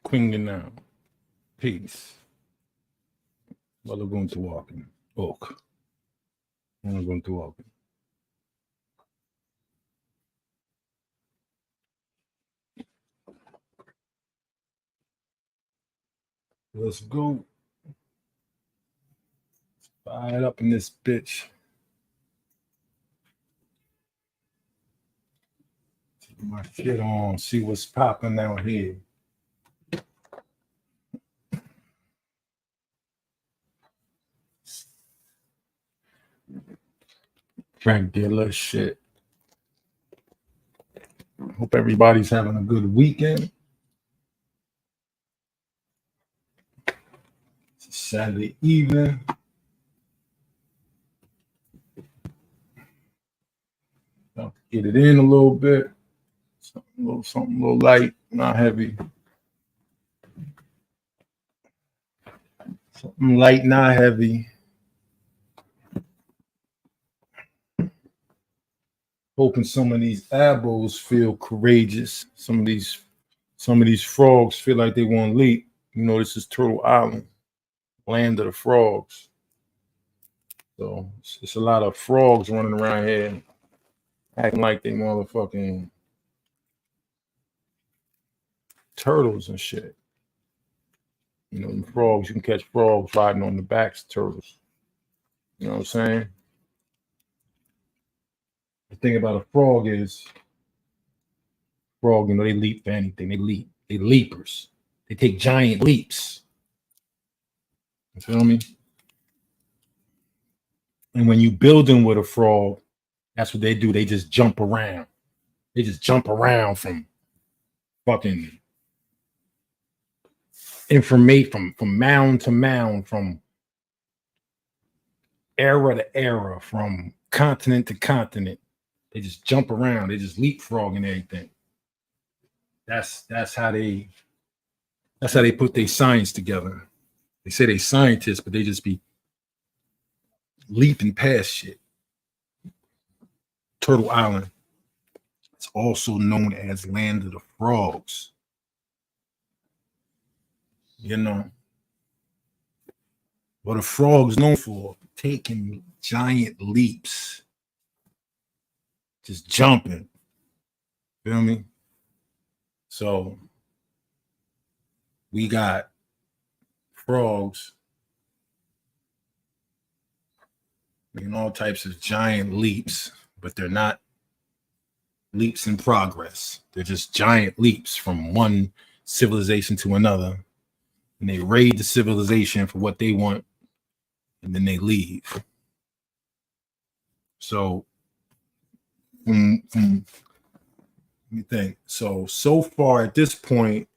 Queen now. Peace. Wala going to walking. Oak. I'm going to walking. Let's go. Fire it up in this bitch. Take my shit on. See what's popping out here. Regular shit. Hope everybody's having a good weekend. It's a Saturday evening. I'll get it in a little bit. Something a little light, not heavy. Something light, not heavy. Hoping some of these abos feel courageous. Some of these frogs feel like they want to leap. You know, this is Turtle Island, land of the frogs. So it's a lot of frogs running around here acting like they motherfucking turtles and shit. You know, frogs, you can catch frogs riding on the backs of turtles. You know what I'm saying? The thing about a frog is, frog, you know, they leap for anything. They leap. They leapers. They take giant leaps. You feel me? And when you building with a frog, that's what they do. They just jump around. They just jump around from fucking information, from mound to mound, from era to era, from continent to continent. They just jump around. They just leapfrog and everything. That's how they put their science together. They say they scientists, but they just be leaping past shit. Turtle Island. It's also known as Land of the Frogs. You know, what a frog's known for, taking giant leaps, just jumping. Feel me? So we got frogs making all types of giant leaps, but they're not leaps in progress. They're just giant leaps from one civilization to another. And they raid the civilization for what they want, and then they leave. So, let me think. So far at this point,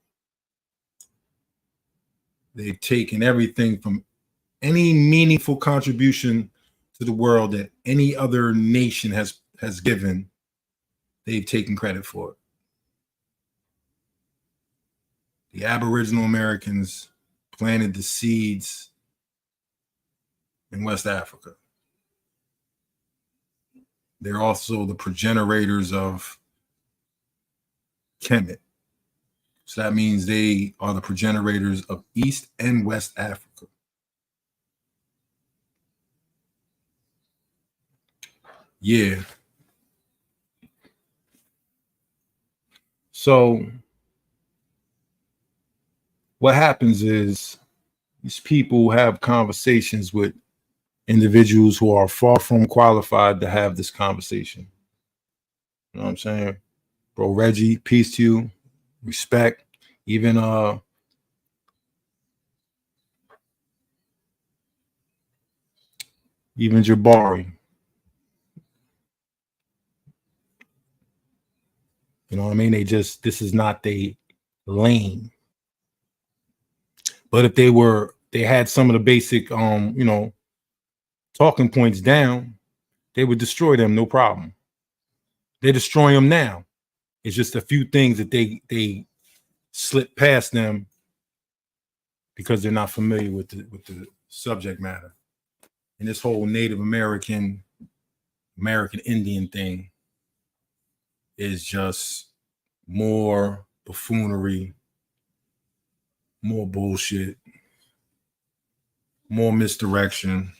they've taken everything from any meaningful contribution to the world that any other nation has given. They've taken credit for it. The Aboriginal Americans planted the seeds in West Africa. They're also the progenitors of Kemet. So that means they are the progenitors of East and West Africa. Yeah. So what happens is these people have conversations with individuals who are far from qualified to have this conversation. You know what I'm saying? Bro, Reggie, peace to you. Respect. Even Jabari. You know what I mean? This is not their lane. But if they had some of the basic talking points down, they would destroy them, no problem. They destroy them now. It's just a few things that they slip past them because they're not familiar with the subject matter. And this whole Native American Indian thing is just more buffoonery More bullshit. More misdirection.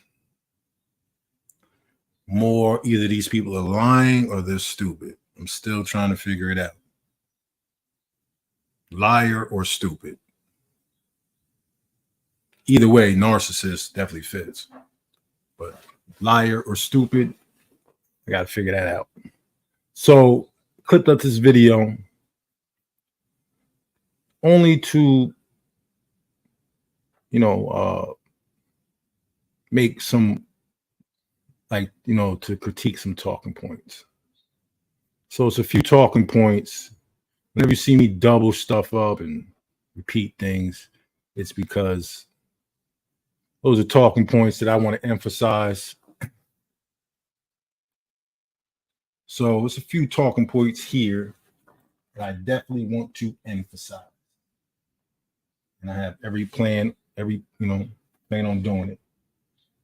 More either these people are lying or they're stupid. I'm still trying to figure it out. Liar or stupid. Either way, narcissist definitely fits. But liar or stupid, I got to figure that out. So, clipped up this video only to, make some, to critique some talking points. So it's a few talking points. Whenever you see me double stuff up and repeat things, it's because those are talking points that I want to emphasize. So it's a few talking points here that I definitely want to emphasize. And I have every plan on doing it.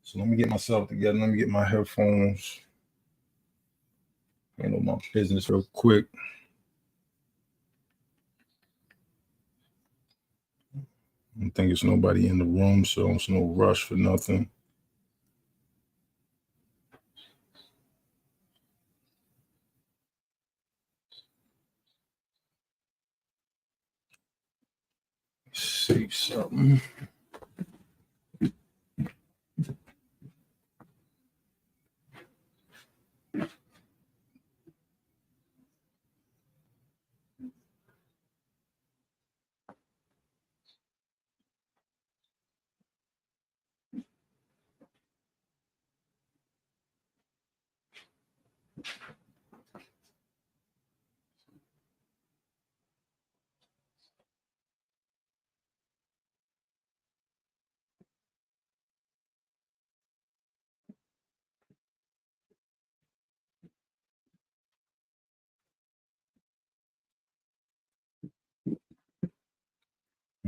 So let me get myself together. Let me get my headphones. Handle my business real quick. I don't think there's nobody in the room, so it's no rush for nothing. Save something.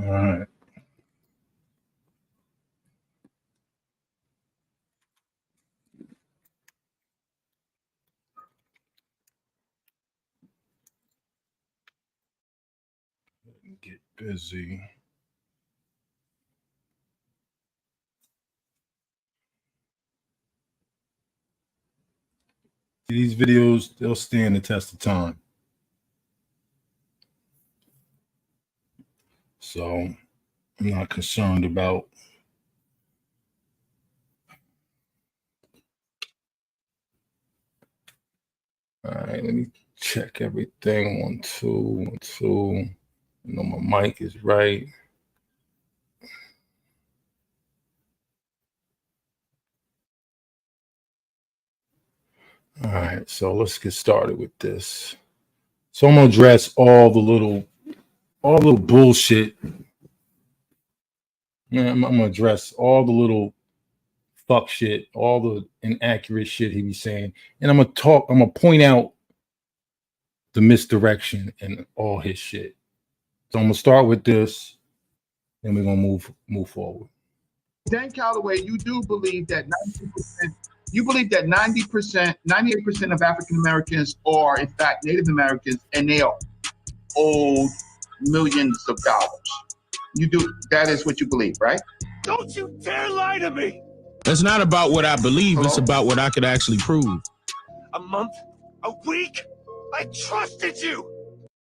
All right. Get busy. These videos, they'll stand the test of time. So I'm not concerned about all right, let me check everything. 1, 2, 1, 2. My mic is right. All right, so let's get started with this. So I'm gonna address all the little bullshit. I'm gonna address all the little fuck shit, all the inaccurate shit he be saying, and I'm gonna point out the misdirection and all his shit. So I'm gonna start with this, and we're gonna move forward. Dan Calloway, you do believe that 90%, you believe that 90%, 98% of African Americans are in fact Native Americans, and they are owed millions of dollars. You do, that is what you believe, right? Don't you dare lie to me! It's not about what I believe, it's about what I could actually prove. A month? A week? I trusted you!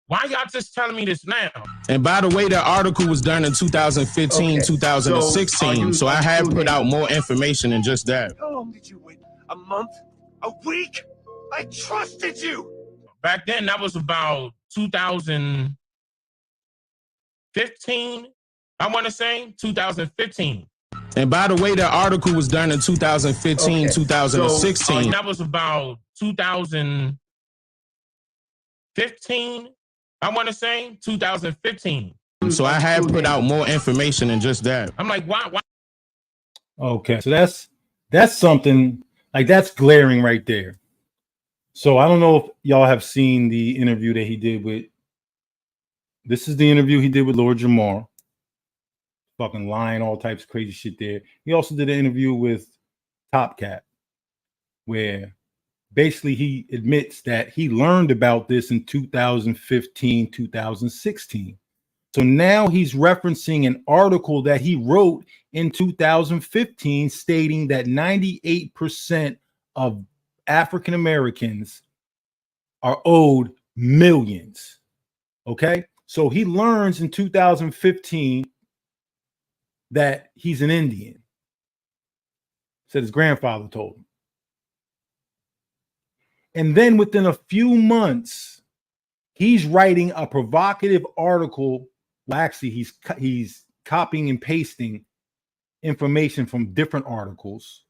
Why y'all just telling me this now? And by the way, the article was done in 2015, Okay. 2016, so I have put out more information than just that. How long did you wait? A month? A week? I trusted you! Back then, that was about 2015, I want to say, 2015. And by the way, the article was done in 2015, 2016. That was about 2015, I want to say, 2015. So I have put out more information than just that. I'm like, why? Okay, so that's something, like, that's glaring right there. So I don't know if y'all have seen the interview that he did with, this is the interview he did with Lord Jamar. Fucking lying, all types of crazy shit there. He also did an interview with Top Cat, where basically he admits that he learned about this in 2015, 2016. So now he's referencing an article that he wrote in 2015 stating that 98% of African Americans are owed millions. Okay, so he learns in 2015 that he's an Indian. Said his grandfather told him. And then within a few months, he's writing a provocative article. Well, actually, he's copying and pasting information from different articles.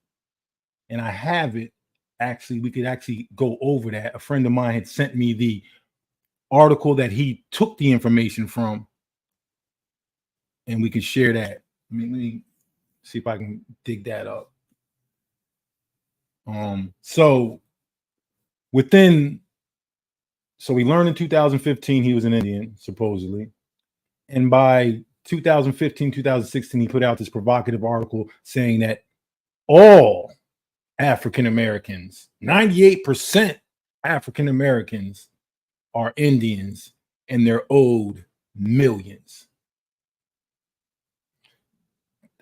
And I have it. Actually, we could actually go over that. A friend of mine had sent me the article that he took the information from, and we can share that. Let me see if I can dig that up. So we learned in 2015 he was an Indian, supposedly. And by 2015, 2016, he put out this provocative article saying that all African Americans, 98% African Americans are Indians and they're owed millions.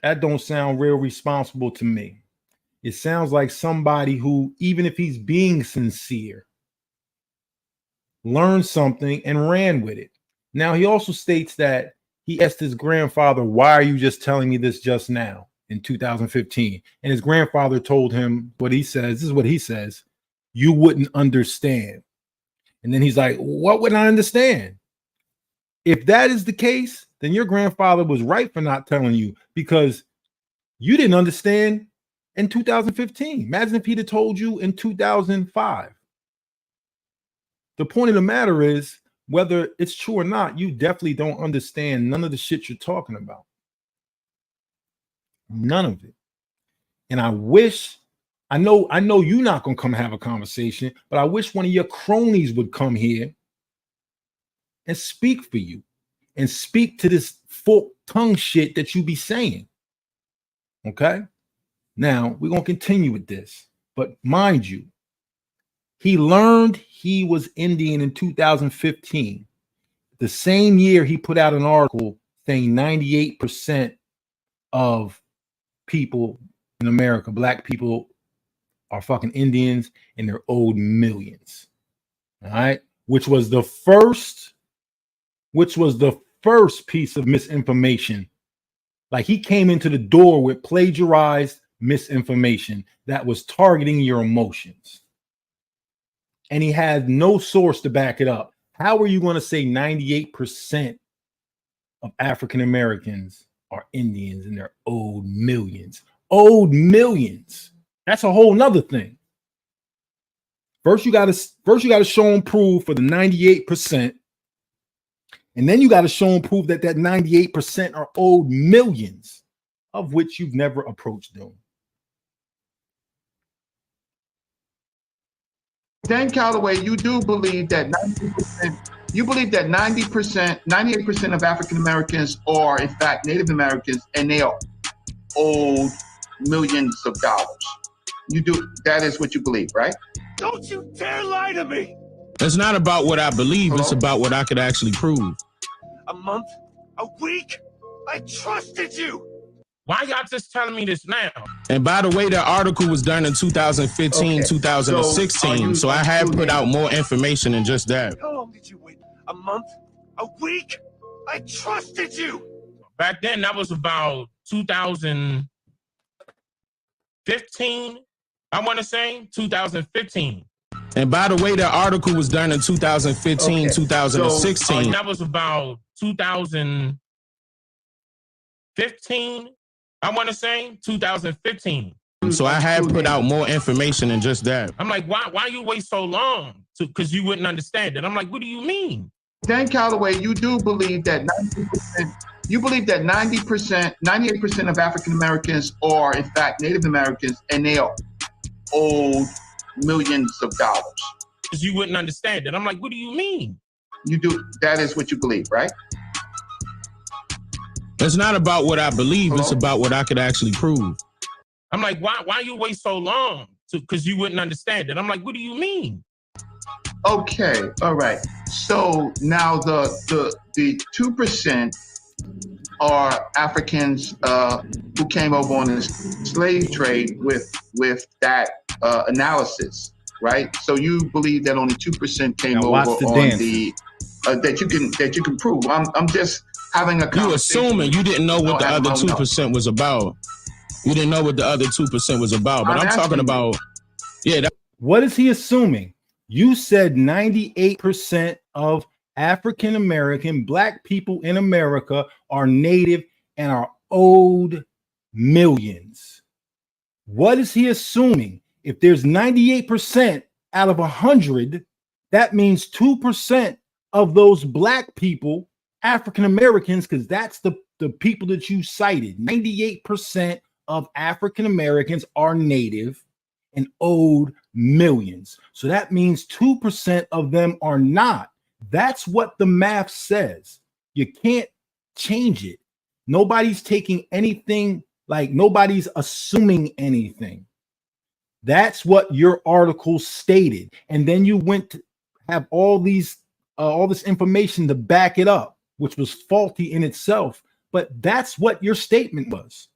That don't sound real responsible to me. It sounds like somebody who, even if he's being sincere, learned something and ran with it. Now, he also states that he asked his grandfather, why are you just telling me this just now in 2015? And his grandfather told him what he says. This is what he says. You wouldn't understand. And then he's like, what would I understand? If that is the case, then your grandfather was right for not telling you, because you didn't understand in 2015. Imagine if he'd have told you in 2005. The point of the matter is, whether it's true or not, you definitely don't understand none of the shit you're talking about. None of it. And I wish, I know you're not going to come have a conversation, but I wish one of your cronies would come here and speak for you and speak to this forked tongue shit that you be saying. Okay? Now, we're going to continue with this. But mind you, he learned he was Indian in 2015. The same year he put out an article saying 98% of people in America, black people, are fucking Indians and they're owed millions. All right? Which was the first piece of misinformation. Like, he came into the door with plagiarized misinformation that was targeting your emotions. And he had no source to back it up. How are you going to say 98% of African Americans are Indians and they're owed millions? Owed millions. That's a whole nother thing. First, you got to show and prove for the 98%. And then you got to show and prove that 98% are owed millions, of which you've never approached them. Dan Calloway, you do believe that 90%, you believe that 90%, 98% of African Americans are in fact Native Americans, and they are owed millions of dollars. You do, that is what you believe, right? Don't you dare lie to me! It's not about what I believe, it's about what I could actually prove. A month? A week? I trusted you! Why y'all just telling me this now? And by the way, the article was done in 2015, 2016, so I have put out more information than just that. How long did you wait? A month? A week? I trusted you! Back then, that was about 2015, I want to say, 2015. And by the way, the article was done in 2015, 2016. That was about 2015, I want to say, 2015. So I have put out more information than just that. I'm like, why you wait so long? Because you wouldn't understand it. I'm like, what do you mean? Dan Calloway, you do believe that 90%, you believe that 90%, 98% of African Americans are in fact Native Americans, and they are owed millions of dollars. Because you wouldn't understand it. I'm like, what do you mean? You do, that is what you believe, right? It's not about what I believe, it's about what I could actually prove. I'm like, why you wait so long? Because you wouldn't understand it. I'm like, what do you mean? Okay, all right. So now the 2% are Africans who came over on the slave trade with that analysis, right? So you believe that only 2% came Now over watch the on dancing. the that you can prove. I'm just having a conversation. You assuming you didn't know what the I other don't know. 2% was about. You didn't know what the other 2% was about. But I'm talking asking you. about, yeah, that, What is he assuming? You said 98% of African American black people in America are native and are owed millions. What is he assuming? If there's 98% out of 100, that means 2% of those black people, African Americans, because that's the people that you cited. 98% of African Americans are native and owed millions. So that means 2% of them are not. That's what the math says. You can't change it. Nobody's taking anything, like nobody's assuming anything. That's what your article stated. And then you went to have all this information to back it up, which was faulty in itself. But that's what your statement was.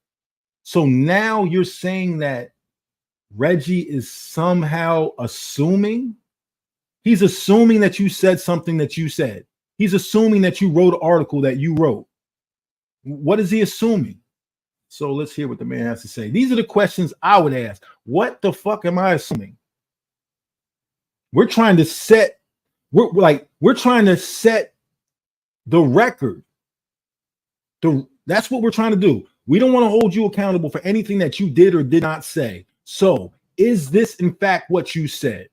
So now you're saying that Reggie is somehow assuming. He's assuming that you said something that you said. He's assuming that you wrote an article that you wrote. What is he assuming? So let's hear what the man has to say. These are the questions I would ask. What the fuck am I assuming? We're trying to set the record. That's what we're trying to do. We don't want to hold you accountable for anything that you did or did not say. So, is this in fact what you said?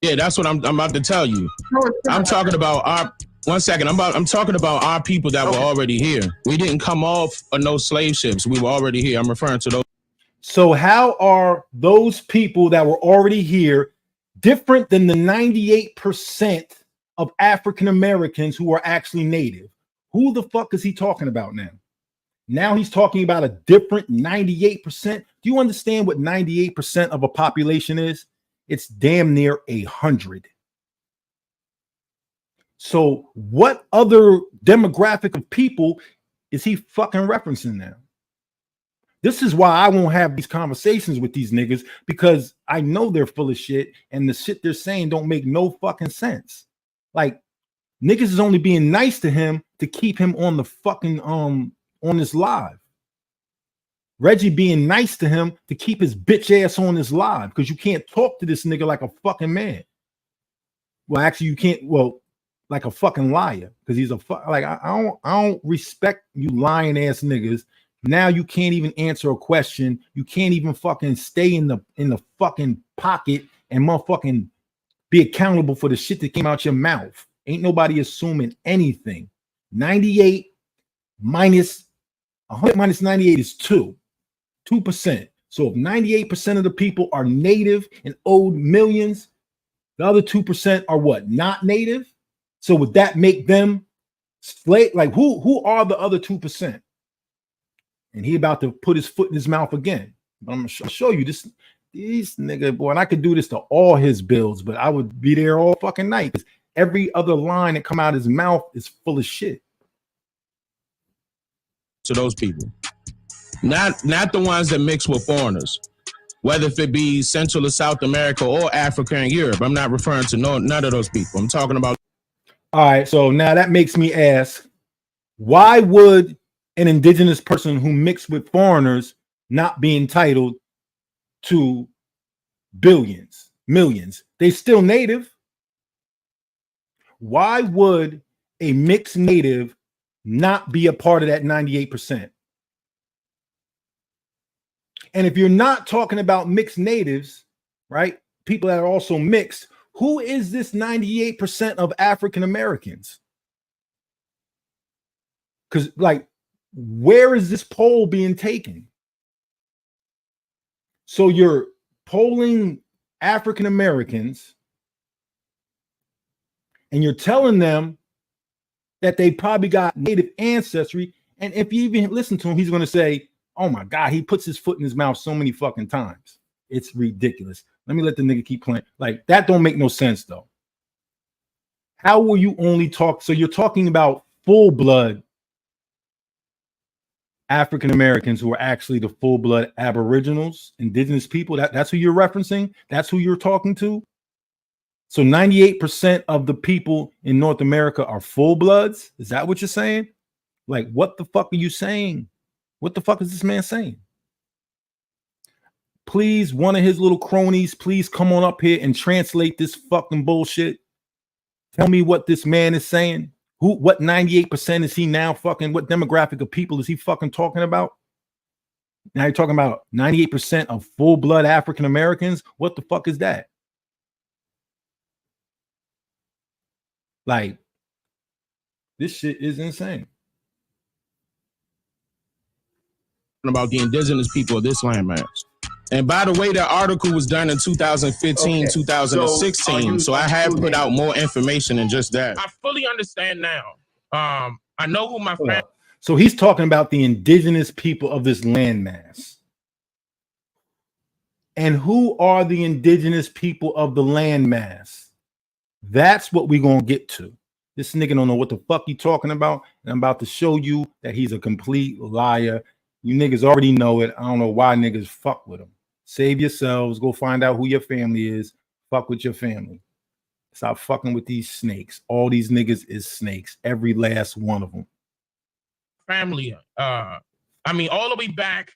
yeah, that's what I'm about to tell you. I'm talking about our, one second, I'm talking about our people that were already here. We didn't come off of no slave ships. We were already here. I'm referring to those. So how are those people that were already here different than the 98% of African Americans who are actually native? Who the fuck is he talking about now? Now he's talking about a different 98%. Do you understand what 98% of a population is? It's damn near 100. So what other demographic of people is he fucking referencing now? This is why I won't have these conversations with these niggas, because I know they're full of shit and the shit they're saying don't make no fucking sense. Like, niggas is only being nice to him to keep him on the fucking on this live. Reggie being nice to him to keep his bitch ass on this live, because you can't talk to this nigga like a fucking man. Well, actually, you can't. Well, like a fucking liar, because he's a like I don't respect you lying ass niggas. Now you can't even answer a question. You can't even fucking stay in the fucking pocket and motherfucking be accountable for the shit that came out your mouth. Ain't nobody assuming anything. 98 minus 100 minus 98 is 2%. So if 98% of the people are native and owed millions, the other 2% are what? Not native. So would that make them slave? Like who are the other 2%? And he about to put his foot in his mouth again. I'm gonna show you this. These nigga, boy, and I could do this to all his bills, but I would be there all fucking night, because every other line that come out of his mouth is full of shit. To those people, not the ones that mix with foreigners, whether if it be Central or South America or Africa and Europe. I'm not referring to none of those people. I'm talking about. All right, so now that makes me ask, why would an indigenous person who mixed with foreigners not be entitled to millions? They still native. Why would a mixed native not be a part of that 98%? And if you're not talking about mixed natives, right, people that are also mixed, who is this 98% of African Americans? Because, like, where is this poll being taken? So you're polling African Americans and you're telling them that they probably got native ancestry. And if you even listen to him, he's going to say, oh my God, he puts his foot in his mouth so many fucking times. It's ridiculous. Let me let the nigga keep playing. Like, that don't make no sense, though. How will you only talk? So you're talking about full-blood African Americans who are actually the full-blood Aboriginals, indigenous people. That's who you're referencing. That's who you're talking to. So 98% of the people in North America are full-bloods. Is that what you're saying? Like, what the fuck are you saying? What the fuck is this man saying? Please, one of his little cronies, please come on up here and translate this fucking bullshit. Tell me what this man is saying. What 98% is he now fucking, what demographic of people is he fucking talking about? Now you're talking about 98% of full-blood African Americans. What the fuck is that? Like, this shit is insane. About the indigenous people of this landmass. And by the way, that article was done in 2015, 2016. So I have put out more information than just that. I fully understand now. I know who my friend. So he's talking about the indigenous people of this landmass. And who are the indigenous people of the landmass? That's what we're gonna get to. This nigga don't know what the fuck he talking about. And I'm about to show you that he's a complete liar. You niggas already know it. I don't know why niggas fuck with him. Save yourselves. Go find out who your family is. Fuck with your family. Stop fucking with these snakes. All these niggas is snakes. Every last one of them. Family. I mean, all the way back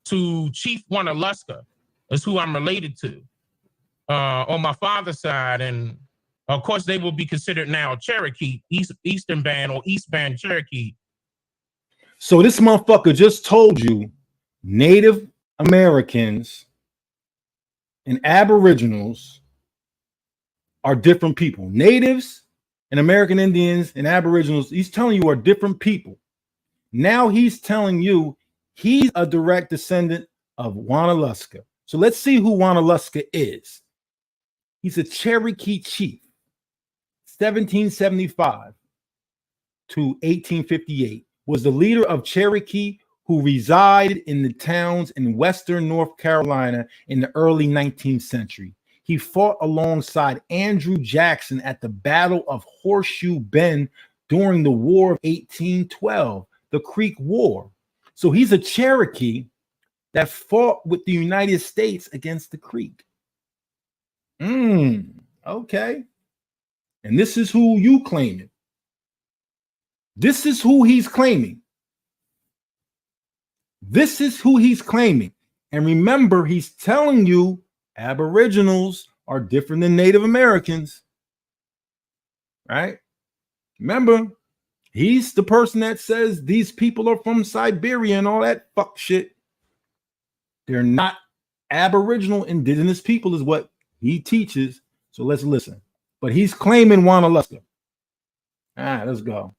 to Chief Junaluska is who I'm related to on my father's side. And of course, they will be considered now Cherokee, Eastern Band or East Band Cherokee. So this motherfucker just told you Native Americans and Aboriginals are different people. Natives and American Indians and Aboriginals, he's telling you are different people. Now he's telling you he's a direct descendant of Junaluska. So let's see who Junaluska is. He's a Cherokee chief, 1775 to 1858, was the leader of Cherokee who resided in the towns in western North Carolina in the early 19th century. He fought alongside Andrew Jackson at the Battle of Horseshoe Bend during the War of 1812, the Creek War. So he's a Cherokee that fought with the United States against the Creek. Okay. And this is who you claiming. This is who he's claiming. This is who he's claiming. And remember, he's telling you Aboriginals are different than Native Americans. Right? Remember, he's the person that says these people are from Siberia and all that fuck shit. They're not Aboriginal indigenous people is what he teaches. So let's listen. But he's claiming Junaluska. All right, let's go.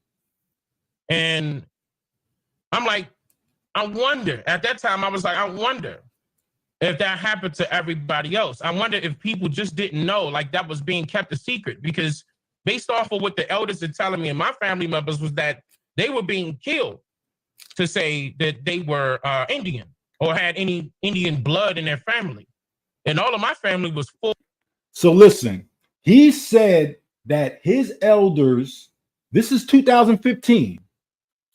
And I'm like, I wonder, at that time, I was like, I wonder if that happened to everybody else. I wonder if people just didn't know, like that was being kept a secret, because based off of what the elders are telling me and my family members was that they were being killed to say that they were Indian or had any Indian blood in their family. And all of my family was full. So listen, he said that his elders, this is 2015,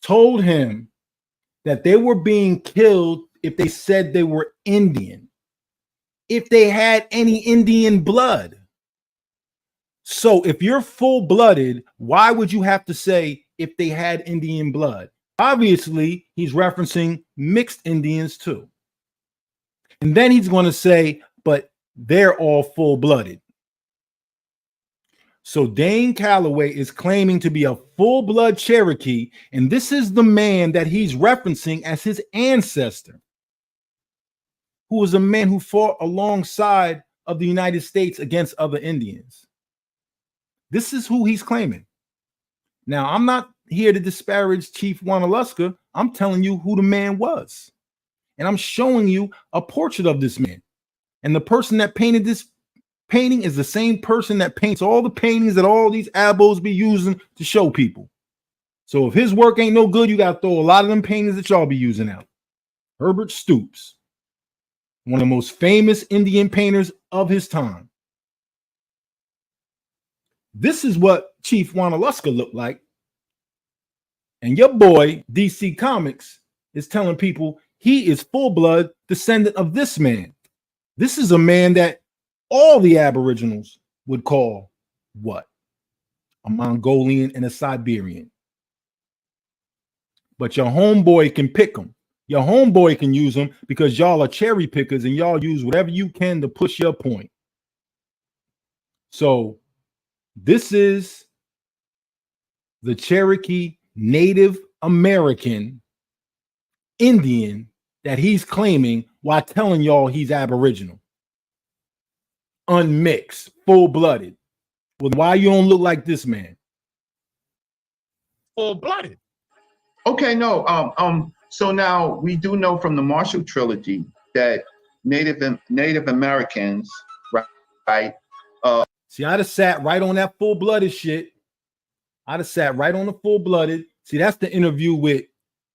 told him that they were being killed if they said they were Indian, if they had any Indian blood. So if you're full-blooded, why would you have to say if they had Indian blood? Obviously, he's referencing mixed Indians too. And then he's going to say, but they're all full-blooded. So Dan Calloway is claiming to be a full-blood Cherokee, and this is the man that he's referencing as his ancestor, who was a man who fought alongside of the United States against other Indians. This is who he's claiming. Now, I'm not here to disparage Chief Junaluska. I'm telling you who the man was. And I'm showing you a portrait of this man. And the person that painted this painting is the same person that paints all the paintings that all these abos be using to show people. So if his work ain't no good, you got to throw a lot of them paintings that y'all be using out. Herbert Stoops. one of the most famous Indian painters of his time. This is what Chief Junaluska looked like. And your boy, DC Comics, is telling people he is full-blood descendant of this man. This is a man that all the Aboriginals would call what? A Mongolian and a Siberian. But your homeboy can pick them. Your homeboy can use them because y'all are cherry pickers and y'all use whatever you can to push your point. So this is the Cherokee Native American Indian that he's claiming while telling y'all he's Aboriginal. Unmixed, full-blooded. Well, why you don't look like this man? Full-blooded. Okay, no. So now we do know from the Marshall trilogy that Native Americans, right? See, I'd have sat right on that full-blooded shit. I'd have sat right on the full-blooded. See, that's the interview with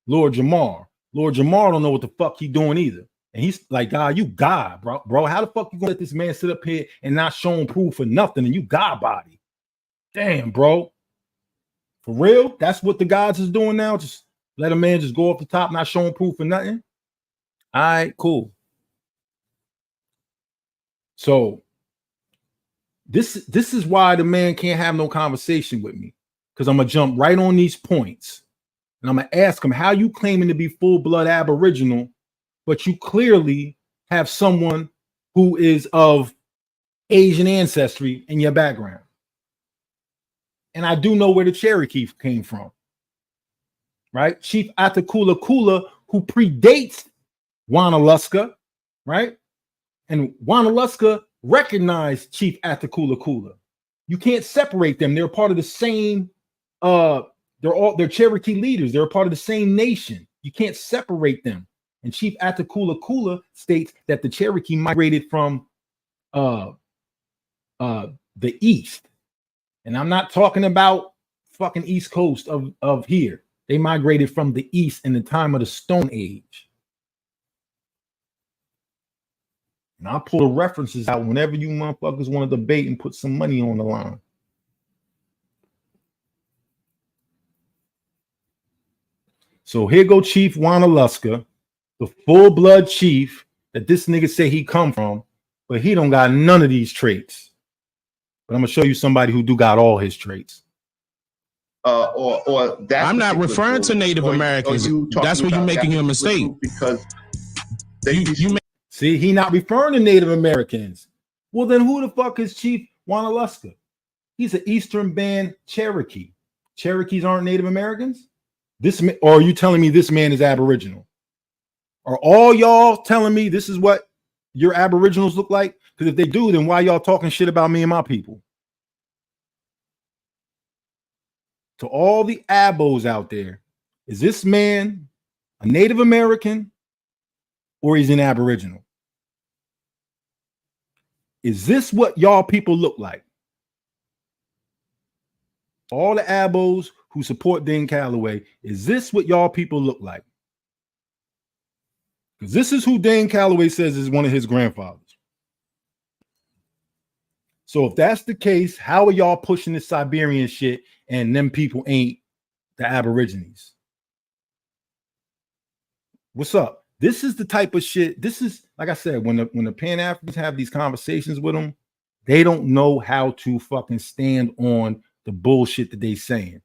Lord Jamar. Lord Jamar don't know what the fuck he doing either. And he's like, God, you God, bro. How the fuck you gonna let this man sit up here and not show him proof for nothing and you God body? Damn, bro. For real? That's what the gods is doing now? Just let a man just go off the top, not showing proof for nothing? All right, cool. So this is why the man can't have no conversation with me, because I'm gonna jump right on these points and I'm gonna ask him how you claiming to be full-blood Aboriginal, but you clearly have someone who is of Asian ancestry in your background. And I do know where the Cherokee came from, right? Chief Atakula, who predates Junaluska, right? And Junaluska recognized Chief Atakula. You can't separate them. They're part of the same, they're Cherokee leaders. They're a part of the same nation. You can't separate them. And Chief Atakula states that the Cherokee migrated from the east. And I'm not talking about fucking East Coast of here. They migrated from the east in the time of the Stone Age. And I'll pull the references out whenever you motherfuckers want to debate and put some money on the line. So here go Chief Junaluska, the full-blood chief that this nigga say he come from, but he don't got none of these traits. But I'm gonna show you somebody who do got all his traits. Or that I'm not referring to Native Americans. That's where you're making a mistake. Because see, he not referring to Native Americans. Well, then who the fuck is Chief Junaluska? He's an Eastern Band Cherokee. Cherokees aren't Native Americans? Or are you telling me this man is Aboriginal? Are all y'all telling me this is what your Aboriginals look like? Because if they do, then why y'all talking shit about me and my people? To all the abos out there, is this man a Native American or he's an Aboriginal? Is this what y'all people look like? All the abos who support Dan Calloway, is this what y'all people look like? Because this is who Dan Calloway says is one of his grandfathers. So if that's the case, how are y'all pushing this Siberian shit and them people ain't the Aborigines? What's up? This is the type of shit. This is, like I said, when the Pan-Africans have these conversations with them, they don't know how to fucking stand on the bullshit that they saying.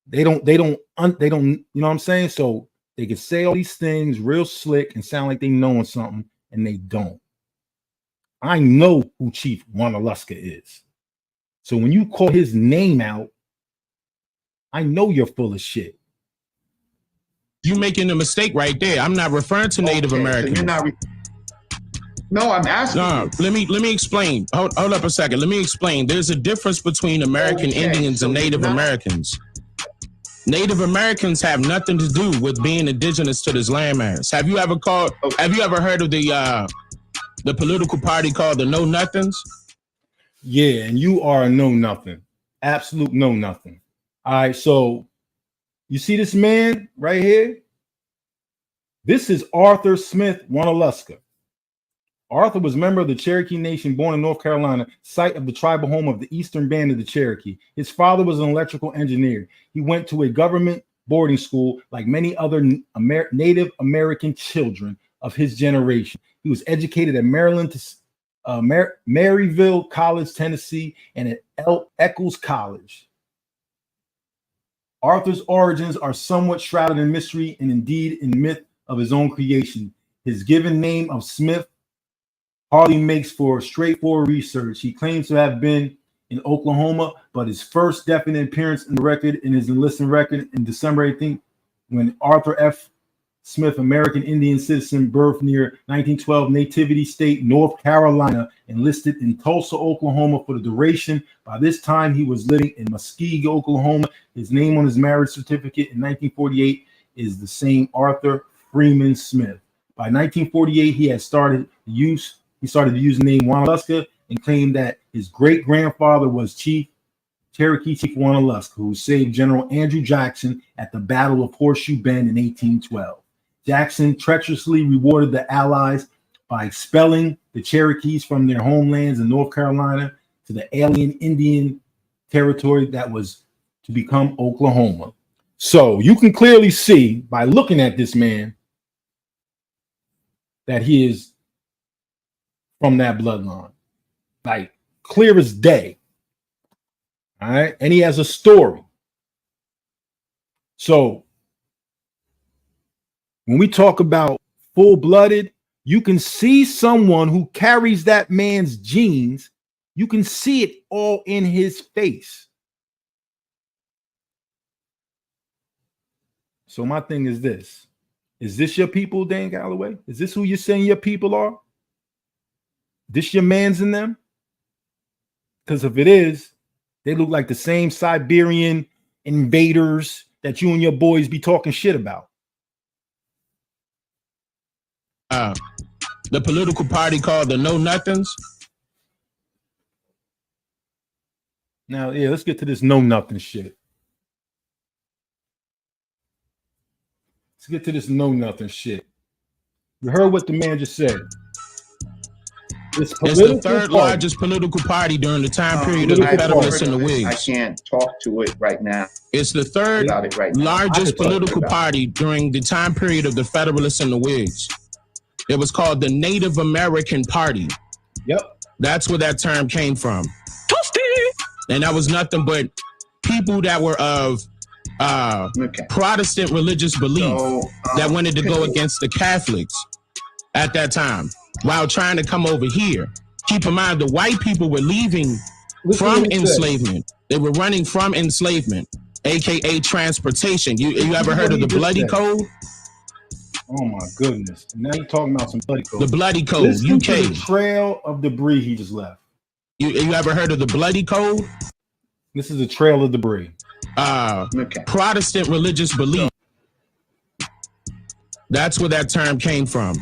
They don't, you know what I'm saying? So they can say all these things real slick and sound like they knowing something, and they don't. I know who Chief Junaluska is. So when you call his name out, I know you're full of shit. You're making a mistake right there. I'm not referring to Native Americans. So you're not no, I'm asking. No, let me explain. Hold up a second. Let me explain. There's a difference between American Indians and Native Americans. Native Americans have nothing to do with being indigenous to this landmass. Have you ever heard of the political party called the Know Nothings? Yeah, and you are a know nothing. Absolute know nothing. All right, so you see this man right here? This is Arthur Smith Junaluska. Arthur was a member of the Cherokee Nation, born in North Carolina, site of the tribal home of the Eastern Band of the Cherokee. His father was an electrical engineer. He went to a government boarding school like many other Native American children of his generation. He was educated at Maryville College, Tennessee, and at Eccles College. Arthur's origins are somewhat shrouded in mystery and indeed in myth of his own creation. His given name of Smith hardly makes for straightforward research. He claims to have been in Oklahoma, but his first definite appearance in the record, in his enlistment record, in December 18th, when Arthur F. Smith, American Indian citizen, birth near 1912, nativity state, North Carolina, enlisted in Tulsa, Oklahoma for the duration. By this time, he was living in Muskego, Oklahoma. His name on his marriage certificate in 1948 is the same Arthur Freeman Smith. By 1948, he started to use the name Junaluska and claimed that his great-grandfather was Cherokee Chief Junaluska, who saved General Andrew Jackson at the Battle of Horseshoe Bend in 1812. Jackson treacherously rewarded the Allies by expelling the Cherokees from their homelands in North Carolina to the alien Indian territory that was to become Oklahoma. So you can clearly see by looking at this man that he is from that bloodline, like clear as day. All right. And he has a story. So when we talk about full-blooded, you can see someone who carries that man's genes. You can see it all in his face. So my thing is this. Is this your people, Dan Calloway? Is this who you're saying your people are? This your mans in them? Because if it is, they look like the same Siberian invaders that you and your boys be talking shit about. The political party called the Know Nothings. Now, yeah, let's get to this know nothing shit. Let's get to this know nothing shit. You heard what the man just said. It's the third largest political party during the time period of the Federalists and the Whigs. I can't talk to it right now. It's the third largest political party during the time period of the Federalists and the Whigs. It was called the Native American Party. Yep. That's where that term came from. And that was nothing but people that were of Protestant religious belief that wanted to go against the Catholics at that time while trying to come over here. Keep in mind, the white people were leaving from enslavement. They were running from enslavement, aka transportation. You ever heard of the Bloody Code? Oh my goodness. Now you're talking about some bloody code. The Bloody Code, Listen UK. To the trail of debris he just left. You ever heard of the Bloody Code? This is a trail of debris. Protestant religious belief. That's where that term came from.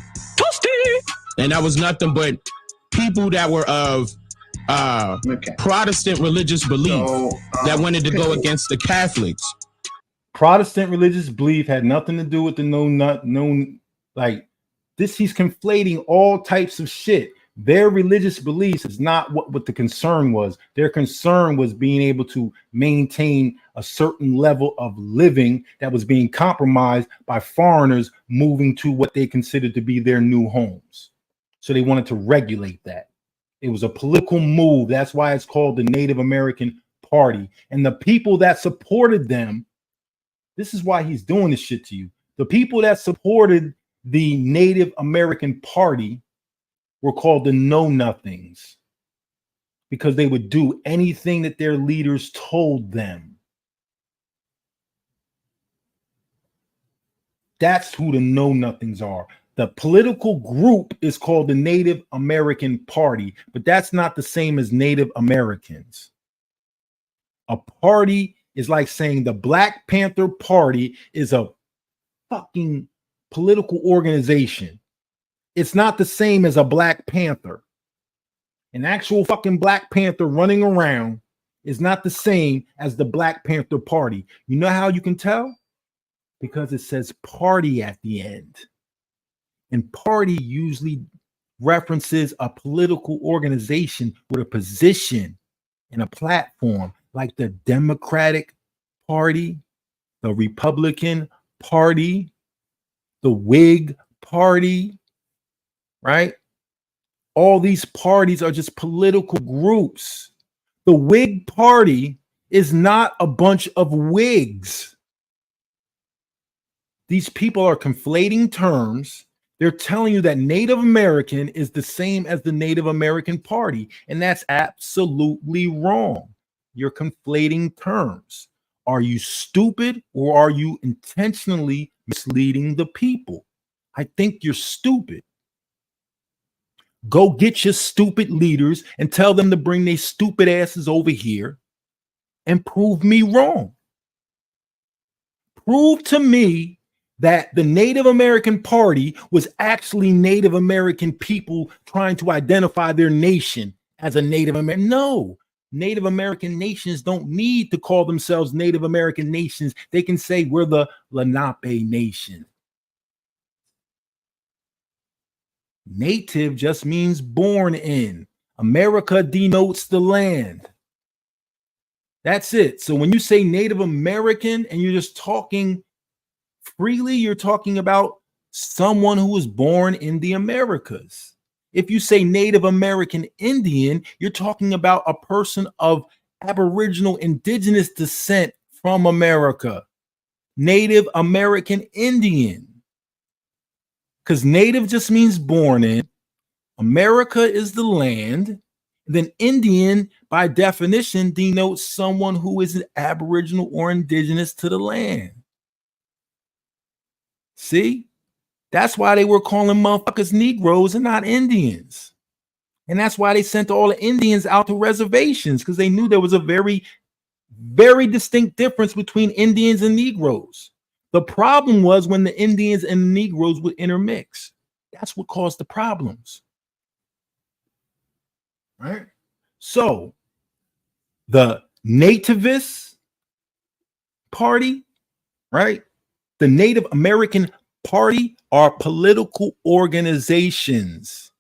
And that was nothing but people that were of Protestant religious belief that wanted to go against the Catholics. Protestant religious belief had nothing to do with the like this. He's conflating all types of shit. Their religious beliefs is not what the concern was. Their concern was being able to maintain a certain level of living that was being compromised by foreigners moving to what they considered to be their new homes. So they wanted to regulate that. It was a political move. That's why it's called the Native American Party. And the people that supported them, this is why he's doing this shit to you. The people that supported the Native American Party were called the Know Nothings because they would do anything that their leaders told them. That's who the Know Nothings are. The political group is called the Native American Party, but that's not the same as Native Americans. A party is like saying the Black Panther Party is a fucking political organization. It's not the same as a Black Panther. An actual fucking Black Panther running around is not the same as the Black Panther Party. You know how you can tell? Because it says party at the end. And party usually references a political organization with a position and a platform like the Democratic Party, the Republican Party, the Whig Party, right? All these parties are just political groups. The Whig Party is not a bunch of Whigs. These people are conflating terms. They're telling you that Native American is the same as the Native American Party, and that's absolutely wrong. You're conflating terms. Are you stupid or are you intentionally misleading the people? I think you're stupid. Go get your stupid leaders and tell them to bring their stupid asses over here and prove me wrong. Prove to me that the Native American Party was actually Native American people trying to identify their nation as a Native American. No, Native American nations don't need to call themselves Native American nations. They can say we're the Lenape Nation. Native just means born in. America denotes the land. That's it. So when you say Native American and you're just talking freely, you're talking about someone who was born in the Americas. If you say Native American Indian, you're talking about a person of Aboriginal indigenous descent from America. Native American Indian. Because native just means born in. America is the land. Then Indian, by definition, denotes someone who is an Aboriginal or indigenous to the land. See? That's why they were calling motherfuckers Negroes and not Indians. And that's why they sent all the Indians out to reservations, because they knew there was a very, very distinct difference between Indians and Negroes. The problem was when the Indians and the Negroes would intermix. That's what caused the problems. Right? So the Nativist Party, right? The Native American Party are political organizations.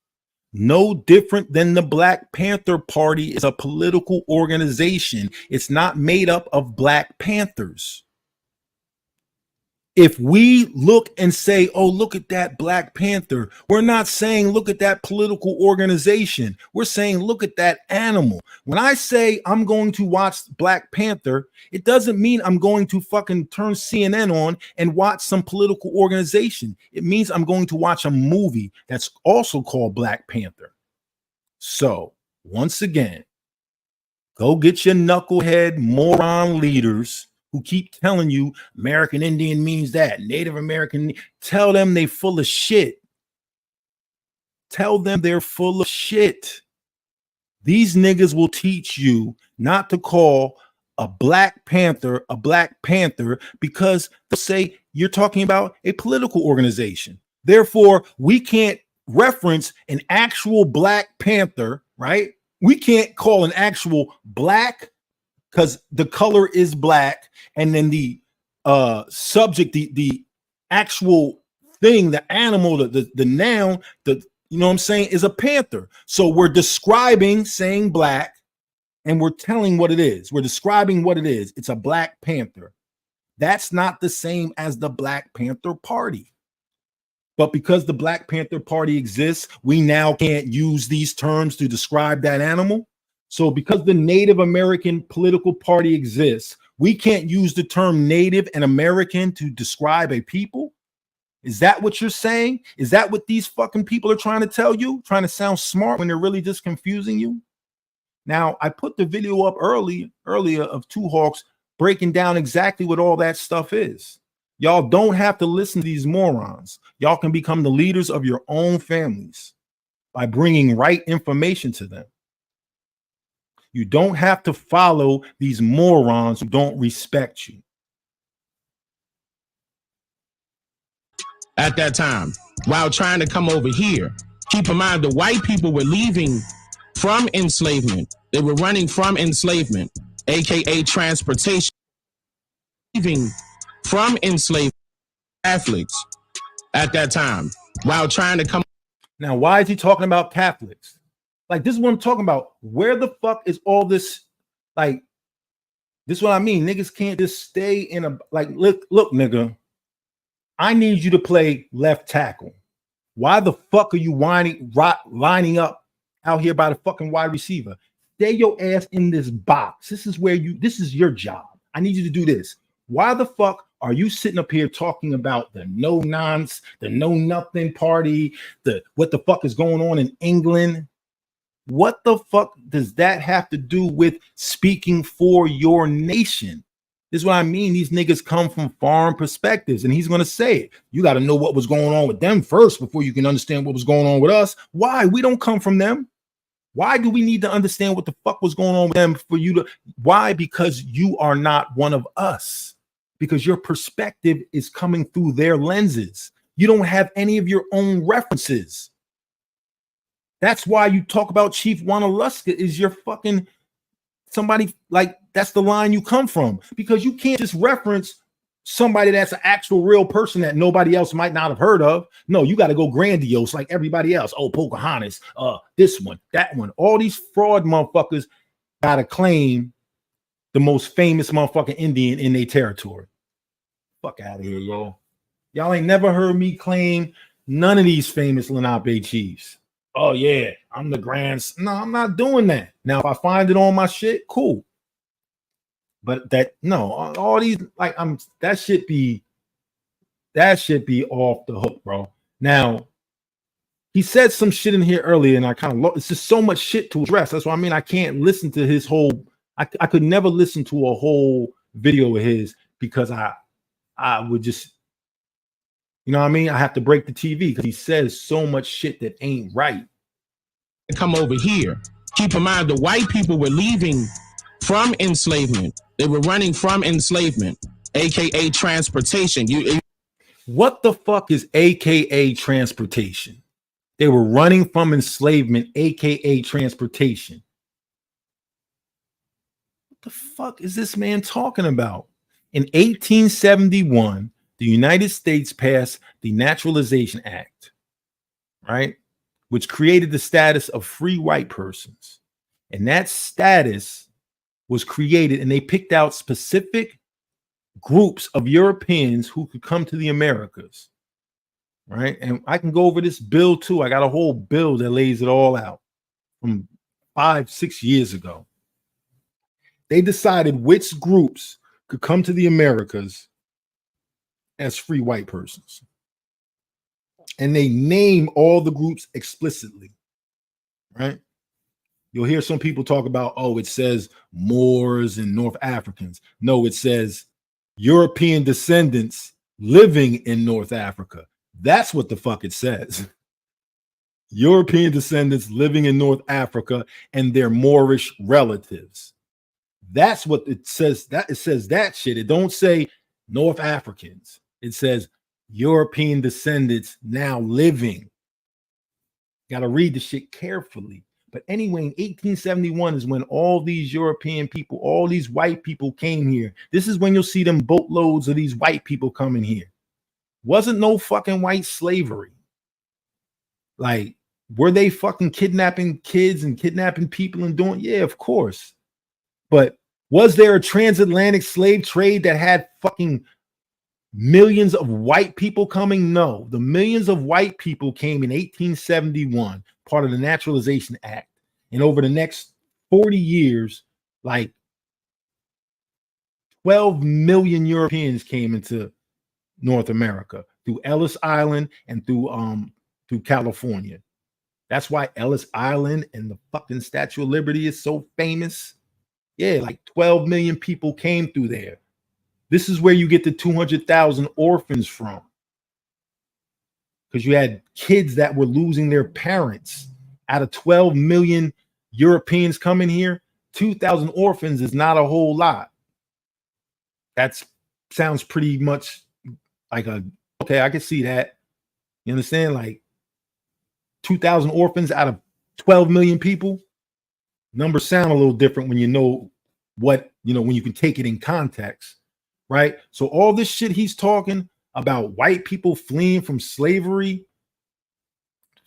No different than the Black Panther Party is a political organization. It's not made up of Black Panthers. If we look and say, oh, look at that Black Panther, we're not saying, look at that political organization. We're saying, look at that animal. When I say I'm going to watch Black Panther, it doesn't mean I'm going to fucking turn CNN on and watch some political organization. It means I'm going to watch a movie that's also called Black Panther. So once again, go get your knucklehead moron leaders who keep telling you American Indian means that, Native American. Tell them they full of shit. Tell them they're full of shit. These niggas will teach you not to call a Black Panther because they'll say you're talking about a political organization. Therefore, we can't reference an actual Black Panther, right? We can't call an actual Black because the color is black, and then the subject, the actual thing, the animal, the noun, you know what I'm saying, is a panther. So we're describing saying black, and we're telling what it is. We're describing what it is. It's a Black Panther. That's not the same as the Black Panther Party. But because the Black Panther Party exists, we now can't use these terms to describe that animal. So because the Native American political party exists, we can't use the term Native and American to describe a people. Is that what you're saying? Is that what these fucking people are trying to tell you? Trying to sound smart when they're really just confusing you? Now, I put the video up earlier of Two Hawks breaking down exactly what all that stuff is. Y'all don't have to listen to these morons. Y'all can become the leaders of your own families by bringing right information to them. You don't have to follow these morons who don't respect you. At that time, while trying to come over here, keep in mind the white people were leaving from enslavement. They were running from enslavement, aka transportation. Leaving from enslavement, Catholics at that time, while trying to come. Now, why is he talking about Catholics? Like, this is what I'm talking about. Where the fuck is all this? Like, this is what I mean. Niggas can't just stay in a, like, look, nigga, I need you to play left tackle. Why the fuck are you lining up out here by the fucking wide receiver? Stay your ass in this box. This is your job. I need you to do this. Why the fuck are you sitting up here talking about the no nonsense, the know nothing party, what the fuck is going on in England? What the fuck does that have to do with speaking for your nation? This is what I mean. These niggas come from foreign perspectives, and he's going to say it. You got to know what was going on with them first before you can understand what was going on with us. Why? We don't come from them. Why do we need to understand what the fuck was going on with them for you to? Why? Because you are not one of us. Because your perspective is coming through their lenses. You don't have any of your own references. That's why you talk about Chief Junaluska is your fucking somebody, like, that's the line you come from, because you can't just reference somebody that's an actual real person that nobody else might not have heard of. No, you got to go grandiose like everybody else. Oh, Pocahontas, this one, that one. All these fraud motherfuckers got to claim the most famous motherfucking Indian in their territory. Fuck out of here, yo. Y'all ain't never heard me claim none of these famous Lenape chiefs. Oh yeah, I'm the grands. No, I'm not doing that. Now, if I find it on my shit, cool. But all these, like, that should be off the hook, bro. Now, he said some shit in here earlier, and I kind of it's just so much shit to address. That's what I mean. I can't listen to his whole. I could never listen to a whole video of his, because I would just, you know what I mean? I have to break the TV because he says so much shit that ain't right. Come over here. Keep in mind, the white people were leaving from enslavement. They were running from enslavement, aka transportation. What the fuck is aka transportation? They were running from enslavement, aka transportation. What the fuck is this man talking about? In 1871, the United States passed the Naturalization Act, right? Which created the status of free white persons. And that status was created, and they picked out specific groups of Europeans who could come to the Americas, right? And I can go over this bill too. I got a whole bill that lays it all out from 5-6 years ago. They decided which groups could come to the Americas as free white persons. And they name all the groups explicitly, right? You'll hear some people talk about, oh, it says Moors and North Africans. No, it says European descendants living in North Africa. That's what the fuck it says. European descendants living in North Africa and their Moorish relatives. That's what it says. That it says that shit. It don't say North Africans. It says European descendants now living. Got to read the shit carefully. But anyway, in 1871 is when all these European people, all these white people came here. This is when you'll see them boatloads of these white people coming here. Wasn't no fucking white slavery. Like, were they fucking kidnapping kids and kidnapping people and doing? Yeah, of course. But was there a transatlantic slave trade that had fucking millions of white people coming? No. The millions of white people came in 1871, part of the Naturalization Act. And over the next 40 years, like 12 million Europeans came into North America through Ellis Island and through California. That's why Ellis Island and the fucking Statue of Liberty is so famous. Yeah, like 12 million people came through there. This is where you get the 200,000 orphans from. Because you had kids that were losing their parents. Out of 12 million Europeans coming here, 2,000 orphans is not a whole lot. That sounds pretty much like okay, I can see that. You understand? Like 2,000 orphans out of 12 million people. Numbers sound a little different when you know what, when you can take it in context, right? So all this shit he's talking about, white people fleeing from slavery,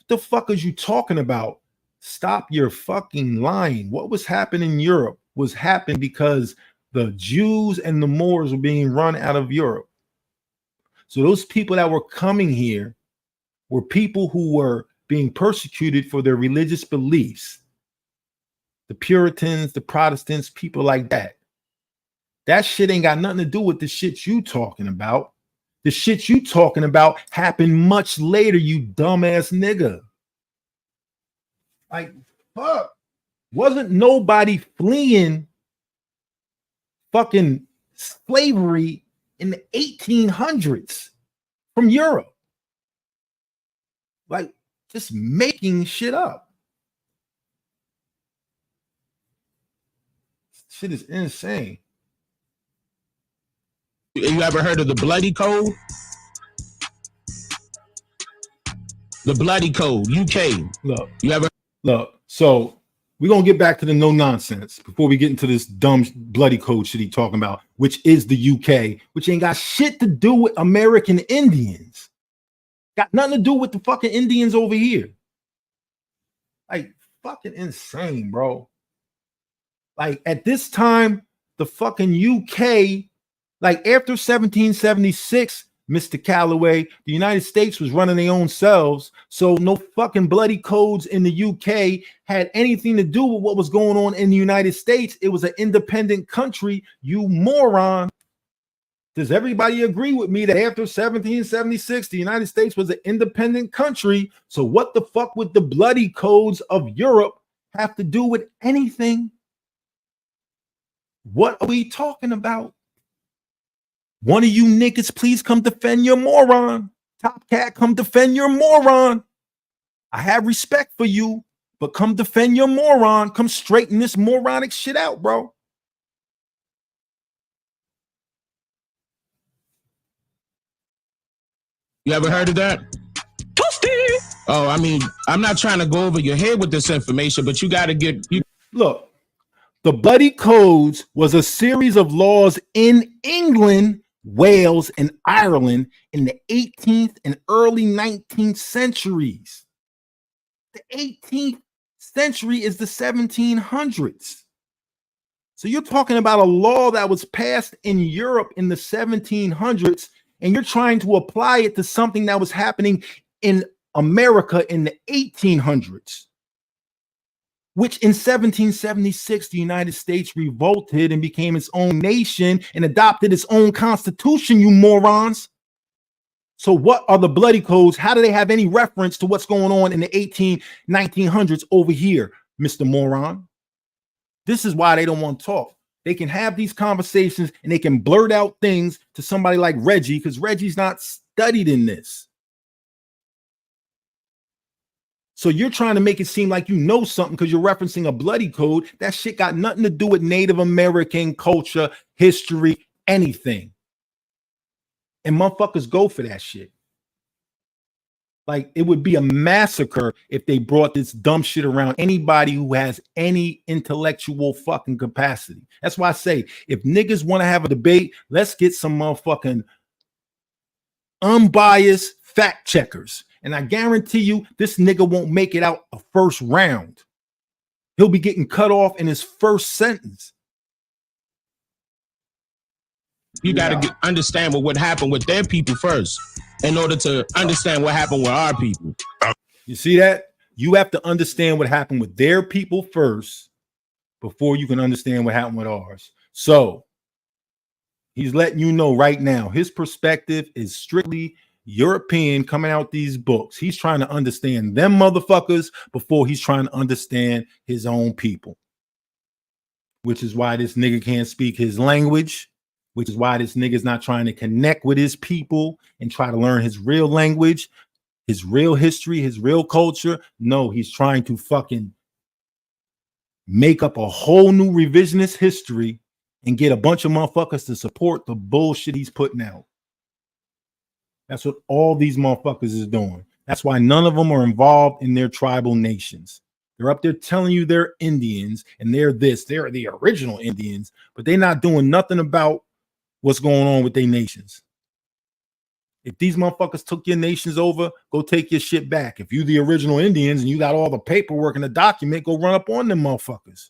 the fuck is you talking about? Stop your fucking lying. What was happening in Europe was happening because the Jews and the Moors were being run out of Europe. So those people that were coming here were people who were being persecuted for their religious beliefs. The Puritans, the Protestants, people like that. That shit ain't got nothing to do with the shit you talking about. The shit you talking about happened much later, you dumbass nigga. Like, fuck. Wasn't nobody fleeing fucking slavery in the 1800s from Europe? Like, just making shit up. Shit is insane. You ever heard of the Bloody Code? The Bloody Code, UK. Look, so we're gonna get back to the no nonsense before we get into this dumb bloody code shit he talking about, which is the UK, which ain't got shit to do with American Indians. Got nothing to do with the fucking Indians over here. Like, fucking insane, bro. Like, at this time, the fucking UK, like after 1776, Mr. Calloway, the United States was running their own selves. So no fucking bloody codes in the UK had anything to do with what was going on in the United States. It was an independent country, you moron. Does everybody agree with me that after 1776, the United States was an independent country? So what the fuck would the bloody codes of Europe have to do with anything? What are we talking about? One of you niggas, please come defend your moron. Top Cat, come defend your moron. I have respect for you, but come defend your moron. Come straighten this moronic shit out, bro. You ever heard of that? Toasty! Oh, I mean, I'm not trying to go over your head with this information, but you got to get... Look, the Bloody Codes was a series of laws in England, Wales, and Ireland in the 18th and early 19th centuries. The 18th century is the 1700s. So you're talking about a law that was passed in Europe in the 1700s, and you're trying to apply it to something that was happening in America in the 1800s, which in 1776, the United States revolted and became its own nation and adopted its own constitution, you morons. So what are the bloody codes? How do they have any reference to what's going on in the 1900s over here, Mr. Moron? This is why they don't want to talk. They can have these conversations and they can blurt out things to somebody like Reggie, because Reggie's not studied in this. So you're trying to make it seem like you know something because you're referencing a bloody code. That shit got nothing to do with Native American culture, history, anything. And motherfuckers go for that shit. Like, it would be a massacre if they brought this dumb shit around anybody who has any intellectual fucking capacity. That's why I say, if niggas want to have a debate, let's get some motherfucking unbiased fact checkers. And I guarantee you, this nigga won't make it out a first round. He'll be getting cut off in his first sentence. You got to understand what would happen with their people first in order to understand what happened with our people. You see that? You have to understand what happened with their people first before you can understand what happened with ours. So he's letting you know right now, his perspective is strictly European coming out these books. He's trying to understand them motherfuckers before he's trying to understand his own people, which is why this nigga can't speak his language, which is why this nigga's not trying to connect with his people and try to learn his real language, his real history, his real culture. No, he's trying to fucking make up a whole new revisionist history and get a bunch of motherfuckers to support the bullshit he's putting out. That's what all these motherfuckers is doing. That's why none of them are involved in their tribal nations. They're up there telling you they're Indians and they're this, they're the original Indians, but they're not doing nothing about what's going on with their nations. If these motherfuckers took your nations over, go take your shit back. If you the original Indians and you got all the paperwork and the document, go run up on them motherfuckers.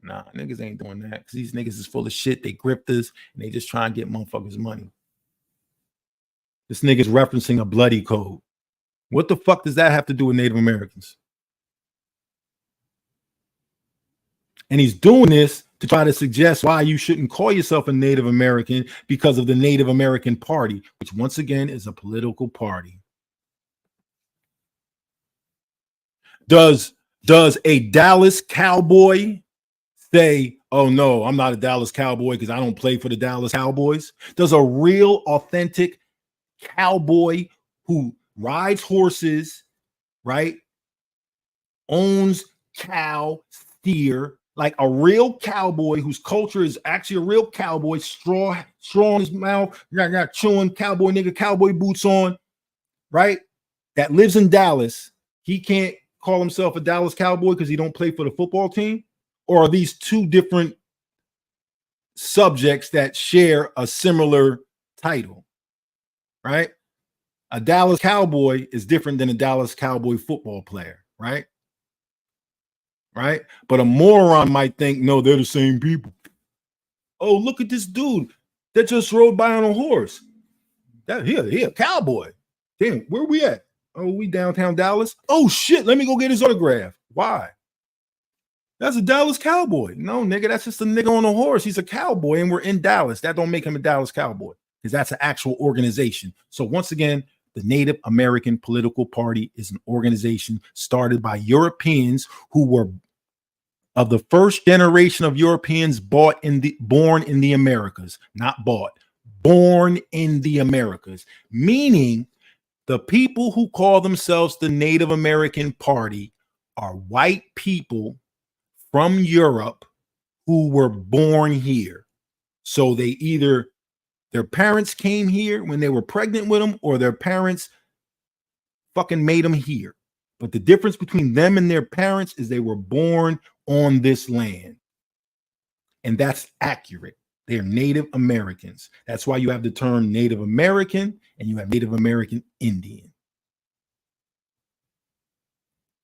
Nah, niggas ain't doing that because these niggas is full of shit. They grifters and they just try and get motherfuckers money. This nigga's referencing a bloody code. What the fuck does that have to do with Native Americans? And he's doing this to try to suggest why you shouldn't call yourself a Native American because of the Native American Party, which once again is a political party. Does a Dallas Cowboy say, oh no, I'm not a Dallas Cowboy because I don't play for the Dallas Cowboys? Does a real authentic cowboy who rides horses, right, owns cow, steer, like a real cowboy whose culture is actually a real cowboy, straw on his mouth, got chewing cowboy nigga, cowboy boots on, right? That lives in Dallas. He can't call himself a Dallas Cowboy because he don't play for the football team? Or are these two different subjects that share a similar title, right? A Dallas Cowboy is different than a Dallas Cowboy football player, right? Right? But a moron might think, no, they're the same people. Oh, look at this dude that just rode by on a horse. That he a cowboy. Damn, where we at? Oh, we downtown Dallas. Oh shit, let me go get his autograph. Why? That's a Dallas Cowboy. No, nigga, that's just a nigga on a horse. He's a cowboy, and we're in Dallas. That don't make him a Dallas Cowboy because that's an actual organization. So once again, the Native American Political Party is an organization started by Europeans who were of the first generation of Europeans born in the Americas, not bought, born in the Americas, meaning the people who call themselves the Native American Party are white people from Europe who were born here. So they either their parents came here when they were pregnant with them, or their parents fucking made them here. But the difference between them and their parents is they were born on this land. And that's accurate. They're Native Americans. That's why you have the term Native American and you have Native American Indian.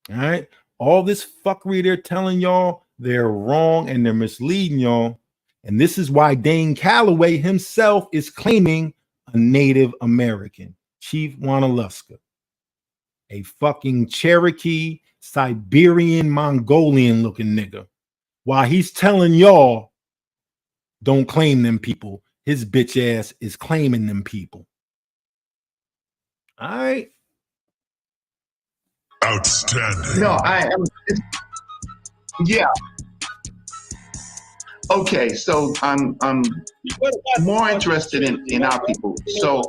All right. All this fuckery they're telling y'all, they're wrong and they're misleading y'all. And this is why Dan Calloway himself is claiming a Native American, Chief Junaluska, a fucking Cherokee, Siberian, Mongolian looking nigga. While he's telling y'all, don't claim them people, his bitch ass is claiming them people. All right. Outstanding. No, I am. Yeah. Okay, so I'm more interested in our people. So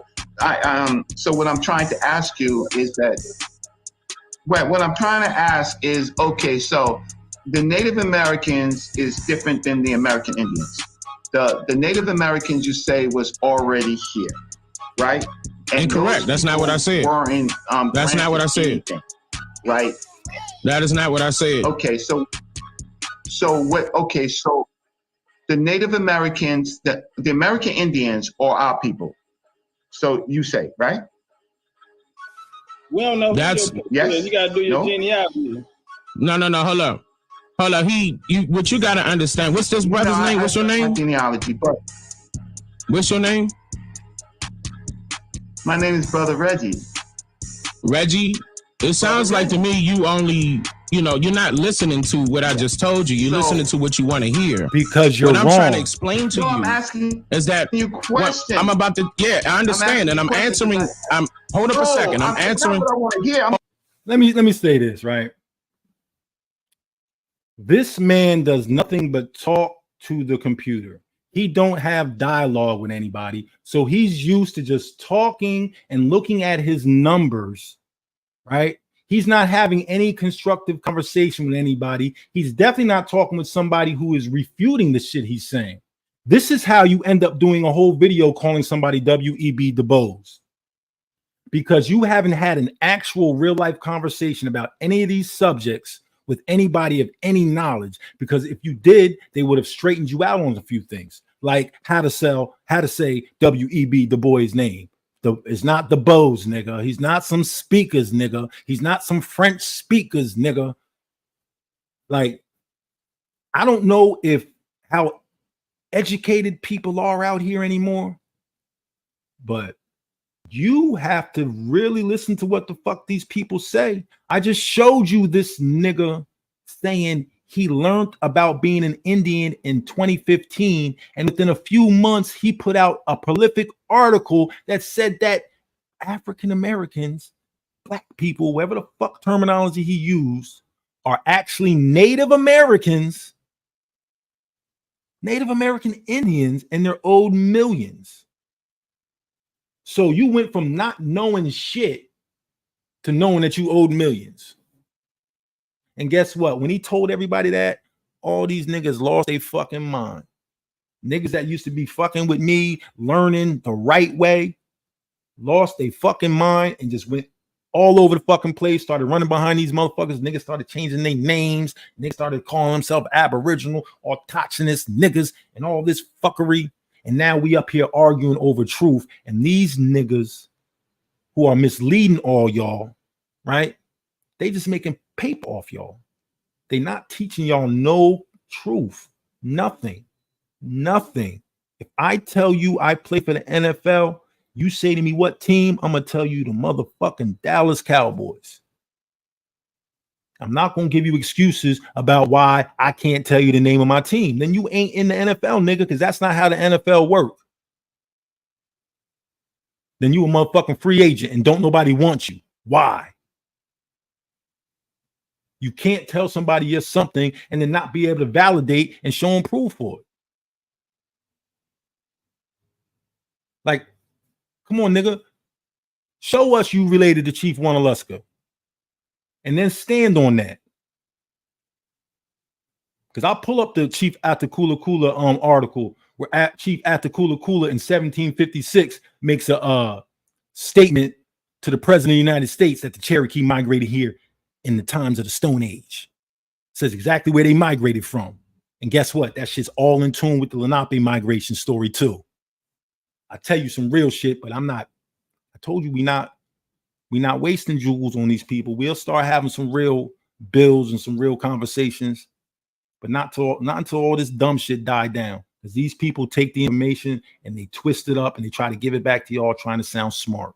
so what I'm trying to ask you is that what I'm trying to ask is, okay, so the Native Americans is different than the American Indians. The Native Americans, you say, was already here, right? And incorrect. That's not what I said. That's not what I said. Anything, right? That is not what I said. Okay, so what? Okay, so the Native Americans, the American Indians are our people. So you say, right? We don't know. Yes. You gotta do your genealogy. No. Hold up. What you gotta understand? What's this brother's name? What's your name? Genealogy, but what's your name? My name is Brother Reggie. Reggie. It sounds like to me you only, you're not listening to what I just told you. You're listening to what you want to hear. Because you're wrong. What I'm trying to explain to you I'm asking is that you questions. I'm about to, I understand, and I'm answering. Hold up a second. I'm answering. Let me say this, right? This man does nothing but talk to the computer. He don't have dialogue with anybody. So he's used to just talking and looking at his numbers, right? He's not having any constructive conversation with anybody. He's definitely not talking with somebody who is refuting the shit he's saying. This is how you end up doing a whole video calling somebody W.E.B. Du Bois, because you haven't had an actual real life conversation about any of these subjects with anybody of any knowledge. Because if you did, they would have straightened you out on a few things. like how to say W.E.B. Du Bois' name. It's not the Bows, nigga. He's not some speakers, nigga. He's not some French speakers, nigga. Like, I don't know if how educated people are out here anymore, but you have to really listen to what the fuck these people say. I just showed you this nigga saying he learned about being an Indian in 2015, and within a few months, he put out a prolific article that said that African Americans, black people, whatever the fuck terminology he used, are actually Native Americans, Native American Indians, and they're owed millions. So you went from not knowing shit to knowing that you owed millions. And guess what? When he told everybody that, all these niggas lost their fucking mind. Niggas that used to be fucking with me, learning the right way, lost their fucking mind and just went all over the fucking place, started running behind these motherfuckers. Niggas started changing their names. Niggas started calling themselves Aboriginal, autochthonous niggas, and all this fuckery. And now we up here arguing over truth. And these niggas who are misleading all y'all, right? They just making paper off y'all. They not teaching y'all no truth. Nothing. If I tell you I play for the NFL, you say to me what team, I'm going to tell you the motherfucking Dallas Cowboys. I'm not going to give you excuses about why I can't tell you the name of my team. Then you ain't in the NFL, nigga, because that's not how the NFL works. Then you a motherfucking free agent and don't nobody want you. Why? You can't tell somebody you're something and then not be able to validate and show them proof for it. Like, come on, nigga. Show us you related to Chief Junaluska. And then stand on that. Because I'll pull up the Chief Atakula article where Chief Atakula in 1756 makes a statement to the President of the United States that the Cherokee migrated here in the times of the Stone Age. Says exactly where they migrated from. And guess what? That shit's all in tune with the Lenape migration story too. I tell you some real shit, but I'm not. I told you we not wasting jewels on these people. We'll start having some real bills and some real conversations, but not until all this dumb shit died down. Because these people take the information and they twist it up and they try to give it back to y'all trying to sound smart.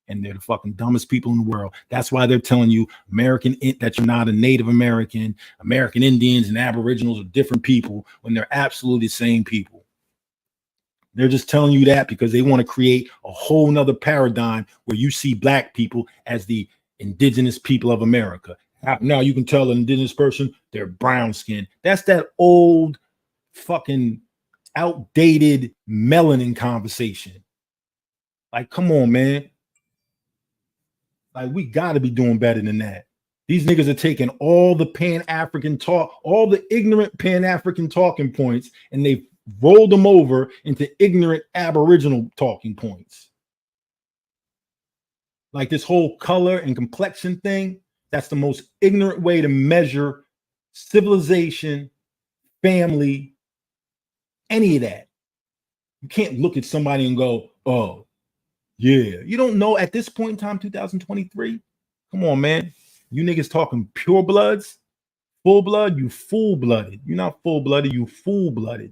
And they're the fucking dumbest people in the world. That's why they're telling you that you're not a Native American, American Indians and Aboriginals are different people when they're absolutely the same people. They're just telling you that because they want to create a whole nother paradigm where you see black people as the indigenous people of America. Now you can tell an indigenous person they're brown skinned. That's that old fucking outdated melanin conversation. Like, come on, man. Like, we got to be doing better than that. These niggas are taking all the Pan-African talk, all the ignorant Pan-African talking points, and they've rolled them over into ignorant Aboriginal talking points. Like this whole color and complexion thing, that's the most ignorant way to measure civilization, family, any of that. You can't look at somebody and go, oh, yeah. You don't know at this point in time, 2023. Come on, man. You niggas talking pure bloods, full blood, you full-blooded. You're not full-blooded, you full-blooded.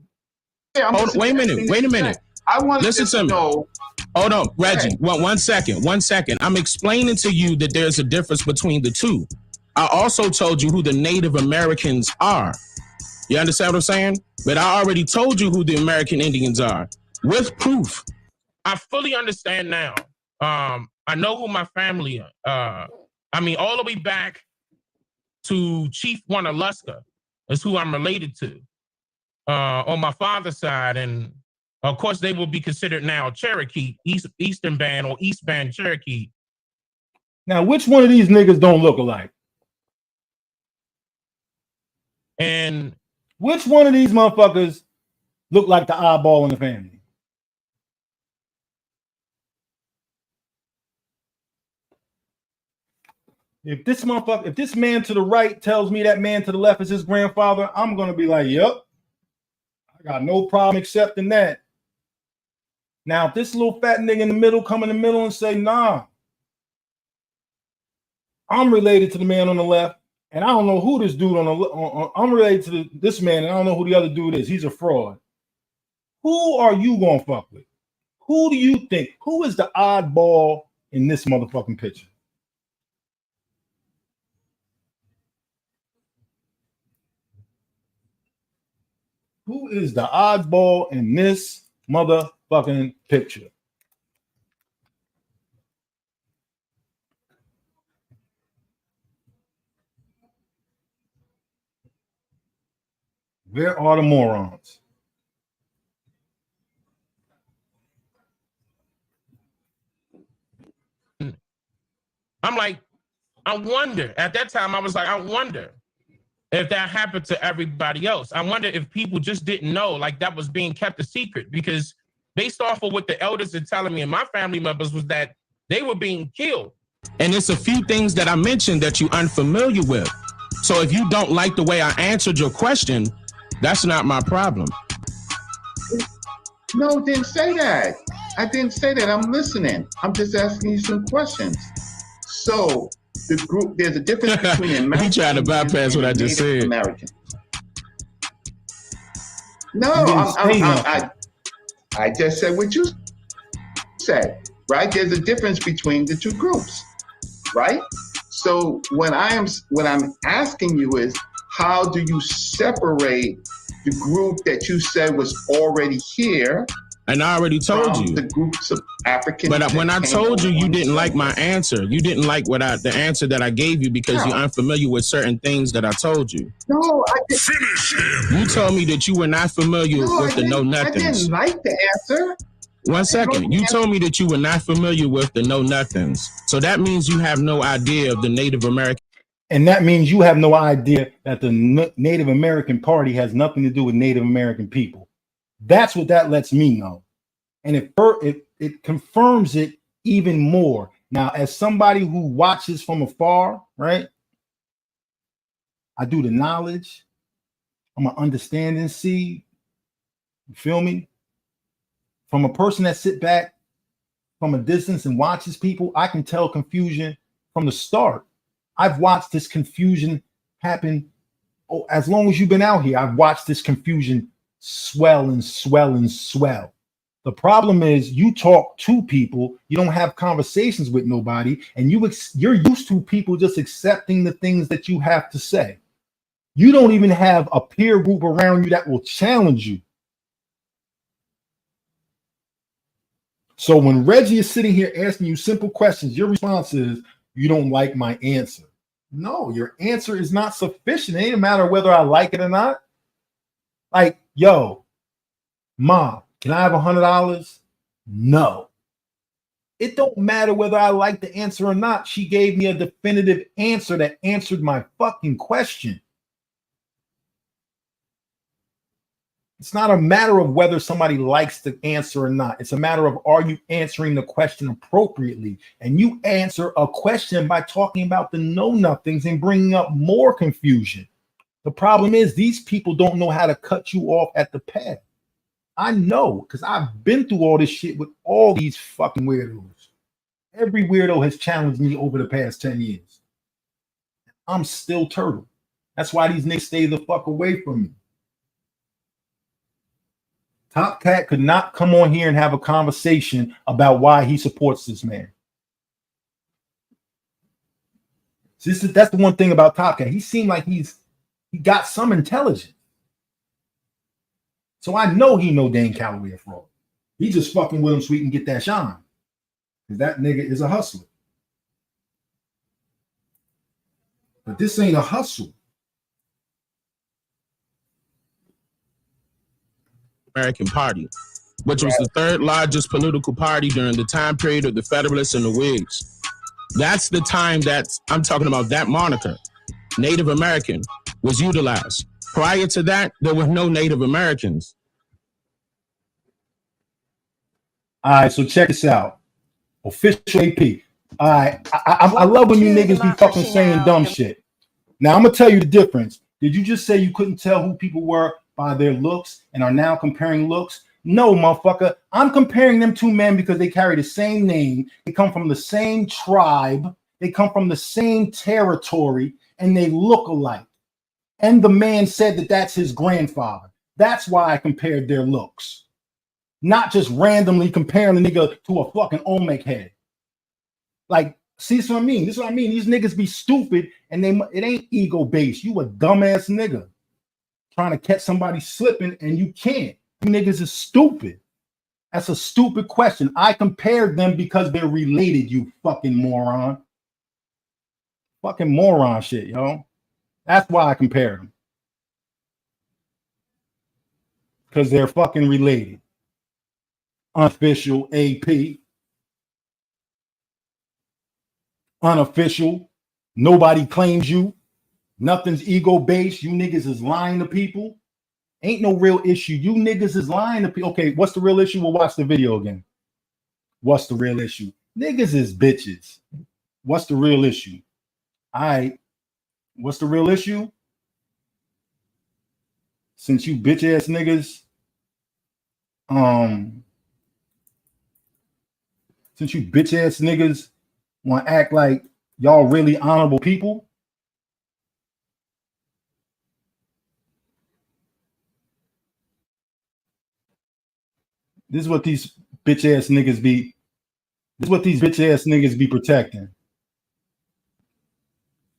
Yeah, wait a minute. I want Listen to me. know. Hold on, Reggie. One second. I'm explaining to you that there's a difference between the two. I also told you who the Native Americans are. You understand what I'm saying? But I already told you who the American Indians are with proof. I fully understand now. I know who my family are. I mean, all the way back to Chief Junaluska is who I'm related to on my father's side. And of course, they will be considered now Cherokee, Eastern Band or East Band Cherokee. Now, which one of these niggas don't look alike? And which one of these motherfuckers look like the eyeball in the family? If this man to the right tells me that man to the left is his grandfather, I'm gonna be like, yep, I I got no problem accepting that. Now, if this little fat nigga in the middle come in the middle and say, nah, I'm related to the man on the left, and I don't know who this dude I'm related to this man, and I don't know who the other dude is. He's a fraud. Who are you going to fuck with? Who do you think? Who is the oddball in this motherfucking picture? Who is the oddball in this motherfucking picture? Where are the morons? I'm like, I wonder. At that time, I was like, I wonder if that happened to everybody else. I wonder if people just didn't know, like that was being kept a secret, because based off of what the elders are telling me and my family members was that they were being killed. And it's a few things that I mentioned that you're unfamiliar with. So if you don't like the way I answered your question, that's not my problem. No, didn't say that. I didn't say that. I'm listening. I'm just asking you some questions. So the group, there's a difference between American. You trying to bypass what I just said. American. No, I just said what you said, right? There's a difference between the two groups, right? So what I'm asking you is, how do you separate the group that you said was already here? And I already told you the groups of Africans. But when I told you, you didn't like my answer. You didn't like the answer that I gave you because you're unfamiliar with certain things that I told you. No, I didn't. Finish him. You told me that you were not familiar with the know-nothings. I didn't like the answer. 1 second. You told me that you were not familiar with the know-nothings. So that means you have no idea of the Native American. And that means you have no idea that the Native American Party has nothing to do with Native American people. That's what that lets me know. And it confirms it even more. Now, as somebody who watches from afar, right? I do the knowledge. I'm an understanding seed. You feel me? From a person that sit back from a distance and watches people, I can tell confusion from the start. I've watched this confusion happen. Oh, as long as you've been out here, I've watched this confusion swell and swell and swell. The problem is you talk to people, you don't have conversations with nobody, and you're used to people just accepting the things that you have to say. You don't even have a peer group around you that will challenge you. So when Reggie is sitting here asking you simple questions, your response is, you don't like my answer. No, your answer is not sufficient. It ain't a matter of whether I like it or not. Like, yo, Mom, can I have $100? No. It don't matter whether I like the answer or not. She gave me a definitive answer that answered my fucking question. It's not a matter of whether somebody likes the answer or not. It's a matter of, are you answering the question appropriately? And you answer a question by talking about the know-nothings and bringing up more confusion. The problem is these people don't know how to cut you off at the path. I know, because I've been through all this shit with all these fucking weirdos. Every weirdo has challenged me over the past 10 years. I'm still turtle. That's why these niggas stay the fuck away from me. Top Cat could not come on here and have a conversation about why he supports this man. That's the one thing about Top Cat. He seemed like he got some intelligence. So I know he know Dan Calloway a fraud. He just fucking with him so he can get that shine. Because that nigga is a hustler. But this ain't a hustle. American Party, which was the third largest political party during the time period of the Federalists and the Whigs. That's the time that I'm talking about, that moniker, Native American, was utilized. Prior to that, there were no Native Americans. All right, so check this out. Official AP. All right, I love when you niggas be fucking saying dumb shit. Now, I'm going to tell you the difference. Did you just say you couldn't tell who people were by their looks and are now comparing looks. No, motherfucker. I'm comparing them two men because they carry the same name. They come from the same tribe. They come from the same territory, and they look alike. And the man said that that's his grandfather. That's why I compared their looks. Not just randomly comparing the nigga to a fucking Olmec head. Like, see what I mean? This is what I mean. These niggas be stupid, and it ain't ego-based. You a dumbass nigga trying to catch somebody slipping, and you can't. You niggas is stupid. That's a stupid question. I compared them because they're related, you fucking moron. Fucking moron shit, yo. That's why I compared them. Because they're fucking related. Unofficial AP. Unofficial. Nobody claims you. Nothing's ego-based. You niggas is lying to people. Ain't no real issue. You niggas is lying to people. Okay, what's the real issue? We'll watch the video again. What's the real issue? Niggas is bitches. What's the real issue? All right. What's the real issue? Since you bitch ass niggas, since you bitch ass niggas want to act like y'all really honorable people, this is what these bitch ass niggas be. This is what these bitch ass niggas be protecting.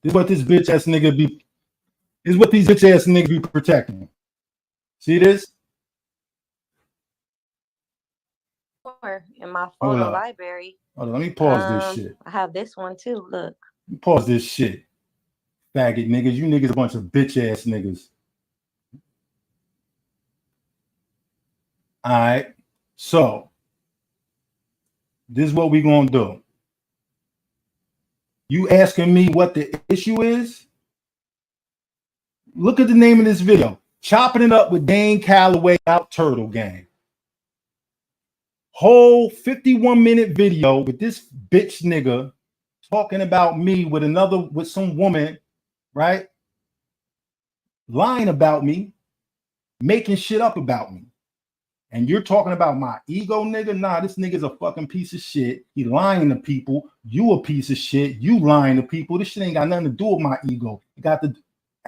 This is what this bitch ass nigga be. This is what these bitch ass niggas be protecting. See this? In my photo library. Hold on, let me pause this shit. I have this one too. Look. Let me pause this shit. Faggot niggas. You niggas a bunch of bitch ass niggas. All right. So this is what we gonna do. You asking me what the issue is? Look at the name of this video. Chopping it up with Dan Calloway out Turtle Gang. Whole 51-minute video with this bitch nigga talking about me with some woman, right? Lying about me, making shit up about me. And you're talking about my ego, nigga? Nah, this nigga's a fucking piece of shit. He lying to people. You a piece of shit. You lying to people. This shit ain't got nothing to do with my ego. It got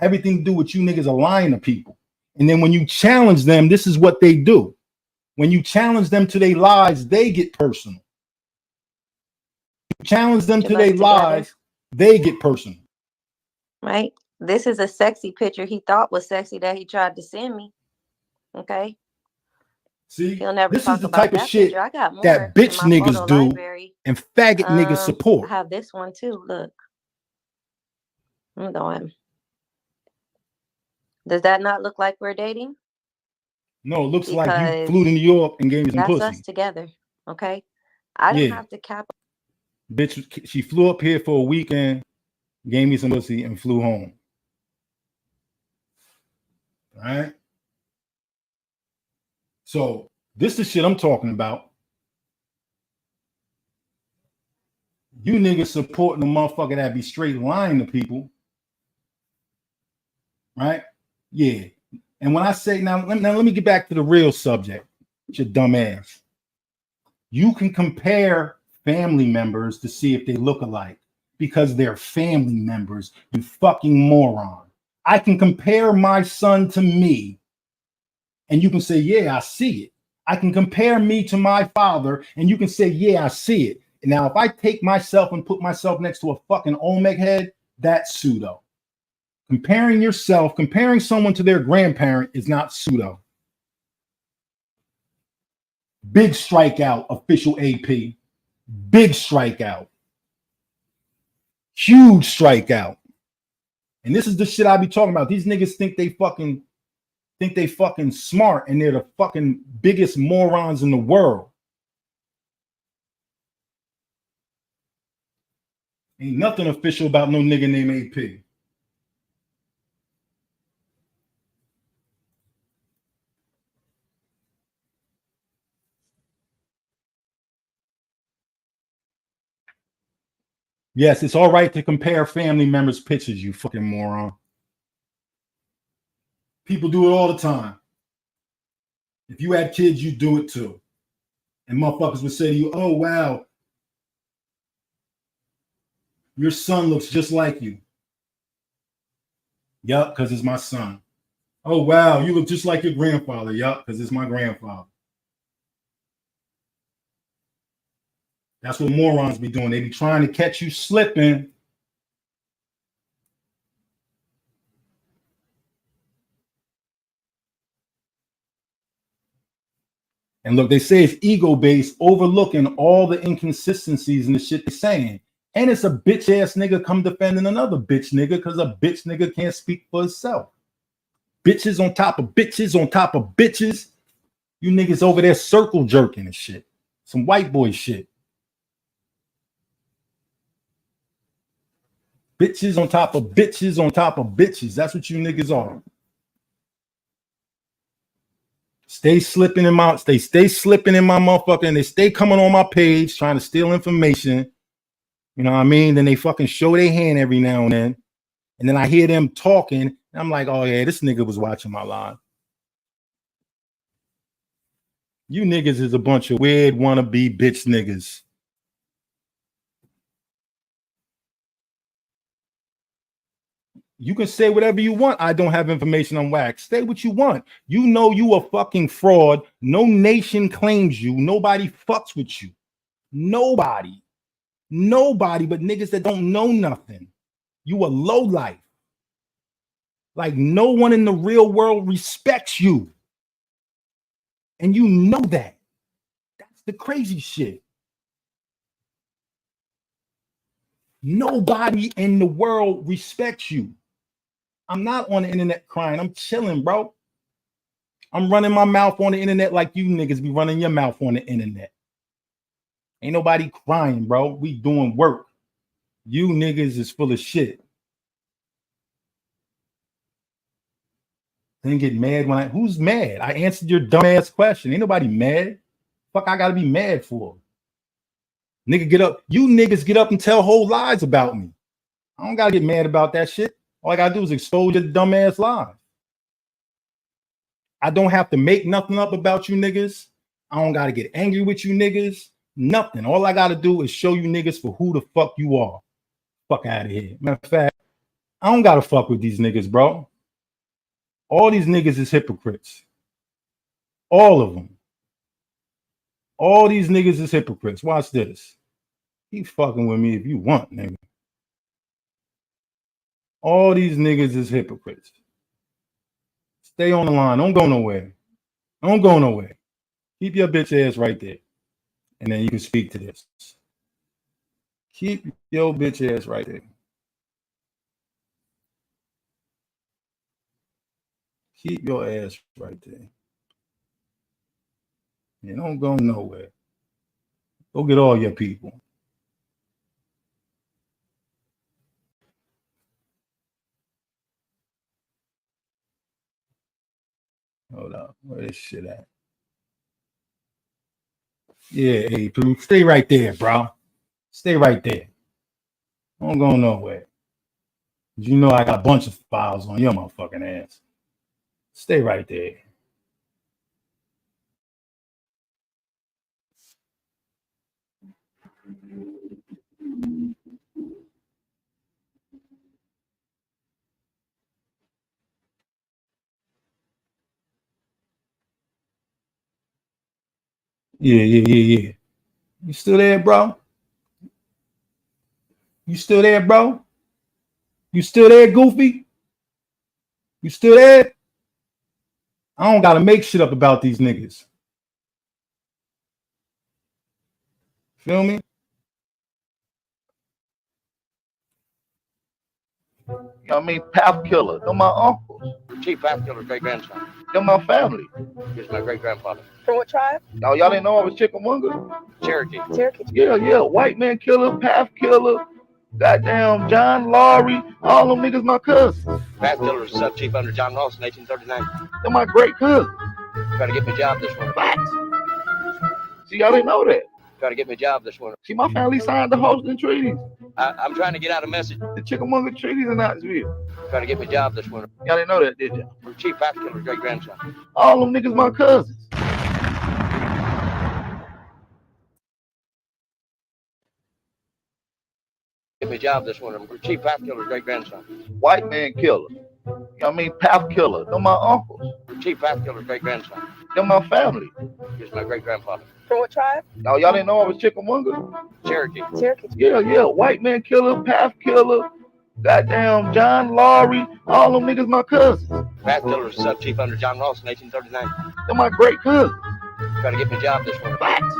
everything to do with you niggas are lying to people. And then when you challenge them, this is what they do. When you challenge them to their lies, they get personal. You challenge them to their lies, they get personal. Right? This is a sexy picture he thought was sexy that he tried to send me. Okay? See, he'll never this talk is the about type of that shit picture. I got more that bitch in my niggas photo do library. and faggot niggas support. I have this one too. Look. I'm going. Does that not look like we're dating? No, it looks like you flew to New York and gave me some pussy. That's us together. Okay. I didn't have to cap. Bitch, she flew up here for a weekend, gave me some pussy, and flew home. All right. So this is shit I'm talking about. You niggas supporting a motherfucker that be straight lying to people. Right? Yeah. And when I say now let me get back to the real subject, your dumb ass. You can compare family members to see if they look alike because they're family members, you fucking moron. I can compare my son to me, and you can say, yeah, I see it. I can compare me to my father, and you can say, yeah, I see it. Now, if I take myself and put myself next to a fucking Olmec head, that's pseudo. Comparing someone to their grandparent is not pseudo. Big strikeout, official AP. Big strikeout. Huge strikeout. And this is the shit I be talking about. These niggas think they fucking smart, and they're the fucking biggest morons in the world. Ain't nothing official about no nigga named AP. Yes, it's all right to compare family members' pictures, you fucking moron. People do it all the time. If you had kids, you do it too. And motherfuckers would say to you, oh, wow, your son looks just like you. Yup, because it's my son. Oh, wow, you look just like your grandfather. Yup, because it's my grandfather. That's what morons be doing. They be trying to catch you slipping. And look, they say it's ego-based, overlooking all the inconsistencies in the shit they're saying. And it's a bitch-ass nigga come defending another bitch nigga because a bitch nigga can't speak for itself. Bitches on top of bitches on top of bitches. You niggas over there circle jerking and shit. Some white boy shit. Bitches on top of bitches on top of bitches. That's what you niggas are. Stay slipping in my motherfucker, and they stay coming on my page trying to steal information. You know what I mean? Then they fucking show their hand every now and then I hear them talking, and I'm like, oh yeah, this nigga was watching my live. You niggas is a bunch of weird wannabe bitch niggas. You can say whatever you want. I don't have information on wax. Say what you want. You know you a fucking fraud. No nation claims you. Nobody fucks with you. Nobody but niggas that don't know nothing. You a low life. Like no one in the real world respects you. And you know that. That's the crazy shit. Nobody in the world respects you. I'm not on the internet crying. I'm chilling, bro. I'm running my mouth on the internet like you niggas be running your mouth on the internet. Ain't nobody crying, bro. We doing work. You niggas is full of shit. Then get mad when who's mad? I answered your dumbass question. Ain't nobody mad. Fuck, I gotta be mad for. Nigga, get up. You niggas get up and tell whole lies about me. I don't gotta get mad about that shit. All I gotta do is expose your dumbass lies. I don't have to make nothing up about you niggas. I don't gotta get angry with you niggas. Nothing. All I gotta do is show you niggas for who the fuck you are. Fuck out of here. Matter of fact, I don't gotta fuck with these niggas, bro. All these niggas is hypocrites. All of them. All these niggas is hypocrites. Watch this. Keep fucking with me if you want, nigga. All these niggas is hypocrites. Stay on the line. Don't go nowhere. Don't go nowhere. Keep your bitch ass right there. And then you can speak to this. Keep your bitch ass right there. Keep your ass right there. And don't go nowhere. Go get all your people. Hold up. Where this shit at? Yeah, hey, stay right there, bro. Stay right there. Don't go nowhere. You know I got a bunch of files on your motherfucking ass. Stay right there. Yeah. You still there, bro? You still there, bro? You still there, Goofy? You still there? I don't gotta make shit up about these niggas. Feel me? I mean, Path Killer. They're my uncles. Chief Path Killer's great grandson. They're my family. He's my great grandfather. From what tribe? Oh, y'all didn't know I was Chickamauga? Cherokee. Cherokee. Yeah. White man killer, Path Killer, goddamn John Laurie, all them niggas my cousins. Path Killer was sub chief under John Ross in 1839. They're my great cousins. Trying to get me a job this winter. Facts. See, y'all didn't know that. Trying to get me a job this winter. See, my family signed the hosting treaties. I'm trying to get out a message. The Chickamauga treaties in Knoxville. Trying to get me a job this winter. Y'all didn't know that, did y'all? I'm Chief Path Killer's great grandson. All them niggas my cousins. Get me a job this winter. I'm Chief Path Killer's great grandson. White man killer. I mean, path killer. They're my uncles. Chief Path Killer's great grandson. They're my family. He's my great grandfather. From what tribe? Y'all didn't know I was Chickamauga? Cherokee. Cherokee. Yeah. White man killer, path killer. Goddamn John Laurie. All them niggas my cousins. Path Killer's sub chief under John Ross in 1839. They're my great cousins. Trying to get me a job this winter. Facts.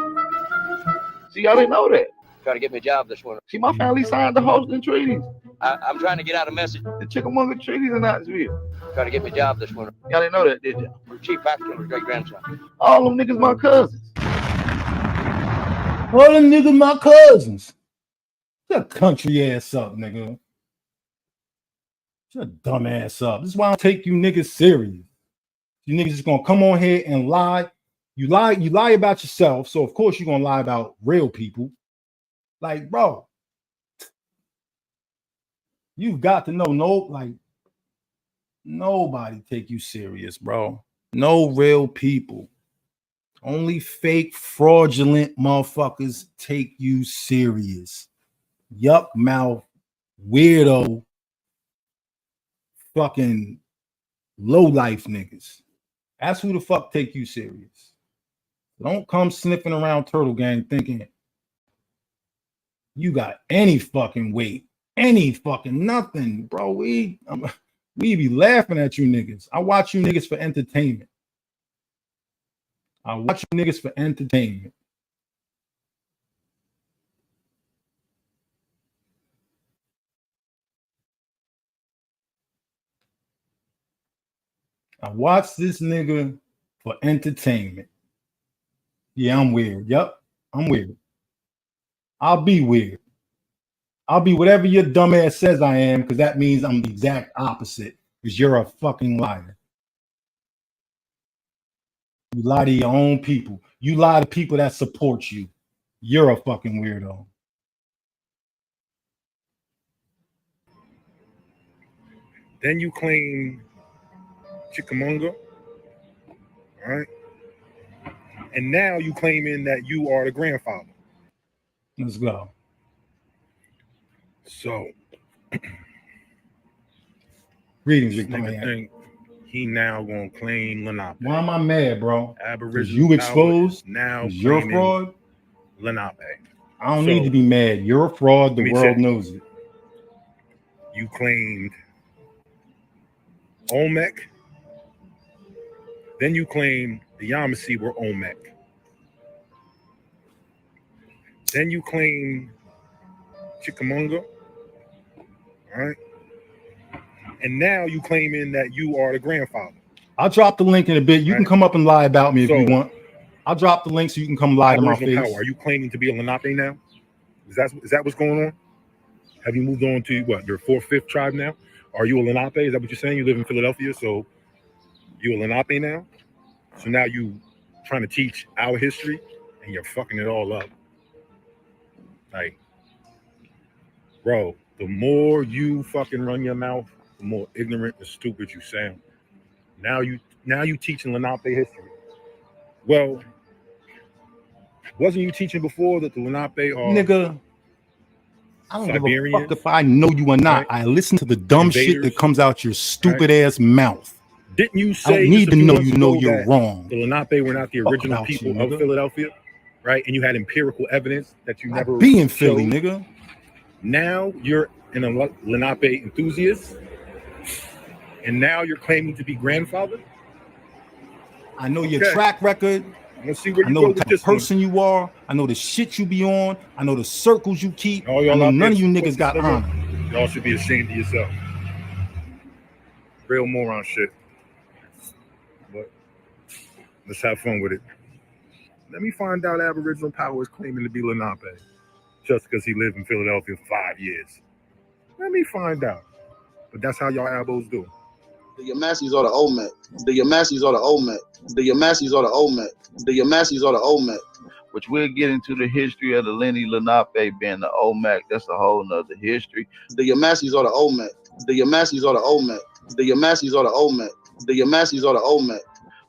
See, y'all didn't know that. Trying to get me a job this winter. See, my family signed the hosting treaties. I'm trying to get out a message. The Chickamauga treaties in Knoxville. Trying to get me a job this winter. Y'all didn't know that, did y'all? I'm Chief Path Killer's great grandson. All them niggas my cousins. All them niggas my cousins. Shut your country ass up, nigga. Shut your dumb ass up. This is why I don't take you niggas serious. You niggas just gonna come on here and lie. You lie about yourself, so of course you're gonna lie about real people. Like, bro, you've got to know, nobody take you serious, bro. No real people. Only fake, fraudulent motherfuckers take you serious. Yuck mouth, weirdo, fucking low life niggas. That's who the fuck take you serious. Don't come sniffing around Turtle Gang thinking you got any fucking weight, any fucking nothing, bro. We be laughing at you niggas. I watch you niggas for entertainment. I watch you niggas for entertainment. I watch this nigga for entertainment. Yeah, I'm weird. Yep, I'm weird. I'll be weird. I'll be whatever your dumb ass says I am, because that means I'm the exact opposite, because you're a fucking liar. You lie to your own people. You lie to people that support you. You're a fucking weirdo. Then you claim Chickamauga, all right? And now you claiming that you are the grandfather. Let's go. So, greetings, Rick. Think he now gonna claim Lenape. Why am I mad, bro? Aboriginal. You exposed now. You're a fraud. Lenape. I don't need to be mad. You're a fraud. The world knows it. You claimed Olmec. Then you claimed the Yamasee were Olmec. Then you claim Chickamauga, all right? And now you claiming that you are the grandfather. I'll drop the link in a bit. You can come up and lie about me if you want. I'll drop the link so you can come lie to my face. Are you claiming to be a Lenape now? Is that what's going on? Have you moved on to what, your 4th, 5th tribe now? Are you a Lenape? Is that what you're saying? You live in Philadelphia, so you a Lenape now? So now you trying to teach our history and you're fucking it all up. Like, bro, the more you fucking run your mouth, the more ignorant and stupid you sound. Now you teaching Lenape history. Well, wasn't you teaching before that the Lenape are nigga? I don't Siberians? Give a fuck if I know you or not. Right? I listen to the dumb shit that comes out your stupid ass mouth. Didn't you say I don't need to know you know you're wrong? The Lenape were not the original people of Philadelphia, right? And you had empirical evidence that you never be in Philly, nigga. Now you're an Lenape enthusiast, and now you're claiming to be grandfather. I know your track record. I know the type of person you are. I know the shit you be on. I know the circles you keep. I know none of you niggas got honor. Y'all should be ashamed of yourself. Real moron shit. But let's have fun with it. Let me find out Aboriginal Power is claiming to be Lenape just because he lived in Philadelphia for 5 years. Let me find out. But that's how y'all abos do. The Yamassees are the Olmec. The Yamassees are the Olmec. The Yamassees are the Olmec. The Yamassees are the Olmec. which we'll get into the history of the Lenni Lenape being the Olmec. That's a whole nother history. The Yamassis are the Olmec. The Yamassis are the Olmec. The Yamassis are the Olmec. The Yamassis are the Olmec.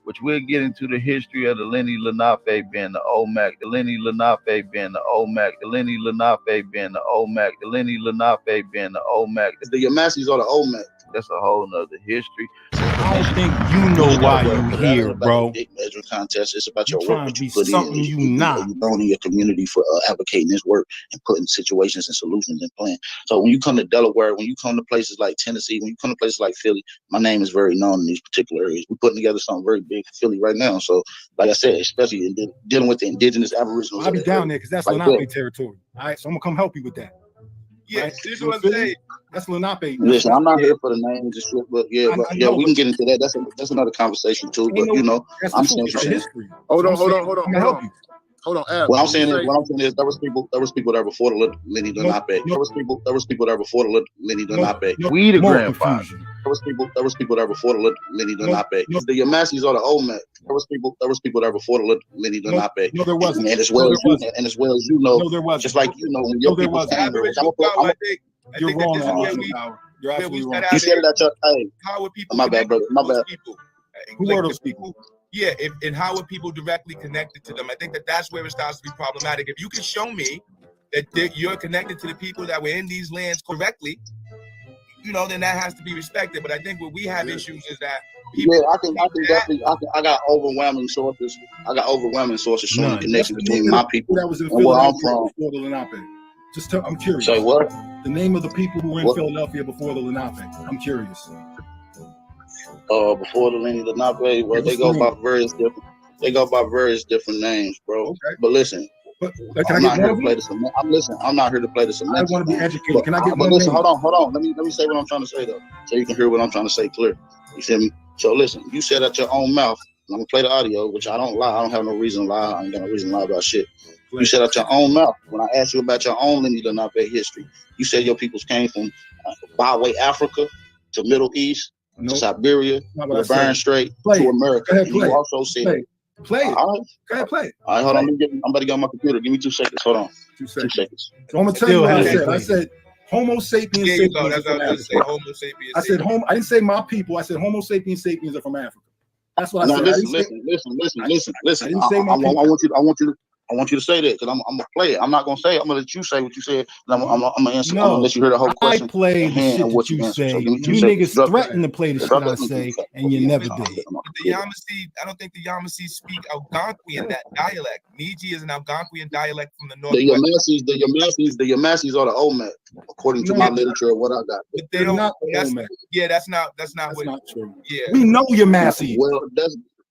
Which we'll get into the history of the Lenni Lenape being the Olmec. The Lenni Lenape being the Olmec. The Lenni Lenape being the Olmec. The Lenni Lenape being the Olmec. The Yamassis are the Olmec. That's a whole nother history. I don't think you know why you here, bro. Big measure contest. It's about You your work trying that to you be put something in. you not. You known in your community for advocating this work and putting situations and solutions in plan. So when you come to Delaware, when you come to places like Tennessee, when you come to places like Philly, my name is very known in these particular areas. We're putting together something very big for Philly right now. So like I said, especially in dealing with the indigenous aboriginals. I'll be down there because that's like Lenape territory. All right, so I'm gonna come help you with that. Yeah, Right? this is what I'm saying. That's Lenape. Listen, I'm not here for the names and shit, but yeah, we can get into that. That's another conversation too. But you know, I'm saying history. Hold on. What I'm saying is there was people there before the Lenni Lenape. There was people there before the Lenni Lenape. We the grandfather. There was people there before the Lenni Lenape. The Yamassis are the Olmec. There was people there before the Lenni Lenape. No, there wasn't. And as well as you know, no, there wasn't. just like you know, when your people came here. I think You're that wrong. this is you're absolutely wrong. You said it at your hey. How would people? My bad, brother. My bad. Who are those people? Yeah, and how are people directly connected to them? I think that's where it starts to be problematic. If you can show me that you're connected to the people that were in these lands correctly, you know, then that has to be respected. But I think what we have issues is that people. Yeah, I can definitely. I got overwhelming sources. Showing the connection between my people that was in and where I'm Philadelphia from. before the Lenape. Just I'm curious. Say what? The name of the people who were in Philadelphia before the Lenape. I'm curious. Before the Lenni Lenape, well, they go by various different names, bro. Okay. But listen, I'm not here to play this. I'm not here to play this. I want to be educated. Can I get one? But listen, hold on. Let me say what I'm trying to say though, so you can hear what I'm trying to say clear. You feel me? So listen, you said out your own mouth. I'm gonna play the audio, which I don't lie. I don't have no reason to lie. I ain't got no reason to lie about shit. You said out your own mouth when I asked you about your own Lenni Lenape history. You said your peoples came from byway Africa to Middle East, to Siberia, to Bering Strait, to America. And you also said, play it. All right. Go ahead, play it. All right, hold on. I'm about to get on my computer. Give me 2 seconds. Hold on. 2 seconds. So I'm gonna tell you what I said. I said Homo sapiens sapiens. That's what I was say. Homo sapiens. I said I didn't say my people. I said Homo sapiens sapiens are from Africa. That's what I said. Listen. I want you to say that because I'm gonna play it. I'm not gonna say it. I'm gonna let you say what you said. And I'm gonna answer. No, I'm gonna let you hear the whole question. I play the shit that you say. So you niggas threaten to play the shit I say, and you never did. The Yamasee, I don't think the Yamasee speak Algonquian, that dialect. Niji is an Algonquian dialect from the north. The Yamassis are the Olmec, according to my literature. What I got. But they don't. That's not true. Yeah, we know Yamasee.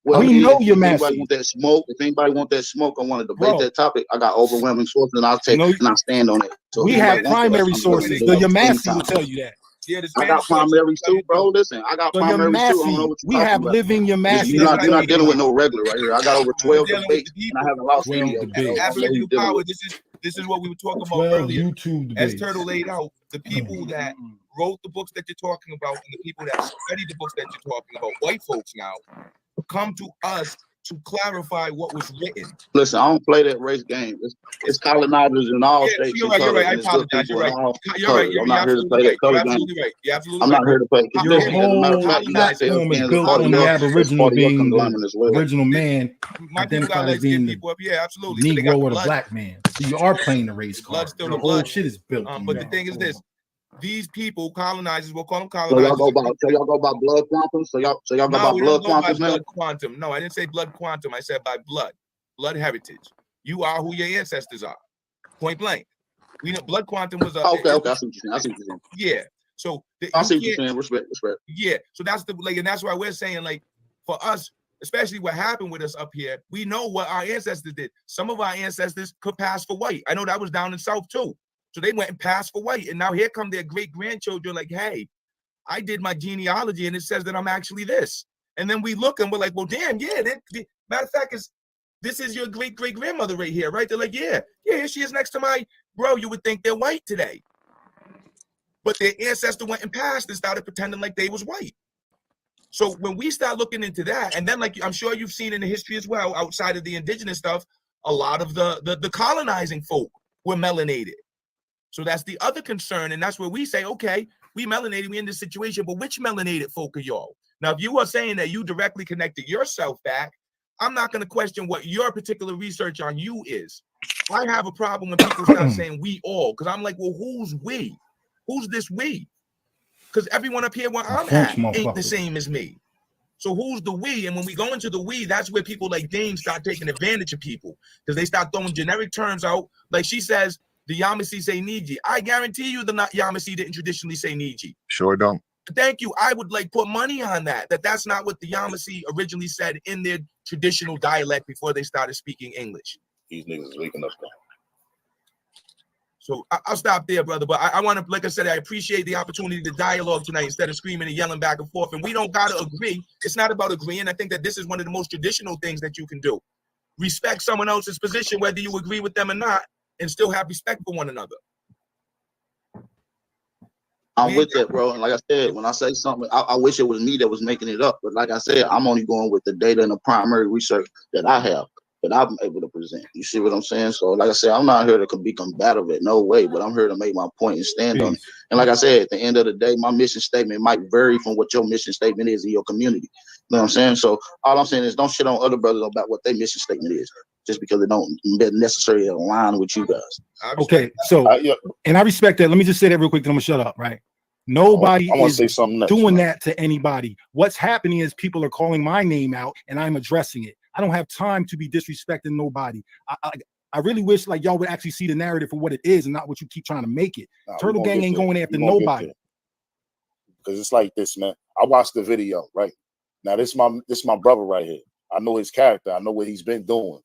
Well, we know your If anybody want that smoke, I want to debate that topic. I got overwhelming sources, and I'll take and I'll stand on it. So we have primary sources. The Yamasee will tell you that. Yeah, I got primaries too, bro. Listen, I got primaries too. I don't know what we have about. living Yamasee. You're not dealing with no regular right here. I got over 12 debates, and I haven't lost any of them. Absolute power. This is what we were talking about earlier. As Turtle laid out, the people that wrote the books that you're talking about, and the people that study the books that you're talking about, white folks now, come to us to clarify what was written. Listen, I don't play that race game. It's colonizers in all states. You're right. I apologize. You're right. I'm not here to play that color game. I'm not here to play. Your whole platform is built on the Aboriginal being the original man identified as being the Negro or the black man. So you are playing the race card. The whole shit is built. But the thing is this. These people, colonizers, we'll call them colonizers. So y'all go by blood quantum? So y'all go by blood quantum? Blood quantum. No, I didn't say blood quantum. I said by blood heritage. You are who your ancestors are. Point blank. We know blood quantum was a okay. I see what you're saying. Yeah. So I see what you're saying. Respect. Yeah. So that's and that's why we're saying, like, for us, especially what happened with us up here, we know what our ancestors did. Some of our ancestors could pass for white. I know that was down in South too. So they went and passed for white. And now here come their great-grandchildren like, hey, I did my genealogy and it says that I'm actually this. And then we look and we're like, well, damn, yeah. Matter of fact, this is your great-great-grandmother right here, right? They're like, yeah, here she is next to my bro. You would think they're white today. But their ancestor went and passed and started pretending like they was white. So when we start looking into that, and then like I'm sure you've seen in the history as well, outside of the indigenous stuff, a lot of the colonizing folk were melanated. So that's the other concern, and that's where we say, okay, we melanated, we in this situation, but which melanated folk are y'all? Now, if you are saying that you directly connected yourself back, I'm not going to question what your particular research on you is. I have a problem when people start saying we all, because I'm like, well, who's we? Who's this we? Because everyone up here where I'm at ain't the same as me. So who's the we? And when we go into the we, that's where people like Dane start taking advantage of people, because they start throwing generic terms out. Like she says, the Yamasee say Niji. I guarantee you the Yamasee didn't traditionally say Niji. Sure don't. Thank you. I would like put money on that. That's not what the Yamasee originally said in their traditional dialect before they started speaking English. These niggas is waking up though. So I'll stop there, brother. But I want to, like I said, I appreciate the opportunity to dialogue tonight instead of screaming and yelling back and forth. And we don't gotta agree. It's not about agreeing. I think that this is one of the most traditional things that you can do. Respect someone else's position, whether you agree with them or not, and still have respect for one another. I'm with that, bro. And like I said, when I say something, I wish it was me that was making it up. But like I said, I'm only going with the data and the primary research that I have, that I'm able to present. You see what I'm saying? So like I said, I'm not here to be combative in no way, but I'm here to make my point and stand on it. And like I said, at the end of the day, my mission statement might vary from what your mission statement is in your community. You know what I'm saying? So all I'm saying is don't shit on other brothers about what their mission statement is, just because it don't necessarily align with you guys. Okay, so and I respect that. Let me just say that real quick, then I'm gonna shut up, right? Nobody is doing that to anybody. What's happening is people are calling my name out and I'm addressing it. I don't have time to be disrespecting nobody. I really wish like y'all would actually see the narrative for what it is and not what you keep trying to make it. Turtle Gang ain't going after nobody. Because it's like this, man. I watched the video, right? Now this my brother right here. I know his character. I know what he's been doing.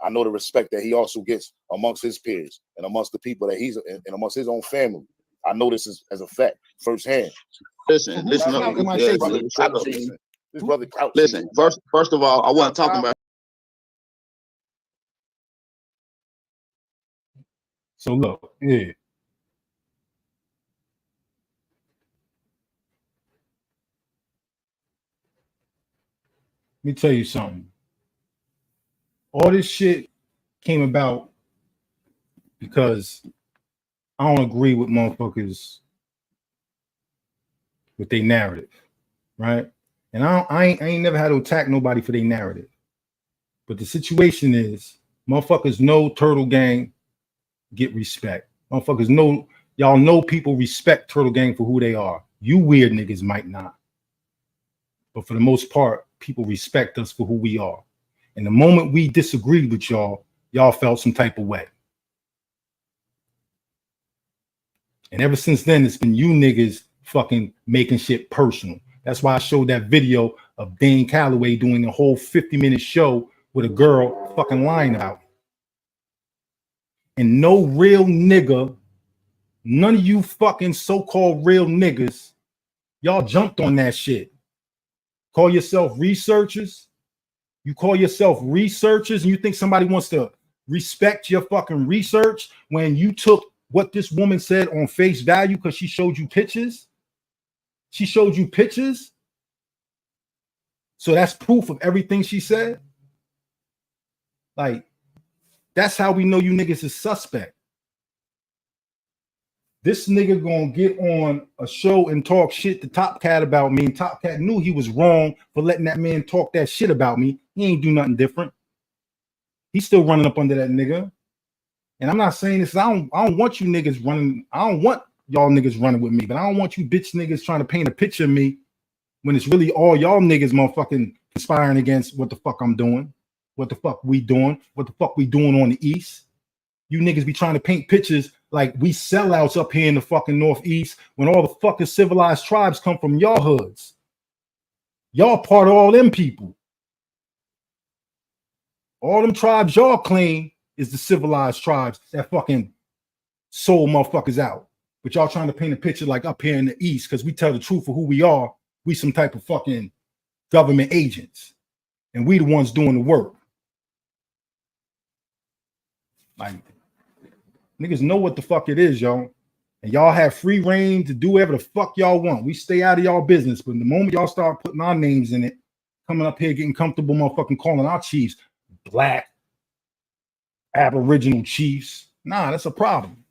I know the respect that he also gets amongst his peers and amongst the people that he's and amongst his own family. I know this is as a fact, firsthand. Listen. This brother Crouch. Listen, first of all, I want to talk about. So look, yeah. Let me tell you something. All this shit came about because I don't agree with motherfuckers with their narrative, right? And I ain't never had to attack nobody for their narrative. But the situation is, motherfuckers know Turtle Gang get respect. Motherfuckers know, y'all know people respect Turtle Gang for who they are. You weird niggas might not. But for the most part, people respect us for who we are. And the moment we disagreed with y'all, y'all felt some type of way. And ever since then, it's been you niggas fucking making shit personal. That's why I showed that video of Dan Calloway doing a whole 50-minute show with a girl fucking lying about it. And no real nigga, none of you fucking so-called real niggas, y'all jumped on that shit. Call yourself researchers. You call yourself researchers and you think somebody wants to respect your fucking research when you took what this woman said on face value because she showed you pictures. She showed you pictures. So that's proof of everything she said. Like, that's how we know you niggas is suspect. This nigga gonna get on a show and talk shit to Top Cat about me, and Top Cat knew he was wrong for letting that man talk that shit about me. He ain't do nothing different. He's still running up under that nigga. And I'm not saying this, I don't want you niggas running, I don't want y'all niggas running with me, but I don't want you bitch niggas trying to paint a picture of me when it's really all y'all niggas motherfucking conspiring against what the fuck I'm doing, what the fuck we doing, what the fuck we doing on the East. You niggas be trying to paint pictures like we sellouts up here in the fucking Northeast when all the fucking civilized tribes come from y'all hoods. Y'all part of all them people. All them tribes y'all claim is the civilized tribes that fucking sold motherfuckers out. But y'all trying to paint a picture like up here in the East because we tell the truth of who we are. We some type of fucking government agents. And we the ones doing the work. Like, niggas know what the fuck it is, y'all. And y'all have free reign to do whatever the fuck y'all want. We stay out of y'all business. But the moment y'all start putting our names in it, coming up here, getting comfortable, motherfucking calling our chiefs black, Aboriginal chiefs. Nah, that's a problem.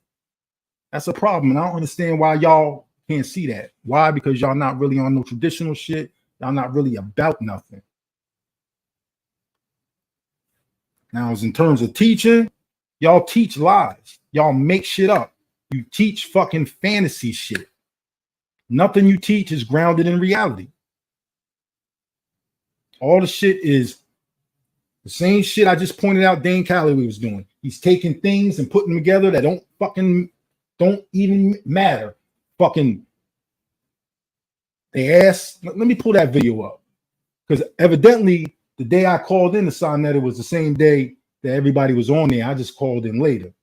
That's a problem. And I don't understand why y'all can't see that. Why? Because y'all not really on no traditional shit. Y'all not really about nothing. Now, as in terms of teaching, y'all teach lies. Y'all make shit up. You teach fucking fantasy shit. Nothing you teach is grounded in reality. All the shit is the same shit I just pointed out Dan Calloway was doing. He's taking things and putting them together that don't even matter. Fucking, they asked, let me pull that video up. Because evidently, the day I called in to sign that, it was the same day that everybody was on there. I just called in later.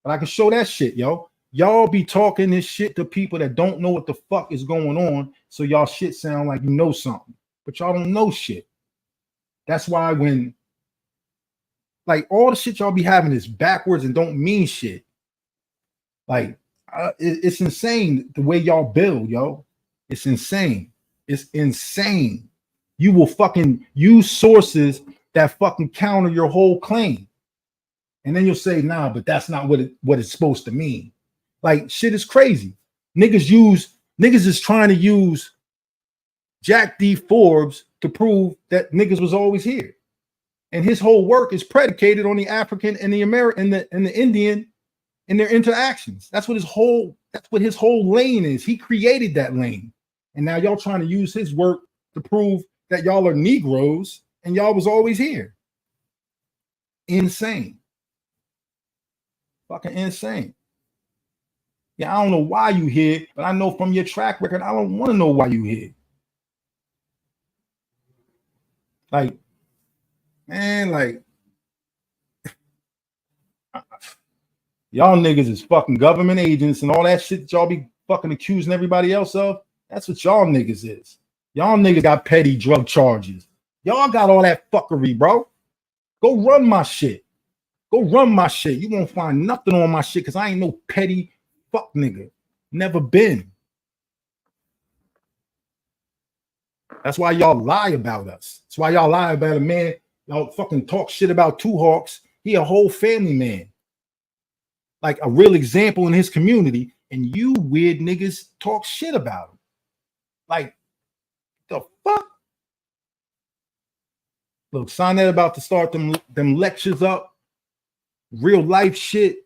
But I can show that shit, yo. Y'all be talking this shit to people that don't know what the fuck is going on. So y'all shit sound like you know something. But y'all don't know shit. That's why when, like, all the shit y'all be having is backwards and don't mean shit. Like, it's insane the way y'all build, yo. It's insane. It's insane. You will fucking use sources that fucking counter your whole claim. And then you'll say, nah, but that's not what it's supposed to mean. Like, shit is crazy. Niggas is trying to use Jack D. Forbes to prove that niggas was always here. And his whole work is predicated on the African and the American and the Indian and their interactions. That's what his whole lane is. He created that lane. And now y'all trying to use his work to prove that y'all are Negroes and y'all was always here. Insane. Fucking insane. Yeah, I don't know why you here, but I know from your track record, I don't want to know why you here. Like, man, like, y'all niggas is fucking government agents and all that shit that y'all be fucking accusing everybody else of. That's what y'all niggas is. Y'all niggas got petty drug charges. Y'all got all that fuckery, bro. Go run my shit. Go run my shit. You won't find nothing on my shit because I ain't no petty fuck nigga. Never been. That's why y'all lie about us. That's why y'all lie about a man. Y'all fucking talk shit about Two Hawks. He a whole family man. Like a real example in his community. And you weird niggas talk shit about him. Like, the fuck? Look, Sonnet about to start them lectures up. Real life shit.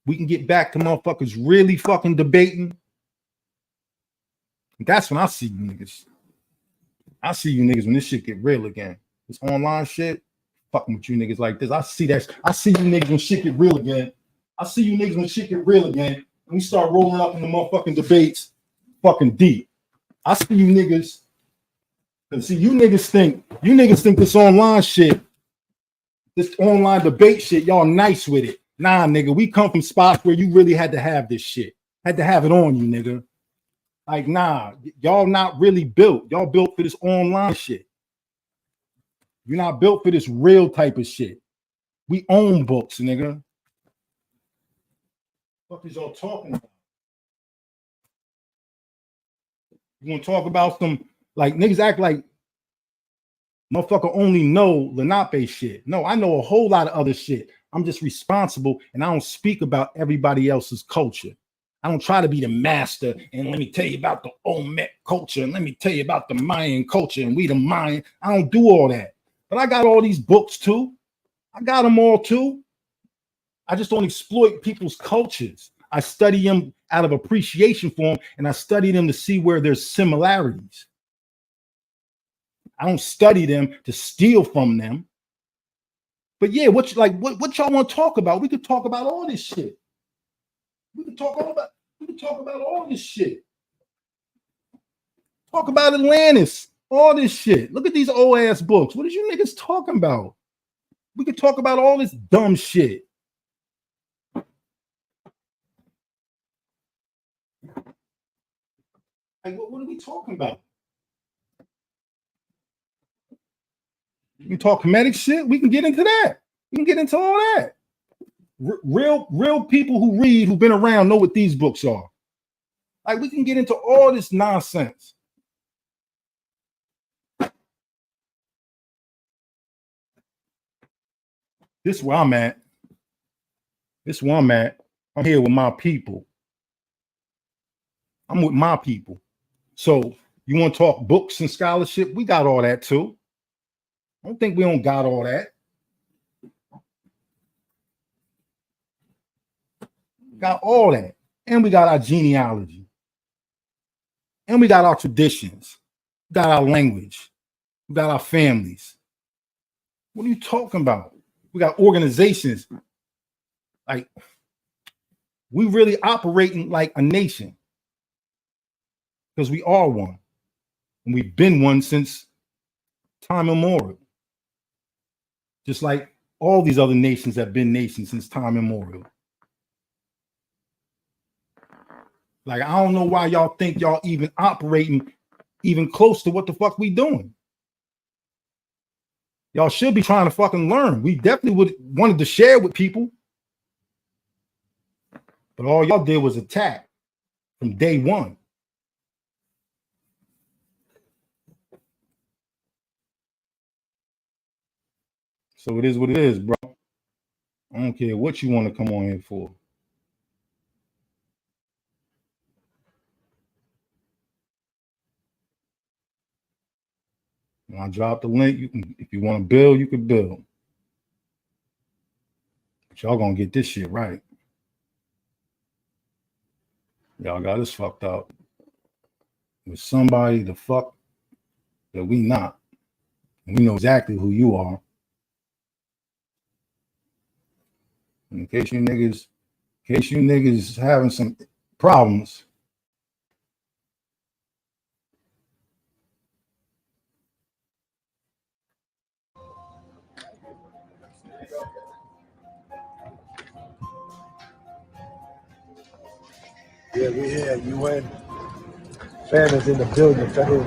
We can get back to motherfuckers really fucking debating. That's when I see you niggas. I see you niggas when this shit get real again. This online shit, fucking with you niggas like this. I see you niggas when shit get real again. I see you niggas when shit get real again. And we start rolling up in the motherfucking debates fucking deep. I see you niggas. And see, you niggas think this online shit, this online debate shit, y'all nice with it. Nah, nigga, we come from spots where you really had to have this shit. Had to have it on you, nigga. Like, nah, y'all not really built. Y'all built for this online shit. You're not built for this real type of shit. We own books, nigga. What is y'all talking about? You want to talk about some, like, niggas act like motherfucker only know Lenape shit. No, I know a whole lot of other shit. I'm just responsible, and I don't speak about everybody else's culture. I don't try to be the master, and let me tell you about the Olmec culture, and let me tell you about the Mayan culture, and we the Mayan. I don't do all that. But I got all these books too. I got them all too. I just don't exploit people's cultures. I study them out of appreciation for them, and I study them to see where there's similarities. I don't study them to steal from them. But yeah, what y'all want to talk about? We could talk about all this shit. We could talk about all this shit. Talk about Atlantis, all this shit. Look at these old ass books. What is you niggas talking about? We could talk about all this dumb shit. Like, what are we talking about? You can talk comedic shit. We can get into that. We can get into all that. Real people who read, who've been around, know what these books are. Like, we can get into all this nonsense. This is where I'm at. This is where I'm at. I'm here with my people. I'm with my people. So you want to talk books and scholarship? We got all that too. I don't think we don't got all that. We got all that. And we got our genealogy. And we got our traditions. We got our language. We got our families. What are you talking about? We got organizations. Like, we really operating like a nation because we are one. And we've been one since time immemorial. Just like all these other nations have been nations since time immemorial. Like, I don't know why y'all think y'all even operating even close to what the fuck we doing. Y'all should be trying to fucking learn. We definitely would wanted to share with people. But all y'all did was attack from day one. So it is what it is, bro. I don't care what you want to come on here for. When I drop the link, you can, if you want to build, you can build. But y'all gonna get this shit right. Y'all got us fucked up with somebody the fuck that we not. And we know exactly who you are. In case you niggas having some problems. Yeah, we here. UN families in the building. Federal.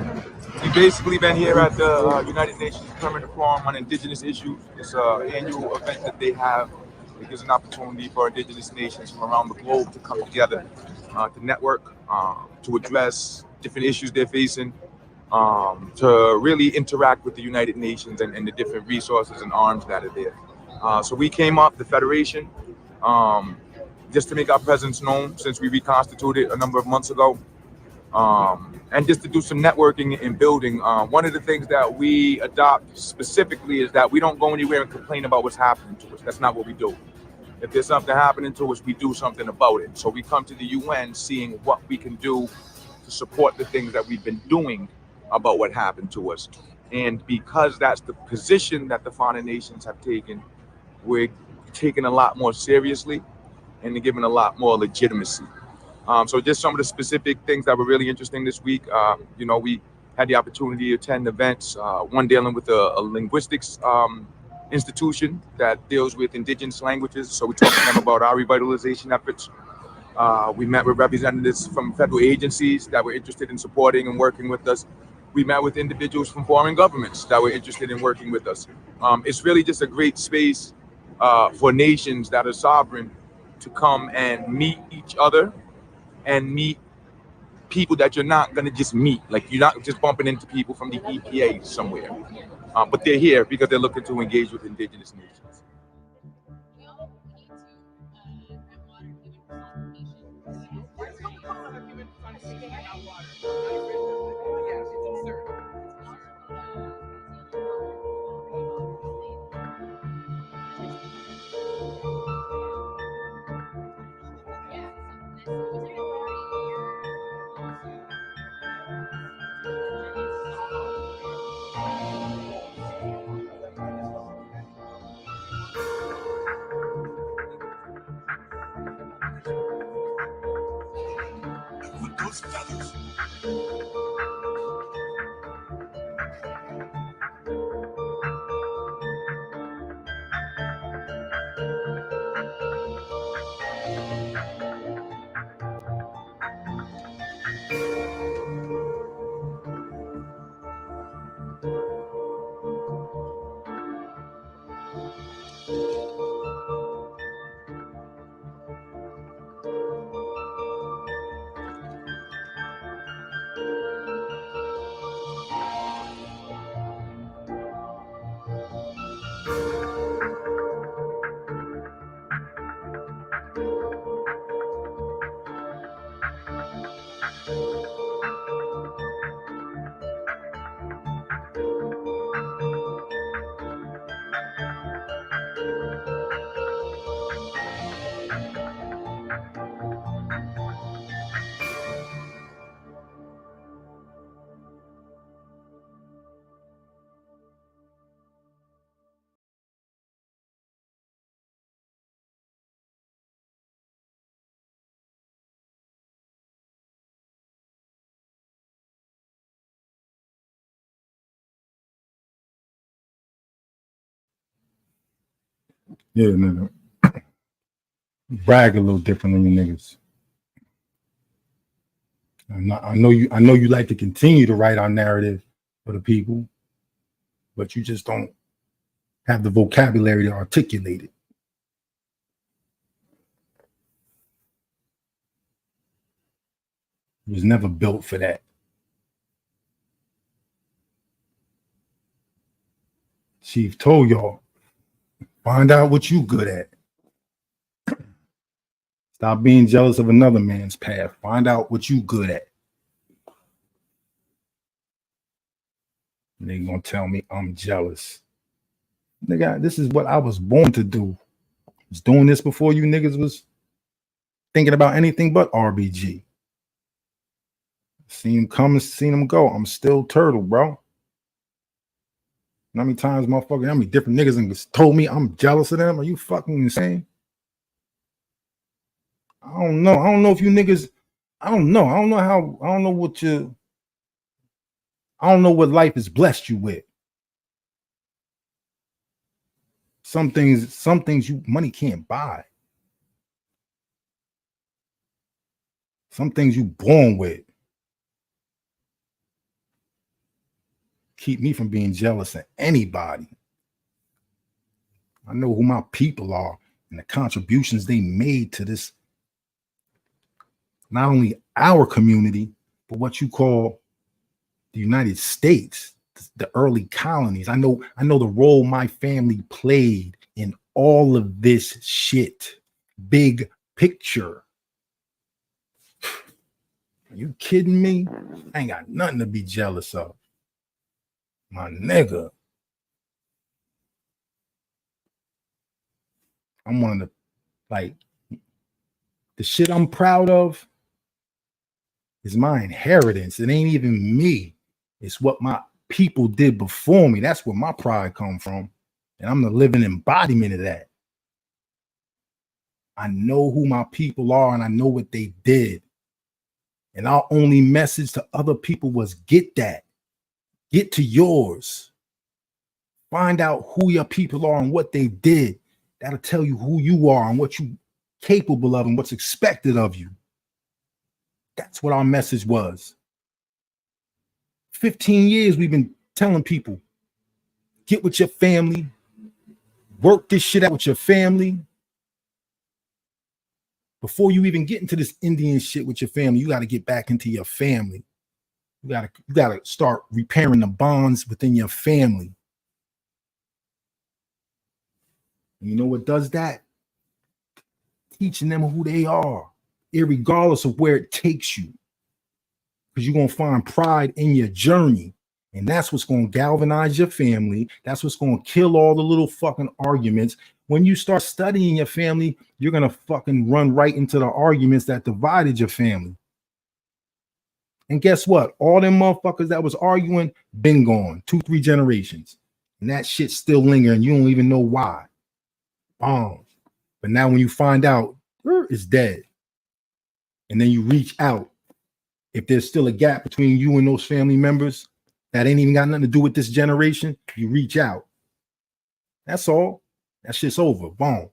We've basically been here at the United Nations Permanent Forum on Indigenous Issues. It's an annual event that they have. It gives an opportunity for Indigenous nations from around the globe to come together, to network, to address different issues they're facing, to really interact with the United Nations and the different resources and arms that are there. So we came up, the Federation, just to make our presence known since we reconstituted a number of months ago. And just to do some networking and building. One of the things that we adopt specifically is that we don't go anywhere and complain about what's happening to us. That's not what we do. If there's something happening to us, we do something about it. So we come to the UN seeing what we can do to support the things that we've been doing about what happened to us. And because that's the position that the founding nations have taken, we're taken a lot more seriously and given a lot more legitimacy. So just some of the specific things that were really interesting this week. We had the opportunity to attend events, one dealing with a linguistics institution that deals with indigenous languages. So we talked to them about our revitalization efforts. We met with representatives from federal agencies that were interested in supporting and working with us. We met with individuals from foreign governments that were interested in working with us. It's really just a great space for nations that are sovereign to come and meet each other and meet people that you're not going to just meet. Like, you're not just bumping into people from the EPA somewhere. But they're here because they're looking to engage with indigenous nations. Those feathers. Yeah, no. Brag a little different than you niggas. I know you like to continue to write our narrative for the people, but you just don't have the vocabulary to articulate it. It was never built for that. Chief told y'all, find out what you good at. Stop being jealous of another man's path. Find out what you good at. And they gonna tell me I'm jealous. Nigga, this is what I was born to do. I was doing this before you niggas was thinking about anything but RBG. Seen him come and seen him go. I'm still Turtle, bro. How many times, motherfucker, how many different niggas and told me I'm jealous of them? Are you fucking insane? I don't know. I don't know if you niggas, I don't know. I don't know how, I don't know what you, I don't know what life has blessed you with. Some things you money can't buy. Some things you born with. Keep me from being jealous of anybody. I know who my people are and the contributions they made to this, not only our community, but what you call the United States, the early colonies. I know the role my family played in all of this shit. Big picture. Are you kidding me? I ain't got nothing to be jealous of. My nigga. I'm one of the, like, the shit I'm proud of is my inheritance. It ain't even me. It's what my people did before me. That's where my pride come from. And I'm the living embodiment of that. I know who my people are and I know what they did. And our only message to other people was get that. Get to yours. Find out who your people are and what they did. That'll tell you who you are and what you're capable of and what's expected of you. That's what our message was. 15 years we've been telling people, get with your family, work this shit out with your family. Before you even get into this Indian shit with your family, you got to get back into your family. You gotta start repairing the bonds within your family. You know what does that? Teaching them who they are, irregardless of where it takes you. Because you're gonna find pride in your journey. And that's what's gonna galvanize your family. That's what's gonna kill all the little fucking arguments. When you start studying your family, you're gonna fucking run right into the arguments that divided your family. And guess what? All them motherfuckers that was arguing been gone 2-3 generations. And that shit's still lingering. You don't even know why. But now when you find out it's dead, and then you reach out, if there's still a gap between you and those family members that ain't even got nothing to do with this generation, you reach out. That's all. That shit's over. Boom.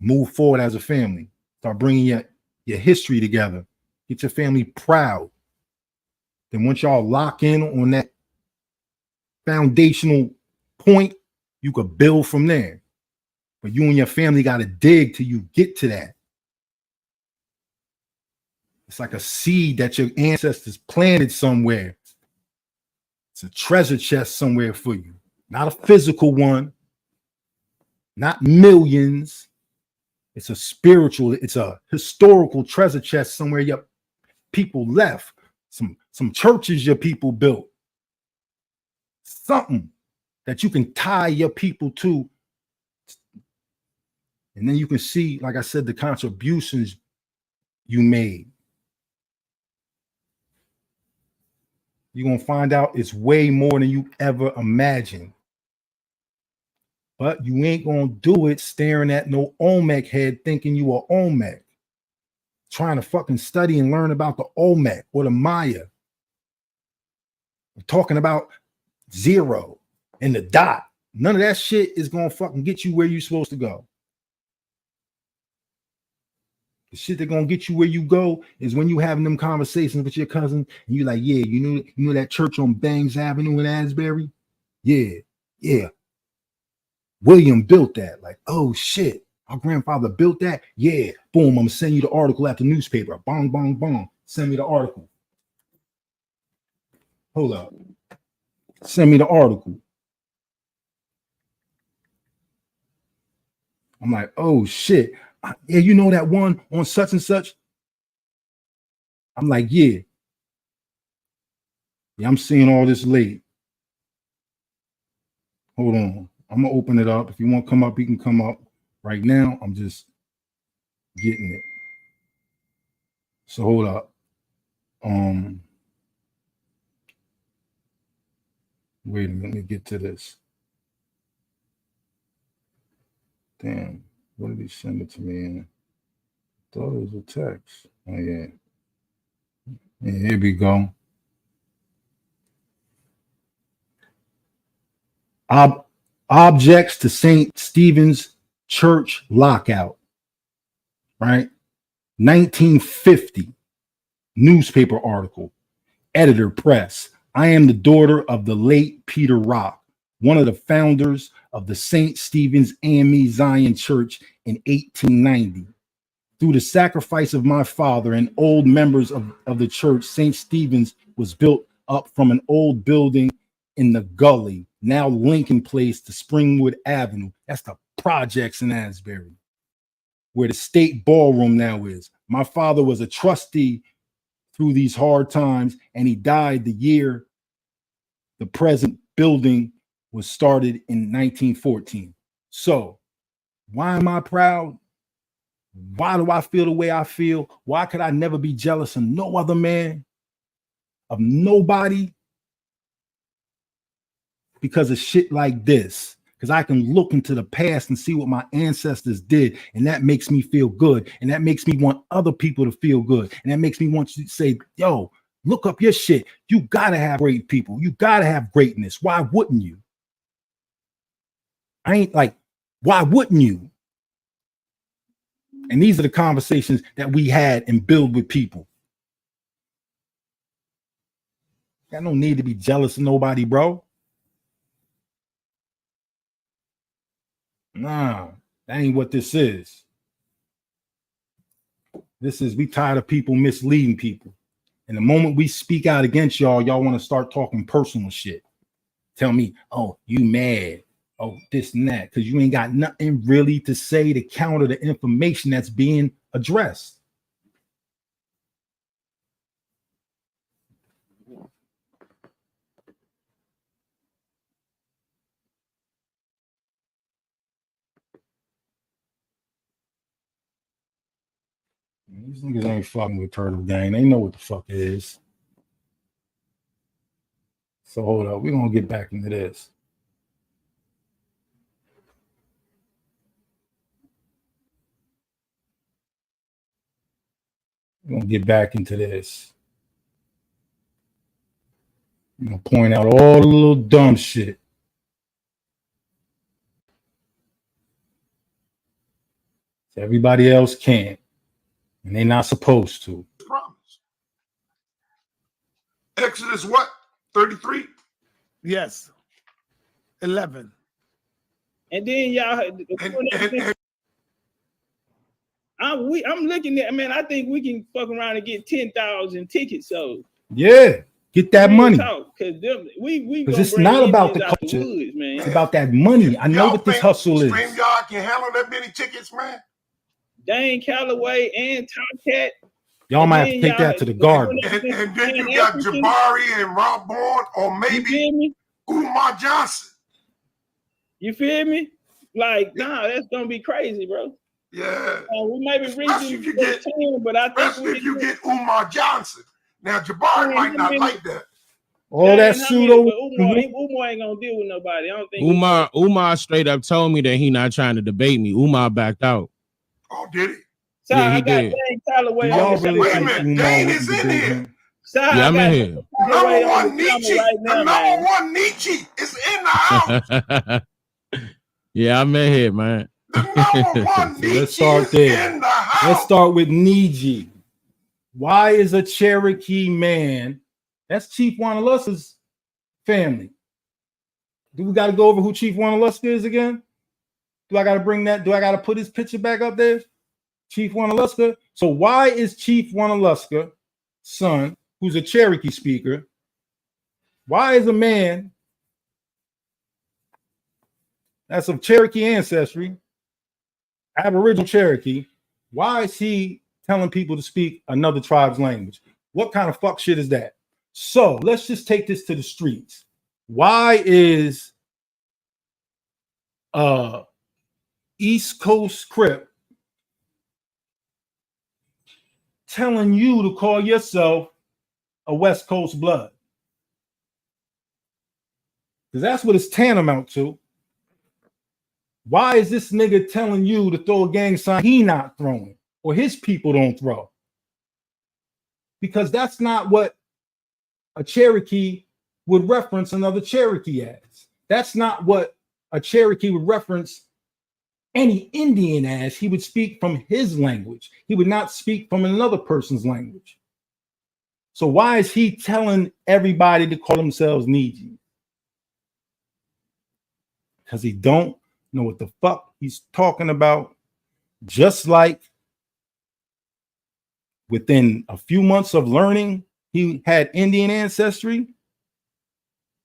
Move forward as a family. Start bringing your history together. Get your family proud. Then once y'all lock in on that foundational point, you could build from there. But you and your family got to dig till you get to that. It's like a seed that your ancestors planted somewhere. It's a treasure chest somewhere for you. Not a physical one. Not millions. It's a spiritual, it's a historical treasure chest somewhere your people left. Some churches your people built. Something that you can tie your people to. And then you can see, like I said, the contributions you made. You're going to find out it's way more than you ever imagined. But you ain't going to do it staring at no Olmec head thinking you are Olmec. Trying to fucking study and learn about the Olmec or the Maya. Talking about zero and the dot. None of that shit is gonna fucking get you where you're supposed to go. The shit that gonna get you where you go is when you having them conversations with your cousin and you like, yeah, you know that church on Bangs Avenue in Asbury? Yeah. William built that. Like, oh shit, our grandfather built that? Yeah. Boom, I'm gonna send you the article at the newspaper. Bong, bong, bong. Send me the article. Hold up. Send me the article. I'm like, oh shit. Yeah, you know that one on such and such? I'm like, yeah. Yeah, I'm seeing all this late. Hold on. I'm gonna open it up. If you want to come up, you can come up. Right now, I'm just getting it. So hold up. Wait a minute, let me get to this. Damn, what did he send it to me in? I thought it was a text. Oh yeah. Yeah, here we go. Objects to St. Stephen's Church lockout. Right? 1950. Newspaper article. Editor press. I am the daughter of the late Peter Rock, one of the founders of the St. Stephen's AME Zion Church in 1890. Through the sacrifice of my father and old members of the church, St. Stephen's was built up from an old building in the gully, now Lincoln Place to Springwood Avenue. That's the projects in Asbury, where the state ballroom now is. My father was a trustee through these hard times, and he died the year the present building was started in 1914. So why am I proud? Why do I feel the way I feel? Why could I never be jealous of no other man, of nobody? Because of shit like this. Because I can look into the past and see what my ancestors did, and that makes me feel good, and that makes me want other people to feel good, and that makes me want you to say, yo, look up your shit. You gotta have great people. You gotta have greatness. Why wouldn't you? I ain't like, why wouldn't you? And these are the conversations that we had and build with people. Got no need to be jealous of nobody, bro. Nah, that ain't what this is. This is, we tired of people misleading people. And the moment we speak out against y'all, y'all want to start talking personal shit. Tell me, oh, you mad. Oh, this and that. Because you ain't got nothing really to say to counter the information that's being addressed. These niggas ain't fucking with Turtle Gang. They know what the fuck it is. So hold up. We're going to get back into this. We're going to get back into this. I'm going to point out all the little dumb shit. So everybody else can't. And they're not supposed to. Promise. Exodus what? 33? Yes. 11. And then y'all, I'm looking at, man, I think we can fuck around and get 10,000 tickets sold. Yeah, get that money. Because it's not about the culture. It's about that money. I know what this hustle is. StreamYard can handle that many tickets, man. Dan Calloway and Tomcat. Y'all might have to take that to the garden. And then you got Jabari and Rabun, or maybe Umar Johnson. You feel me? Like, nah, that's gonna be crazy, bro. Yeah. We might be reaching 10, but I think especially if you get Umar Johnson. Now Jabari might not like that. All that pseudo. Umar ain't gonna deal with nobody. I don't think Umar straight up told me that he not trying to debate me. Umar backed out. Oh, did he? So yeah, he did. Calloway. Y'all really wait a minute, Dane is in here. Yeah, I'm in here. Number one Nietzsche. The number one Nietzsche is in the house. Yeah, I'm in here, man. Let's start there. Let's start with Niji. Why is a Cherokee man? That's Chief Junaluska's family. Do we got to go over who Chief Junaluska is again? Do I got to bring that? Do I got to put his picture back up there? Chief Junaluska. So why is Chief Junaluska son, who's a Cherokee speaker, why is a man that's of Cherokee ancestry, Aboriginal Cherokee, why is he telling people to speak another tribe's language? What kind of fuck shit is that? So let's just take this to the streets. Why is East Coast Crip telling you to call yourself a West Coast blood? Because that's what it's tantamount to. Why is this nigga telling you to throw a gang sign he not throwing or his people don't throw? Because that's not what a Cherokee would reference another Cherokee as. That's not what a Cherokee would reference any Indian as. He would speak from his language. He would not speak from another person's language. So why is he telling everybody to call themselves Niji? Because he don't know what the fuck he's talking about. Just like within a few months of learning he had Indian ancestry,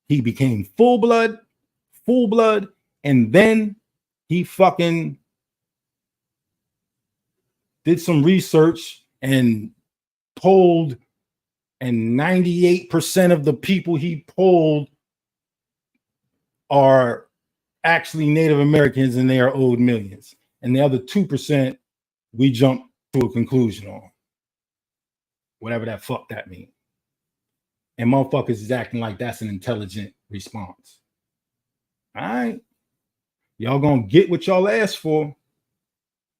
he became full blood, and then he fucking did some research and polled, and 98% of the people he polled are actually Native Americans, and they are owed millions. And the other 2%, we jump to a conclusion on. Whatever that fuck that means. And motherfuckers is acting like that's an intelligent response. All right. Y'all gonna get what y'all asked for.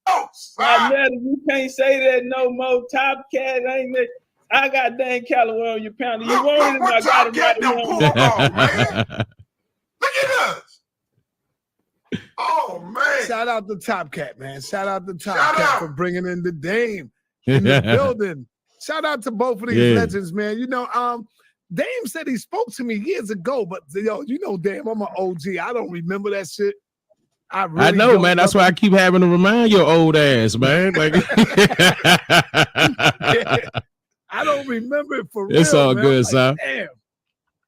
You can't say that no more. Top Cat ain't it? I got Dan Calloway on your panel. You wanted him, I got him right here. Look at us. Oh man! Shout out to Top Cat, man. Shout out to Top Cat for bringing in the Dame in the building. Shout out to both of these legends, man. You know, Dame said he spoke to me years ago, but yo, you know, Dame, I'm an OG. I don't remember that shit. I know, man. That's why I keep having to remind your old ass, man. Like, I don't remember it for real. It's all man. good, Like, son. damn.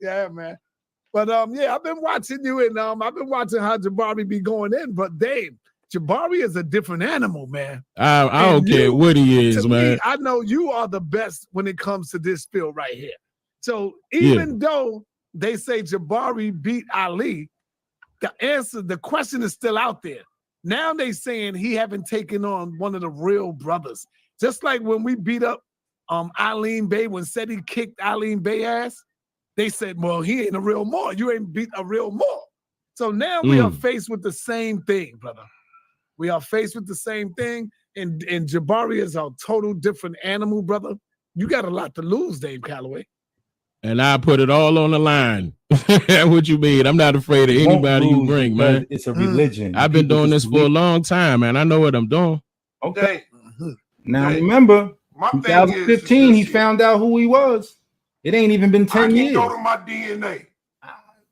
Yeah, man. But yeah, I've been watching you, and I've been watching how Jabari be going in. But Dave, Jabari is a different animal, man. I don't care what he is, man. Me, I know you are the best when it comes to this field right here. So even though they say Jabari beat Ali, the question is still out there. Now they saying he haven't taken on one of the real brothers. Just like when we beat up Eileen Bay, when Seti kicked Eileen Bay ass, they said, well, he ain't a real Moor. You ain't beat a real Moor. So now we are faced with the same thing, brother. We are faced with the same thing. And Jabari is a total different animal, brother. You got a lot to lose, Dave Calloway. And I put it all on the line. What you mean? I'm not afraid of anybody you bring, man. It's a religion. I've been doing this for a long time, man. I know what I'm doing. Okay. Now remember, 2015, he found out who he was. It ain't even been 10 years. I can go to my DNA.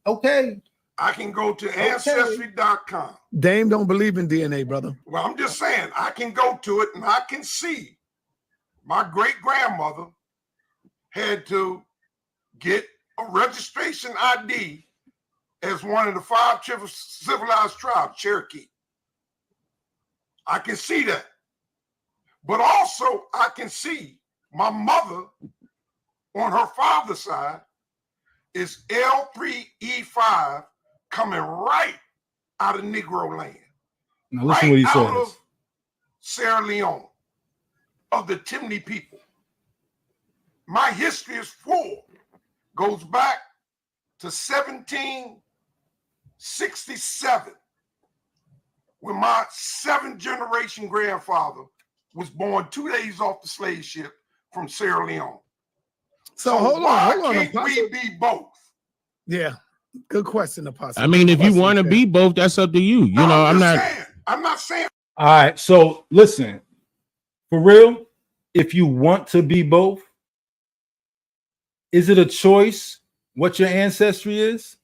Okay. I can go to ancestry.com. Dame don't believe in DNA, brother. Well, I'm just saying, I can go to it and I can see my great-grandmother had to get a registration ID as one of the 5 civilized tribes, Cherokee. I can see that. But also, I can see my mother on her father's side is L3E5 coming right out of Negro land. Now listen what he out says. Of Sierra Leone, of the Timney people. My history is full. Goes back to 1767, when my 7th-generation grandfather was born 2 days off the slave ship from Sierra Leone. So hold on. Can't we be both? Yeah. Good question, Apostle. I mean, Good if you question, want to Ken. be both, that's up to you. You know, I'm not. I'm not saying. All right, so listen, for real, if you want to be both, is it a choice what your ancestry is?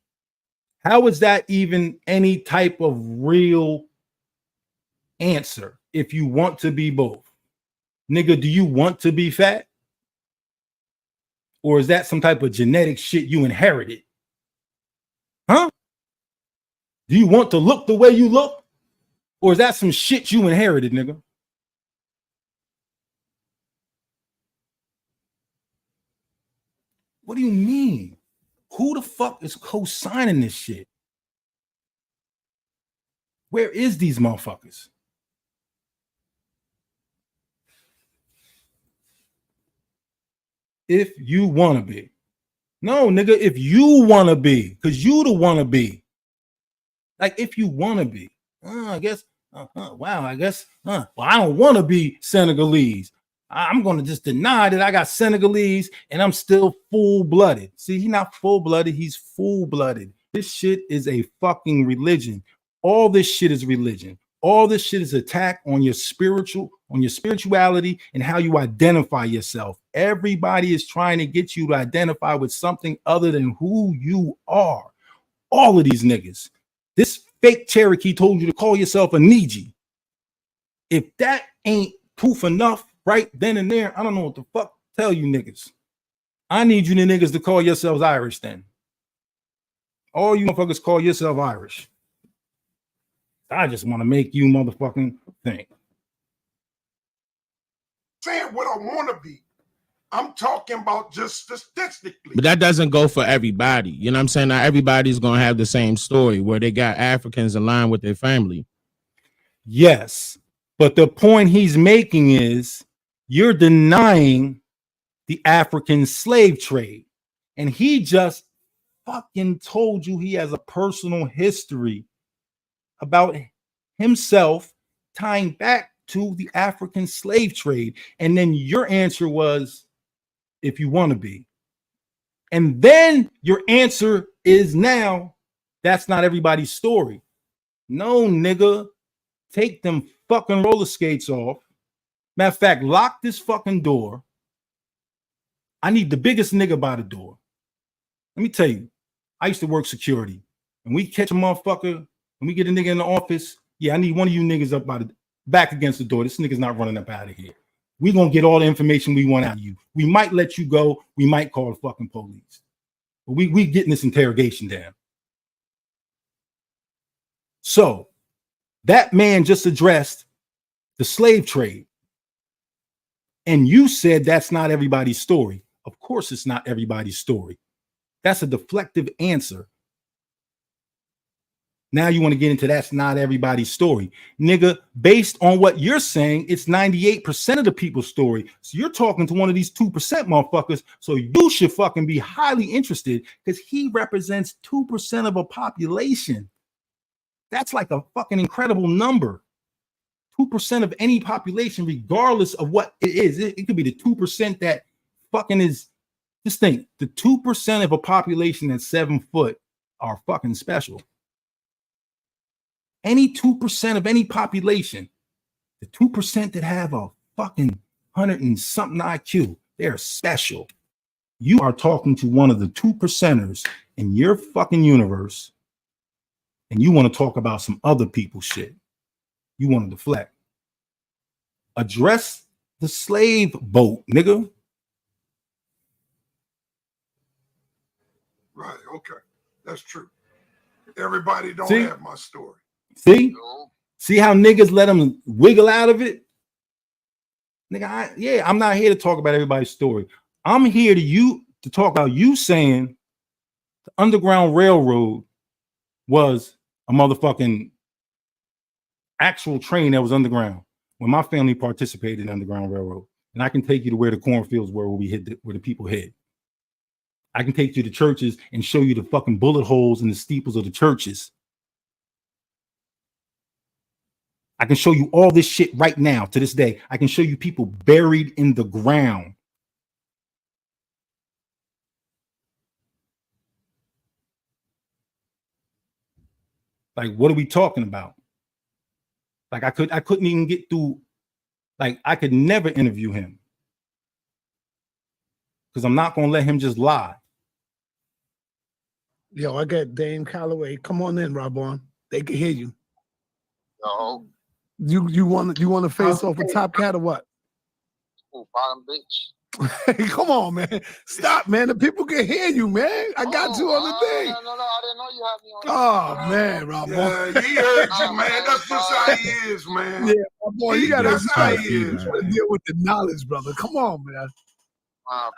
How is that even any type of real answer if you want to be both? Nigga, do you want to be fat? Or is that some type of genetic shit you inherited? Huh? Do you want to look the way you look? Or is that some shit you inherited, nigga? What do you mean? Who the fuck is co-signing this shit? Where is these motherfuckers? If you want to be. No, nigga, if you want to be, because you the want to be. Like, if you want to be. I guess, wow, I guess, well, I don't want to be Senegalese. I'm going to just deny that I got Senegalese and I'm still full-blooded. See, he's not full-blooded, he's full-blooded. This shit is a fucking religion. All this shit is religion. All this shit is attack on your spirituality and how you identify yourself. Everybody is trying to get you to identify with something other than who you are. All of these niggas. This fake Cherokee told you to call yourself a Niji. If that ain't proof enough right then and there, I don't know what the fuck to tell you niggas. I need you niggas to call yourselves Irish then. All you motherfuckers call yourself Irish. I just want to make you motherfucking think. Saying what I want to be. I'm talking about just statistically. But that doesn't go for everybody. You know what I'm saying? Not everybody's going to have the same story where they got Africans aligned with their family. Yes, but the point he's making is you're denying the African slave trade. And he just fucking told you he has a personal history about himself tying back to the African slave trade. And then your answer was, if you want to be. And then your answer is now, that's not everybody's story. No, nigga, take them fucking roller skates off. Matter of fact, lock this fucking door. I need the biggest nigga by the door. Let me tell you, I used to work security. And we catch a motherfucker, and we get a nigga in the office. Yeah, I need one of you niggas up by the back against the door. This nigga's not running up out of here. We're going to get all the information we want out of you. We might let you go. We might call the fucking police. But we getting this interrogation down. So that man just addressed the slave trade. And you said that's not everybody's story. Of course it's not everybody's story. That's a deflective answer. Now you want to get into that's not everybody's story. Nigga, based on what you're saying, it's 98% of the people's story. So you're talking to one of these 2% motherfuckers. So you should fucking be highly interested because he represents 2% of a population. That's like a fucking incredible number. 2% of any population, regardless of what it is. It could be the 2% that fucking is, just think, the 2% of a population that's 7 foot are fucking special. Any 2% of any population, the 2% that have a fucking 100 and something IQ, they're special. You are talking to one of the 2%ers in your fucking universe, and you want to talk about some other people's shit. You want to deflect. Address the slave boat, nigga. Right, okay. That's true. Everybody don't See? have my story. See? See how niggas let them wiggle out of it? Nigga, I'm not here to talk about everybody's story. I'm here to talk about you saying the Underground Railroad was a motherfucking actual train that was underground when my family participated in the Underground Railroad. And I can take you to where the cornfields were, where the people hid. I can take you to churches and show you the fucking bullet holes in the steeples of the churches. I can show you all this shit right now to this day. I can show you people buried in the ground. Like, what are we talking about? Like, I couldn't even get through. Like, I could never interview him because I'm not gonna let him just lie. Yo, I got Dan Calloway. Come on in, Rabun. They can hear you. No. You want to face off with Top Cat or what? Oh, bottom bitch. Hey, come on, man. Stop, man. The people can hear you, man. I got you on the thing. No, I didn't know you had me on. Oh, man, Rabun. Yeah, he heard you, man. That's just how he is, man. Yeah, boy, you gotta That's how he is. deal with the knowledge, brother. Come on, man.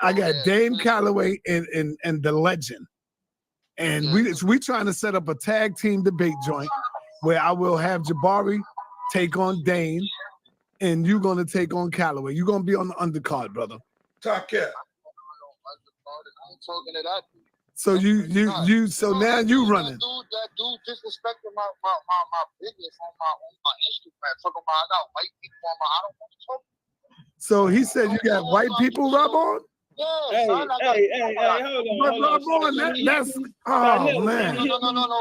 I got Dame Calloway and the legend. And we trying to set up a tag team debate joint where I will have Jabari take on Dane, and you're gonna take on Calloway. You're gonna be on the undercard, brother. Top Cat. So so now you running. That dude disrespected my business on my Instagram. Talking about I got white people on my. I don't want to talk. So he said you got white people, Rabun? Hey, hold on. That's oh man. No. We're not doing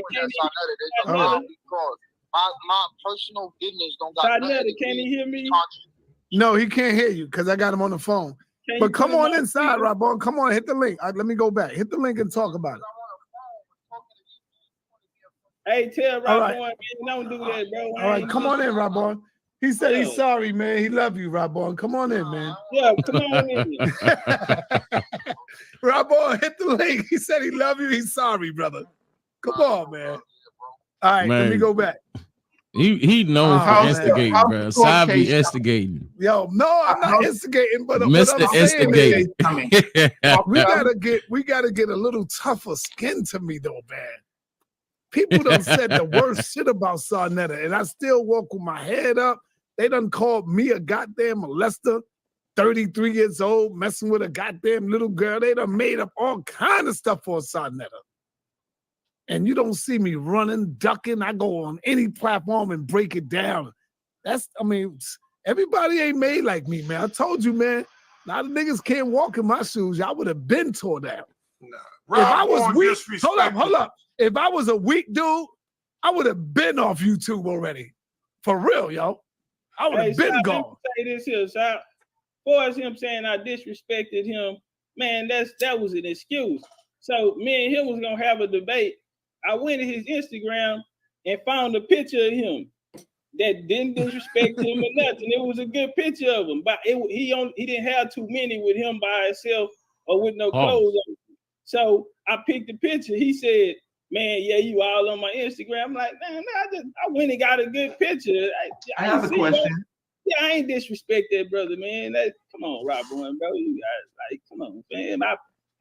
that. Because my personal business don't got nothing. Can he hear me? No, he can't hear you because I got him on the phone. But come on inside, Rabun. Come on, hit the link. Let me go back. Hit the link and talk about it. Hey, tell Rabun, man, don't do that, bro. All right, come on in, Rabun. He said he's sorry, man. He love you, Rabun. Come on in, man. Yeah, come on in. Rabun, hit the link. He said he love you. He's sorry, brother. Come on, man. All right, let me go back. He known for instigating, bro. Sabi instigating. Yo, no, I'm not instigating, but Mr. Instigating. we gotta get a little tougher skin to me, though, man. People done said the worst shit about Sarnetta, and I still walk with my head up. They done called me a goddamn molester, 33 years old, messing with a goddamn little girl. They done made up all kind of stuff for Sarnetta. And you don't see me running, ducking. I go on any platform and break it down. Everybody ain't made like me, man. I told you, man. A lot of niggas can't walk in my shoes. Y'all would have been tore down. If I was weak, hold up. If I was a weak dude, I would have been off YouTube already. For real, yo. I would have been gone. Say this here, Shop. For him saying I disrespected him, man, that was an excuse. So me and him was gonna have a debate. I went to his Instagram and found a picture of him that didn't disrespect him or nothing. It was a good picture of him, but he didn't have too many with him by himself or with no clothes on. So I picked the picture. He said, "Man, yeah, you all on my Instagram." I'm like, man, I went and got a good picture. I have a question. Yeah, I ain't disrespect that brother, man. Come on, Rabun, bro. You guys, come on, man.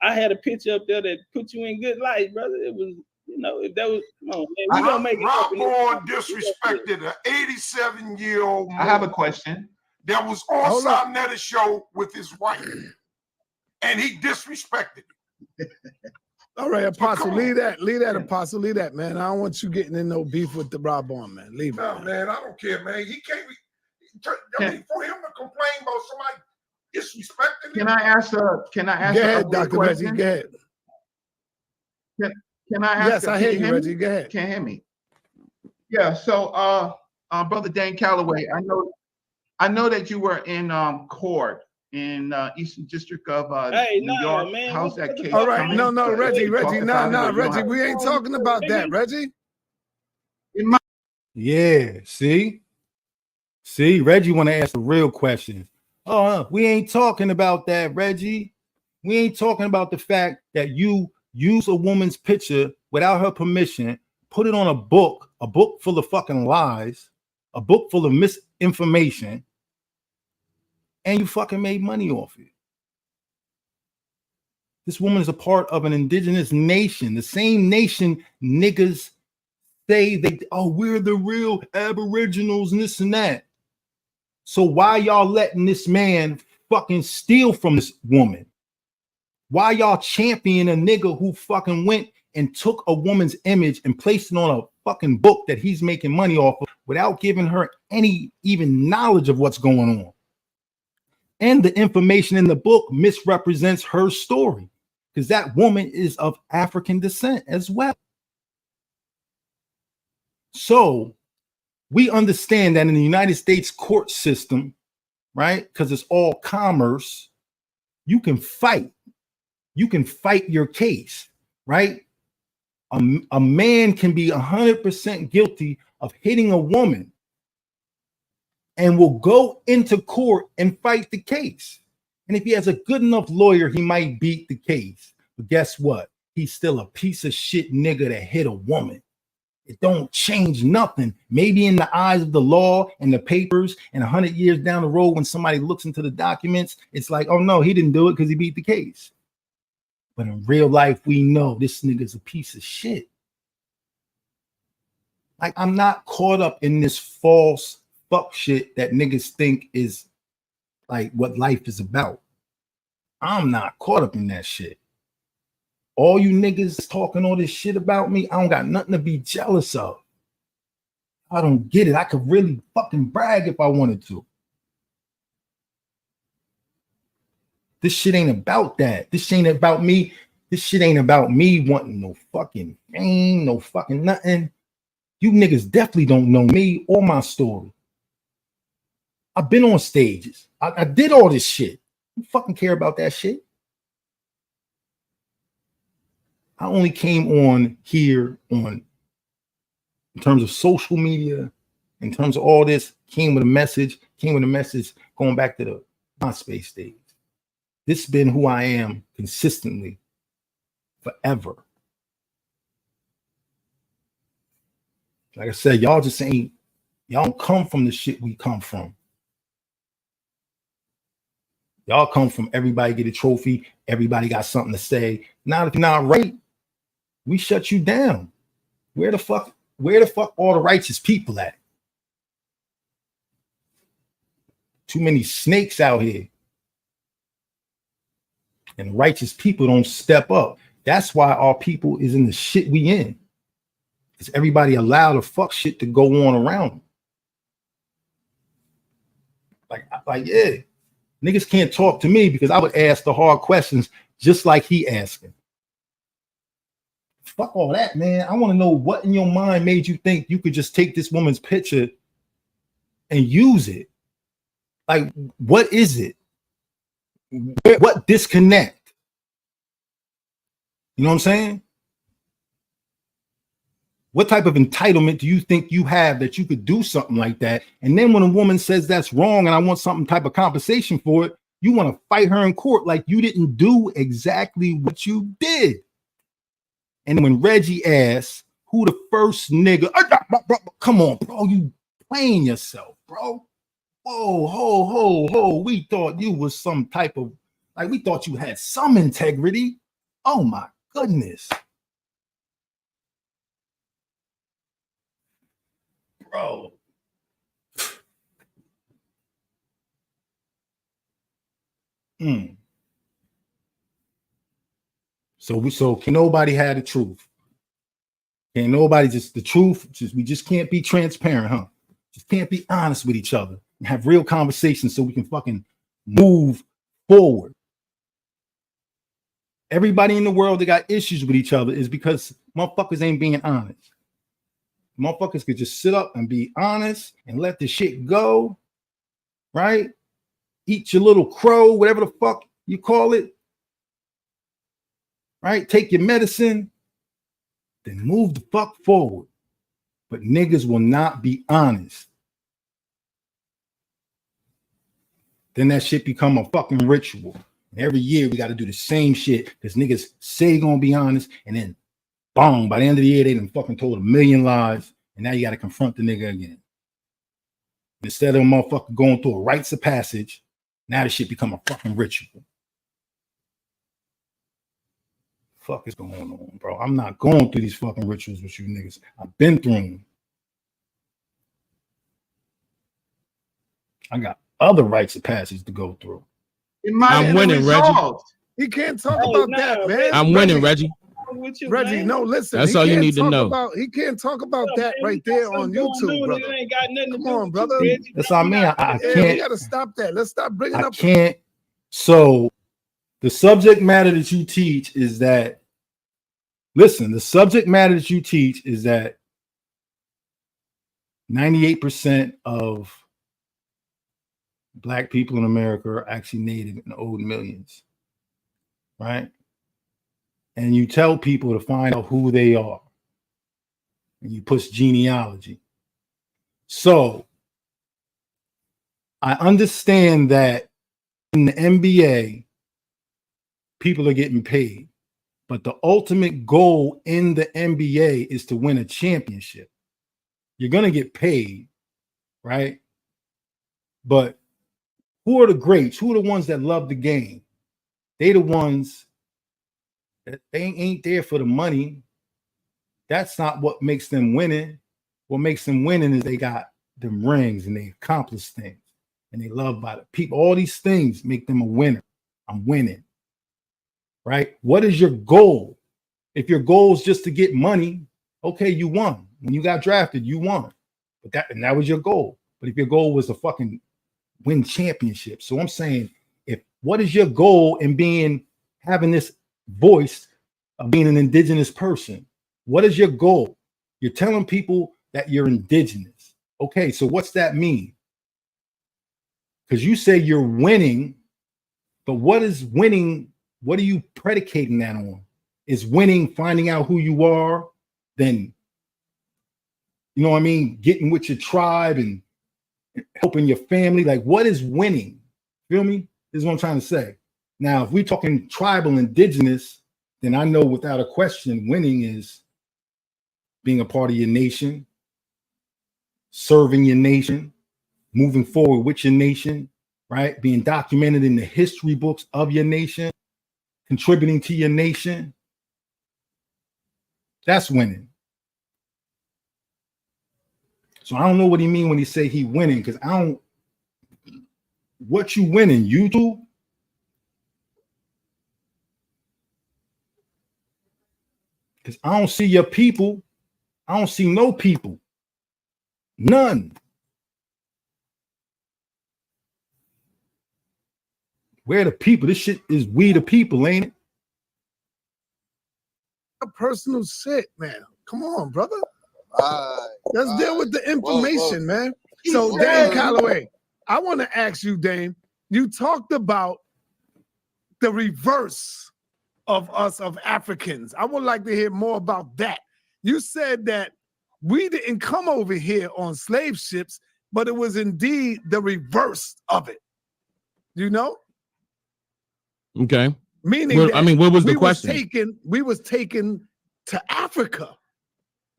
I had a picture up there that put you in good light, brother. It was, if that was, come on, man. We gonna make it happen. Rabun disrespected an 87-year-old man. I have a question. That was on Sarnetta's show with his wife, and he disrespected him. All right, Apostle, leave that, Apostle, leave that, man. I don't want you getting in no beef with the Rabun, man. Leave it. No, man, I don't care, man. He can't be. For him to complain about somebody disrespecting him. Can I ask Go ahead, Dr. Reggie. Go ahead. Can I ask? Yes, I hear you, Reggie. Go ahead. Can't hear me. Yeah. So, brother Dan Calloway, I know that you were in court in Eastern District of New York. Man, how's that case? All right, no, Reggie, Reggie, we ain't talking about that, Reggie. Yeah, see, Reggie want to ask the real questions. We ain't talking about that, Reggie. We ain't talking about the fact that you use a woman's picture without her permission, put it on a book full of fucking lies, a book full of misinformation, and you fucking made money off it. This woman is a part of an indigenous nation, the same nation niggas say we're the real aboriginals and this and that. So why y'all letting this man fucking steal from this woman? Why y'all champion a nigga who fucking went and took a woman's image and placed it on a fucking book that he's making money off of without giving her any even knowledge of what's going on? And the information in the book misrepresents her story because that woman is of African descent as well. So we understand that in the United States court system, right? Because it's all commerce, you can fight. You can fight your case, right? A man can be 100% guilty of hitting a woman and will go into court and fight the case. And if he has a good enough lawyer, he might beat the case. But guess what? He's still a piece of shit nigga that hit a woman. It don't change nothing. Maybe in the eyes of the law and the papers, and 100 years down the road, when somebody looks into the documents, it's like, oh no, he didn't do it because he beat the case. But in real life, we know this nigga's a piece of shit. Like, I'm not caught up in this false fuck shit that niggas think is like what life is about. I'm not caught up in that shit. All you niggas talking all this shit about me, I don't got nothing to be jealous of. I don't get it. I could really fucking brag if I wanted to. This shit ain't about that. This ain't about me. This shit ain't about me wanting no fucking fame, no fucking nothing. You niggas definitely don't know me or my story. I've been on stages. I did all this shit. You fucking care about that shit? I only came on here in terms of social media, in terms of all this, came with a message going back to the MySpace days. This has been who I am consistently forever. Like I said, y'all don't come from the shit we come from. Y'all come from everybody get a trophy, everybody got something to say. Now, if you're not right, we shut you down. Where the fuck all the righteous people at? Too many snakes out here. And righteous people don't step up. That's why our people is in the shit we in. Because everybody allowed the fuck shit to go on around them. Like, yeah. Niggas can't talk to me because I would ask the hard questions just like he asking. Fuck all that, man. I want to know what in your mind made you think you could just take this woman's picture and use it. Like, what is it? What disconnect? You know what I'm saying? What type of entitlement do you think you have that you could do something like that? And then when a woman says that's wrong and I want some type of compensation for it, you want to fight her in court like you didn't do exactly what you did. And when Reggie asks who the first nigga, come on, bro, you playing yourself, bro. Whoa, ho. We thought you was some type of, like, we thought you had some integrity. Oh my goodness. Bro. So can nobody have the truth? Can nobody just the truth? We just can't be transparent, huh? Just can't be honest with each other and have real conversations so we can fucking move forward. Everybody in the world that got issues with each other is because motherfuckers ain't being honest. Motherfuckers could just sit up and be honest and let the shit go, right? Eat your little crow, whatever the fuck you call it, right? Take your medicine, then move the fuck forward. But niggas will not be honest. Then that shit become a fucking ritual. And every year we got to do the same shit because niggas say you're gonna be honest, and then boom, by the end of the year, they done fucking told 1 million lies, and now you got to confront the nigga again. Instead of a motherfucker going through a rites of passage, now this shit become a fucking ritual. Fuck is going on, bro? I'm not going through these fucking rituals with you niggas. I've been through them. I got other rites of passage to go through. I'm winning, Reggie. He can't talk about that, man. I'm winning, Reggie. Reggie, no, listen. That's all you need to know. He can't talk about that right there on YouTube, brother. Come on, brother. That's what I mean. I can't. We gotta stop that. Let's stop bringing up. I can't. So the subject matter that you teach is that. Listen, the subject matter that you teach is that 98% of Black people in America are actually native and owed millions, right? And you tell people to find out who they are, and you push genealogy. So I understand that in the NBA, people are getting paid, but the ultimate goal in the NBA is to win a championship. You're going to get paid, right? But who are the greats? Who are the ones that love the game? They the ones that they ain't there for the money. That's not what makes them winning. What makes them winning is they got them rings and they accomplish things and they love by the people. All these things make them a winner. I'm winning, right? What is your goal? If your goal is just to get money, okay, you won. When you got drafted, you won. But that was your goal. But if your goal was to fucking win championships, so I'm saying, what is your goal in having this voice of being an indigenous person? What is your goal? You're telling people that you're indigenous. Okay, so what's that mean? Because you say you're winning, but what is winning? What are you predicating that on? Is winning finding out who you are, then, you know what I mean, getting with your tribe and helping your family? Like, what is winning? Feel me? This is what I'm trying to say. Now, if we're talking tribal indigenous, then I know without a question, winning is being a part of your nation, serving your nation, moving forward with your nation, right? Being documented in the history books of your nation, contributing to your nation. That's winning. So I don't know what he mean when he say he winning, because I don't. What you winning? YouTube? Because I don't see your people. I don't see no people. None. Where the people? This shit is we the people, ain't it? Personal shit, man. Come on, brother. Let's deal with the information, man. So, Dan Calloway, I want to ask you, Dane, you talked about the reverse of us, of Africans. I would like to hear more about that. You said that we didn't come over here on slave ships, but it was indeed the reverse of it. You know? Okay. Meaning, well, I mean, what was the question? We was taken to Africa.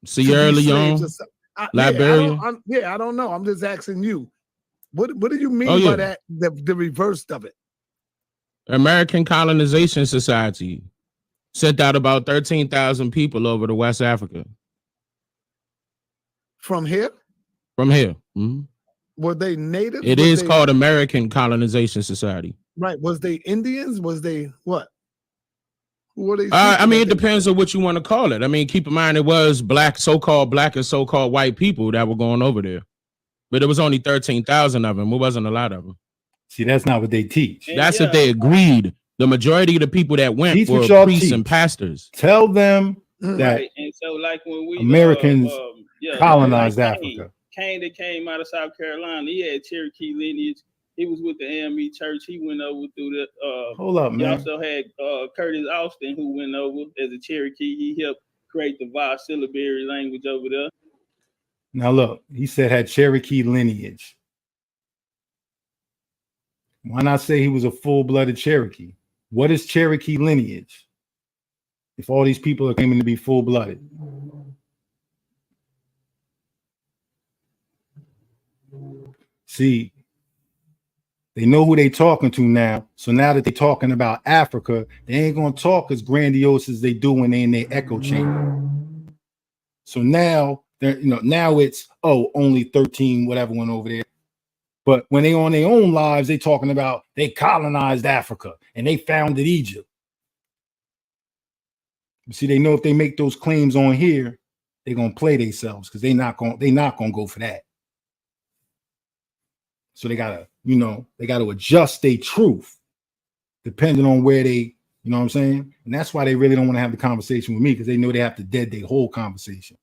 Sierra Leone, Liberia. I don't know. I'm just asking you. What do you mean by that? The reverse of it. American Colonization Society sent out about 13,000 people over to West Africa. From here? From here. Mm-hmm. Were they native? It is called American Colonization Society. Right. Was they Indians? Was they what? Who were they? I mean, it depends on what you want to call it. I mean, keep in mind, it was so-called black and so-called white people that were going over there. But it was only 13,000 of them. It wasn't a lot of them. See, that's not what they teach. That's if they agreed. The majority of the people that went were priests and pastors. Tell them that and so, like when we Americans colonized Africa. Cain that came out of South Carolina, he had Cherokee lineage. He was with the AME church. He went over through the. Hold up, man. He also had Curtis Austin, who went over as a Cherokee. He helped create the vowel syllabary language over there. Now look, he said had Cherokee lineage. Why not say he was a full-blooded Cherokee? What is Cherokee lineage? If all these people are claiming to be full-blooded. See, they know who they talking to now. So now that they're talking about Africa, they ain't gonna talk as grandiose as they do when they in their echo chamber. So now they're, now it's only 13 whatever went over there. But when they on their own lives, they talking about they colonized Africa and they founded Egypt. See, they know if they make those claims on here, they're gonna play themselves because they're not gonna go for that. So they gotta, they gotta adjust their truth depending on where they, you know what I'm saying? And that's why they really don't want to have the conversation with me, because they know they have to dead their whole conversation.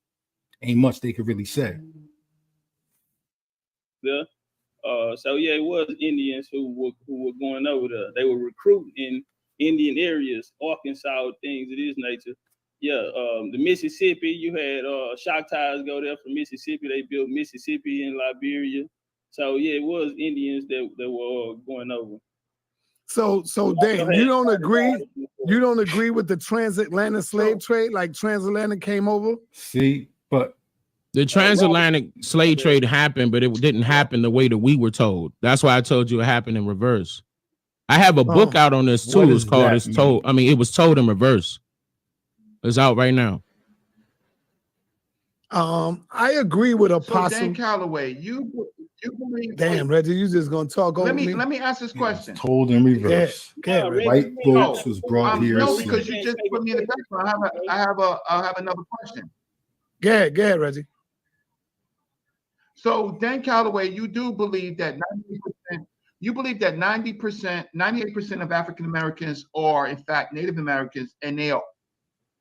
Ain't much they could really say. there. So yeah, it was Indians who were going over there. They were recruiting in Indian areas, Arkansas, things of this nature. Yeah, the Mississippi, you had Choctaws go there from Mississippi. They built Mississippi in Liberia. So yeah, it was Indians that were going over. So Dan, you don't agree with the transatlantic slave trade, like transatlantic came over? See, but the transatlantic slave trade happened, but it didn't happen the way that we were told. That's why I told you it happened in reverse. I have a book out on this too. It's called It's Told. I mean, it was told in reverse. It's out right now. I agree with Apostle. So Dan Calloway, you believe? Damn, Reggie, you just gonna talk over me? Let me ask this question. Told in reverse. Yeah, white folks was brought here. No, because you just put me in the background. I have another question. Go ahead, Reggie. So Dan Calloway, you do believe that 90%. You believe that 90%, 98% of African Americans are in fact Native Americans, and they are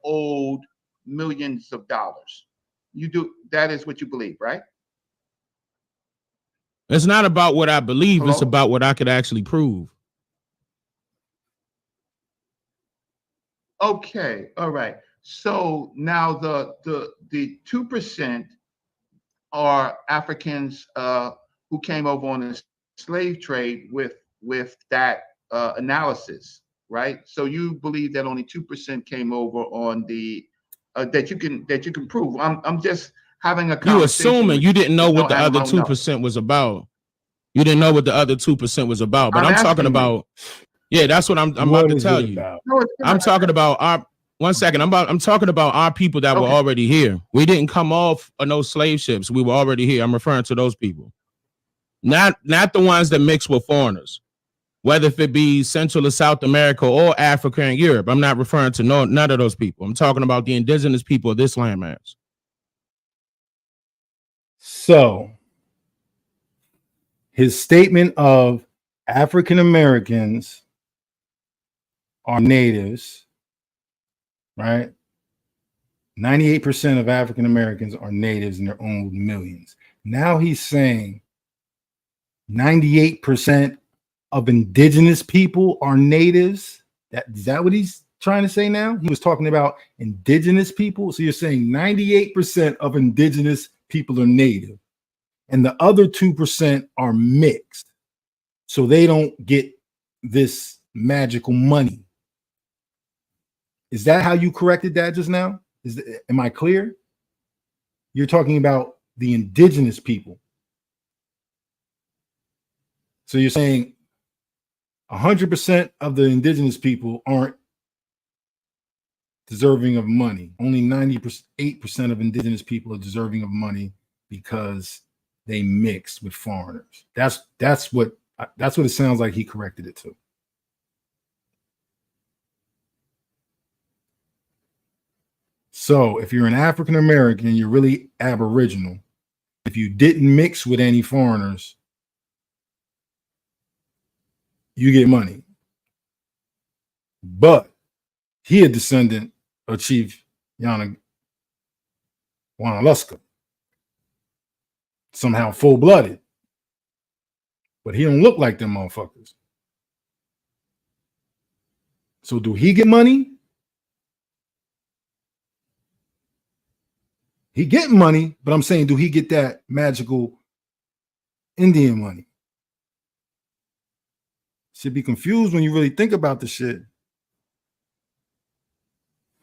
owed millions of dollars. You do. That is what you believe, right? It's not about what I believe. Hello? It's about what I could actually prove. Okay. All right. So now the 2% are Africans who came over on the slave trade with that analysis, right? So you believe that only 2% came over on the that you can prove. I'm just having a conversation. You assuming you didn't know what the other 2% was about. You didn't know what the other 2% was about. But I'm talking about, yeah, that's what I'm about to tell you. I'm talking about our. One second, I'm talking about our people that were already here. We didn't come off of no slave ships. We were already here. I'm referring to those people. Not the ones that mix with foreigners, whether if it be Central or South America or Africa and Europe. I'm not referring to none of those people. I'm talking about the indigenous people of this landmass. So his statement of African Americans are natives, right? 98% of African Americans are natives and they're owned millions. Now he's saying 98% of indigenous people are natives. Is that what he's trying to say now? He was talking about indigenous people. So you're saying 98% of indigenous people are native and the other 2% are mixed. So they don't get this magical money. Is that how you corrected that just now? Am I clear? You're talking about the indigenous people. So you're saying 100% of the indigenous people aren't deserving of money. Only 98% of indigenous people are deserving of money because they mixed with foreigners. That's what it sounds like he corrected it to. So if you're an African American, you're really Aboriginal. If you didn't mix with any foreigners, you get money. But he a descendant of Chief Junaluska, somehow full-blooded. But he don't look like them motherfuckers. So do he get money? He getting money, but I'm saying, do he get that magical Indian money? Should be confused when you really think about the shit.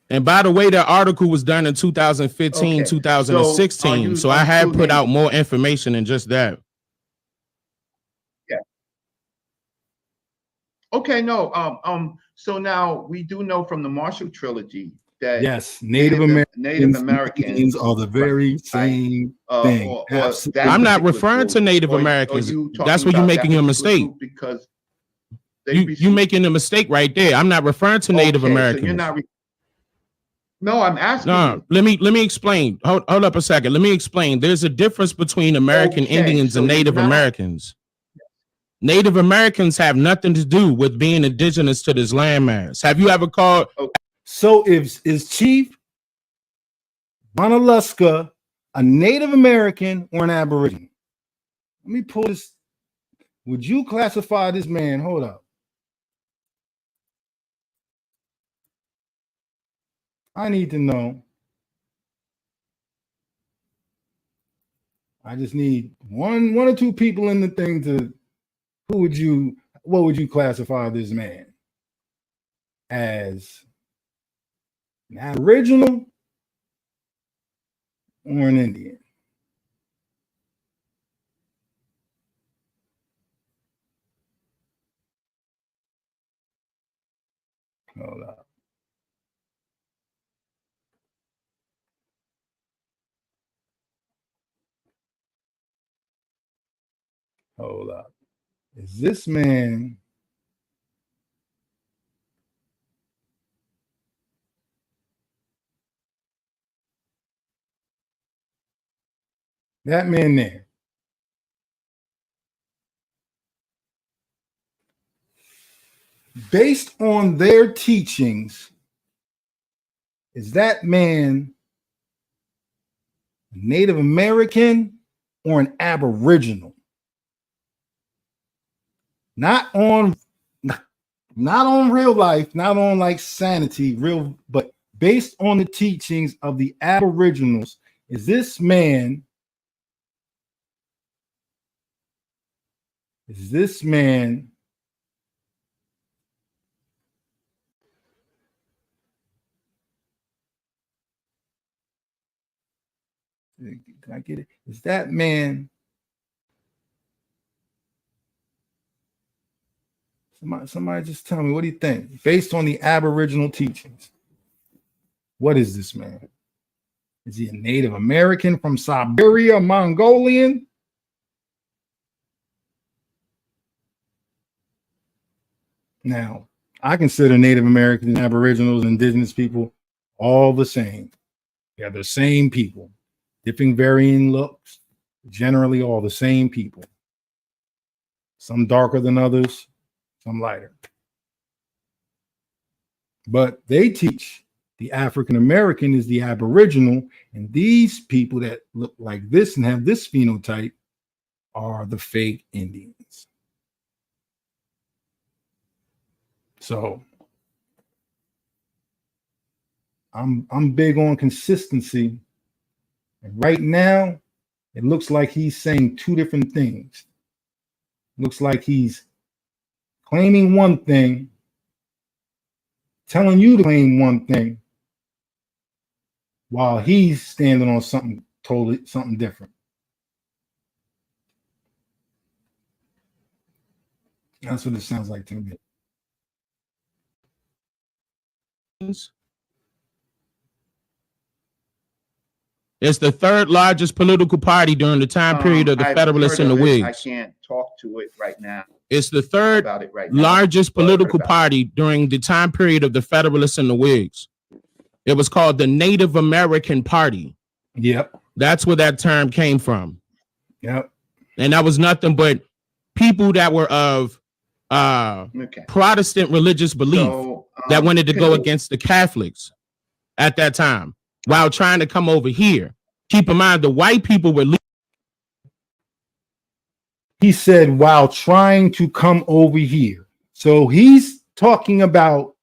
And by the way, that article was done in 2015, 2016. So I had put out more information than just that. Yeah. Okay, no. So now we do know from the Marshall trilogy that yes, Native Americans are the very same thing. I'm not referring to Native Americans. That's where you're making a mistake. Because you're making a mistake right there. I'm not referring to Native Americans. So you're not no, I'm asking. No, let me explain. Hold up a second. Let me explain. There's a difference between American Indians and Native Americans. Native Americans have nothing to do with being indigenous to this landmass. Have you ever called? So is Chief Junaluska a Native American or an Aboriginal? Let me pull this. Would you classify this man? Hold up. I need to know. I just need one or two people in the thing to, what would you classify this man as? An Aboriginal or an Indian? Hold up. Hold up. Is this man that man there? Based on their teachings, is that man a Native American or an Aboriginal? Not on real life, not on like sanity, real, but based on the teachings of the Aboriginals, is this man can I get it? Is that man somebody just tell me, what do you think? Based on the Aboriginal teachings, what is this man? Is he a Native American from Siberia, Mongolian? Now, I consider Native Americans, Aboriginals, indigenous people all the same. They're the same people, different varying looks, generally all the same people. Some darker than others, some lighter. But they teach the African American is the Aboriginal, and these people that look like this and have this phenotype are the fake Indians. So I'm big on consistency. And right now, it looks like he's saying two different things. Looks like he's claiming one thing, telling you to claim one thing, while he's standing on something different. That's what it sounds like to me. It's the third largest political party during the time period of the Federalists and the Whigs. I can't talk to it right now. It's the third largest political party during the time period of the Federalists and the Whigs. It was called the Native American Party. Yep. That's where that term came from. Yep. And that was nothing but people that were of Protestant religious belief that wanted to go against the Catholics at that time while trying to come over here. Keep in mind, the white people were. He said, while trying to come over here. So he's talking about,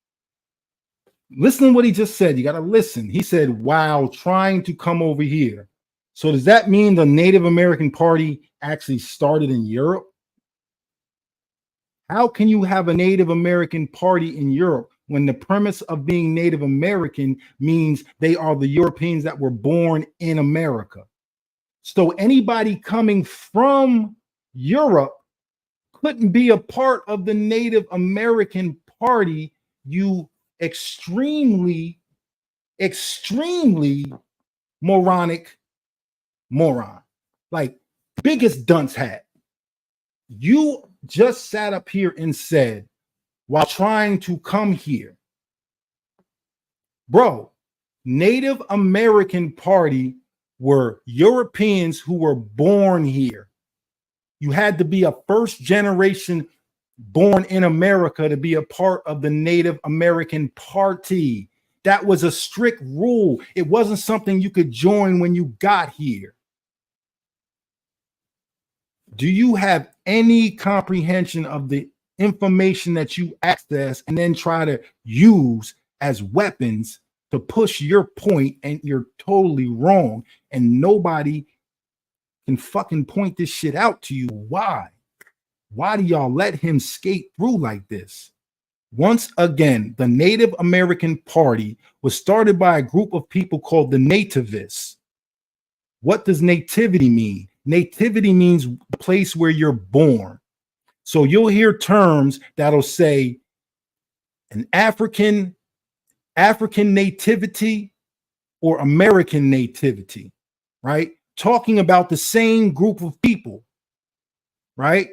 listen to what he just said. You got to listen. He said, while trying to come over here. So does that mean the Native American Party actually started in Europe? How can you have a Native American Party in Europe when the premise of being Native American means they are the Europeans that were born in America? So anybody coming from Europe couldn't be a part of the Native American Party, you extremely moronic moron. Like biggest dunce hat. You just sat up here and said, while trying to come here, bro, Native American Party were Europeans who were born here. You had to be a first generation born in America to be a part of the Native American Party. That was a strict rule. It wasn't something you could join when you got here. Do you have any comprehension of the information that you access and then try to use as weapons to push your point, and you're totally wrong, and nobody can fucking point this shit out to you? Why? Why do y'all let him skate through like this? Once again, the Native American Party was started by a group of people called the nativists. What does nativity mean? Nativity means the place where you're born. So you'll hear terms that'll say an African nativity or American nativity, right? Talking about the same group of people, right?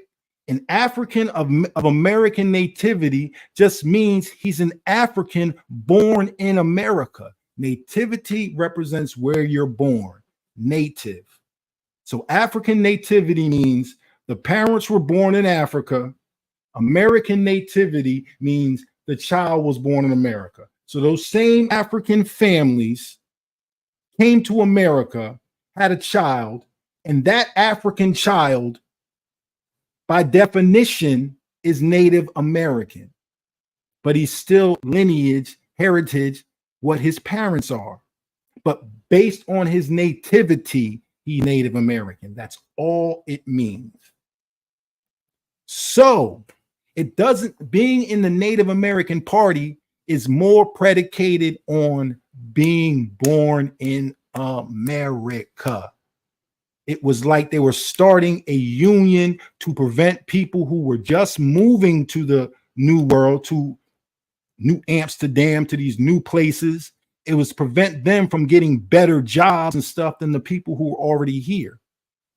An African of American nativity just means he's an African born in America. Nativity represents where you're born, native. So African nativity means the parents were born in Africa. American nativity means the child was born in America. So those same African families came to America, had a child, and that African child, by definition, is Native American, but he's still lineage, heritage, what his parents are. But based on his nativity, he's Native American. That's all it means. So it doesn't, being in the Native American Party is more predicated on being born in America. It was like they were starting a union to prevent people who were just moving to the new world, to New Amsterdam, to these new places. It was prevent them from getting better jobs and stuff than the people who were already here.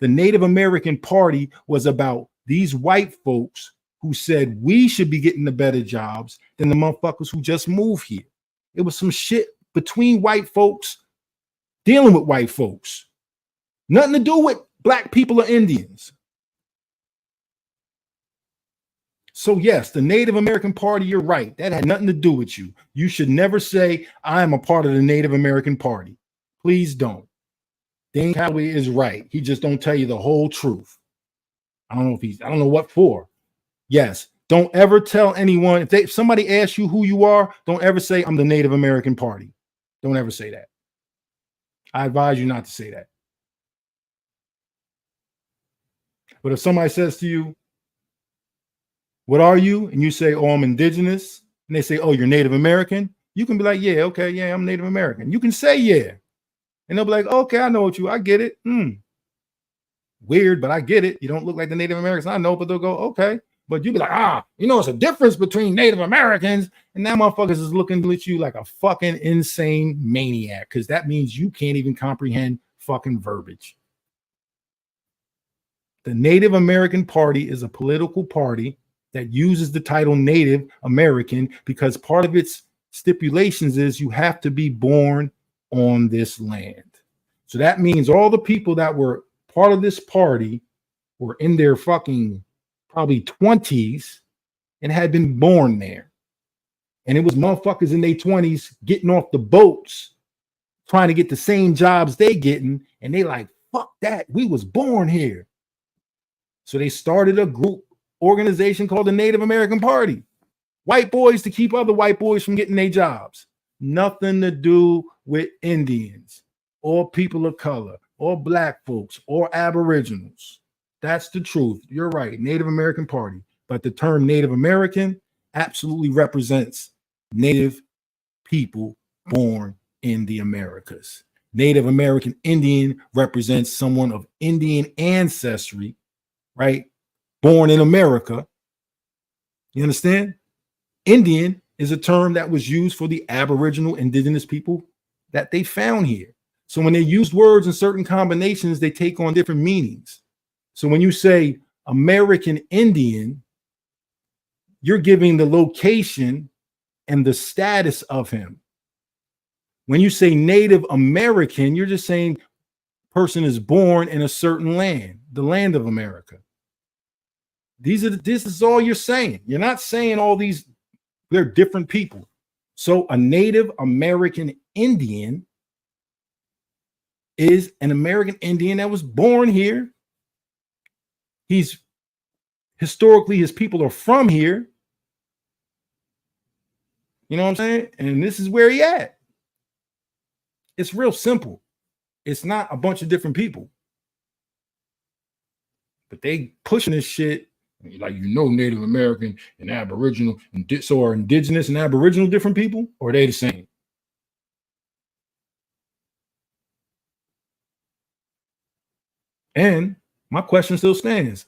The Native American Party was about these white folks who said we should be getting the better jobs than the motherfuckers who just moved here. It was some shit between white folks dealing with white folks. Nothing to do with black people or Indians. So yes, the Native American Party, you're right. That had nothing to do with you. You should never say, I am a part of the Native American Party. Please don't. Dan Calloway is right. He just don't tell you the whole truth. I don't know what for. Yes, don't ever tell anyone, if somebody asks you who you are, don't ever say, I'm the Native American Party. Don't ever say that. I advise you not to say that. But if somebody says to you, what are you? And you say, oh, I'm indigenous. And they say, oh, you're Native American. You can be like, yeah, okay, yeah, I'm Native American. You can say, yeah. And they'll be like, okay, I know what I get it. Weird, but I get it. You don't look like the Native Americans. I know, but they'll go, okay. But you'll be like, it's a difference between Native Americans. And that motherfuckers is looking at you like a fucking insane maniac, because that means you can't even comprehend fucking verbiage. The Native American Party is a political party that uses the title Native American because part of its stipulations is you have to be born on this land. So that means all the people that were part of this party were in their fucking probably 20s and had been born there. And it was motherfuckers in their 20s getting off the boats trying to get the same jobs they getting, and they like, fuck that, we was born here. So they started a group organization called the Native American Party. White boys to keep other white boys from getting their jobs. Nothing to do with Indians or people of color or black folks or aboriginals. That's the truth. You're right, Native American Party. But the term Native American absolutely represents Native people born in the Americas. Native American Indian represents someone of Indian ancestry, right? Born in America. You understand? Indian is a term that was used for the Aboriginal indigenous people that they found here. So when they use words in certain combinations, they take on different meanings. So when you say American Indian, you're giving the location and the status of him. When you say Native American, you're just saying person is born in a certain land, the land of America. This is all you're saying. You're not saying all these, they're different people. So a Native American Indian is an American Indian that was born here he's historically his people are from here. You know what I'm saying? And this is where he at. It's real simple. It's not a bunch of different people. But they pushing this shit like, Native American and Aboriginal, and so are indigenous and Aboriginal different people, or are they the same? And my question still stands: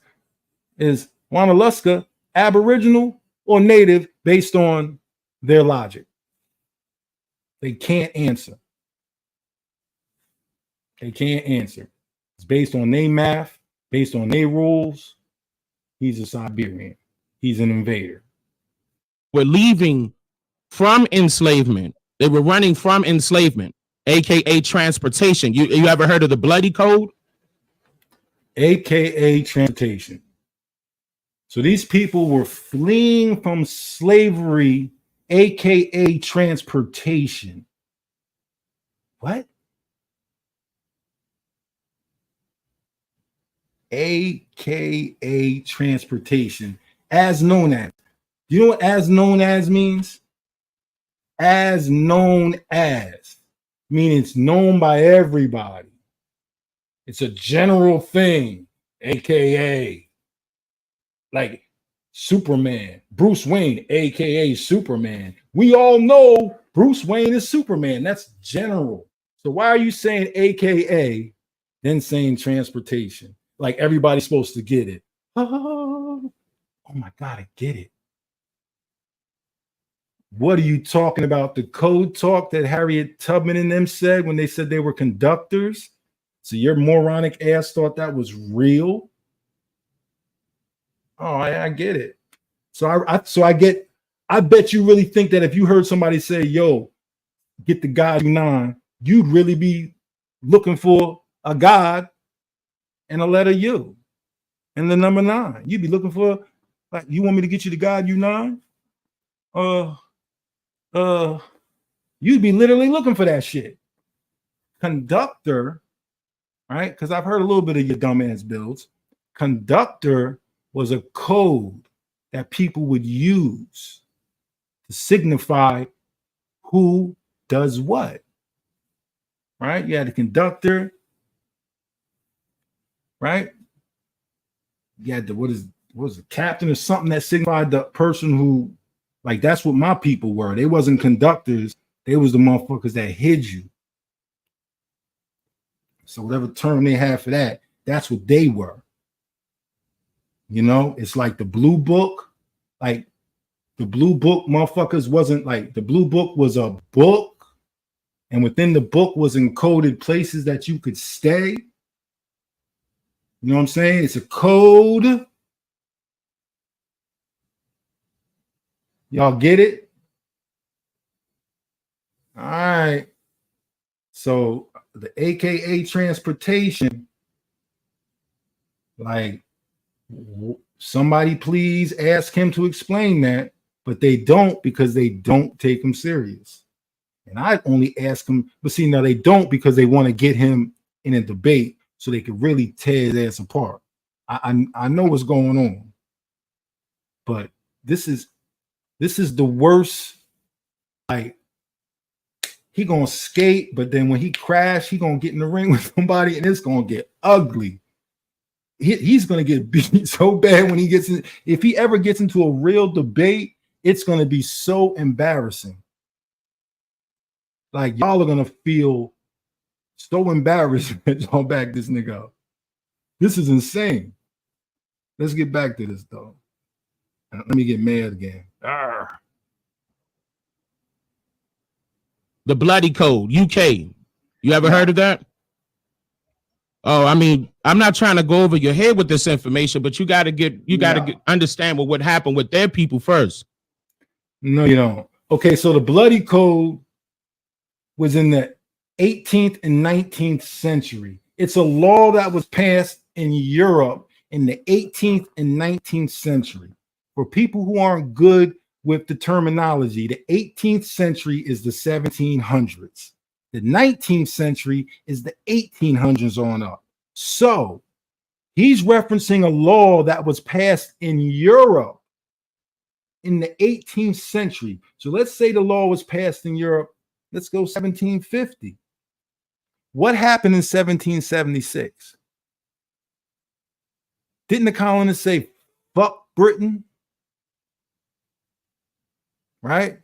is Junaluska Aboriginal or Native based on their logic? They can't answer. They can't answer. It's based on their math, based on their rules. He's a Siberian. He's an invader. We're leaving from enslavement. They were running from enslavement, aka transportation. You ever heard of the Bloody Code? AKA transportation. So these people were fleeing from slavery, AKA transportation. What? AKA transportation, as known as. You know what as known as means? As known as, meaning it's known by everybody. It's a general thing, AKA like Superman, Bruce Wayne, AKA Superman. We all know Bruce Wayne is Superman. That's general. So why are you saying AKA, then saying transportation? Like everybody's supposed to get it. Oh my God, I get it. What are you talking about? The code talk that Harriet Tubman and them said when they said they were conductors? So your moronic ass thought that was real? Oh, I get it. So I bet you really think that if you heard somebody say, yo, get the God U9, you'd really be looking for a God and a letter U and the number 9. You'd be looking for, like, you want me to get you the God U9? You'd be literally looking for that shit. Conductor, right? Because I've heard a little bit of your dumbass builds. Conductor was a code that people would use to signify who does what, right? You had the conductor, right? You had the, what was the captain or something that signified the person who, like, that's what my people were. They wasn't conductors. They was the motherfuckers that hid you. So whatever term they had for that, that's what they were. You know, it's like the blue book. Like the blue book motherfuckers wasn't like, the blue book was a book, and within the book was encoded places that you could stay. You know what I'm saying? It's a code. Y'all get it? All right. So the AKA transportation, like, somebody please ask him to explain that, but they don't, because they don't take him serious. And I only ask him, but see, now they don't, because they want to get him in a debate so they could really tear his ass apart. I know what's going on, but this is the worst. Like, he gonna skate, but then when he crash, he gonna get in the ring with somebody, and it's gonna get ugly. He's gonna get beat so bad when he gets in. If he ever gets into a real debate, it's gonna be so embarrassing. Like, y'all are gonna feel so embarrassed that y'all back this nigga up. This is insane. Let's get back to this though. Let me get mad again. Arr. The Bloody Code, UK. You ever heard of that? Oh, I mean, I'm not trying to go over your head with this information, but you got to understand what happened with their people first. No, you don't. Okay, so the Bloody Code was in the 18th and 19th century. It's a law that was passed in Europe in the 18th and 19th century. For people who aren't good with the terminology, the 18th century is the 1700s. The 19th century is the 1800s on up. So He's referencing a law that was passed in Europe in the 18th century. So let's say the law was passed in Europe. Let's go 1750. What happened in 1776? Didn't the colonists say, fuck Britain? Right?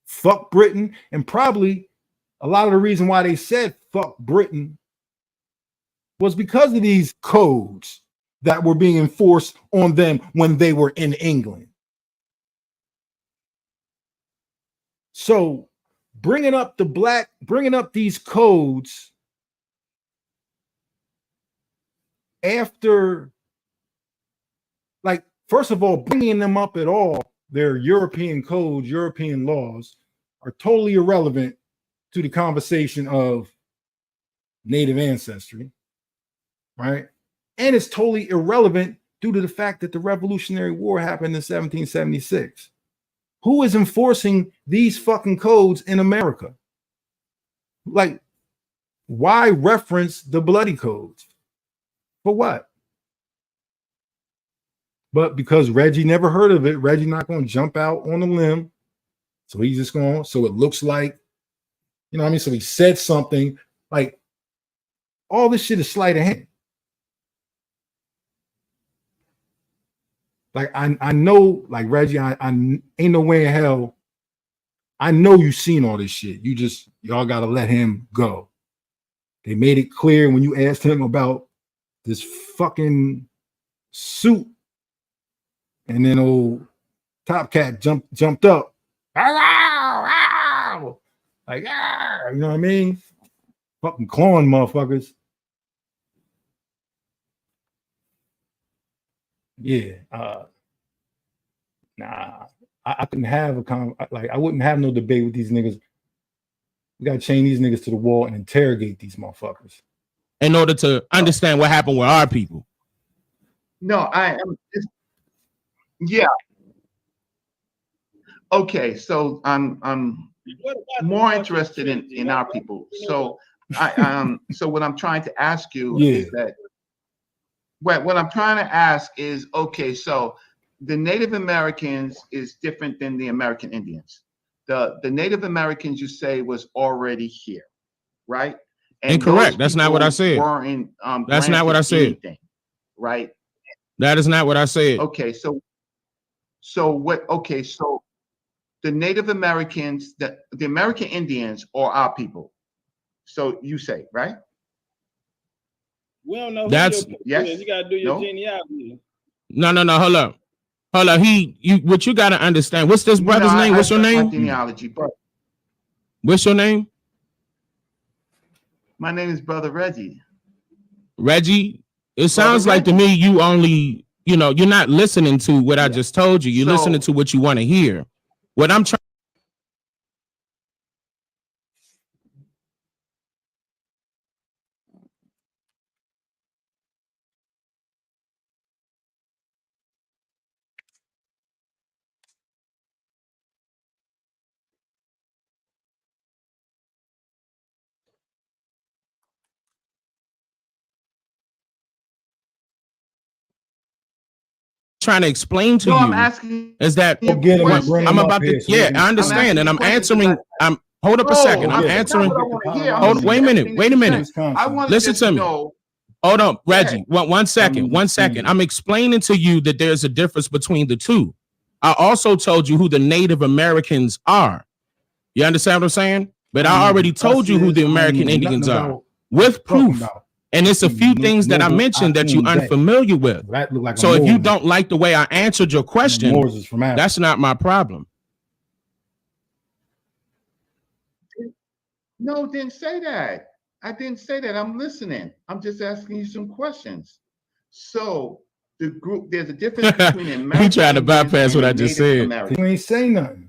Fuck Britain. And probably a lot of the reason why they said fuck Britain was because of these codes that were being enforced on them when they were in England. So bringing up these codes after, like, first of all, bringing them up at all, their European codes, European laws, are totally irrelevant to the conversation of native ancestry, right? And it's totally irrelevant due to the fact that the Revolutionary War happened in 1776. Who is enforcing these fucking codes in America? Like, why reference the bloody codes? For what? But because Reggie never heard of it, Reggie not going to jump out on a limb. So he's just going, so it looks like, you know what I mean? So he said something like, all this shit is sleight of hand. Like, I know, like, Reggie, I ain't no way in hell. I know you've seen all this shit. Y'all got to let him go. They made it clear when you asked him about this fucking suit, and then old Top Cat jumped up. Like, you know what I mean? Fucking clawing motherfuckers. Yeah. Nah, I couldn't have I wouldn't have no debate with these niggas. We gotta chain these niggas to the wall and interrogate these motherfuckers in order to understand what happened with our people. No, yeah. Okay, so I'm more interested in our people. So so what I'm trying to ask you is that what I'm trying to ask is, okay, so the Native Americans is different than the American Indians. The Native Americans, you say, was already here, right? And incorrect. That's not what I said. That's not what I said. Anything, right? That is not what I said. Okay, so what? Okay, so the Native Americans, the American Indians, are our people. So you say, right? We don't know. That's yes. You gotta do your genealogy. No. Hold up. What you gotta understand. What's this brother's name? What's your name? Genealogy, but what's your name? My name is Brother Reggie. Reggie. It sounds like to me you only, you're not listening to what I just told you. You're listening to what you want to hear. What I'm trying to explain to you I'm asking is that I'm about to, I understand, and I'm answering. Hold up a second. I'm answering. Wait a minute. Listen to me. Hold on, Reggie. One second. I'm explaining to you that there's a difference between the two. I also told you who the Native Americans are. You understand what I'm saying? But I already told you who the American Indians are with proof. And it's a few things that I mentioned that you're unfamiliar with. So if you don't like the way I answered your question, that's not my problem. No, didn't say that. I didn't say that. I'm listening. I'm just asking you some questions. So the group, there's a difference between American. He tried to bypass what I just said. You ain't saying nothing.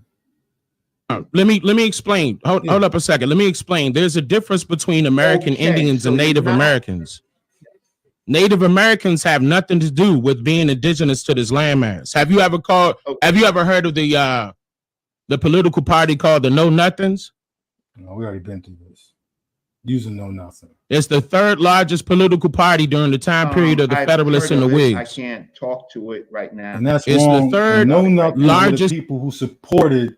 Let me explain. Hold up a second. Let me explain. There's a difference between American Indians and Native Americans. Native Americans have nothing to do with being indigenous to this landmass. Have you ever heard of the political party called the Know Nothings? No, we already been through this. Using know nothing. It's the third largest political party during the time period of the I've Federalists heard and the of it. Whigs. I can't talk to it right now. And that's It's wrong. the third know nothing largest were the people who supported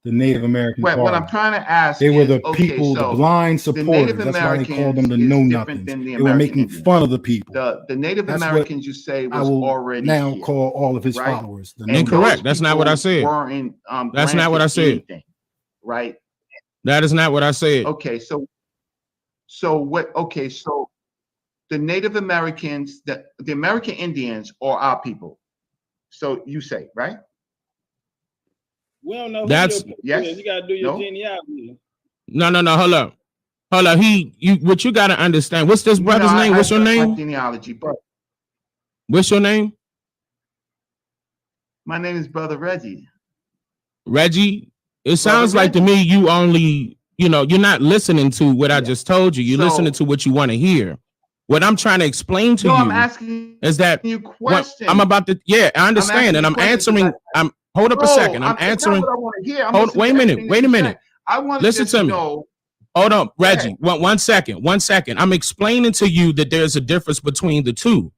the Native American What Party. I'm trying to ask They were is, the okay, people, so the blind the supporters. Native That's why they called Americans them the is know different nothings. than the They were American making Indians. fun of the people. The Native That's what Americans, you say, I was will already now here, call all of his right? followers. The And know Incorrect. those That's not what I people said. weren't That's not what I granted said. anything, right? That is not what I said. Okay, so what? Okay, so the Native Americans, the American Indians are our people. So you say, right? We don't know who That's your yes. is. You gotta do your No? genealogy. no. Hold up. What you gotta understand. What's this brother's name? What's your I name? genealogy, but What's your name? my name is Brother Reggie. Reggie. It sounds like to me you only, you're not listening to what I just told you. You're listening to what you want to hear. What I'm trying to explain to you I'm asking is that you questions. I'm about to, I understand, and I'm answering. Hold up a second. I'm answering. Not what I want to hear. Wait a minute. I want Listen to me. know. Hold on, Reggie. One second. I'm explaining to you that there's a difference between the two.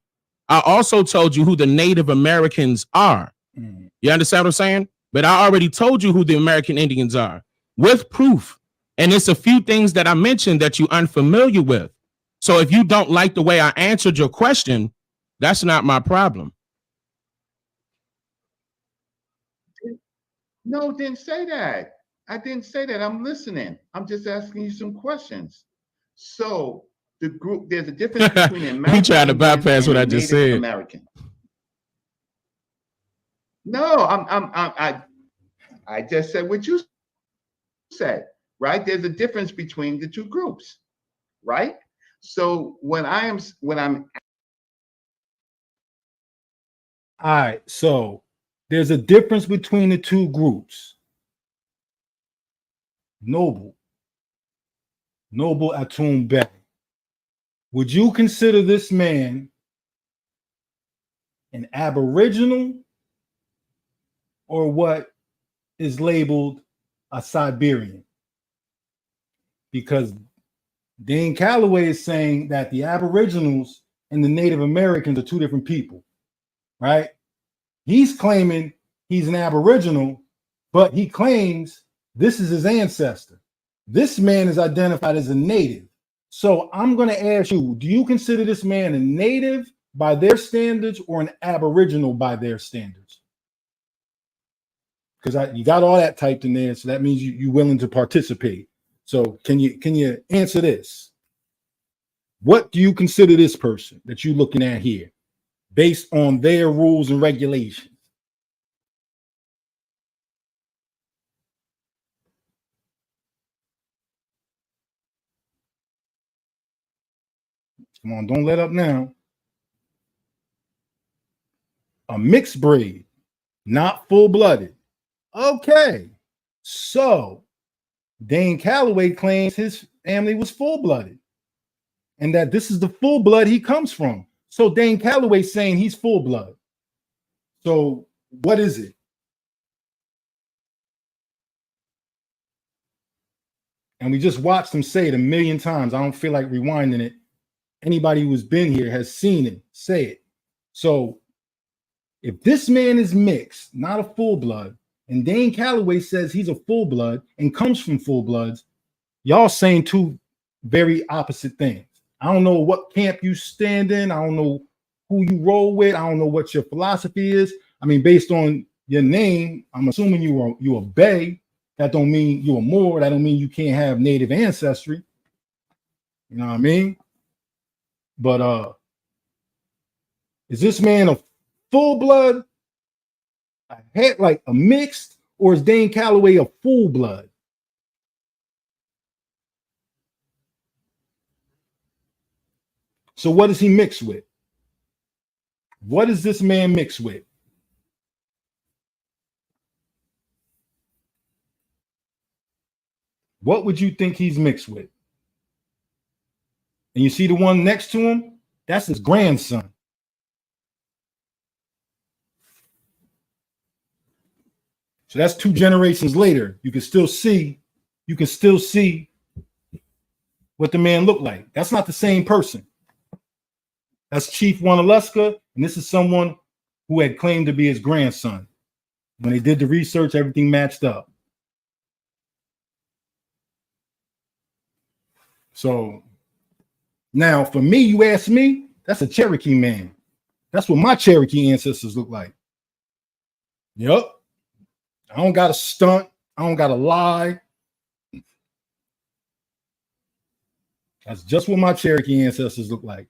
I also told you who the Native Americans are. You understand what I'm saying? But I already told you who the American Indians are with proof. And it's a few things that I mentioned that you're unfamiliar with. So if you don't like the way I answered your question, that's not my problem. No, didn't say that. I didn't say that. I'm listening. I'm just asking you some questions. So the group, there's a difference between the American You trying to bypass what I just said. American. No, I just said what you said, right? There's a difference between the two groups, right? So when I'm all right, so there's a difference between the two groups. Noble Atum Bey. Would you consider this man an Aboriginal or what is labeled a Siberian? Because Dan Calloway is saying that the Aboriginals and the Native Americans are two different people, right? He's claiming he's an Aboriginal, but he claims this is his ancestor. This man is identified as a Native. So I'm going to ask you, do you consider this man a Native by their standards or an Aboriginal by their standards? Because you got all that typed in there, so that means you're willing to participate. So can you answer this? What do you consider this person that you're looking at here based on their rules and regulations? Come on, don't let up now. A mixed breed, not full-blooded. Okay, so Dan Calloway claims his family was full-blooded and that this is the full blood he comes from. So Dan Calloway saying he's full-blood. So what is it? And we just watched him say it a million times. I don't feel like rewinding it. Anybody who's been here has seen it say it. So if this man is mixed, not a full blood, and Dan Calloway says he's a full blood and comes from full bloods, y'all saying two very opposite things. I don't know what camp you stand in. I don't know who you roll with. I don't know what your philosophy is. I mean, based on your name, I'm assuming you a Bay. That don't mean you're a Moor. That don't mean you can't have Native ancestry. You know what I mean? But is this man a full blood, like a mixed, or is Dan Calloway a full blood? So what is he mixed with? What is this man mixed with? What would you think he's mixed with? And you see the one next to him? That's his grandson. So that's 2 generations later. You can still see what the man looked like. That's not the same person. That's Chief Junaluska, and this is someone who had claimed to be his grandson. When they did the research, everything matched up. So now for me, you ask me, that's a Cherokee man. That's what my Cherokee ancestors look like. Yep. I don't got to stunt. I don't got to lie. That's just what my Cherokee ancestors look like.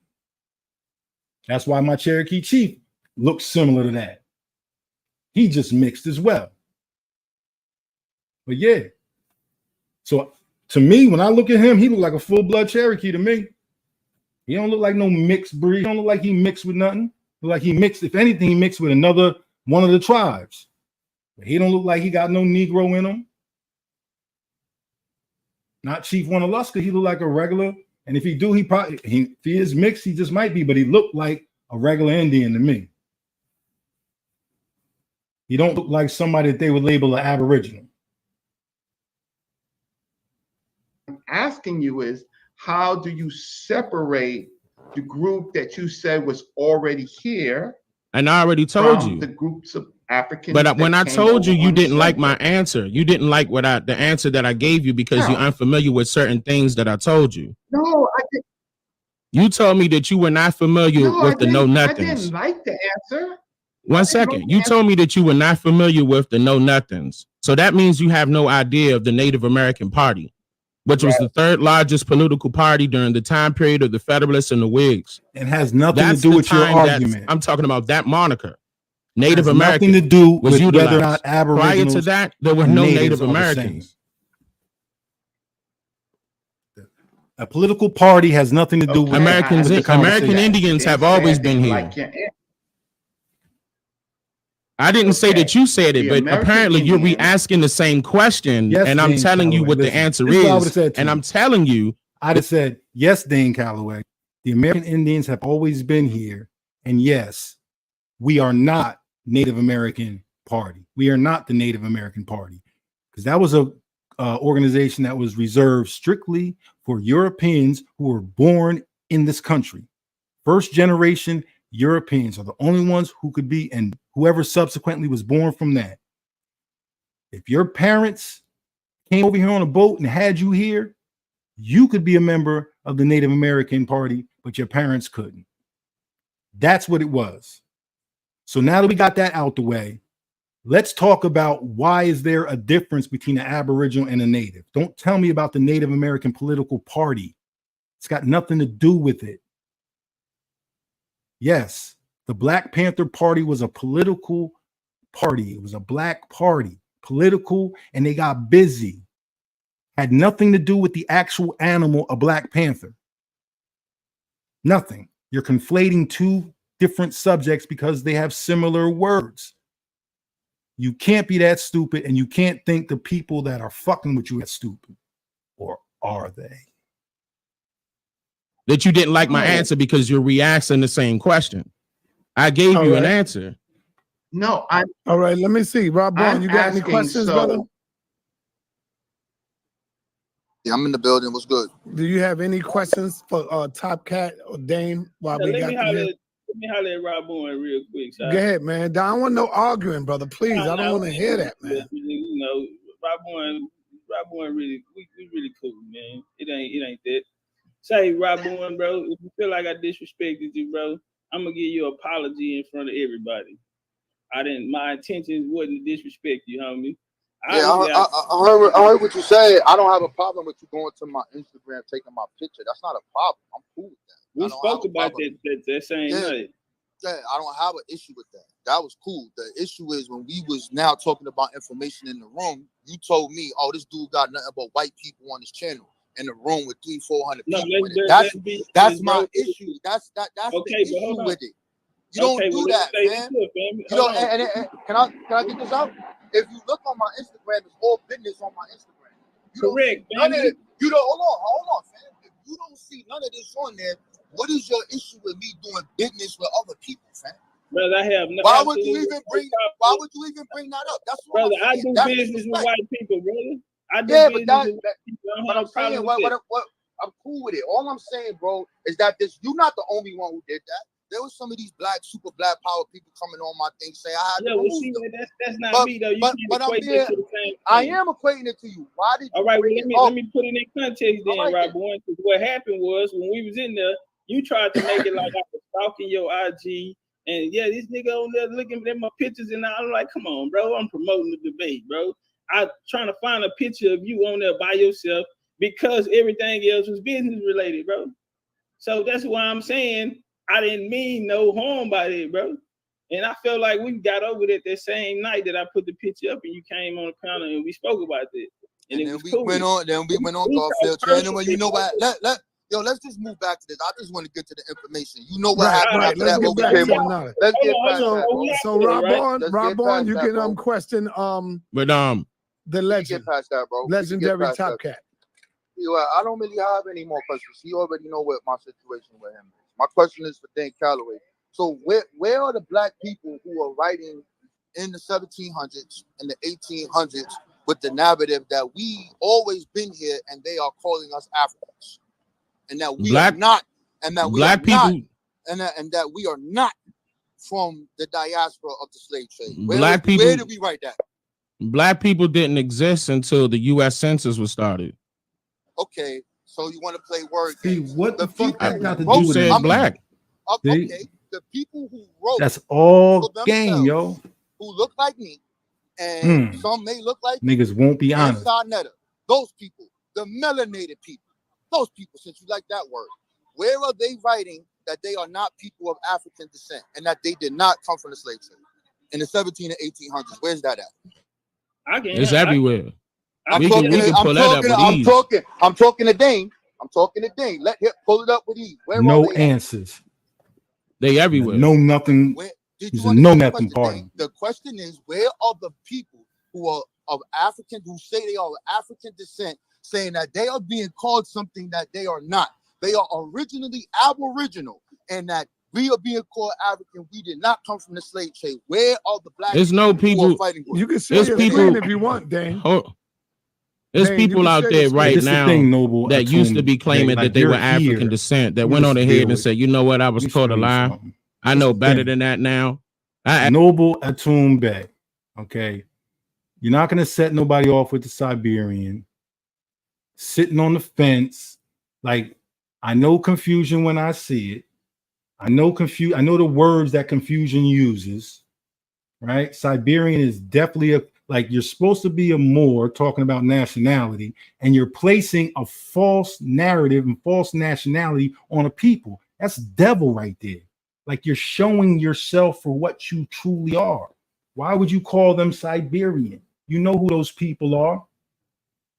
That's why my Cherokee chief looks similar to that. He just mixed as well. But yeah. So to me, when I look at him, he look like a full-blood Cherokee to me. He don't look like no mixed breed. He don't look like he mixed with nothing. Look like he mixed, if anything, he mixed with another one of the tribes. But he don't look like he got no Negro in him. Not Chief Junaluska. He look like a regular. And if he do, if he is mixed, he just might be, but he looked like a regular Indian to me. He don't look like somebody that they would label an Aboriginal. Asking you is, how do you separate the group that you said was already here? And I already told you the groups of Africans. But when I told you, you didn't like my answer. You didn't like the answer that I gave you because you're unfamiliar with certain things that I told you. No, I didn't. You told me that you were not familiar with the know nothings. I didn't like the answer. One second. You told me that you were not familiar with the know nothings. So that means you have no idea of the Native American Party, which was the third largest political party during the time period of the Federalists and the Whigs. It has nothing to do with your argument. I'm talking about that moniker. Native American. Nothing to do with utilized. whether or not Aboriginals. Prior to that, there were no Native Americans. A political party has nothing to do with American Indians have always been here. I didn't say that you said it, but apparently you're re-asking the same question, and I'm telling you what the answer is. And I'm telling you, I'd have said, yes, Dan Calloway, the American Indians have always been here, and yes, we are not Native American Party. We are not the Native American Party, because that was a organization that was reserved strictly for Europeans who were born in this country. First generation Europeans are the only ones who could be, and whoever subsequently was born from that. If your parents came over here on a boat and had you here, you could be a member of the Native American Party, but your parents couldn't. That's what it was. So now that we got that out the way, let's talk about why is there a difference between an Aboriginal and a Native. Don't tell me about the Native American political party. It's got nothing to do with it. Yes, the Black Panther Party was a political party. It was a black party, political, and they got busy. Had nothing to do with the actual animal, a Black Panther. Nothing. You're conflating two different subjects because they have similar words. You can't be that stupid, and you can't think the people that are fucking with you are stupid. Or are they? That you didn't like my answer because you're re-asking the same question. I gave you an answer. No, all right, let me see. Rabun, you got any questions, brother? Yeah, I'm in the building. What's good? Do you have any questions for Top Cat or Dane while we got let me holler at Rabun real quick. Go ahead, man. I don't want no arguing, brother. Please, I don't want to hear that, man. You know, Rabun really, we really cool, man. It ain't that. Say, Rabun, bro, if you feel like I disrespected you, bro, I'm gonna give you an apology in front of everybody. My intentions wasn't to disrespect you, homie. I heard what you said. I don't have a problem with you going to my Instagram, taking my picture. That's not a problem. I'm cool with that. We spoke about that same night. Yeah, I don't have an issue with that. That was cool. The issue is when we was now talking about information in the room, you told me, oh, this dude got nothing but white people on his channel in the room with 300-400 people. That's my issue. That's the issue with it. You don't do that, man. You don't. And can I get this out? If you look on my Instagram, it's all business on my Instagram. Correct. You don't. Hold on, fam. If you don't see none of this on there, what is your issue with me doing business with other people, fam? Brother, I have no. Why would you even bring that up? That's what brother. I do business with white people, brother. I do business with white people. But I'm saying, what I'm cool with it. All I'm saying, bro, is that you're not the only one who did that. There was some of these super black power people coming on my thing saying I had to remove them. That's not me though. But I'm being, I am equating it to you. Why did you? All right, well, let me put it in context then, right, Rabun. What happened was when we was in there, you tried to make it like I was stalking your IG, and yeah, this nigga on there looking at my pictures, and I'm like, come on, bro, I'm promoting the debate, bro. I'm trying to find a picture of you on there by yourself because everything else was business related, bro. So that's why I'm saying I didn't mean no harm by it, bro. And I felt like we got over that same night that I put the picture up and you came on the panel and we spoke about it. And then we went on Garfield training. Well, you know what? Let's just move back to this. I just want to get to the information. You know what happened after that? Let's get past that. So Rabun, you can question the legend. Get past that, bro. Legendary Top Cat. I don't really have any more questions. You already know what my situation with him is. My question is for Dan Calloway. So where are the black people who are writing in the 1700s and the 1800s with the narrative that we always been here and they are calling us Africans, and that we are not, and that we are not, and that we are not from the diaspora of the slave trade? Where did we write that? Black people didn't exist until the U.S. Census was started. Okay, so you want to play word games? See, what the fuck that got to do with it? Said black. Okay, the people who wrote that's all game, yo. Who look like me, and some may look like niggas won't be honest. Those people, the melanated people, those people, since you like that word, where are they writing that they are not people of African descent and that they did not come from the slave trade in the 17 and 1800s? Where's that at? It's everywhere. I'm talking to Dane. I'm talking to Dane. Let him pull it up with ease. Where no are they answers. They everywhere. No nothing. He's a no nothing party. The question is, where are the people who are of African, who say they are of African descent, saying that they are being called something that they are not? They are originally Aboriginal, and that we are being called African. We did not come from the slave trade. Where are the black There's no people who are fighting for? You can say your people if you want, Dane. There's people out there right now that used to be claiming that they were African descent that went on ahead and said, you know what, I was told a lie. I know better than that now. Noble Atumbe, okay? You're not going to set nobody off with the Siberian. Sitting on the fence. Like, I know confusion when I see it. I know the words that confusion uses, right? Siberian is definitely like you're supposed to be a Moor talking about nationality, and you're placing a false narrative and false nationality on a people. That's devil right there. Like you're showing yourself for what you truly are. Why would you call them Siberian? You know who those people are.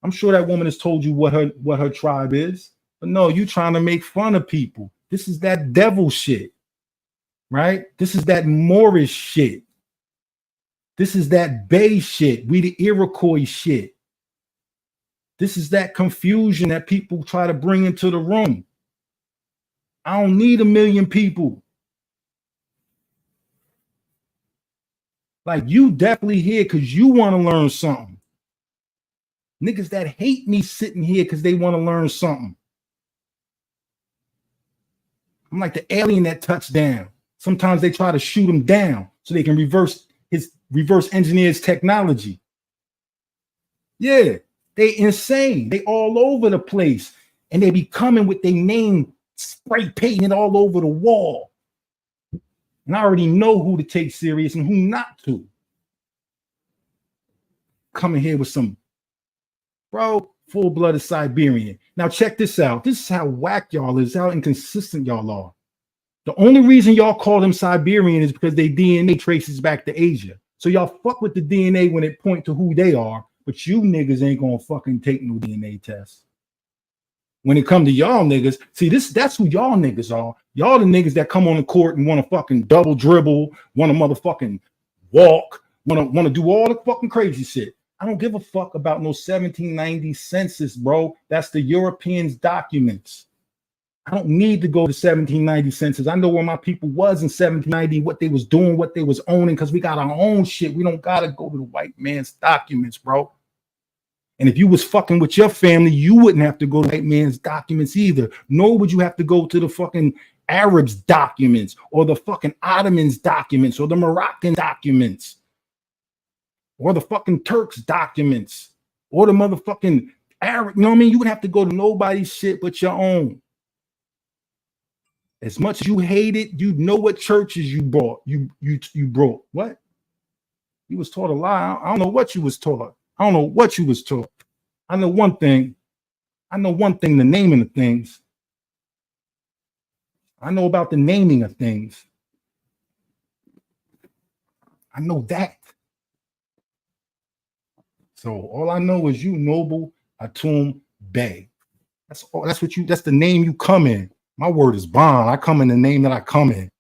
I'm sure that woman has told you what her tribe is, but no, you trying to make fun of people. This is that devil shit, right? This is that Moorish shit. This is that Bay shit. We the Iroquois shit. This is that confusion that people try to bring into the room. I don't need 1 million people. Like you definitely here because you want to learn something. Niggas that hate me sitting here because they want to learn something. I'm like the alien that touched down. Sometimes they try to shoot him down so they can reverse engineer his technology. Yeah, they insane. They all over the place. And they be coming with their name spray painted all over the wall. And I already know who to take serious and who not to. Coming here with some, bro, full-blooded Siberian. Now check this out. This is how whack y'all is, how inconsistent y'all are. The only reason y'all call them Siberian is because their DNA traces back to Asia. So y'all fuck with the DNA when it point to who they are, but you niggas ain't gonna fucking take no DNA test. When it come to y'all niggas, see that's who y'all niggas are. Y'all the niggas that come on the court and want to fucking double dribble, want to motherfucking walk, want to do all the fucking crazy shit. I don't give a fuck about no 1790 census, bro. That's the Europeans' documents. I don't need to go to 1790 census. I know where my people was in 1790, what they was doing, what they was owning, because we got our own shit. We don't gotta go to the white man's documents, bro. And if you was fucking with your family, you wouldn't have to go to white man's documents either. Nor would you have to go to the fucking Arabs' documents or the fucking Ottomans' documents or the Moroccan documents or the fucking Turks' documents or the motherfucking Arab. You know what I mean? You would have to go to nobody's shit but your own. As much as you hate it, you know what churches you brought. You brought what? You was taught a lie. I don't know what you was taught. I don't know what you was taught. I know one thing. The naming of things. I know about the naming of things. I know that. So all I know is you Noble Atum Bey. That's all. That's the name you come in. My word is bond. I come in the name that I come in.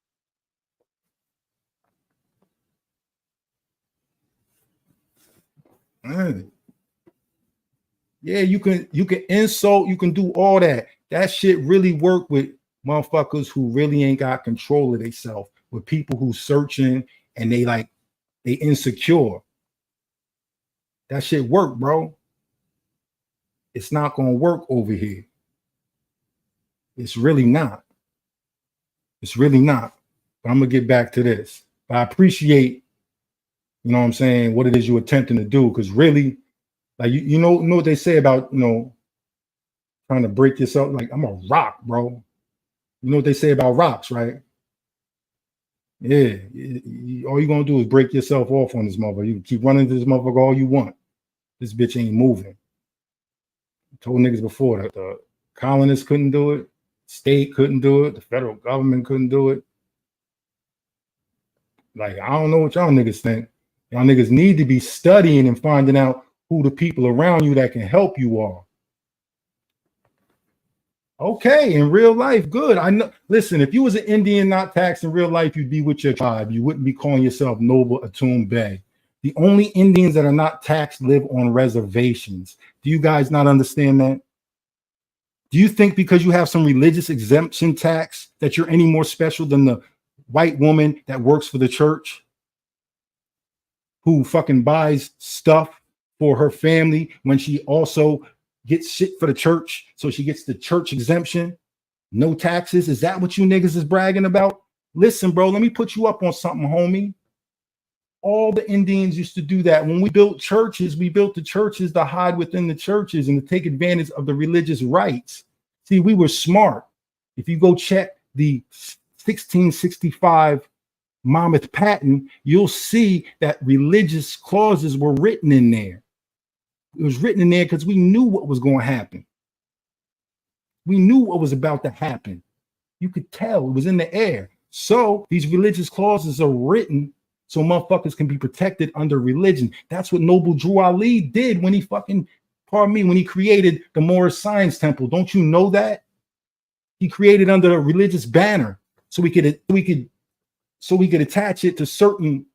Yeah, you can insult, you can do all that. That shit really work with motherfuckers who really ain't got control of themselves, with people who searching and they insecure. That shit work, bro. It's not gonna work over here. It's really not. It's really not. But I'm gonna get back to this. But I appreciate, you know what I'm saying, what it is you're attempting to do, because really, like you know what they say about, you know, trying to break yourself. Like, I'm a rock, bro. You know what they say about rocks, right? Yeah, all you're gonna do is break yourself off on this motherfucker. You can keep running to this motherfucker all you want. This bitch ain't moving. I told niggas before that the colonists couldn't do it, state couldn't do it, the federal government couldn't do it. Like, I don't know what y'all niggas think. Y'all niggas need to be studying and finding out who the people around you that can help you are. Okay, in real life, good. I know. Listen, if you was an Indian not taxed in real life, you'd be with your tribe. You wouldn't be calling yourself Noble Atum Bey. The only Indians that are not taxed live on reservations. Do you guys not understand that? Do you think because you have some religious exemption tax that you're any more special than the white woman that works for the church, who fucking buys stuff for her family when she also gets shit for the church, so she gets the church exemption, no taxes? Is that what you niggas is bragging about? Listen, bro, let me put you up on something, homie. All the Indians used to do that. When we built churches, we built the churches to hide within the churches and to take advantage of the religious rights. See, we were smart. If you go check the 1665 Monmouth Patent, you'll see that religious clauses were written in there. It was written in there because we knew what was going to happen. We knew what was about to happen. You could tell it was in the air. So these religious clauses are written so motherfuckers can be protected under religion. That's what Noble Drew Ali did when he when he created the Moorish Science Temple. Don't you know that? He created under a religious banner so we could attach it to certain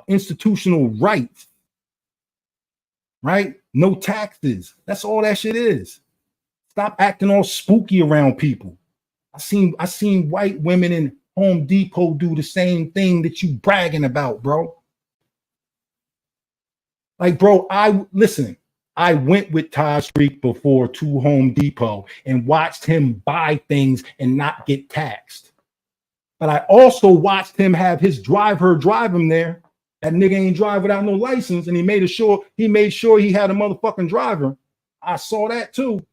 institutional rights. Right? No taxes. That's all that shit is. Stop acting all spooky around people. I seen white women in Home Depot do the same thing that you bragging about, bro. Like, bro, I went with Taj Street before to Home Depot and watched him buy things and not get taxed. But I also watched him have his driver drive him there. That nigga ain't drive without no license, and he made sure he had a motherfucking driver. I saw that too.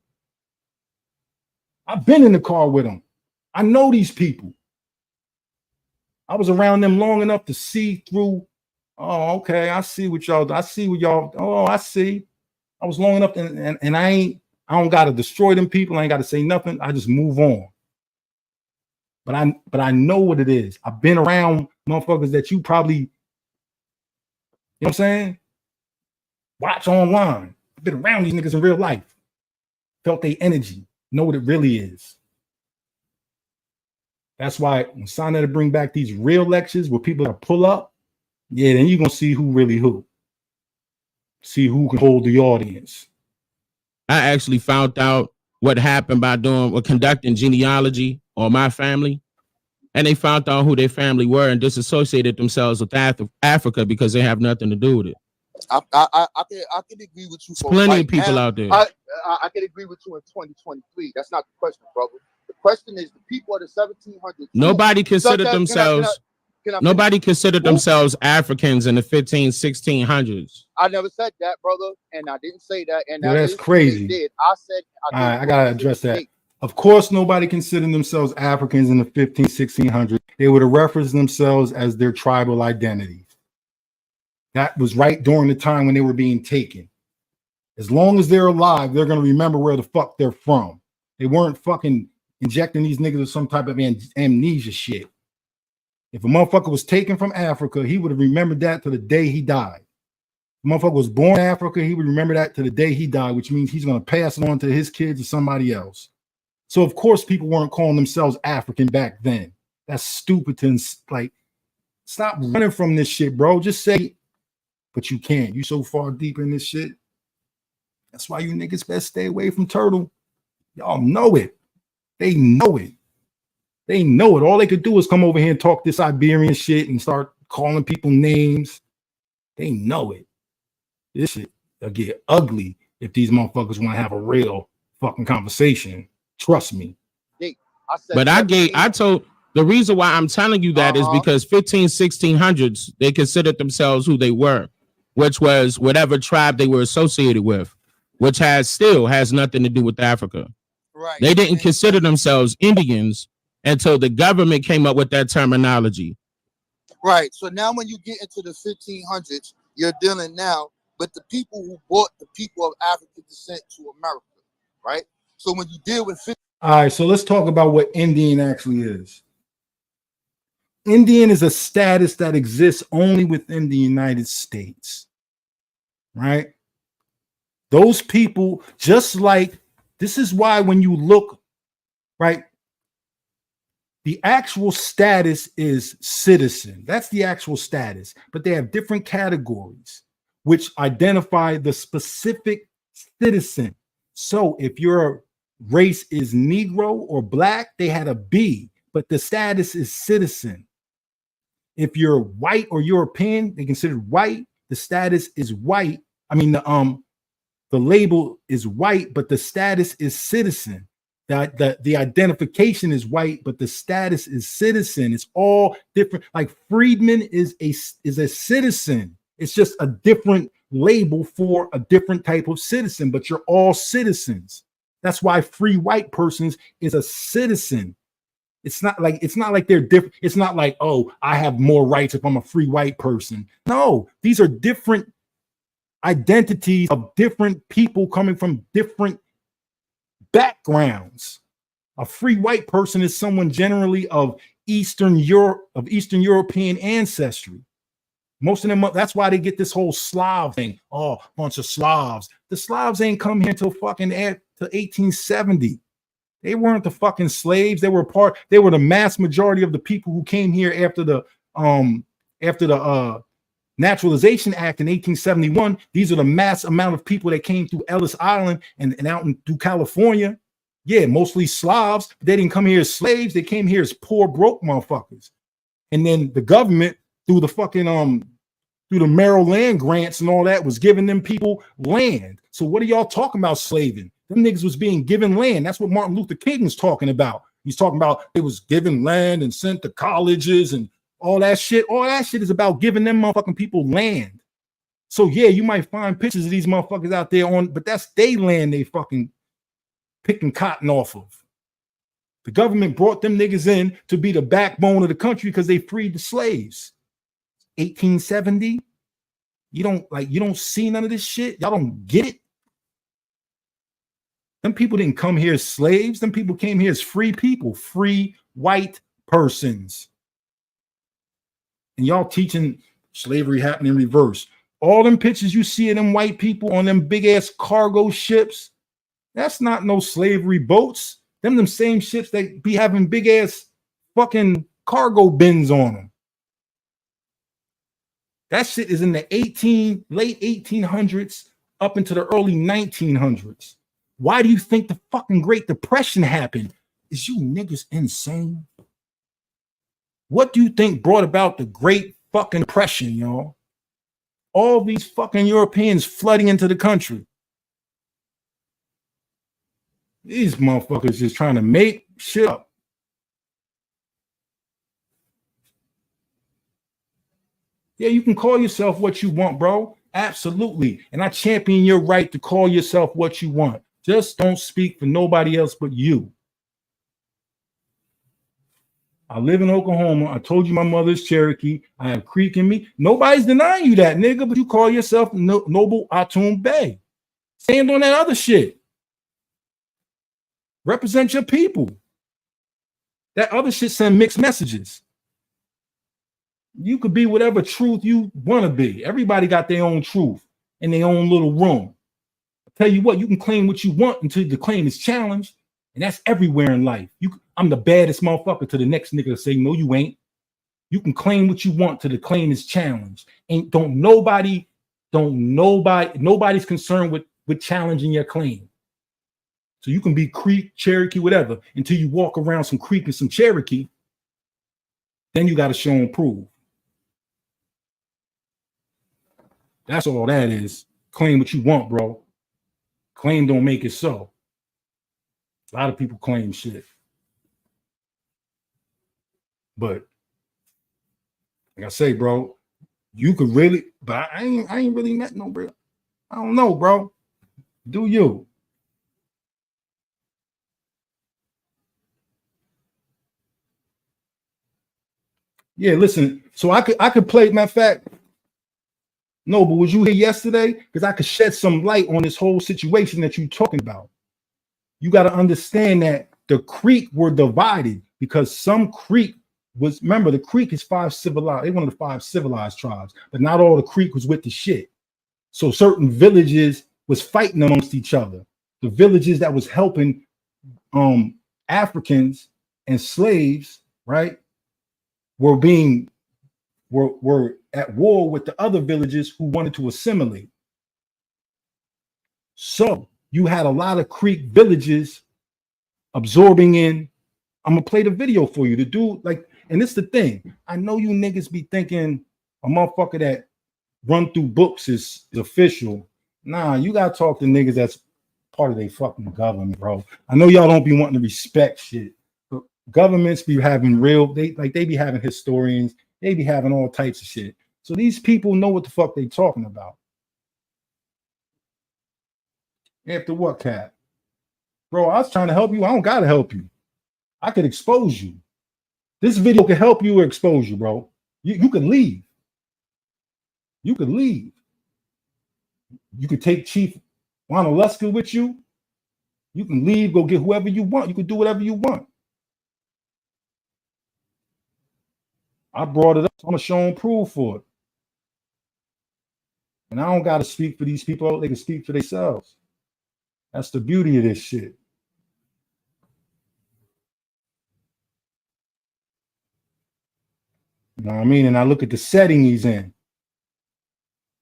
I've been in the car with him. I know these people. I was around them long enough to see through. Oh, okay. I see what y'all. Oh, I see. I was long enough, and I don't gotta destroy them people. I ain't gotta say nothing. I just move on. But I know what it is. I've been around motherfuckers that you probably, you know what I'm saying? Watch online. I've been around these niggas in real life. Felt their energy. Know what it really is. That's why when Sana to bring back these real lectures where people are pull up, yeah, then you're gonna see who really who. See who can hold the audience. I actually found out what happened by conducting genealogy on my family, and they found out who their family were and disassociated themselves with Africa because they have nothing to do with it. I can agree with you. For Plenty right of people now. out there. I can agree with you in 2023. That's not the question, brother. The question is the people of the 1700s. Nobody considered themselves. Nobody considered themselves Africans in the 1600s. I never said that, brother, and I didn't say that. And Yo, that's crazy. They did. I said. All right, I gotta address that. Of course, nobody considered themselves Africans in the 1600s. They would have referenced themselves as their tribal identities. That was right during the time when they were being taken. As long as they're alive, they're going to remember where the fuck they're from. They weren't fucking injecting these niggas with some type of amnesia shit. If a motherfucker was taken from Africa, he would have remembered that to the day he died. If a motherfucker was born in Africa, he would remember that to the day he died, which means he's going to pass it on to his kids or somebody else. So, of course, people weren't calling themselves African back then. That's stupid to, like, stop running from this shit, bro. Just say, but you can't. You so far deep in this shit. That's why you niggas best stay away from Turtle. Y'all know it. They know it. They know it. All they could do is come over here and talk this Iberian shit and start calling people names. They know it. This shit will get ugly if these motherfuckers want to have a real fucking conversation. Trust me. But I told the reason why I'm telling you that is because 1600s, they considered themselves who they were, which was whatever tribe they were associated with, which still has nothing to do with Africa. Right. They didn't consider themselves Indians until the government came up with that terminology. Right. So now when you get into the 1500s, you're dealing now with the people who brought the people of African descent to America, right? So when you deal with all right, so let's talk about what Indian actually is. Indian is a status that exists only within the United States, right? Those people, just like, this is why when you look, right, the actual status is citizen. That's the actual status, but they have different categories which identify the specific citizen. So if your race is Negro or Black, they had a B, but the status is citizen. If you're white or European, they considered white, the status is white. I mean, the label is white, but the status is citizen. The identification is white, but the status is citizen. It's all different. Like freedman is a citizen. It's just a different label for a different type of citizen, but you're all citizens. That's why free white persons is a citizen. It's not like they're different. It's not like, oh, I have more rights if I'm a free white person. No, these are different identities of different people coming from different backgrounds. A free white person is someone generally of Eastern European ancestry. Most of them, that's why they get this whole Slav thing. Oh, bunch of Slavs. The Slavs ain't come here until fucking to 1870. They weren't the fucking slaves. They were the mass majority of the people who came here after the Naturalization Act in 1871. These are the mass amount of people that came through Ellis Island and out through California. Yeah, mostly Slavs. But they didn't come here as slaves. They came here as poor, broke motherfuckers. And then the government, through the fucking through the Maryland land grants and all that, was giving them people land. So what are y'all talking about slaving? Them niggas was being given land. That's what Martin Luther King was talking about. He's talking about it was given land and sent to colleges and all that shit. All that shit is about giving them motherfucking people land. So yeah, you might find pictures of these motherfuckers out there but that's their land they fucking picking cotton off of. The government brought them niggas in to be the backbone of the country because they freed the slaves. 1870. You don't see none of this shit. Y'all don't get it. Them people didn't come here as slaves. Them people came here as free people, free white persons. And y'all teaching slavery happened in reverse. All them pictures you see of them white people on them big ass cargo ships, that's not no slavery boats. Them same ships that be having big ass fucking cargo bins on them. That shit is in the late 1800s up into the early 1900s. Why do you think the fucking Great Depression happened? Is you niggas insane? What do you think brought about the Great fucking Depression, y'all? all these fucking Europeans flooding into the country. These motherfuckers just trying to make shit up. Yeah, you can call yourself what you want, bro. Absolutely. And I champion your right to call yourself what you want. Just don't speak for nobody else but you. I live in Oklahoma. I told you my mother's Cherokee. I have Creek in me. Nobody's denying you that, nigga, but you call yourself Noble Atum Bay. Stand on that other shit. Represent your people. That other shit send mixed messages. You could be whatever truth you want to be. Everybody got their own truth in their own little room. I tell you what, you can claim what you want until the claim is challenged, and that's everywhere in life. I'm the baddest motherfucker to the next nigga to say, no, you ain't. You can claim what you want till the claim is challenged. And nobody's concerned with challenging your claim. So you can be Creek, Cherokee, whatever, until you walk around some Creek and some Cherokee. Then you got to show and prove. That's all that is. Claim what you want, bro. Claim don't make it so. A lot of people claim shit. But like I say, bro, you could really, but I ain't really met no bro. I don't know, bro. Do you? Yeah, listen. So I could play, matter of fact. No, but was you here yesterday? Because I could shed some light on this whole situation that you're talking about. You got to understand that the Creek were divided because some Creek was, remember, the Creek is one of the 5 civilized tribes, but not all the Creek was with the shit. So certain villages was fighting amongst each other. The villages that was helping Africans and slaves, right, were at war with the other villages who wanted to assimilate. So you had a lot of Creek villages absorbing in. I'm gonna play the video for you. The dude, like, and it's the thing. I know you niggas be thinking a motherfucker that run through books is official. Nah, you gotta talk to niggas that's part of their fucking government, bro. I know y'all don't be wanting to respect shit, but governments be having they be having historians, they be having all types of shit. So these people know what the fuck they talking about. After what, Cat? Bro, I was trying to help you. I don't gotta help you. I could expose you. This video can help you or expose you, bro. You can leave. You could leave. You could take Chief Junaluska with you. You can leave, go get whoever you want. You can do whatever you want. I brought it up. I'm gonna show and prove for it. And I don't gotta speak for these people. They can speak for themselves. That's the beauty of this shit. You know what I mean? And I look at the setting he's in.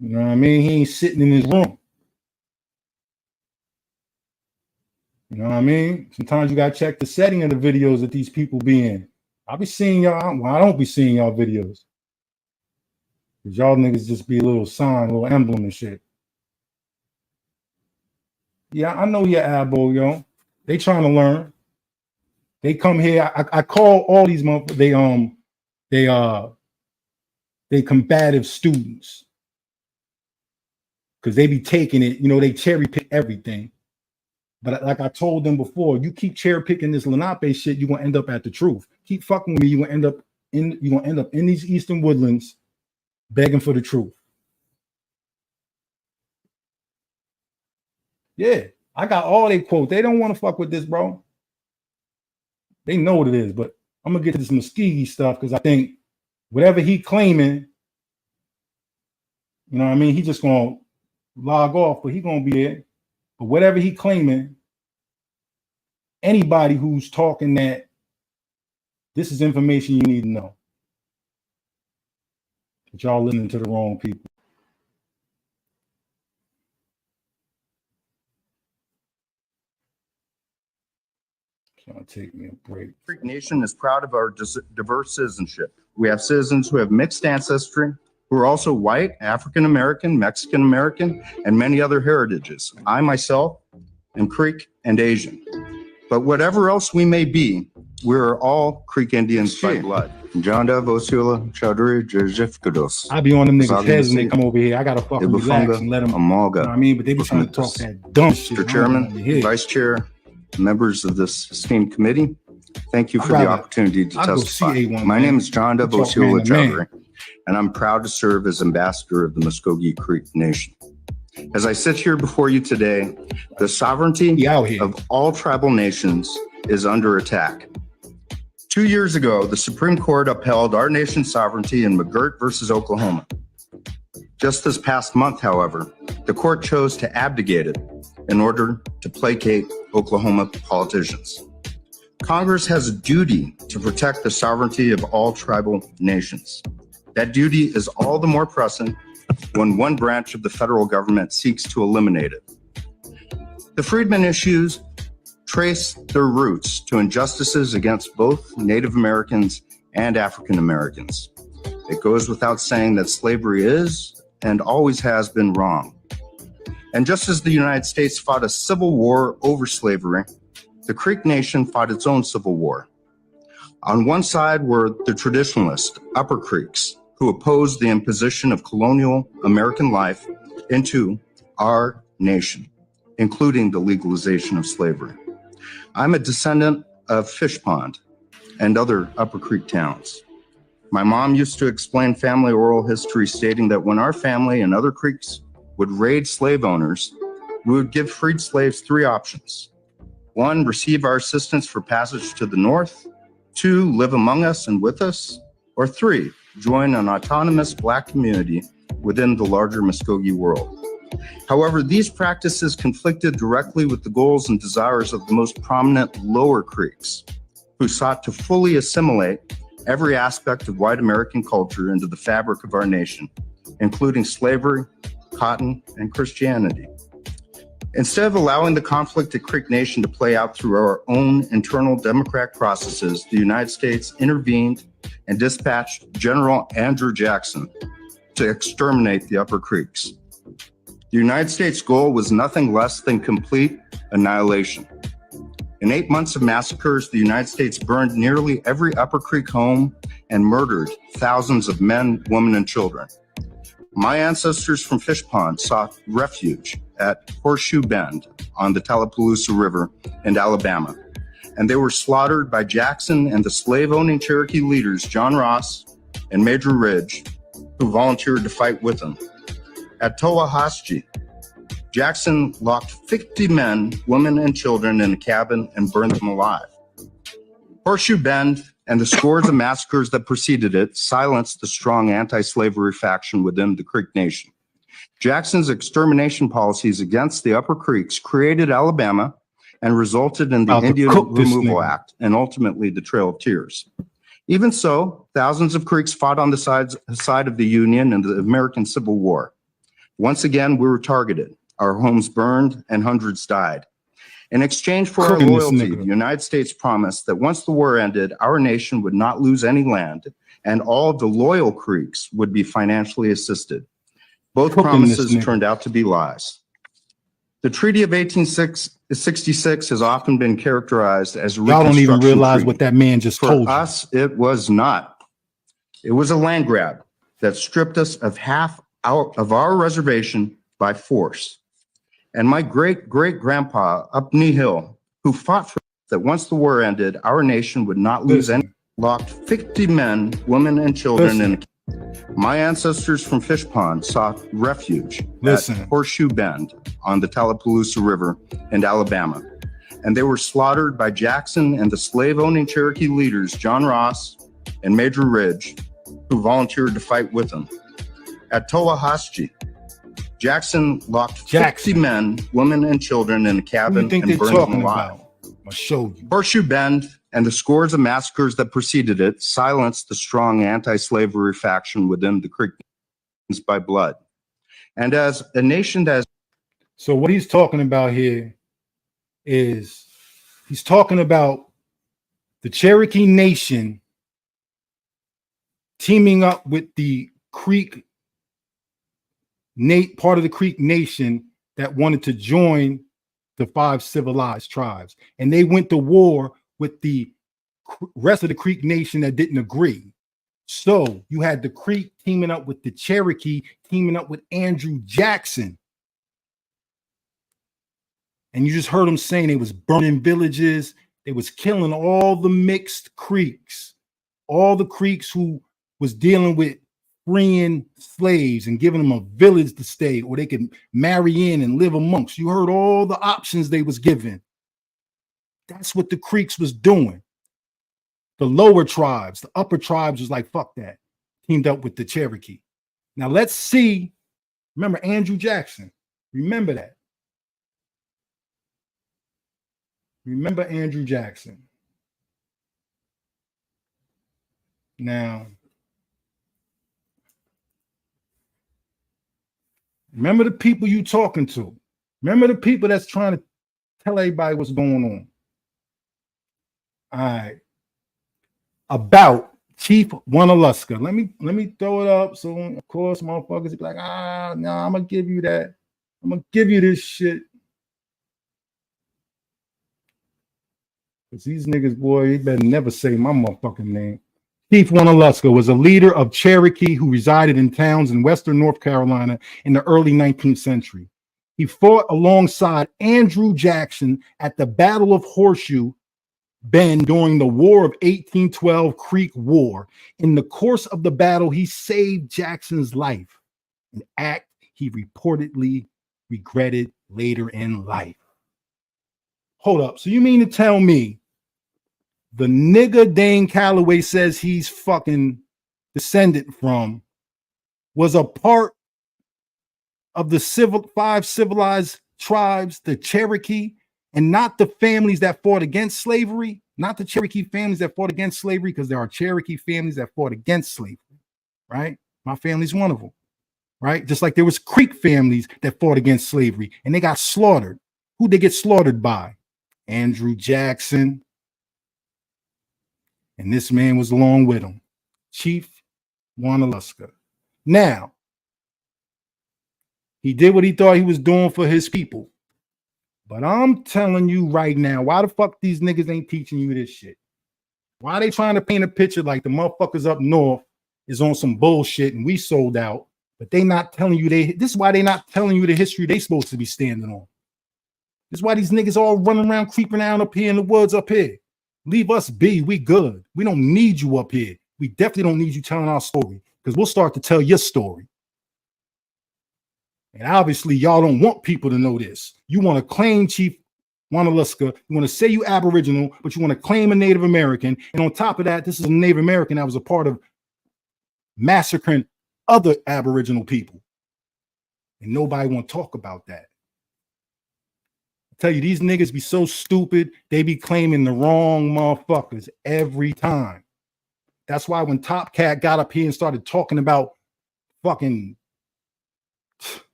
You know what I mean? He ain't sitting in his room. You know what I mean? Sometimes you gotta check the setting of the videos that these people be in. I'll be seeing y'all. Well, I don't be seeing y'all videos. Because y'all niggas just be a little sign, a little emblem and shit. Yeah, I know your elbow, yo. They trying to learn. They come here. I call all these motherfuckers, they combative students. Because they be taking it, you know, they cherry pick everything. But like I told them before, you keep cherry picking this Lenape shit, you're gonna end up at the truth. Keep fucking with me, you're gonna end up in these eastern woodlands begging for the truth. Yeah, I got all they quotes. They don't want to fuck with this, bro. They know what it is, but I'm gonna get to this Muskegee stuff because I think whatever he claiming, you know what I mean, he just gonna log off, but he gonna be there. But whatever he claiming, anybody who's talking that this is information you need to know. But y'all listening to the wrong people. Trying to take me a break. Creek Nation is proud of our diverse citizenship. We have citizens who have mixed ancestry, who are also white, African American, Mexican American, and many other heritages. I myself am Creek and Asian. But whatever else we may be, we're all Creek Indians by blood. Janda Vosula Chaudhry Jajifkados. I be on them niggas' heads when they come over here. I gotta fucking relax and let them. You know what I mean? But they be trying to talk that dumb shit. Mr. Chairman, Vice Chair, members of this esteemed committee, thank you for the opportunity to testify. My name is Janda Vosula Chaudhry, and I'm proud to serve as ambassador of the Muskogee Creek Nation. As I sit here before you today, the sovereignty of all tribal nations is under attack. 2 years ago, the Supreme Court upheld our nation's sovereignty in McGirt versus Oklahoma. Just this past month, however, the court chose to abdicate it in order to placate Oklahoma politicians. Congress has a duty to protect the sovereignty of all tribal nations. That duty is all the more pressing when one branch of the federal government seeks to eliminate it. The Freedmen issues trace their roots to injustices against both Native Americans and African Americans. It goes without saying that slavery is and always has been wrong. And just as the United States fought a civil war over slavery, the Creek Nation fought its own civil war. On one side were the traditionalist Upper Creeks, who opposed the imposition of colonial American life into our nation, including the legalization of slavery. I'm a descendant of Fish Pond and other Upper Creek towns. My mom used to explain family oral history, stating that when our family and other Creeks would raid slave owners, we would give freed slaves 3 options. 1, receive our assistance for passage to the north. 2, live among us and with us. Or 3, join an autonomous Black community within the larger Muskogee world. However, these practices conflicted directly with the goals and desires of the most prominent Lower Creeks, who sought to fully assimilate every aspect of white American culture into the fabric of our nation, including slavery, cotton, and Christianity. Instead of allowing the conflict at Creek Nation to play out through our own internal democratic processes, the United States intervened and dispatched General Andrew Jackson to exterminate the Upper Creeks. The United States' goal was nothing less than complete annihilation. In 8 months of massacres, the United States burned nearly every Upper Creek home and murdered thousands of men, women, and children. My ancestors from Fish Pond sought refuge at Horseshoe Bend on the Tallapoosa River in Alabama, and they were slaughtered by Jackson and the slave-owning Cherokee leaders John Ross and Major Ridge, who volunteered to fight with them. At Tsunulahunski, Jackson locked 50 men, women, and children in a cabin and burned them alive. Horseshoe Bend and the scores of massacres that preceded it silenced the strong anti-slavery faction within the Creek Nation. Jackson's extermination policies against the Upper Creeks created Alabama and resulted in the Indian Removal Act and ultimately the Trail of Tears. Even so, thousands of Creeks fought on the side of the Union in the American Civil War. Once again, we were targeted. Our homes burned and hundreds died. In exchange for our loyalty, the United States promised that once the war ended, our nation would not lose any land and all of the loyal Creeks would be financially assisted. Both promises turned out to be lies. The Treaty of 1866 has often been characterized as a Y'all don't even realize treaty. what that man just told you. For us, it was not. It was a land grab that stripped us of half of our reservation by force. And my great-great-grandpa up Knee Hill, who fought for that once the war ended, our nation would not lose any, locked 50 men, women, and children in. My ancestors from Fish Pond sought refuge at Horseshoe Bend on the Tallapoosa River in Alabama, and they were slaughtered by Jackson and the slave-owning Cherokee leaders John Ross and Major Ridge, who volunteered to fight with them. At Tsunulahunski, Jackson locked 50 men, women, and children in a cabin and burned them alive. I'll show you. Horseshoe Bend and the scores of massacres that preceded it silenced the strong anti-slavery faction within the Creek Nations by blood. And as a nation that... So what he's talking about here is he's talking about the Cherokee Nation teaming up with the Creek part of the Creek Nation that wanted to join the 5 civilized tribes. And they went to war with the rest of the Creek Nation that didn't agree. So you had the Creek teaming up with the Cherokee, teaming up with Andrew Jackson. And you just heard them saying they was burning villages. They was killing all the mixed Creeks, all the Creeks who was dealing with freeing slaves and giving them a village to stay, or they could marry in and live amongst. You heard all the options they was given. That's what the Creeks was doing. The lower tribes, the upper tribes was like, fuck that. Teamed up with the Cherokee. Now let's see. Remember Andrew Jackson. Remember that. Remember Andrew Jackson. Now, remember the people you talking to. Remember the people that's trying to tell everybody what's going on. All right. About Chief Junaluska. Let me throw it up. So of course, motherfuckers be like, no, I'm gonna give you that. I'm gonna give you this shit. Because these niggas, boy, you better never say my motherfucking name. Chief Junaluska was a leader of Cherokee who resided in towns in western North Carolina in the early 19th century. He fought alongside Andrew Jackson at the Battle of Horseshoe Bend during the War of 1812 Creek War. In the course of the battle, he saved Jackson's life, an act he reportedly regretted later in life. Hold up. So you mean to tell me the nigga Dan Calloway says he's fucking descendant from was a part of the 5 civilized tribes, the Cherokee, and not the families that fought against slavery, not the Cherokee families that fought against slavery, because there are Cherokee families that fought against slavery, right? My family's one of them, right? Just like there was Creek families that fought against slavery and they got slaughtered. Who'd they get slaughtered by? Andrew Jackson. And this man was along with him, Chief Junaluska. Now, he did what he thought he was doing for his people. But I'm telling you right now, why the fuck these niggas ain't teaching you this shit? Why are they trying to paint a picture like the motherfuckers up north is on some bullshit and we sold out, but they not telling you this is why they not telling you the history they supposed to be standing on. This is why these niggas all running around creeping out up here in the woods up here. Leave us be, we good. We don't need you up here. We definitely don't need you telling our story, because we'll start to tell your story. And obviously, y'all don't want people to know this. You want to claim Chief Junaluska. You want to say you Aboriginal, but you want to claim a Native American. And on top of that, this is a Native American that was a part of massacring other Aboriginal people. And nobody want to talk about that. I tell you, these niggas be so stupid, they be claiming the wrong motherfuckers every time. That's why when Top Cat got up here and started talking about fucking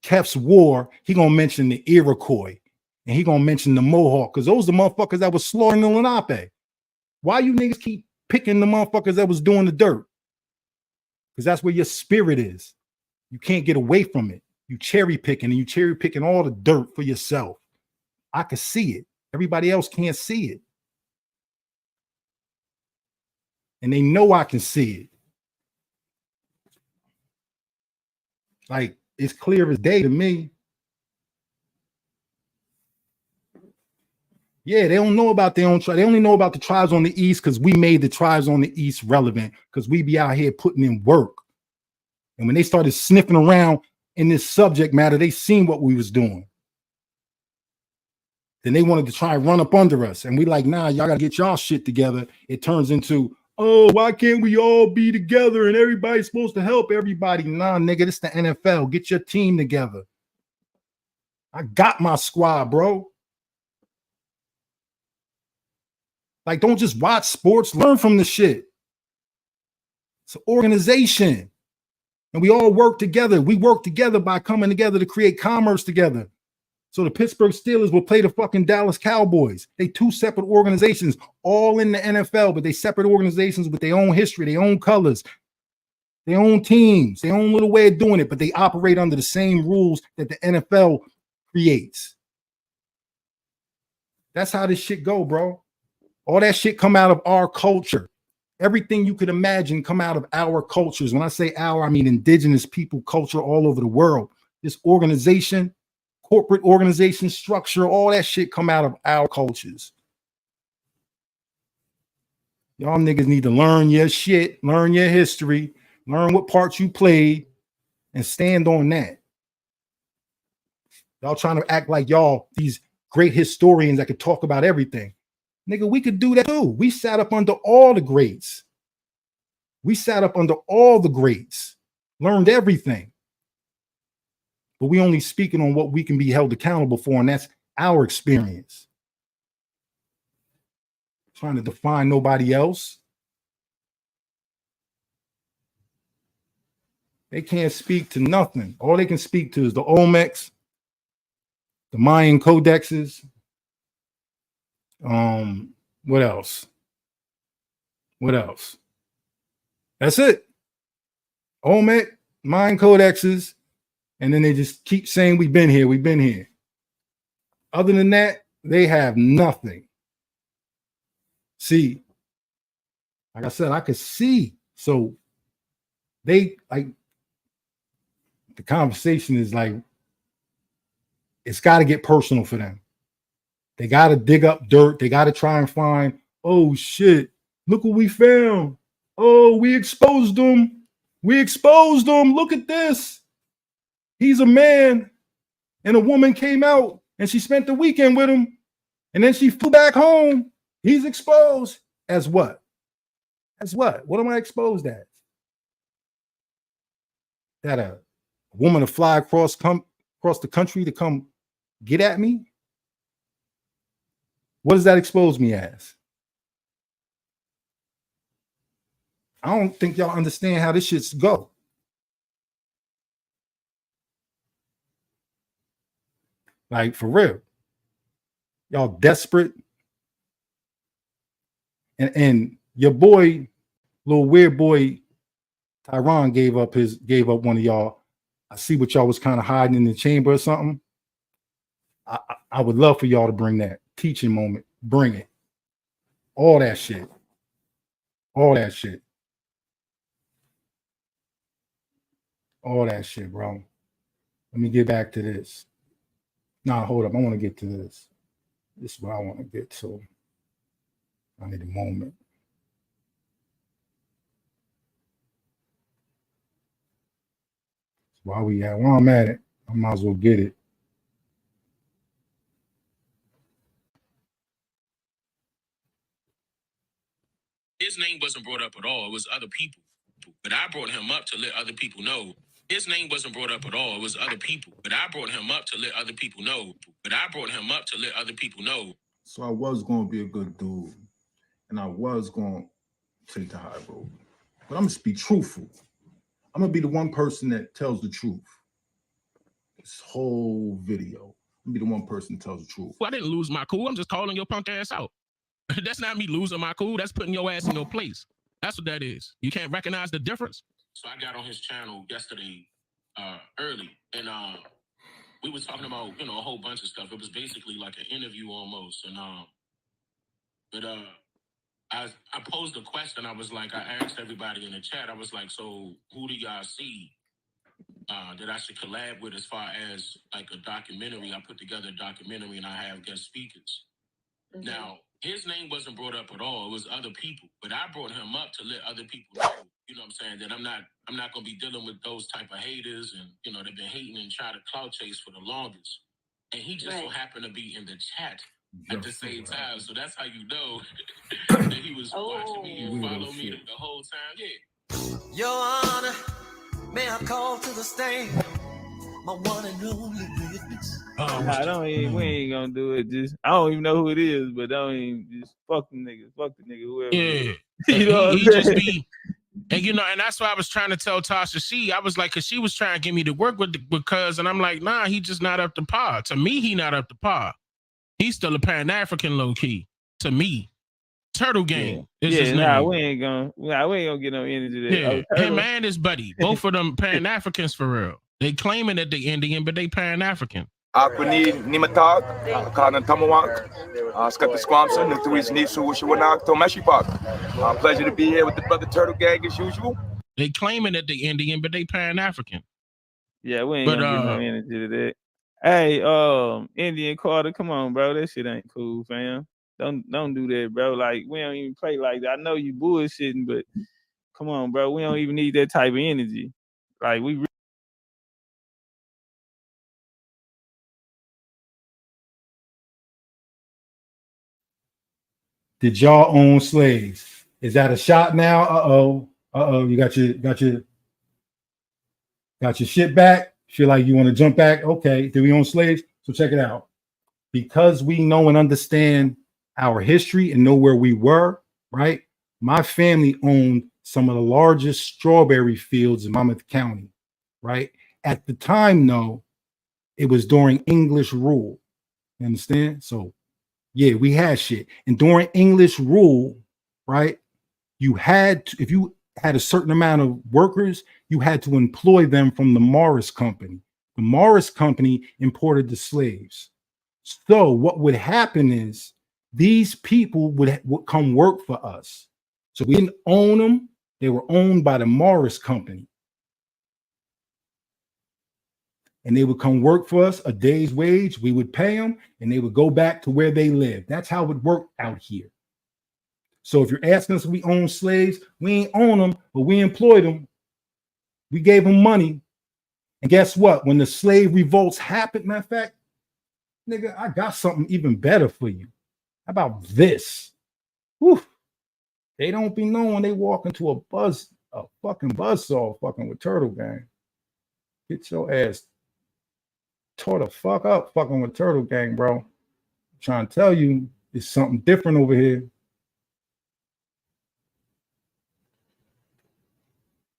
Kef's war, he gonna mention the Iroquois and he gonna mention the Mohawk, because those are the motherfuckers that was slaughtering the Lenape. Why you niggas keep picking the motherfuckers that was doing the dirt? Because that's where your spirit is. You can't get away from it. You cherry picking, and you cherry picking all the dirt for yourself. I can see it. Everybody else can't see it. And they know I can see it. Like, it's clear as day to me. Yeah, they don't know about their own tribe. They only know about the tribes on the east because we made the tribes on the east relevant, because we be out here putting in work. And when they started sniffing around in this subject matter, they seen what we was doing. Then they wanted to try and run up under us. And we like, nah, y'all got to get y'all shit together. It turns into, oh, why can't we all be together and everybody's supposed to help everybody? Nah, nigga, this the NFL. Get your team together. I got my squad, bro. Like, don't just watch sports. Learn from the shit. It's an organization. And we all work together. We work together by coming together to create commerce together. So the Pittsburgh Steelers will play the fucking Dallas Cowboys. They two separate organizations, all in the NFL, but they separate organizations with their own history, their own colors. Their own teams, their own little way of doing it, but they operate under the same rules that the NFL creates. That's how this shit go, bro. All that shit come out of our culture. Everything you could imagine come out of our cultures. When I say our, I mean indigenous people culture all over the world. This organization, corporate organization structure, all that shit come out of our cultures. Y'all niggas need to learn your shit, learn your history, learn what parts you played, and stand on that. Y'all trying to act like y'all these great historians that could talk about everything. Nigga, we could do that too. We sat up under all the greats. We sat up under all the greats, learned everything. But we only speaking on what we can be held accountable for, and that's our experience. Trying to define nobody else. They can't speak to nothing. All they can speak to is the Olmecs, the Mayan codexes. What else? What else? That's it. Olmec, Mayan codexes, and then they just keep saying we've been here, we've been here. Other than that, they have nothing. See, like I said, I could see. So they like the conversation is like, it's got to get personal for them. They got to dig up dirt. They got to try and find, oh shit, look what we found. Oh, we exposed him. We exposed him. Look at this. He's a man. And a woman came out and she spent the weekend with him. And then she flew back home. He's exposed. As what? As what? What am I exposed as? That a woman to fly across the country to come get at me? What does that expose me as? I don't think y'all understand how this shit's go. Like, for real. Y'all desperate. And your boy, little weird boy, Tyron gave up one of y'all. I see what y'all was kind of hiding in the chamber or something. I would love for y'all to bring that teaching moment. Bring it. All that shit. All that shit. All that shit, bro. Let me get back to this. Nah, hold up. I want to get to this. This is what I want to get to. I need a moment. While I'm at it, I might as well get it. His name wasn't brought up at all. It was other people. But I brought him up to let other people know. His name wasn't brought up at all. It was other people. But I brought him up to let other people know. But I brought him up to let other people know. So I was going to be a good dude. And I was going to take the high road. But I'm going to be truthful. I'm going to be the one person that tells the truth. This whole video. I'm going to be the one person that tells the truth. Well, I didn't lose my cool. I'm just calling your punk ass out. That's not me losing my cool. That's putting your ass in your place. That's what that is. You can't recognize the difference. So I got on his channel yesterday early, and we were talking about, a whole bunch of stuff. It was basically like an interview almost. And I posed a question. I was like, I asked everybody in the chat, I was like, so who do y'all see that I should collab with as far as like a documentary? I put together a documentary and I have guest speakers. Mm-hmm. Now, his name wasn't brought up at all. It was other people. But I brought him up to let other people know, you know what I'm saying, that I'm not going to be dealing with those type of haters and, they've been hating and trying to clout chase for the longest. And he just so happened to be in the chat at the same time. So that's how you know that he was watching me and following me the whole time. Yeah. Your Honor, may I call to the stand my one and only witness? We ain't gonna do it. Just I don't even know who it is, but don't even just fuck the nigga, whoever. Yeah, he just be, and and that's why I was trying to tell Tasha. I was like, cause she was trying to get me to work with because, and I'm like, nah, he just not up to par. To me, he not up to par. He's still a Pan-African low key. To me, Turtle Gang. Yeah, Is his nah, name. we ain't gonna get no energy there. Yeah, Oh, him and his buddy, both of them Pan-Africans for real. They claiming that they Indian, but they Pan-African. Akuni Nimatag, Kanan Tamawak, Scott the Squamson, and Thuis Nisu Wishawanak, Tomashi Park. Pleasure to be here with the brother Turtle Gang as usual. They claiming that they Indian, but they Pan-African. Yeah, we ain't gonna get no energy to that. Hey, Indian Carter, come on, bro. That shit ain't cool, fam. Don't do that, bro. Like, we don't even play like that. I know you bullshitting, but come on, bro. We don't even need that type of energy. Like, we Did y'all own slaves? Is that a shot now? You got your shit back? Feel like you want to jump back? Okay. Did we own slaves? So check it out. Because we know and understand our history and know where we were, right? My family owned some of the largest strawberry fields in Macon County, right? At the time, though, it was during English rule. You understand? So yeah, we had shit. And during English rule, right, you had to, if you had a certain amount of workers, you had to employ them from the Morris Company. The Morris Company imported the slaves. So what would happen is these people would come work for us. So we didn't own them. They were owned by the Morris Company. And they would come work for us a day's wage. We would pay them and they would go back to where they lived. That's how it worked out here. So if you're asking us if we own slaves, we ain't own them, but we employed them. We gave them money. And guess what? When the slave revolts happened, matter of fact, nigga, I got something even better for you. How about this? Whew. They don't be knowing they walk into a fucking buzzsaw fucking with Turtle Gang. Get your ass tore the fuck up fucking with Turtle Gang, bro. I'm trying to tell you, it's something different over here.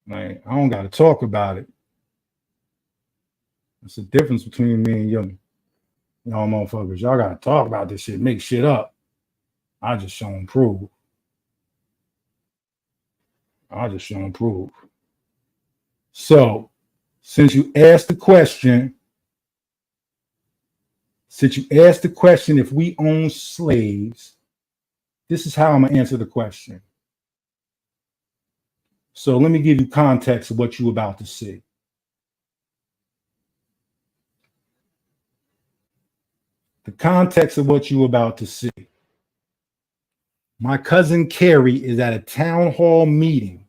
Like, I don't got to talk about it. It's the difference between me and y'all motherfuckers. Y'all got to talk about this shit, make shit up. I just show and prove. So, since you asked the question, if we own slaves, this is how I'm going to answer the question. So let me give you context of what you're about to see. The context of what you're about to see. My cousin Carrie is at a town hall meeting.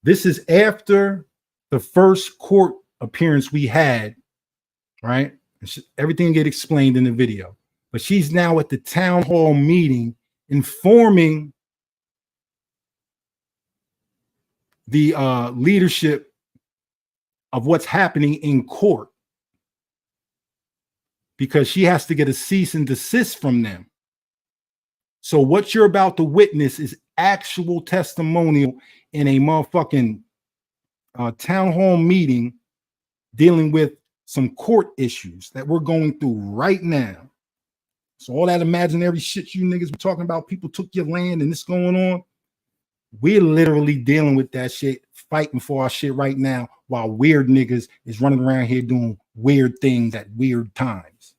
This is after the first court appearance we had, right? Everything get explained in the video. But she's now at the town hall meeting informing the leadership of what's happening in court, because she has to get a cease and desist from them. So what you're about to witness is actual testimonial in a motherfucking town hall meeting dealing with some court issues that we're going through right now. So all that imaginary shit you niggas were talking about, people took your land and this going on, we're literally dealing with that shit, fighting for our shit right now, while weird niggas is running around here doing weird things at weird times.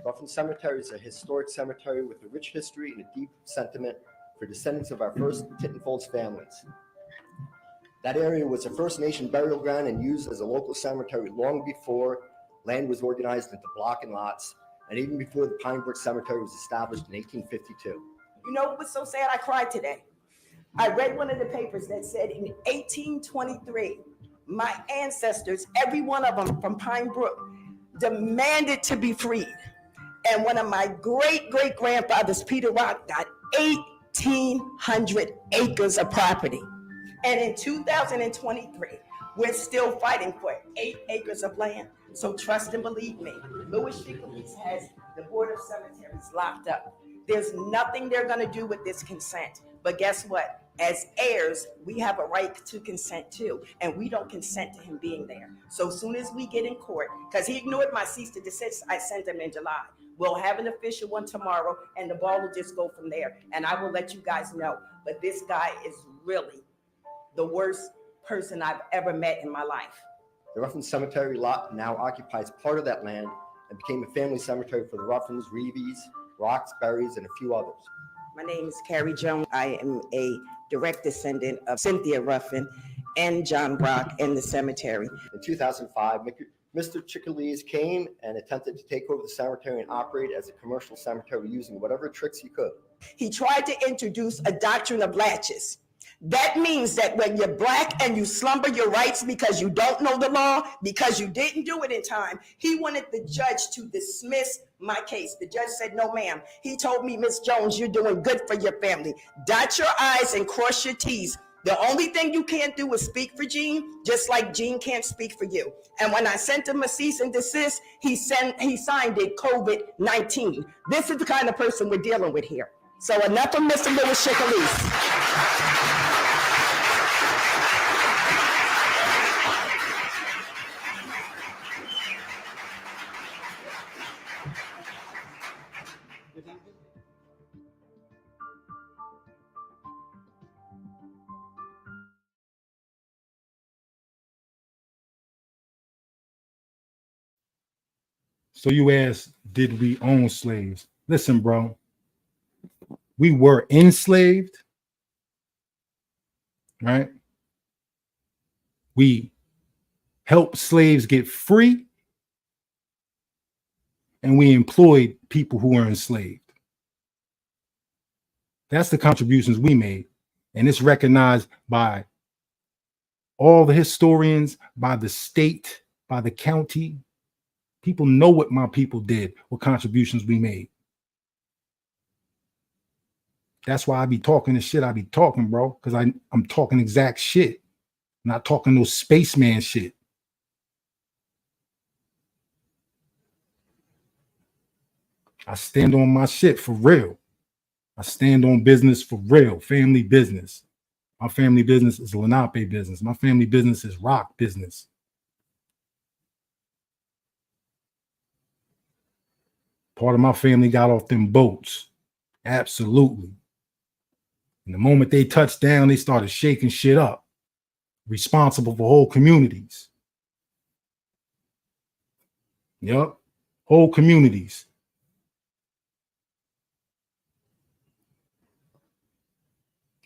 Ruffin Cemetery is a historic cemetery with a rich history and a deep sentiment for descendants of our first Tittenfolds families. That area was a First Nation burial ground and used as a local cemetery long before land was organized into block and lots, and even before the Pine Brook Cemetery was established in 1852. You know what was so sad? I cried today. I read one of the papers that said in 1823, my ancestors, every one of them from Pine Brook, demanded to be freed. And one of my great-great-grandfathers, Peter Rock, got 1,800 acres of property. And in 2023, we're still fighting for 8 acres of land. So trust and believe me, Louis Chicolis has the Board of Cemeteries locked up. There's nothing they're going to do with this consent. But guess what? As heirs, we have a right to consent too. And we don't consent to him being there. So as soon as we get in court, because he ignored my cease to desist, I sent him in July. We'll have an official one tomorrow, and the ball will just go from there. And I will let you guys know. But this guy is really the worst person I've ever met in my life. The Ruffin Cemetery lot now occupies part of that land and became a family cemetery for the Ruffins, Reeves, Rocks, Berries, and a few others. My name is Carrie Jones. I am a direct descendant of Cynthia Ruffin and John Brock in the cemetery. In 2005, Mr. Chickalese came and attempted to take over the cemetery and operate as a commercial cemetery using whatever tricks he could. He tried to introduce a doctrine of laches. That means that when you're black and you slumber your rights because you don't know the law, because you didn't do it in time, he wanted the judge to dismiss my case. The judge said, no, ma'am. He told me, Miss Jones, you're doing good for your family. Dot your I's and cross your T's. The only thing you can't do is speak for Gene, just like Gene can't speak for you. And when I sent him a cease and desist, he signed it COVID-19. This is the kind of person we're dealing with here. So enough of Mr. Louis Chickalese. So you ask, did we own slaves? Listen, bro, we were enslaved, right? We helped slaves get free, and we employed people who were enslaved. That's the contributions we made. And it's recognized by all the historians, by the state, by the county. People know what my people did, what contributions we made. That's why I be talking the shit I be talking, bro, because I'm talking exact shit, not talking no spaceman shit. I stand on my shit for real. I stand on business for real, family business. My family business is Lenape business. My family business is rock business. Part of my family got off them boats. Absolutely. And the moment they touched down, they started shaking shit up. Responsible for whole communities. Yep. Whole communities.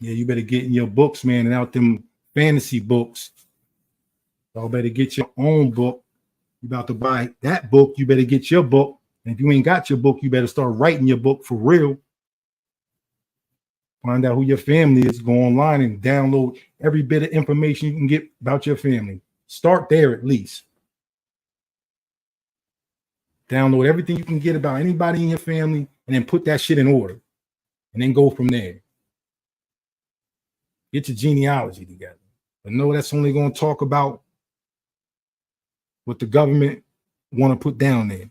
Yeah, you better get in your books, man, and out them fantasy books. Y'all better get your own book. You about to buy that book, you better get your book. And if you ain't got your book, you better start writing your book for real. Find out who your family is. Go online and download every bit of information you can get about your family. Start there at least. Download everything you can get about anybody in your family and then put that shit in order. And then go from there. Get your genealogy together. But no, that's only going to talk about what the government want to put down there.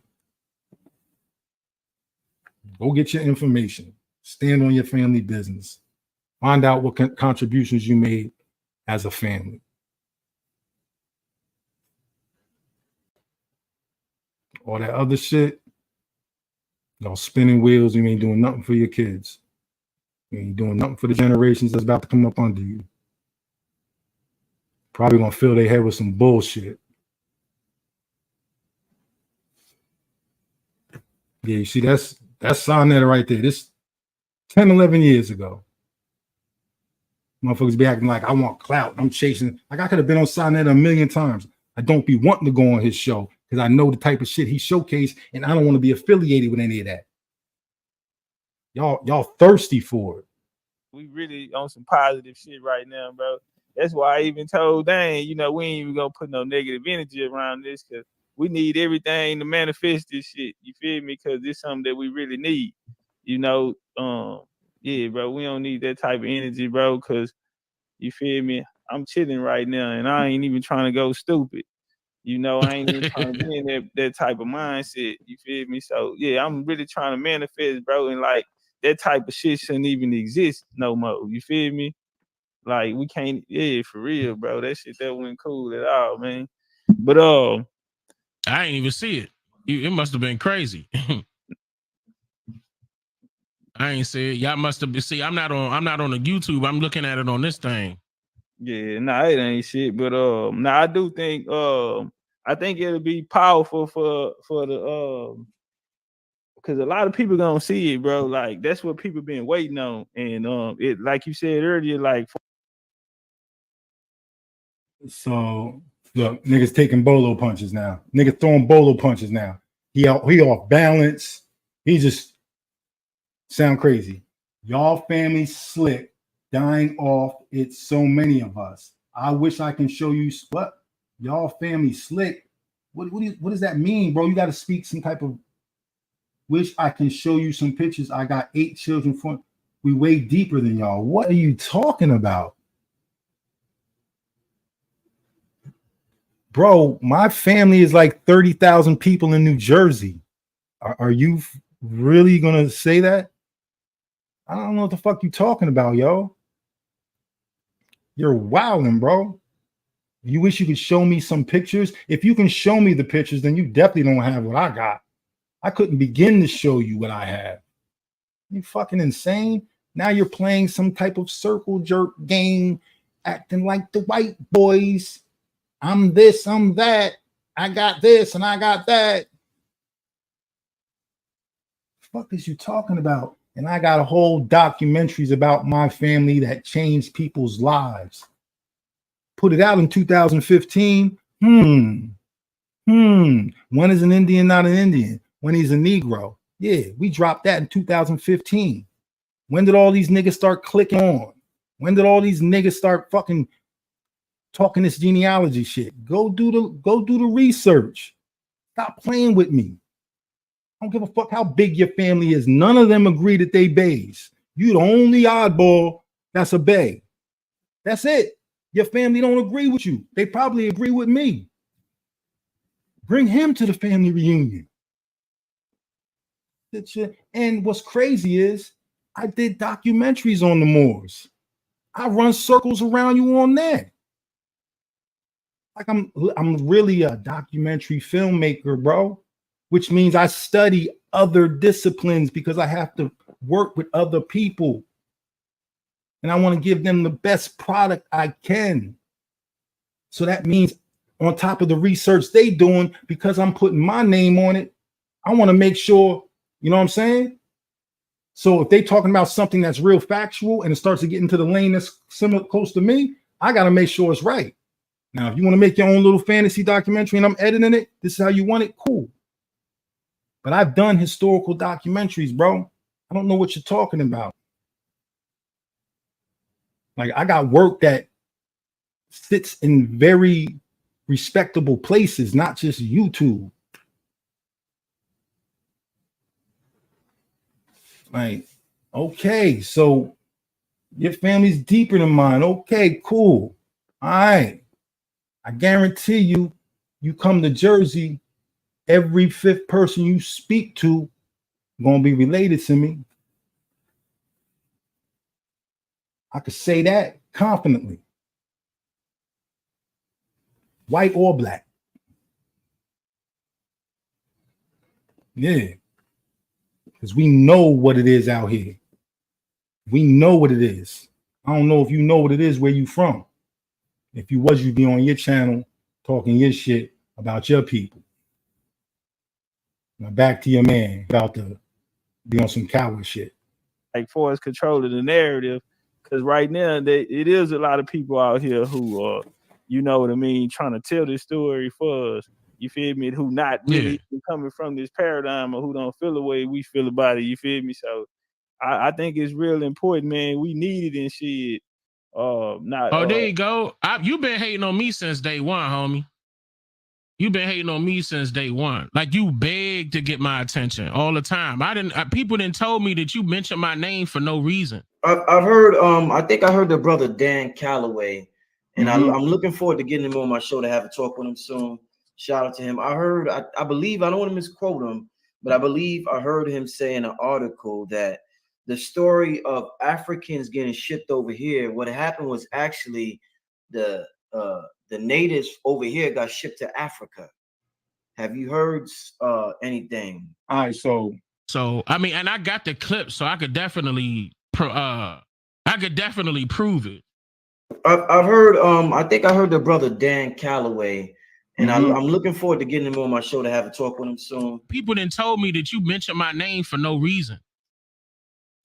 Go get your information. Stand on your family business. Find out what contributions you made as a family. All that other shit, y'all spinning wheels, you ain't doing nothing for your kids. You ain't doing nothing for the generations that's about to come up under you. Probably gonna fill their head with some bullshit. Yeah, you see, that's Sonetta right there. This 10, 11 years ago. Motherfuckers be acting like I want clout. I'm chasing. Like I could have been on Sonetta a million times. I don't be wanting to go on his show because I know the type of shit he showcased, and I don't want to be affiliated with any of that. Y'all thirsty for it. We really on some positive shit right now, bro. That's why I even told Dan, you know, we ain't even gonna put no negative energy around this because we need everything to manifest this shit. You feel me? Because it's something that we really need. You know, yeah, bro, we don't need that type of energy, bro, because you feel me? I'm chilling right now and I ain't even trying to go stupid. You know, I ain't even trying to be in that type of mindset. You feel me? So yeah, I'm really trying to manifest, bro, and like that type of shit shouldn't even exist no more. You feel me? Like we can't, yeah, for real, bro. That shit that wasn't cool at all, man. But I ain't even see it. It must have been crazy. I ain't see it. Y'all must have been. See, I'm not on the YouTube. I'm looking at it on this thing. Yeah, nah, it ain't shit. But nah, I do think I think it'll be powerful for the because a lot of people gonna see it, bro. Like that's what people been waiting on, and it like you said earlier, like. So look, niggas taking bolo punches now. Nigga throwing bolo punches now. He off balance. He just sound crazy. Y'all family slick, dying off. It's so many of us. I wish I can show you what y'all family slick. What does that mean, bro? You got to speak some type of. Wish I can show you some pictures. I got 8 children. We way deeper than y'all. What are you talking about? Bro, my family is like 30,000 people in New Jersey. Are you really gonna say that? I don't know what the fuck you talking about, yo. You're wilding, bro. You wish you could show me some pictures. If you can show me the pictures, then you definitely don't have what I got. I couldn't begin to show you what I have. You fucking insane. Now you're playing some type of circle jerk game, acting like the white boys. I'm this, I'm that. I got this and I got that. What the fuck is you talking about? And I got a whole documentaries about my family that changed people's lives. Put it out in 2015. When is an Indian not an Indian? When he's a Negro. Yeah, we dropped that in 2015. When did all these niggas start clicking on? When did all these niggas start fucking talking this genealogy shit? Go do the research. Stop playing with me. I don't give a fuck how big your family is. None of them agree that they bays. You the only oddball that's a bay. That's it. Your family don't agree with you. They probably agree with me. Bring him to the family reunion. And what's crazy is I did documentaries on the Moors. I run circles around you on that. Like I'm really a documentary filmmaker, bro, which means I study other disciplines because I have to work with other people. And I want to give them the best product I can. So that means on top of the research they doing, because I'm putting my name on it, I want to make sure, you know what I'm saying? So if they talking about something that's real factual and it starts to get into the lane that's similar, close to me, I got to make sure it's right. Now, if you want to make your own little fantasy documentary and I'm editing it, this is how you want it, cool. But I've done historical documentaries, bro. I don't know what you're talking about. Like, I got work that sits in very respectable places, not just YouTube. Like, okay, so your family's deeper than mine. Okay, cool. All right. I guarantee you, you come to Jersey, every 5th person you speak to gonna be related to me. I could say that confidently. White or black. Yeah. Because we know what it is out here. We know what it is. I don't know if you know what it is where you from. If you was, you'd be on your channel talking your shit about your people. Now back to your man about to be on some coward shit. Like for us controlling the narrative, because right now it is a lot of people out here who are, you know what I mean, trying to tell this story for us. You feel me? Who not really coming from this paradigm or who don't feel the way we feel about it. You feel me? So I think it's real important, man. We need it and shit. There you go. You've been hating on me since day one, homie. You've been hating on me since day one. Like you begged to get my attention all the time. People didn't told me that you mentioned my name for no reason. I've heard. I think I heard the brother Dan Calloway, and I'm looking forward to getting him on my show to have a talk with him soon. Shout out to him. I heard. I believe. I don't want to misquote him, but I believe I heard him say in an article that the story of Africans getting shipped over here, what happened was actually the natives over here got shipped to Africa. Have you heard anything? All right, so So I mean, and I got the clip, so I could definitely prove it. I've heard I think I heard the brother Dan Calloway, and I'm looking forward to getting him on my show to have a talk with him soon. People then told me that you mentioned my name for no reason.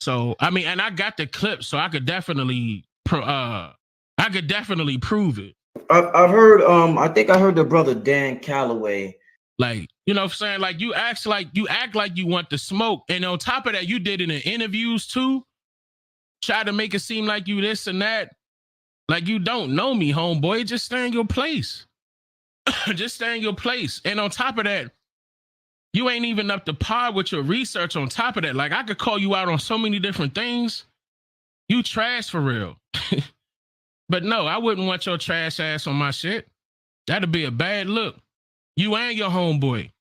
So I mean, and I got the clip, so I could definitely prove it. I've heard I think I heard the brother Dan Calloway. Like, you know what I'm saying? Like you act like you want the smoke. And on top of that, you did it in interviews too. Try to make it seem like you this and that. Like you don't know me, homeboy. Just stay in your place. Just stay in your place. And on top of that, you ain't even up to par with your research on top of that. Like I could call you out on so many different things. You trash for real. But no, I wouldn't want your trash ass on my shit. That'd be a bad look. You and your homeboy.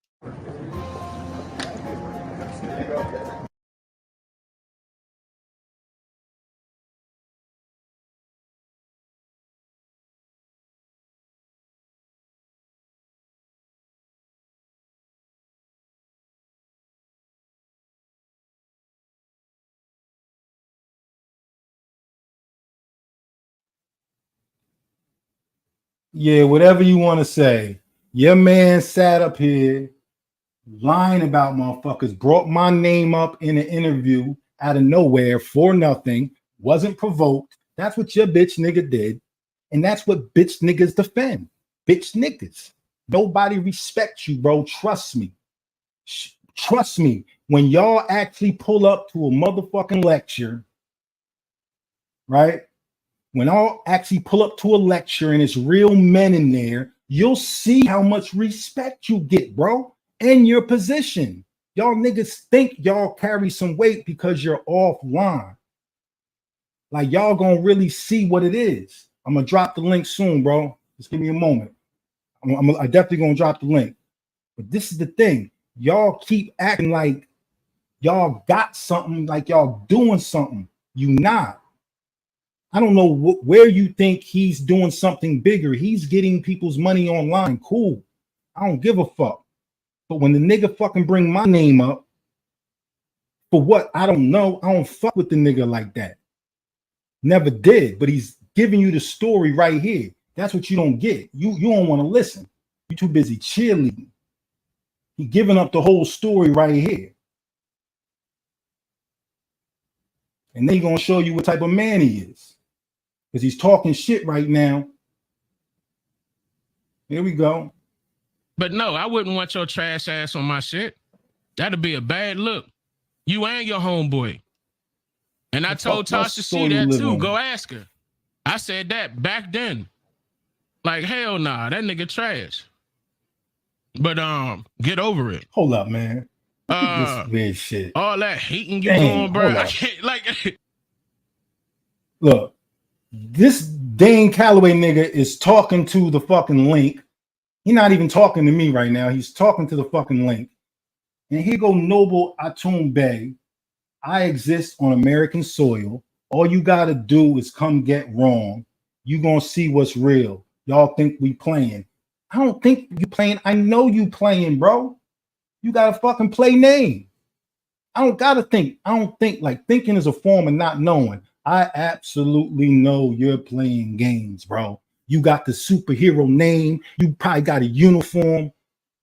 Yeah, whatever you want to say. Your man sat up here lying about motherfuckers, brought my name up in an interview out of nowhere for nothing, wasn't provoked. That's what your bitch nigga did. And that's what bitch niggas defend. Bitch niggas. Nobody respects you, bro. Trust me. Trust me. When y'all actually pull up to a motherfucking lecture, right? When I'll actually pull up to a lecture and it's real men in there, you'll see how much respect you get, bro, and your position. Y'all niggas think y'all carry some weight because you're offline. Like y'all gonna really see what it is. I'm gonna drop the link soon, bro. Just give me a moment. I definitely gonna drop the link. But this is the thing. Y'all keep acting like y'all got something, like y'all doing something. You not. I don't know where you think he's doing something bigger. He's getting people's money online. Cool. I don't give a fuck. But when the nigga fucking bring my name up, for what? I don't know. I don't fuck with the nigga like that. Never did. But he's giving you the story right here. That's what you don't get. You don't want to listen. You're too busy cheerleading. He giving up the whole story right here. And then he's gonna show you what type of man he is. Because he's talking shit right now. Here we go. But no, I wouldn't want your trash ass on my shit. That'd be a bad look. You and your homeboy. And I told Tasha C that too. Go ask her. I said that back then. Like, hell nah, that nigga trash. But get over it. Hold up, man. This weird shit. All that hating you doing, bro. I can't, like look. This Dan Calloway nigga is talking to the fucking link. He's not even talking to me right now. He's talking to the fucking link. And here go Noble Atum Bey. I exist on American soil. All you got to do is come get wrong. You going to see what's real. Y'all think we playing. I don't think you playing. I know you playing, bro. You got to fucking play name. I don't got to think. I don't think. Like, thinking is a form of not knowing. I absolutely know you're playing games, bro. You got the superhero name. You probably got a uniform.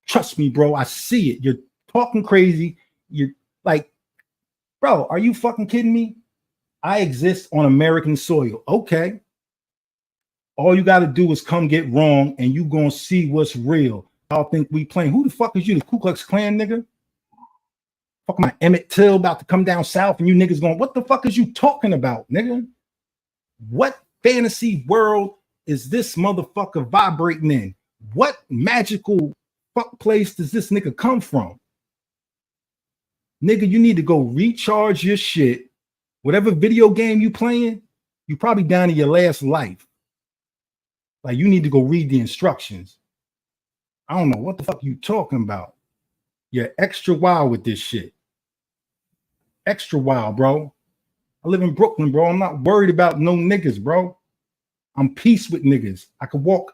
Trust me, bro. I see it. You're talking crazy. You're like, bro, are you fucking kidding me? I exist on American soil. Okay. All you got to do is come get wrong and you going to see what's real. Y'all think we playing. Who the fuck is you? The Ku Klux Klan nigga? Fuck my Emmett Till about to come down south and you niggas going, what the fuck is you talking about, nigga? What fantasy world is this motherfucker vibrating in? What magical fuck place does this nigga come from? Nigga, you need to go recharge your shit. Whatever video game you playing, you probably down to your last life. Like you need to go read the instructions. I don't know what the fuck you talking about. You're extra wild with this shit. Extra wild, bro. I live in Brooklyn, bro. I'm not worried about no niggas, bro. I'm peace with niggas. I could walk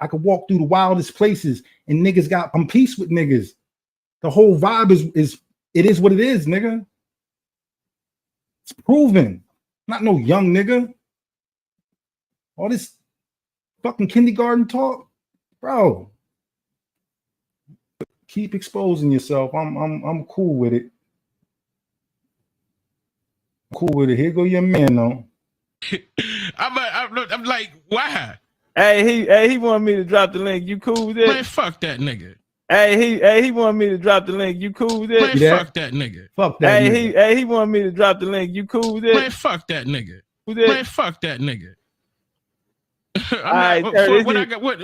through the wildest places and niggas I'm peace with niggas. The whole vibe is what it is, nigga. It's proven. Not no young nigga. All this fucking kindergarten talk, bro. Keep exposing yourself. I'm cool with it. Cool with it. Here go your man though. I'm like, why? Hey, he wanted me to drop the link. You cool with it? Man, fuck that nigga. He wanted me to drop the link. You cool with it? Man, fuck that nigga. Fuck that nigga. He wanted me to drop the link. You cool with it? Man, fuck that nigga. Man, fuck that nigga. All right,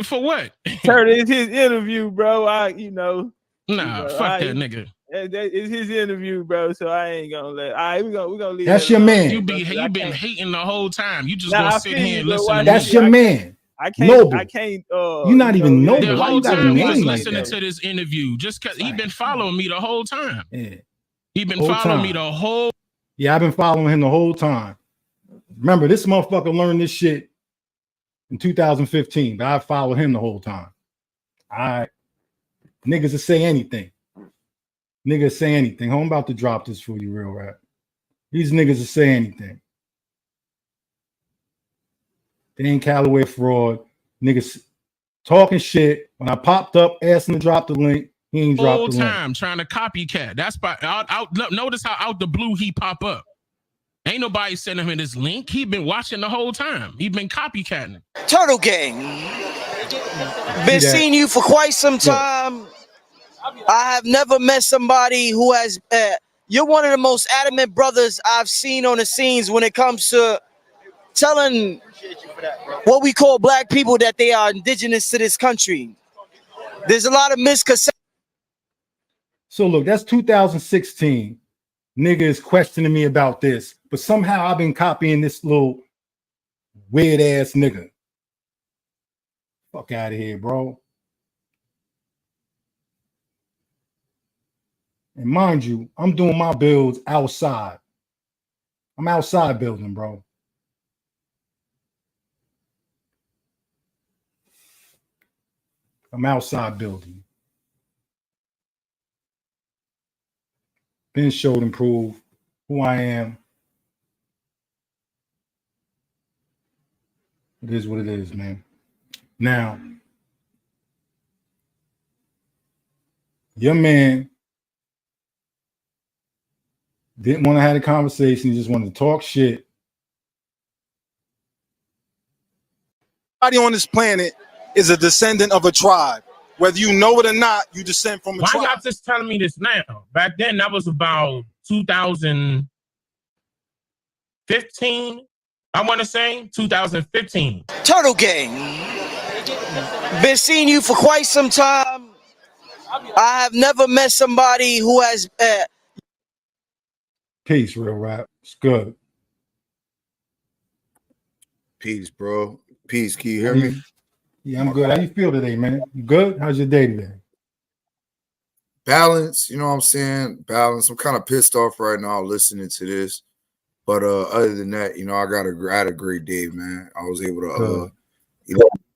for what? Turd, it's his interview, bro. Nah, fuck that nigga. It's his interview, bro. So I ain't gonna let. All right, we gonna leave. That's your man. You been hating the whole time. You just gonna sit here and listen. That's your man. I can't. Noble. I can't. You're not even noble. The Why whole you got a time he was name like listening that? to this interview, just cause he been following me the whole time. Yeah. He been Whole following time. me the whole. Yeah, I've been following him the whole time. Remember, this motherfucker learned this shit in 2015, but I followed him the whole time. All right. Niggas will say anything. Niggas say anything. I'm about to drop this for you, real rap. These niggas will say anything. Dan Calloway fraud. Niggas talking shit. When I popped up, asking to drop the link, he ain't dropped Whole the link. time trying to copycat. That's by notice how out the blue he pop up. Ain't nobody sending him this link. He been watching the whole time. He been copycatting. Turtle Gang. Been seeing you for quite some time. I have never met somebody who has. You're one of the most adamant brothers I've seen on the scenes when it comes to telling what we call black people that they are indigenous to this country. There's a lot of misconceptions. So look, that's 2016. Nigga is questioning me about this, but somehow I've been copying this little weird ass nigga. Fuck out of here, bro. And mind you, I'm doing my builds outside. I'm outside building, bro. I'm outside building. Been showed and proved who I am. It is what it is, man. Now, your man didn't want to have a conversation. He just wanted to talk shit. Everybody on this planet is a descendant of a tribe. Whether you know it or not, you descend from a Why tribe. y'all just telling me this now? Back then, that was about 2015. I want to say 2015. Turtle Gang. Been seeing you for quite some time. I have never met somebody who has. Peace, real rap. It's good. Peace, bro. Peace. Can you hear me? Yeah, I'm good. How you feel today, man? You good? How's your day today? Balance, you know what I'm saying? Balance. I'm kind of pissed off right now listening to this. But other than that, you know, I had a great day, man. I was able to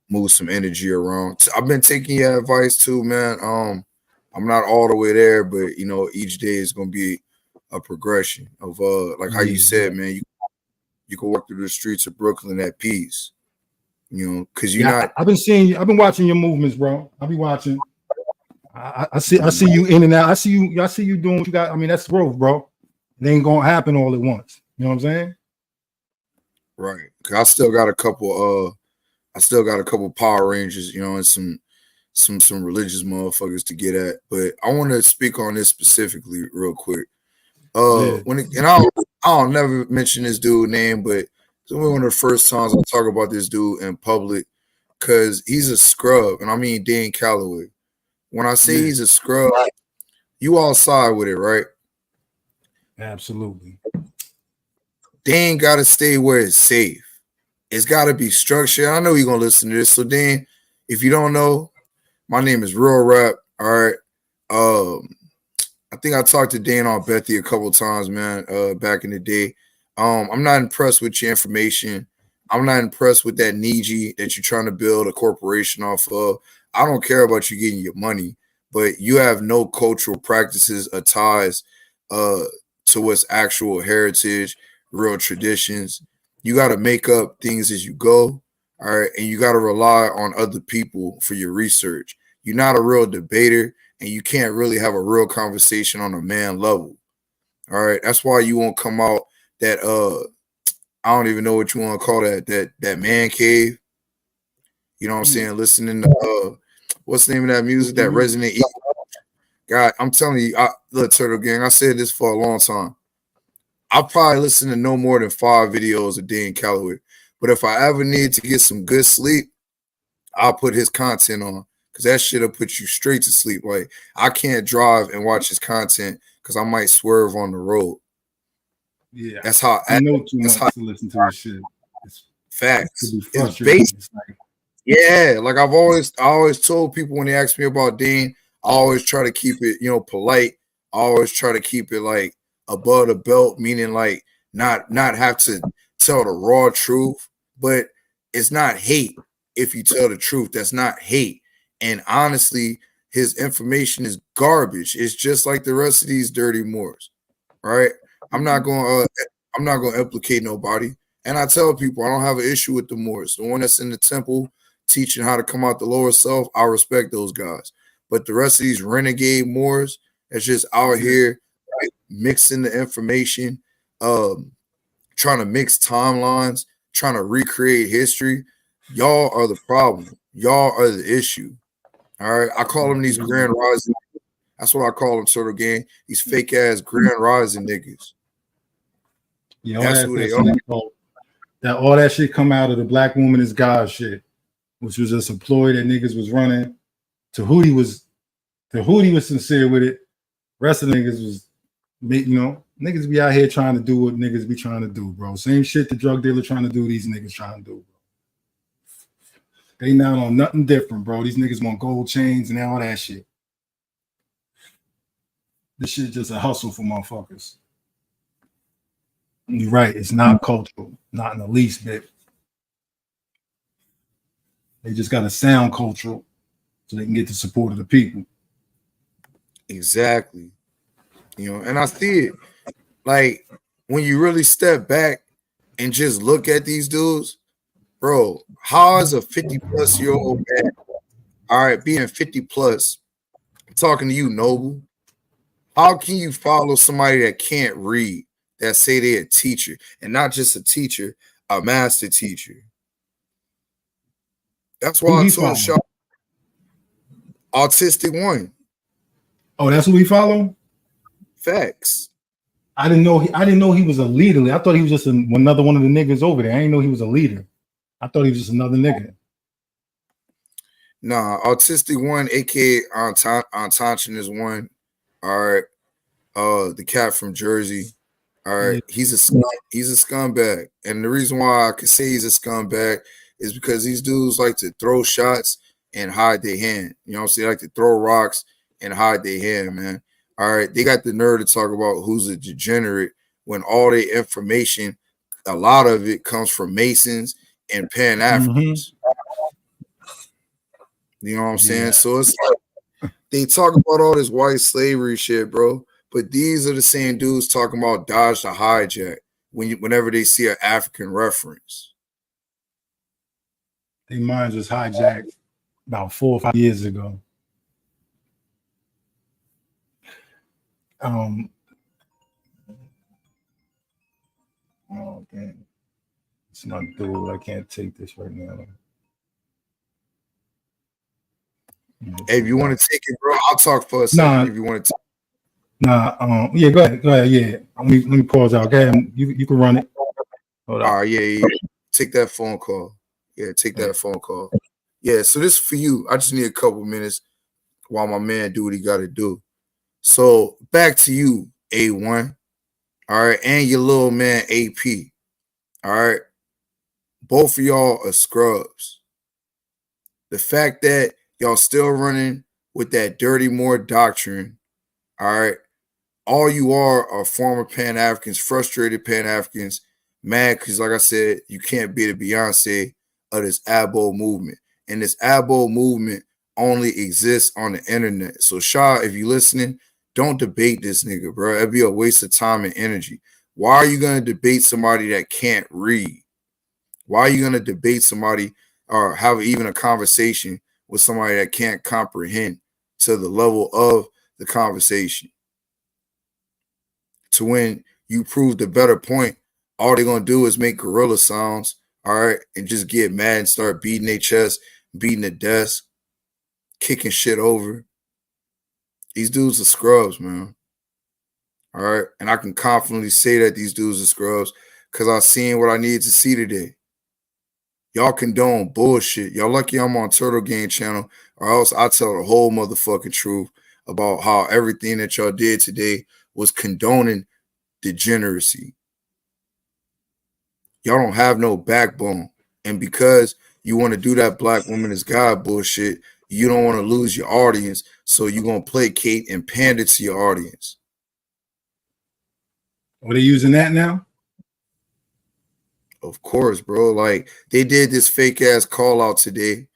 move some energy around. I've been taking your advice too, man. I'm not all the way there, but you know, each day is gonna be a progression of like how you said, man, you can walk through the streets of Brooklyn at peace. You know, because you're not. I've been watching your movements, bro. I'll be watching. I see you in and out. I see you doing what you got. I mean, that's growth, bro. It ain't gonna happen all at once. You know what I'm saying? Right. Cause I still got a couple Power Rangers, you know, and some religious motherfuckers to get at. But I want to speak on this specifically real quick. I don't never mention this dude's name, but it's one of the first times I talk about this dude in public because he's a scrub, and I mean Dan Calloway. When I say he's a scrub, you all side with it, right? Absolutely. Dan got to stay where it's safe. It's got to be structured. I know you're going to listen to this. So, Dan, if you don't know, my name is Real Rap. All right. I think I talked to Dan on Bethy a couple times, man, back in the day. I'm not impressed with your information. I'm not impressed with that Niji that you're trying to build a corporation off of. I don't care about you getting your money, but you have no cultural practices or ties to what's actual heritage, real traditions. You got to make up things as you go. All right. And you got to rely on other people for your research. You're not a real debater, and you can't really have a real conversation on a man level. All right. That's why you won't come out that I don't even know what you want to call that man cave. You know what I'm saying? Listening to what's the name of that music? That Resident Evil. God, I'm telling you, look, Turtle Gang, I said this for a long time. I'll probably listen to no more than 5 videos of Dan Calloway. But if I ever need to get some good sleep, I'll put his content on, because that shit'll put you straight to sleep. Like, I can't drive and watch his content because I might swerve on the road. Yeah, that's how I know too much to listen to his shit. It's facts. It's based. It's like, Yeah, like I always told people when they ask me about Dean, I always try to keep it, polite. I always try to keep it like above the belt, meaning like not have to tell the raw truth, but it's not hate. If you tell the truth, that's not hate. And honestly, his information is garbage. It's just like the rest of these dirty Moors, right? I'm not going to implicate nobody. And I tell people I don't have an issue with the Moors. The one that's in the temple teaching how to come out the lower self, I respect those guys. But the rest of these renegade Moors that's just out here like, mixing the information, trying to mix timelines, trying to recreate history. Y'all are the problem. Y'all are the issue. All right. I call them these grand rising. That's what I call them, sort of gang. These fake ass grand rising niggas. Yeah, that's who they are. That all that shit come out of the black woman is God shit, which was just a ploy that niggas was running. Tahuti was sincere with it. Rest of the niggas was, niggas be out here trying to do what niggas be trying to do, bro. Same shit the drug dealer trying to do, these niggas trying to do, bro. They not on nothing different, bro. These niggas want gold chains and all that shit. This shit just a hustle for motherfuckers. You're right. It's not cultural, not in the least bit. They just got to sound cultural so they can get the support of the people. Exactly. And I see it. Like, when you really step back and just look at these dudes, bro, how is a 50-plus-year-old man, all right, being 50-plus, I'm talking to you, Noble, how can you follow somebody that can't read, that say they're a teacher, and not just a teacher, a master teacher? That's why I told Shaw, Autistic One. Oh, that's who he follow? Facts. I didn't know he was a leader. I thought he was just another one of the niggas over there. I didn't know he was a leader. I thought he was just another nigga. Nah, Autistic One, aka Antanchin is one. All right. The cat from Jersey. All right. He's a scumbag. And the reason why I can say he's a scumbag is because these dudes like to throw shots and hide their hand. You know what I'm saying? They like to throw rocks and hide their hand, man. All right. They got the nerve to talk about who's a degenerate when all their information, a lot of it comes from Masons and Pan-Africans. You know what I'm saying? So it's like they talk about all this white slavery shit, bro. But these are the same dudes talking about dodge the hijack whenever they see an African reference. They minds was hijacked about 4 or 5 years ago. Oh damn. It's not dude. I can't take this right now. Hey, if you want to take it, bro, I'll talk for a second if you want to. Yeah, go ahead. Yeah. Let me pause out. Okay, you can run it. Hold on. All right, yeah. Take that phone call. Yeah, take that phone call. Yeah, so this is for you. I just need a couple minutes while my man do what he got to do. So back to you, A1. All right, and your little man AP. All right. Both of y'all are scrubs. The fact that y'all still running with that dirty Moor doctrine, all right, all you are former Pan-Africans, frustrated Pan-Africans, mad because, like I said, you can't be the Beyonce of this Abo movement. And this Abo movement only exists on the internet. So, Shah, if you're listening, don't debate this nigga, bro. It'd be a waste of time and energy. Why are you going to debate somebody that can't read? Why are you going to debate somebody or have even a conversation with somebody that can't comprehend to the level of the conversation? To when you prove the better point, all they're going to do is make gorilla sounds, all right, and just get mad and start beating their chest, beating the desk, kicking shit over. These dudes are scrubs, man. All right. And I can confidently say that these dudes are scrubs because I've seen what I needed to see today. Y'all condone bullshit. Y'all lucky I'm on Turtle Gang channel, or else I tell the whole motherfucking truth about how everything that y'all did today was condoning degeneracy. Y'all don't have no backbone. And because you want to do that black woman is God bullshit, you don't want to lose your audience, so you're going to placate and pander to your audience. Are they using that now? Of course, bro. Like, they did this fake-ass call-out today.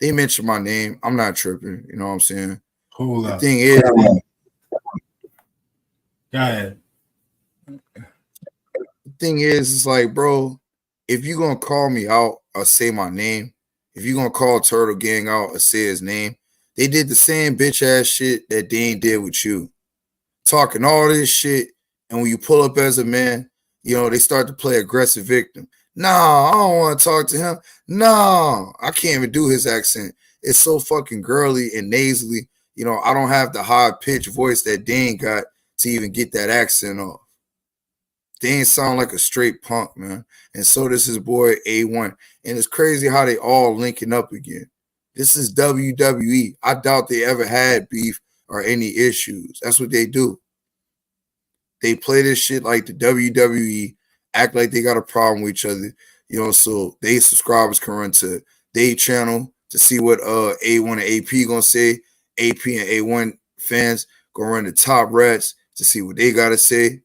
They mentioned my name. I'm not tripping. You know what I'm saying? Hold up. The thing is... Go ahead. The thing is, it's like, bro, if you're going to call me out or say my name, if you're going to call Turtle Gang out or say his name, they did the same bitch-ass shit that Dane did with you. Talking all this shit, and when you pull up as a man, you know, they start to play aggressive victim. No, I don't want to talk to him. No, I can't even do his accent. It's so fucking girly and nasally. You know, I don't have the high-pitched voice that Dane got to even get that accent off. Dane sound like a straight punk, man. And so does his boy A1. And it's crazy how they all linking up again. This is WWE. I doubt they ever had beef or any issues. That's what they do. They play this shit like the WWE, act like they got a problem with each other, you know, so they subscribers can run to their channel to see what A1 and AP gonna say. AP and A1 fans gonna run the top rats to see what they gotta say.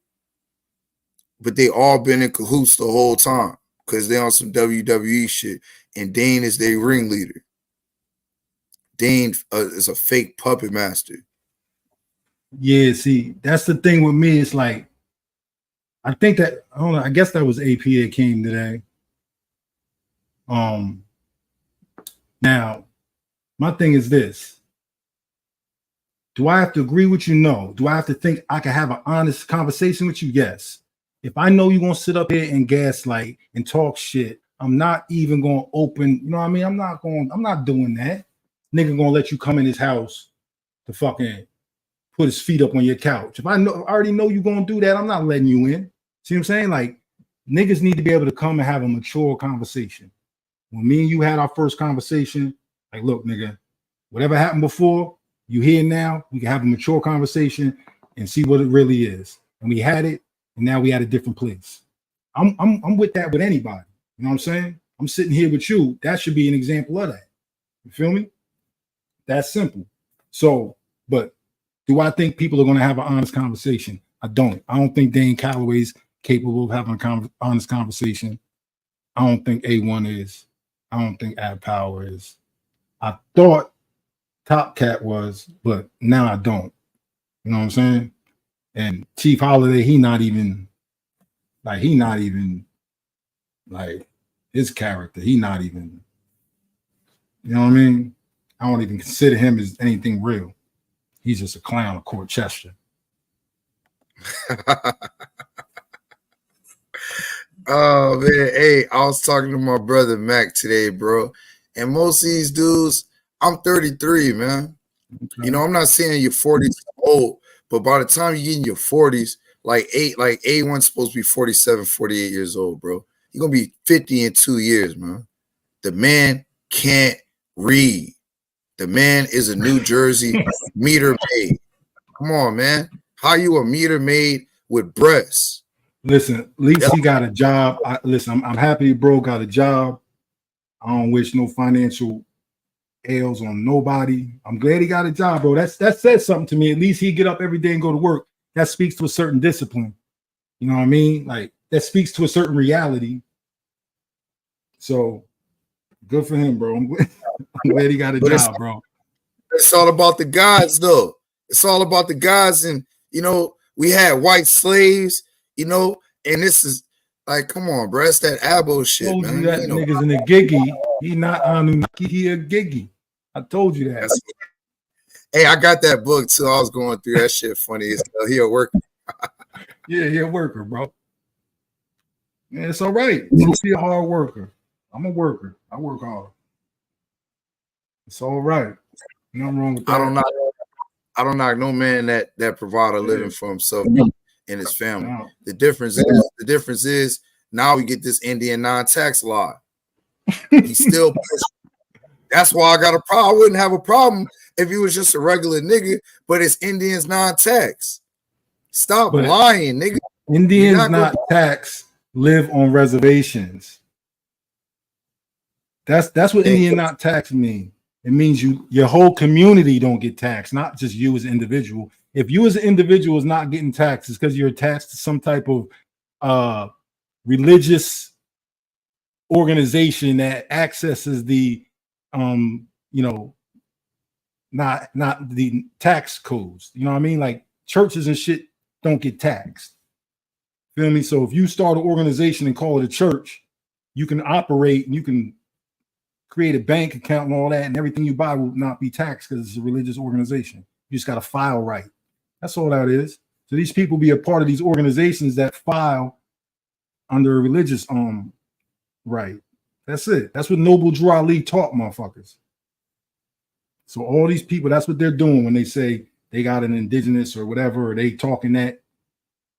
But they all been in cahoots the whole time because they on some WWE shit, and Dane is their ringleader. Dane is a fake puppet master. Yeah, see, that's the thing with me. It's like, I think that, I don't know, I guess that was AP that came today. Now, my thing is this. Do I have to agree with you? No. Do I have to think I can have an honest conversation with you? Yes. If I know you're going to sit up here and gaslight and talk shit, I'm not even going to open, you know what I mean? I'm not doing that. Nigga going to let you come in his house to fucking put his feet up on your couch. If I already know you're going to do that, I'm not letting you in. See what I'm saying? Like, niggas need to be able to come and have a mature conversation. When me and you had our first conversation, like, look, nigga, whatever happened before, you here now, we can have a mature conversation and see what it really is. And we had it, and now we at a different place. I'm with that with anybody. You know what I'm saying? I'm sitting here with you. That should be an example of that. You feel me? That's simple. So, but do I think people are going to have an honest conversation? I don't. I don't think Dan Calloway's capable of having an honest conversation. I don't think A1 is. I don't think Ad Power is. I thought Top Cat was, but now I don't. You know what I'm saying? And Chief Holiday, he not even like his character. He not even, you know what I mean? I don't even consider him as anything real. He's just a clown, a court Chester. Oh man, hey, I was talking to my brother Mac today, bro. And most of these dudes, I'm 33, man. Okay. You know, I'm not saying you're 40 old, but by the time you get in your 40s, like A1's supposed to be 47, 48 years old, bro. You're gonna be 50 in 2 years, man. The man can't read. The man is a New Jersey meter maid. Come on, man. How you a meter maid with breasts? Listen, at least he got a job. I'm happy bro got a job. I don't wish no financial ails on nobody. I'm glad he got a job, bro. That says something to me. At least he get up every day and go to work. That speaks to a certain discipline. You know what I mean? Like, that speaks to a certain reality. So good for him, bro. I'm glad he got a job, bro. It's all about the gods, though. It's all about the gods. And, you know, we had white slaves, you know, And this is like, come on, bro. It's that Abo shit, Told man. you that nigga's in a giggy. He not Anunnaki, he a giggy. I told you that. Hey, I got that book too. I was going through that shit. Funny as hell. He a worker. Yeah, he a worker, bro. Yeah, it's all right. Don't be a hard worker. I'm a worker. I work hard. It's all right. Nothing wrong with that. I don't knock no man that provide a living for himself and his family. No. The difference is now we get this Indian non-tax law. He's still that's why I got a problem. I wouldn't have a problem if he was just a regular nigga, but it's Indians non-tax. Stop lying, nigga. Indians not tax live on reservations. That's what Indian not tax mean. It means your whole community don't get taxed, not just you as an individual. If you as an individual is not getting taxed, it's because you're attached to some type of religious organization that accesses the not the tax codes. You know what I mean? Like churches and shit don't get taxed. Feel me? So if you start an organization and call it a church, you can operate and you can create a bank account and all that, and everything you buy will not be taxed because it's a religious organization. You just got to file right. That's all that is. So these people be a part of these organizations that file under a religious right. That's it. That's what Noble Drew Ali taught motherfuckers. So all these people, that's what they're doing when they say they got an indigenous or whatever, or they talking that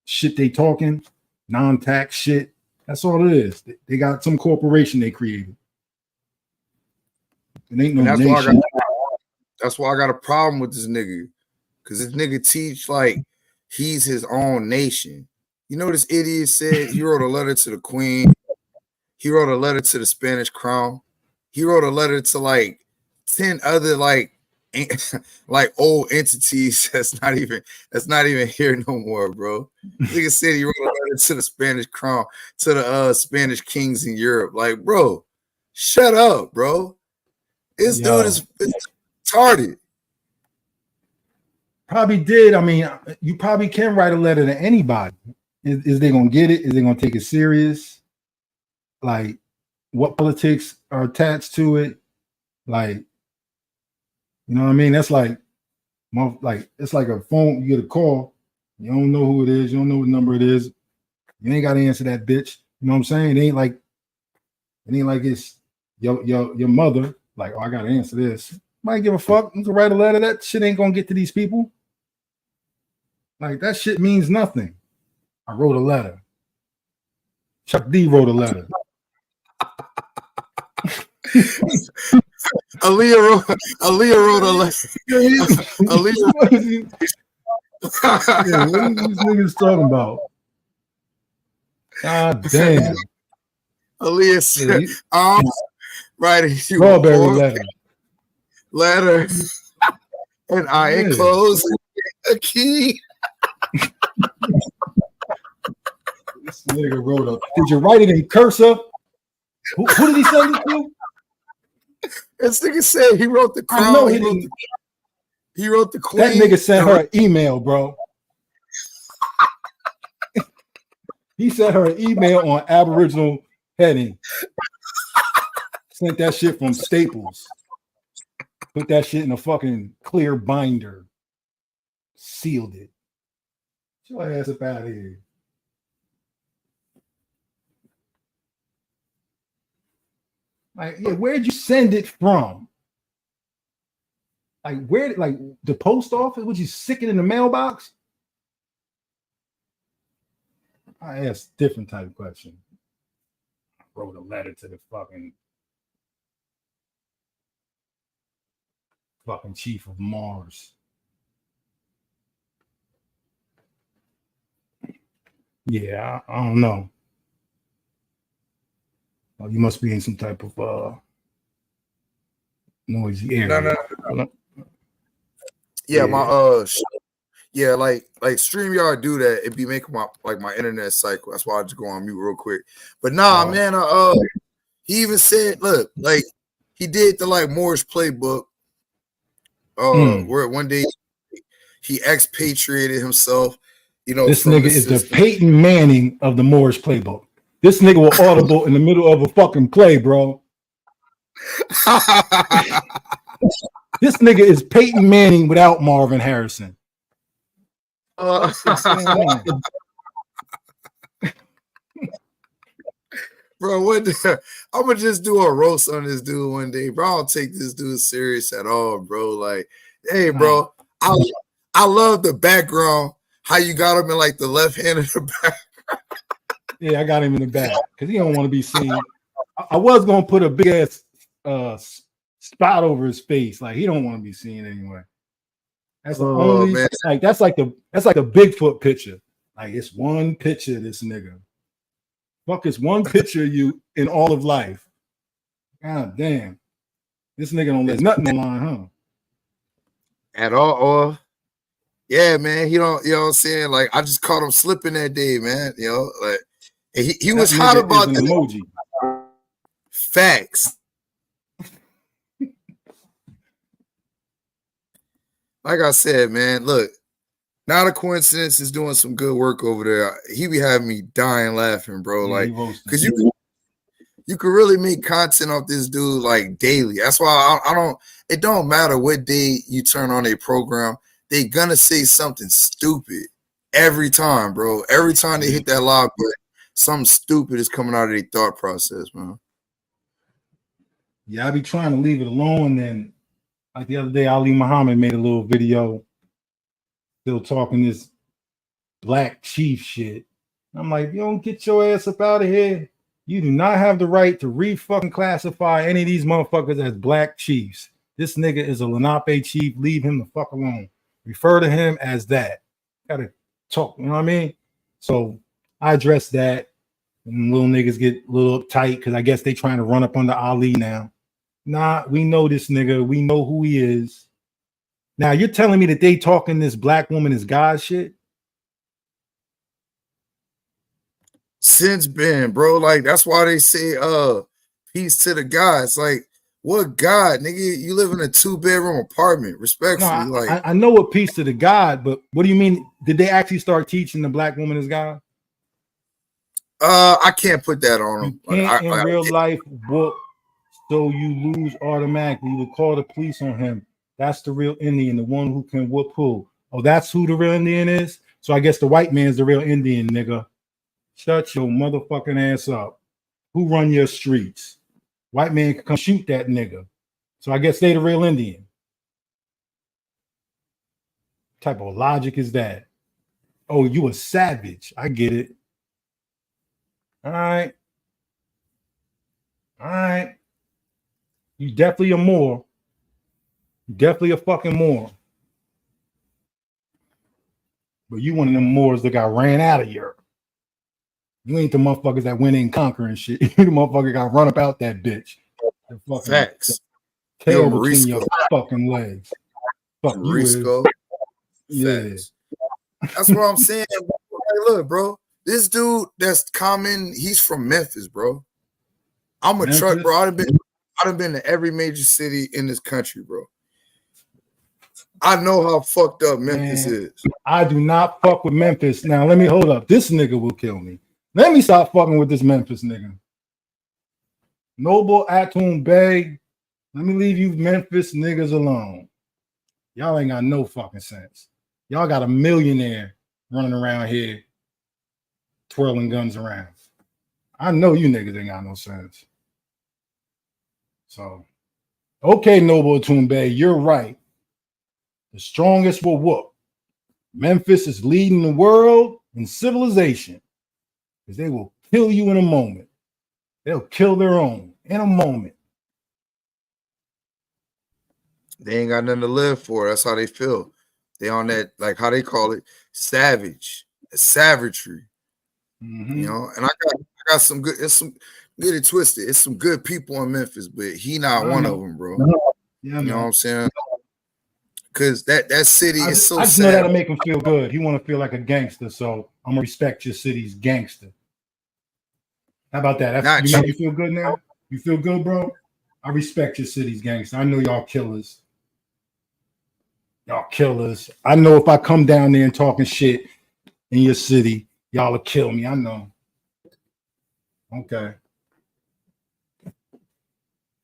shit they talking, non-tax shit. That's all it is. They got some corporation they created. It ain't no nation. That's why I got a problem with this nigga. Because this nigga teach like he's his own nation. You know this idiot said he wrote a letter to the queen. He wrote a letter to the Spanish crown. He wrote a letter to like 10 other like old entities that's not even here no more, bro. Nigga said he wrote a letter to the Spanish crown, to the Spanish kings in Europe. Like, bro, shut up, bro. This dude is retarded. Probably did. I mean, you probably can write a letter to anybody. Is they gonna get it? Is they gonna take it serious? Like, what politics are attached to it? Like, you know what I mean? That's like it's like a phone. You get a call, you don't know who it is, you don't know what number it is. You ain't got to answer that bitch. You know what I'm saying? It ain't like it's your mother. Like, oh, I gotta answer this. Might give a fuck. You can write a letter. That shit ain't gonna get to these people. Like, that shit means nothing. I wrote a letter. Chuck D wrote a letter. Aaliyah wrote a letter. Yeah, what are these niggas talking about? God damn. Aaliyah said, writing you strawberry letter. And I enclose a key. This nigga wrote up. Did you write it in cursive? Who did he send it to? This nigga said he wrote the crown. I know he didn't. He wrote the queen. That nigga sent her an email, bro. He sent her an email on Aboriginal heading. Sent that shit from Staples. Put that shit in a fucking clear binder. Sealed it. Get your ass up out of here. Like, yeah, where'd you send it from? Like, like the post office? Would you stick it in the mailbox? I asked a different type of question. I wrote a letter to the fucking chief of Mars. Yeah, I don't know. Oh, you must be in some type of noisy area. No. Yeah, my yeah, like StreamYard do that. It'd be making my internet cycle. That's why I just go on mute real quick. But nah, man, he even said, look, like he did the like Moorish playbook. Where one day he expatriated himself you know, this from nigga the is the system. Peyton Manning of the Moorish playbook. This nigga will audible in the middle of a fucking play, bro. This nigga is Peyton Manning without Marvin Harrison. Bro, what I'm gonna just do a roast on this dude one day, bro. I don't take this dude serious at all, bro. Like, hey, bro, I love the background, how you got him in like the left hand of the back. Yeah, I got him in the back because he don't want to be seen. I was gonna put a big ass spot over his face, like he don't want to be seen anyway. That's the only man. like that's like the Bigfoot picture. Like it's one picture of this nigga. Fuck, it's one picture of you in all of life. God damn, this nigga don't let nothing alone, huh? At all. Yeah, man. He don't, you know what I'm saying? Like, I just caught him slipping that day, man. You know, like he was hot about the emoji. Facts. Like I said, man, look, not a coincidence. Is doing some good work over there. He be having me dying laughing, bro. Yeah, like, because you can really make content off this dude like daily. That's why I don't. It don't matter what day you turn on a program, they gonna say something stupid every time, bro. Every time they hit that log button, something stupid is coming out of their thought process, man. Yeah, I be trying to leave it alone. Then, like the other day, Ali Muhammad made a little video, still talking this black chief shit. I'm like, you don't get your ass up out of here. You do not have the right to re-fucking classify any of these motherfuckers as black chiefs. This nigga is a Lenape chief. Leave him the fuck alone. Refer to him as that. Gotta talk, you know what I mean? So I address that. And little niggas get a little uptight because I guess they trying to run up under Ali now. Nah, we know this nigga. We know who he is. Now you're telling me that they talking this black woman is God shit? Since been, bro, like that's why they say peace to the gods. Like, what God, nigga? You live in a 2-bedroom apartment, respectfully. No, I know what peace to the God, but what do you mean? Did they actually start teaching the black woman is God? I can't put that on them. You can't in real life whoop, so you lose automatically. You would call the police on him. That's the real Indian, the one who can whoop who. Oh, that's who the real Indian is? So I guess the white man's the real Indian, nigga. Shut your motherfucking ass up. Who run your streets? White man can come shoot that nigga. So I guess they the real Indian. What type of logic is that? Oh, you a savage. I get it. All right. All right. You definitely a Moor. Definitely a fucking Moor. But you one of them Moors that got ran out of Europe. You ain't the motherfuckers that went in conquering shit. You the motherfucker got run up out that bitch. The fucking facts. Tail between your fucking legs. Fuck you is. Yeah. That's what I'm saying. Hey, look, bro. This dude that's common, he's from Memphis, bro. I'm a truck, bro. I've been to every major city in this country, bro. I know how fucked up Memphis is. I do not fuck with Memphis. Now let me hold up. This nigga will kill me. Let me stop fucking with this Memphis nigga. Noble Atum Bay. Let me leave you Memphis niggas alone. Y'all ain't got no fucking sense. Y'all got a millionaire running around here twirling guns around. I know you niggas ain't got no sense. So, okay, Noble Atum Bay, you're right. The strongest will whoop. Memphis is leading the world in civilization. Because they will kill you in a moment. They'll kill their own in a moment. They ain't got nothing to live for. That's how they feel. They on that, like how they call it, savage, savagery. Mm-hmm. You know, and I got some good. It's some get it twisted. It's some good people in Memphis, but he not one of them, bro. Yeah, you know what I'm saying? Because that city is so I just sad. know that'll make him feel good. He want to feel like a gangster, so I'm gonna respect your city's gangster. How about that? That's, you make you feel good now? You feel good, bro? I respect your city's gangster. I know y'all killers. Y'all killers. I know if I come down there and talking shit in your city. Y'all will kill me. I know. Okay.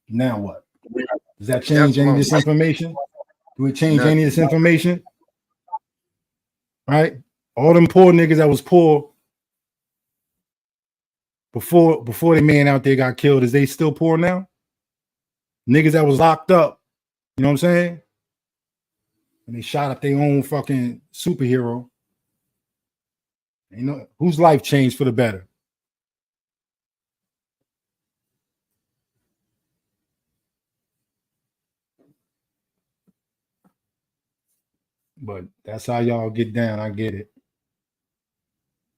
Now what? Does that change any of this information? Do it change any of this information? Right? All them poor niggas that was poor before the man out there got killed, is they still poor now? Niggas that was locked up, you know what I'm saying? And they shot up their own fucking superhero. You know, whose life changed for the better? But that's how y'all get down. I get it.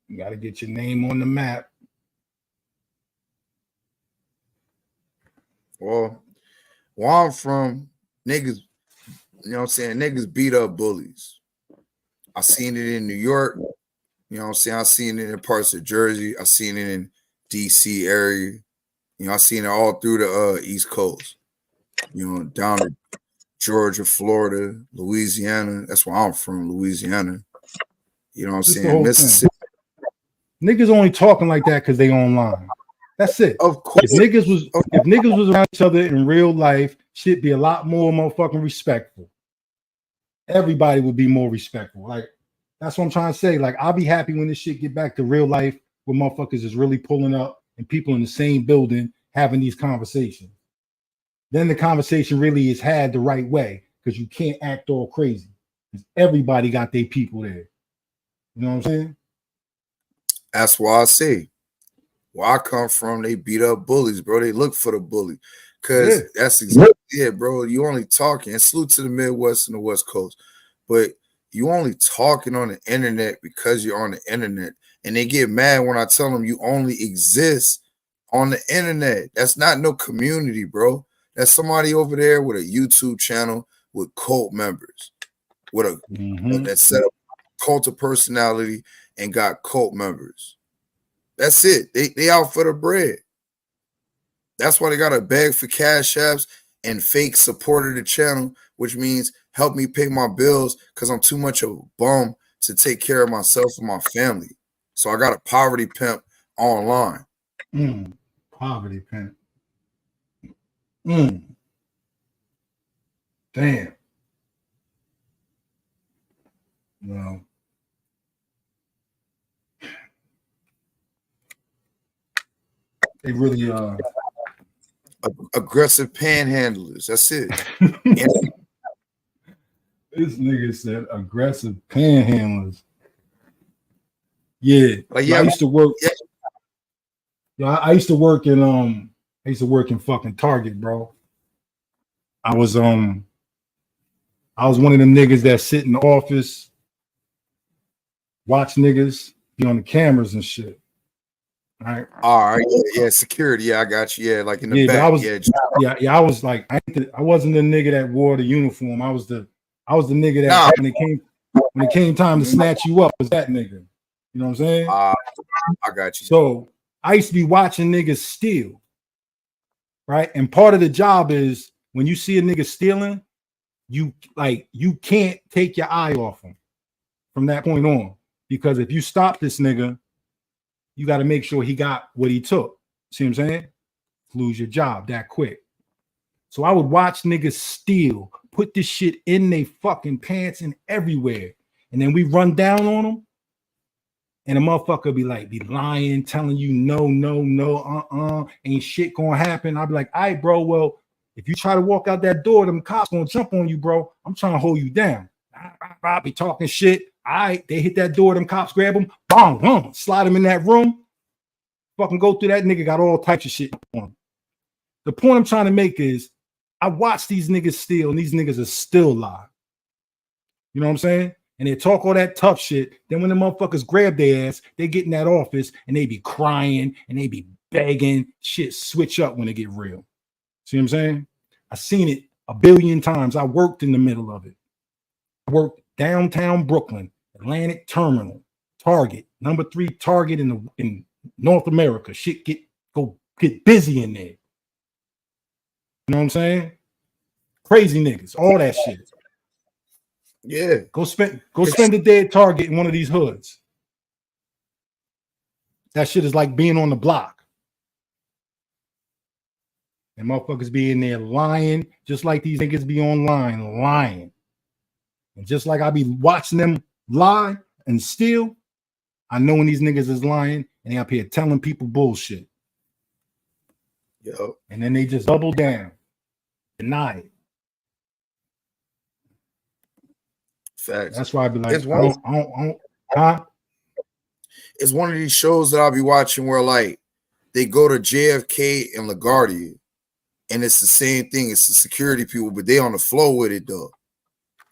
You got to get your name on the map. Well, where I'm from, niggas, you know what I'm saying? Niggas beat up bullies. I seen it in New York. You know what I'm saying? I seen it in parts of Jersey. I seen it in DC area. You know, I seen it all through the East Coast. You know, down to Georgia, Florida, Louisiana. That's where I'm from, Louisiana. You know what I'm saying? Mississippi. Niggas only talking like that because they online. That's it. Of course. If niggas was around each other in real life, shit be a lot more motherfucking respectful. Everybody would be more respectful. Like, that's what I'm trying to say. Like, I'll be happy when this shit get back to real life where motherfuckers is really pulling up and people in the same building having these conversations. Then the conversation really is had the right way because you can't act all crazy. Because everybody got their people there. You know what I'm saying? That's why I say, where I come from, they beat up bullies, bro. They look for the bully. Because that's exactly it, bro. You only talking. And salute to the Midwest and the West Coast. But you only talking on the internet because you're on the internet. And they get mad when I tell them you only exist on the internet. That's not no community, bro. That's somebody over there with a YouTube channel with cult members. With a that set up cult of personality and got cult members. That's it. They out for the bread. That's why they got to beg for cash apps and fake support of the channel, which means help me pay my bills because I'm too much of a bum to take care of myself and my family. So I got a poverty pimp online. Poverty pimp. Damn. No. They really aggressive panhandlers. That's it. This nigga said aggressive panhandlers. Yeah. Like, yeah, I used to work. Yeah. I used to work in fucking Target, bro. I was one of them niggas that sit in the office, watch niggas, be on the cameras and shit. All right. Yeah, security. Yeah, I got you. Yeah, like in the back. I was like, I wasn't the nigga that wore the uniform. I was the nigga that when it came time to snatch you up, was that nigga. You know what I'm saying? I got you. So I used to be watching niggas steal, right? And part of the job is when you see a nigga stealing, you can't take your eye off him from that point on. Because if you stop this nigga, you got to make sure he got what he took. See what I'm saying? Lose your job that quick. So I would watch niggas steal, put this shit in they fucking pants and everywhere. And then we run down on them. And a motherfucker be lying, telling you no, ain't shit gonna happen. I'll be like, all right, bro, well, if you try to walk out that door, them cops gonna jump on you, bro. I'm trying to hold you down. I'll be talking shit. All right, they hit that door, them cops grab them, boom, slide them in that room, fucking go through that nigga, got all types of shit on him. The point I'm trying to make is I watch these niggas steal, and these niggas are still live. You know what I'm saying? And they talk all that tough shit. Then when the motherfuckers grab their ass, they get in that office and they be crying and they be begging. Shit switch up when it get real. See what I'm saying? I seen it a billion times. I worked in the middle of it. I worked downtown Brooklyn, Atlantic Terminal, Target, number 3 Target in North America. Shit get busy in there. You know what I'm saying? Crazy niggas, all that shit. Yeah. Go spend the day at Target in one of these hoods. That shit is like being on the block. And motherfuckers be in there lying, just like these niggas be online lying. And just like I be watching them lie and steal, I know when these niggas is lying and they up here telling people bullshit. Yo. And then they just double down, deny it. Facts. That's why I be like, it's one of these shows that I'll be watching where like they go to JFK and LaGuardia, and it's the same thing. It's the security people, but they on the flow with it though.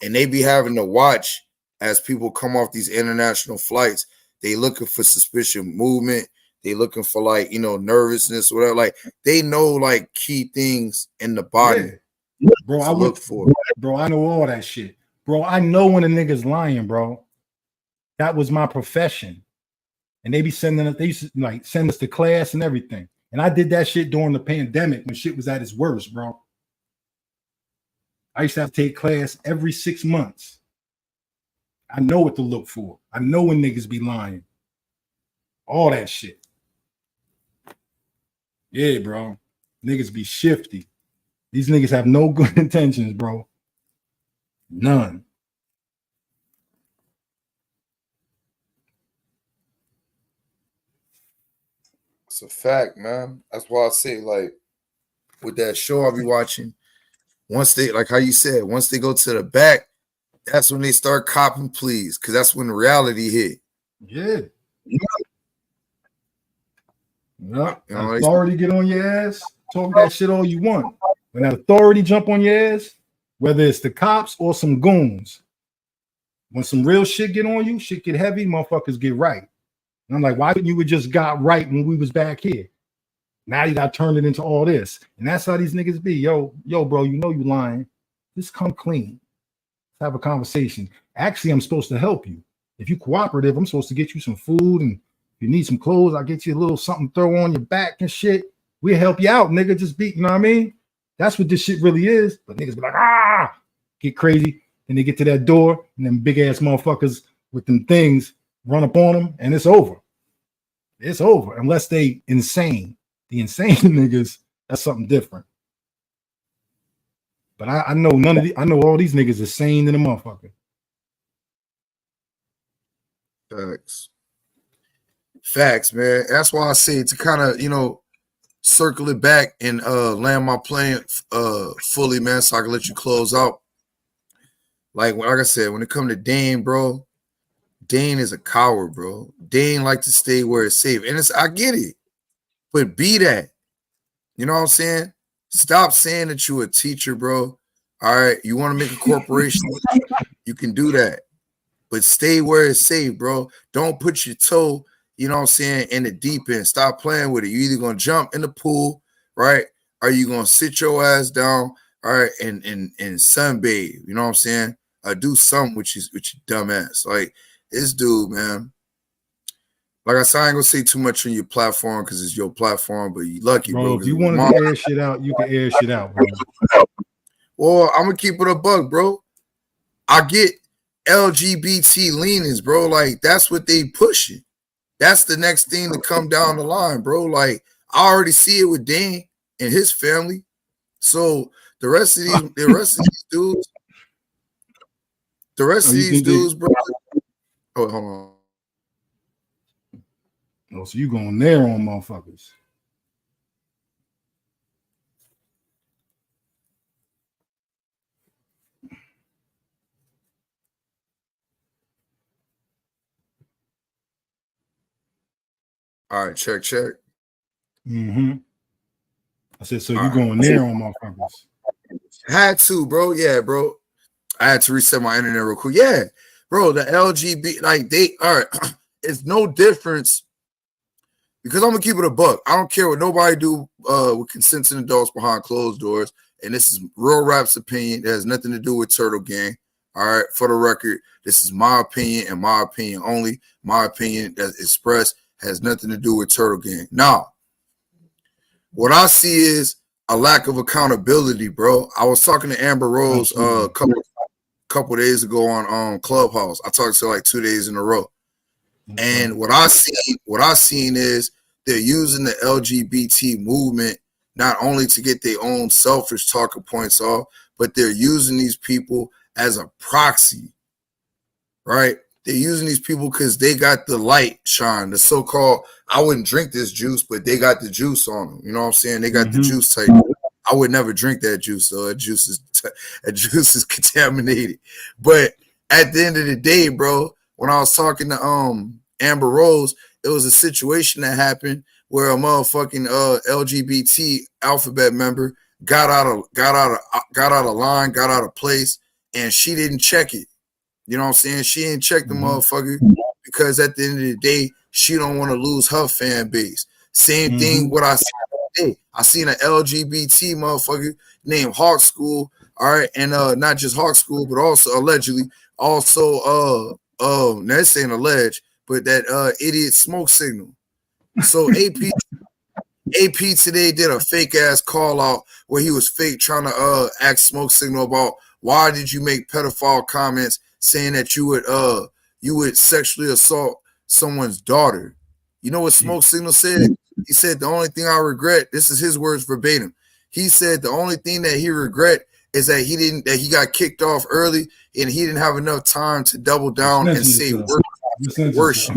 And they be having to watch as people come off these international flights. They looking for suspicious movement. They looking for like, nervousness or whatever. Like they know like key things in the body. Yeah. Bro, I look for. Bro, I know all that shit. Bro, I know when a nigga's lying, bro. That was my profession. And they be sending us, they used to like send us to class and everything. And I did that shit during the pandemic when shit was at its worst, bro. I used to have to take class every 6 months. I know what to look for. I know when niggas be lying. All that shit. Yeah, bro. Niggas be shifty. These niggas have no good intentions, bro. None. It's a fact, man. That's why I say, like, with that show I'll be watching, once they, like how you said, once they go to the back, that's when they start copping pleas, because that's when the reality hit. Yeah. Authority get on your ass. Talk that shit all you want. When that authority jump on your ass, whether it's the cops or some goons, when some real shit get on you, shit get heavy, motherfuckers get right. And I'm like, why didn't you have just got right when we was back here? Now you got turned it into all this. And that's how these niggas be. Yo, bro, you know you lying. Just come clean. Let's have a conversation. Actually, I'm supposed to help you. If you cooperative, I'm supposed to get you some food, and if you need some clothes, I'll get you a little something to throw on your back and shit. We'll help you out, nigga. Just be, you know what I mean? That's what this shit really is. But niggas be like, get crazy. Then they get to that door, and them big ass motherfuckers with them things run up on them, and it's over. It's over unless they insane. The insane niggas, that's something different. But I know none of the, I know all these niggas are sane than a motherfucker. Facts, man. That's why I say to kind of, circle it back and land my plane fully, man, so I can let you close out. Like I said, when it comes to Dane, bro, Dane is a coward, bro. Dane like to stay where it's safe. And I get it. But be that. You know what I'm saying? Stop saying that you're a teacher, bro. All right. You want to make a corporation, you can do that. But stay where it's safe, bro. Don't put your toe, you know what I'm saying, in the deep end. Stop playing with it. You're either going to jump in the pool, right? Or you going to sit your ass down, all right, and sunbathe. You know what I'm saying? Do something with your dumb ass. Like, this dude, man. Like I said, I ain't gonna say too much on your platform because it's your platform, but you lucky, bro. If you want to air shit out, you can air shit out, bro. Well, I'm gonna keep it a buck, bro. I get LGBT leanings, bro. Like, that's what they pushing. That's the next thing to come down the line, bro. Like, I already see it with Dan and his family. So the rest of these dudes, bro. Oh, hold on. Oh, so you going there on motherfuckers. All right, check. Mm-hmm. I said, so you going there on motherfuckers. Had to, bro. Yeah, bro. I had to reset my internet real quick. Yeah, bro, the LGBT, like, they are, it's no difference. Because I'm gonna keep it a buck. I don't care what nobody do with consenting adults behind closed doors. And this is Real Rap's opinion. It has nothing to do with Turtle Gang. All right, for the record, this is my opinion and my opinion only. My opinion that's expressed has nothing to do with Turtle Gang. Now, what I see is a lack of accountability, bro. I was talking to Amber Rose couple days ago on Clubhouse. I talked to her like 2 days in a row. And what I seen is they're using the LGBT movement not only to get their own selfish talking points off, but they're using these people as a proxy, right? They're using these people because they got the light shine, the so-called, I wouldn't drink this juice, but they got the juice on them. You know what I'm saying? They got the juice type. I would never drink that juice, though. That juice is contaminated. But at the end of the day, bro, when I was talking to Amber Rose, it was a situation that happened where a motherfucking LGBT alphabet member got out of line, got out of place, and she didn't check it. You know what I'm saying? She didn't check the motherfucker because at the end of the day, she don't want to lose her fan base. Same thing what I said today. I seen an LGBT motherfucker named Hawk School, all right, and not just Hawk School, but also allegedly, also now this ain't alleged, but that idiot Smoke Signal. So AP today did a fake ass call out where he was fake trying to ask Smoke Signal about why did you make pedophile comments saying that you would sexually assault someone's daughter. You know what Smoke Signal said? He said the only thing I regret, this is his words verbatim. He said the only thing that he regret is that he got kicked off early and he didn't have enough time to double down and say worse.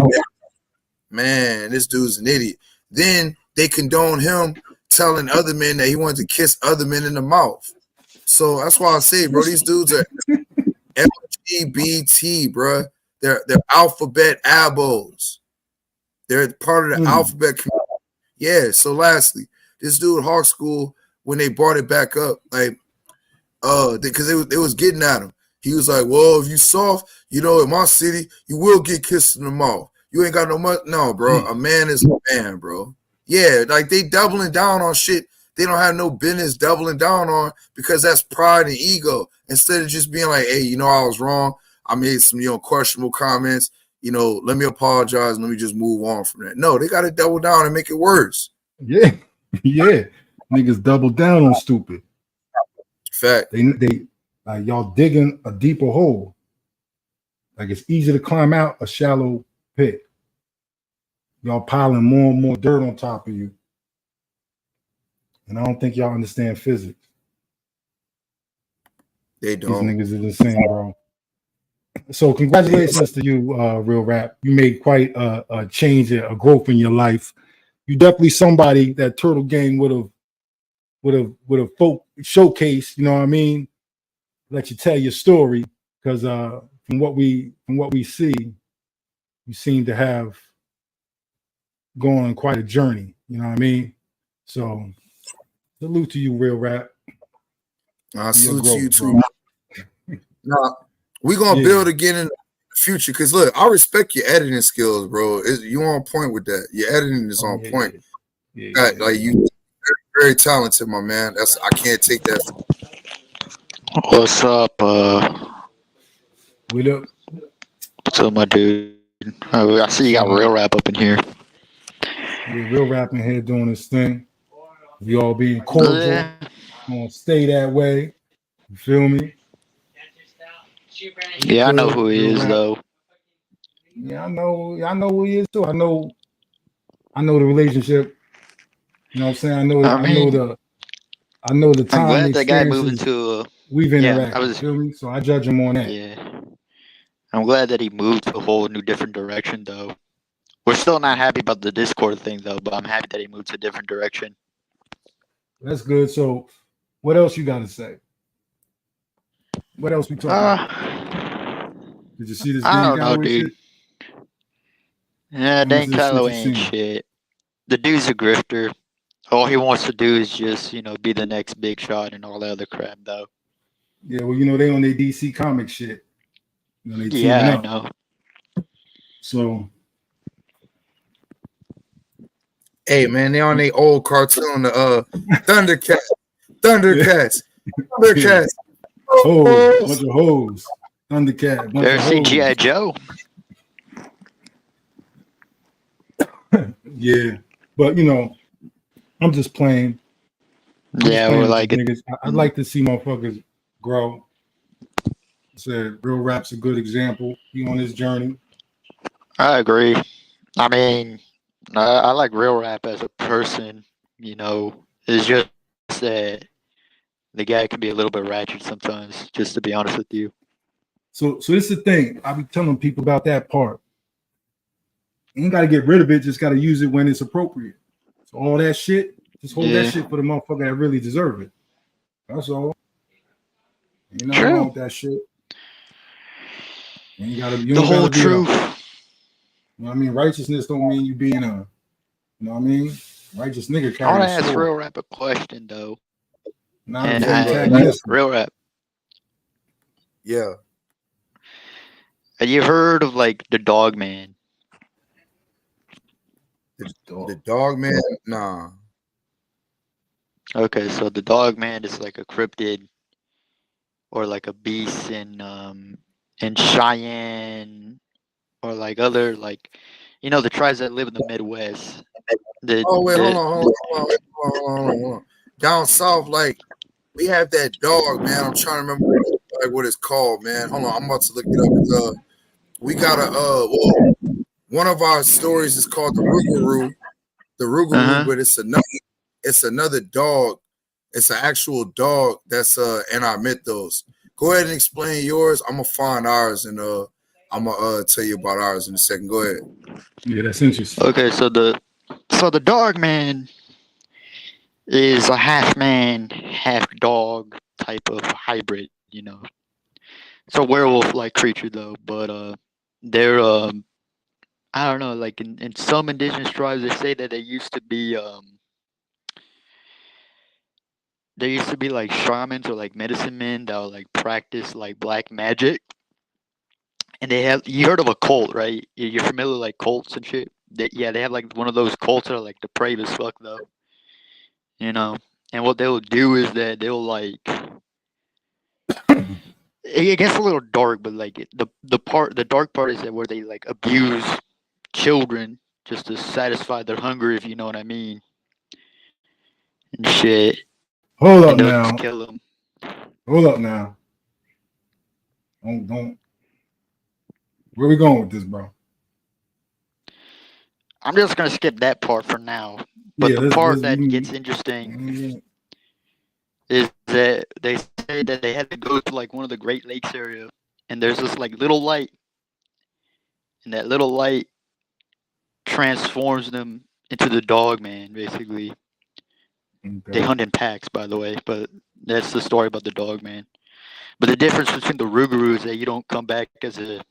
Man, this dude's an idiot. Then they condone him telling other men that he wanted to kiss other men in the mouth. So that's why I say, bro, these dudes are LGBT, bro. They're alphabet abos. They're part of the alphabet community. Yeah. So lastly, this dude Hawk School, when they brought it back up, like, because they was getting at him. He was like, well, if you soft, you know, in my city, you will get kissed in the mouth. You ain't got no much. No, bro. A man is a man, bro. Yeah, like they doubling down on shit they don't have no business doubling down on because that's pride and ego. Instead of just being like, hey, you know, I was wrong. I made some, you know, questionable comments. You know, let me apologize. Let me just move on from that. No, they got to double down and make it worse. Yeah. Yeah. Niggas double down on stupid. Fact. They like y'all digging a deeper hole. Like it's easy to climb out a shallow pit. Y'all piling more and more dirt on top of you. And I don't think y'all understand physics. They don't. These niggas are the same, bro. So congratulations to you, Real Rap. You made quite a change, a growth in your life. You definitely somebody that Turtle Gang would have folk showcased, you know what I mean? Let you tell your story, because from what we see, you seem to have gone on quite a journey, you know what I mean? So salute to you, Real Rap. I salute to you too. Nah, we're gonna build again in the future. Cause look, I respect your editing skills, bro. You on point with that. Your editing is on point. Like you very talented, my man. I can't take that. What's up? What up? What's up, my dude? I see you got Real Rap up in here. Yeah, Real Rap in here doing his thing. We all being cordial. Gonna stay that way. You feel me? Yeah, I know who he is, though. Yeah, I know who he is too. I know the relationship. You know what I'm saying? I know the time. I'm glad that guy moved into we've interacted. You feel me? So I judge him on that. Yeah. I'm glad that he moved to a whole new different direction, though. We're still not happy about the Discord thing, though, but I'm happy that he moved to a different direction. That's good. So what else you got to say? What else we talking about? Did you see this? I don't know, dude. Shit? Yeah, Dan Calloway ain't shit. The dude's a grifter. All he wants to do is just, you know, be the next big shot and all that other crap, though. Yeah, well, you know, they on their DC comic shit. You know, yeah, I know. So, hey, man, they on their old cartoon, Thundercats. Hoes, bunch of hoes. Thundercat. Ever seen G.I. Joe? Yeah, but you know, I'm just playing. We're like niggas. I'd like to see motherfuckers grow. Said Real Rap's a good example. He on his journey. I agree. I mean, I like real rap as a person. You know, it's just that the guy can be a little bit ratchet sometimes. Just to be honest with you. So this is the thing. I be telling people about that part. You ain't got to get rid of it. Just got to use it when it's appropriate. So all that shit, just hold that shit for the motherfucker that really deserve it. That's all. Ain't nothing wrong with that shit. You gotta, you the don't whole gotta be truth. you know what I mean? Righteousness don't mean you being a, you know what I mean? Righteous nigga I want carrying to a ask sword. real rap a question though. Not And antagonistic. real rap. Yeah. Have you heard of like the Dog Man? The Dog Man? Nah. Okay, so the Dog Man is like a cryptid or like a beast in Cheyenne or like other like the tribes that live in the Midwest. Hold on. Down south, like we have that dog, man. I'm trying to remember what it's called, man. Hold on, I'm about to look it up. We got one of our stories is called the Rougarou, but it's another dog. It's an actual dog that's in our mythos. Go ahead and explain yours. I'm gonna find ours and I'm gonna tell you about ours in a second. Go ahead. Yeah, that's interesting. Okay, so the Dog Man is a half man, half dog type of hybrid, It's a werewolf like creature though, but they're I don't know, like in some indigenous tribes they say that there used to be like shamans or like medicine men that would like practice like black magic. And you heard of a cult, right? You're familiar with like cults and shit? They have like one of those cults that are like depraved as fuck though. And what they'll do is that they'll like it gets a little dark, but like the dark part is that where they like abuse children just to satisfy their hunger, if you know what I mean. And shit. Hold up and they'll now. just kill them. Hold up now. Don't. Where we going with this, bro? I'm just gonna skip that part for now. But the part that gets interesting is that they say that they had to go to like one of the Great Lakes area, and there's this like little light, and that little light transforms them into the Dog Man, basically. Okay. They hunt in packs, by the way, but that's the story about the Dog Man. But the difference between the Rougarou is that you don't come back as a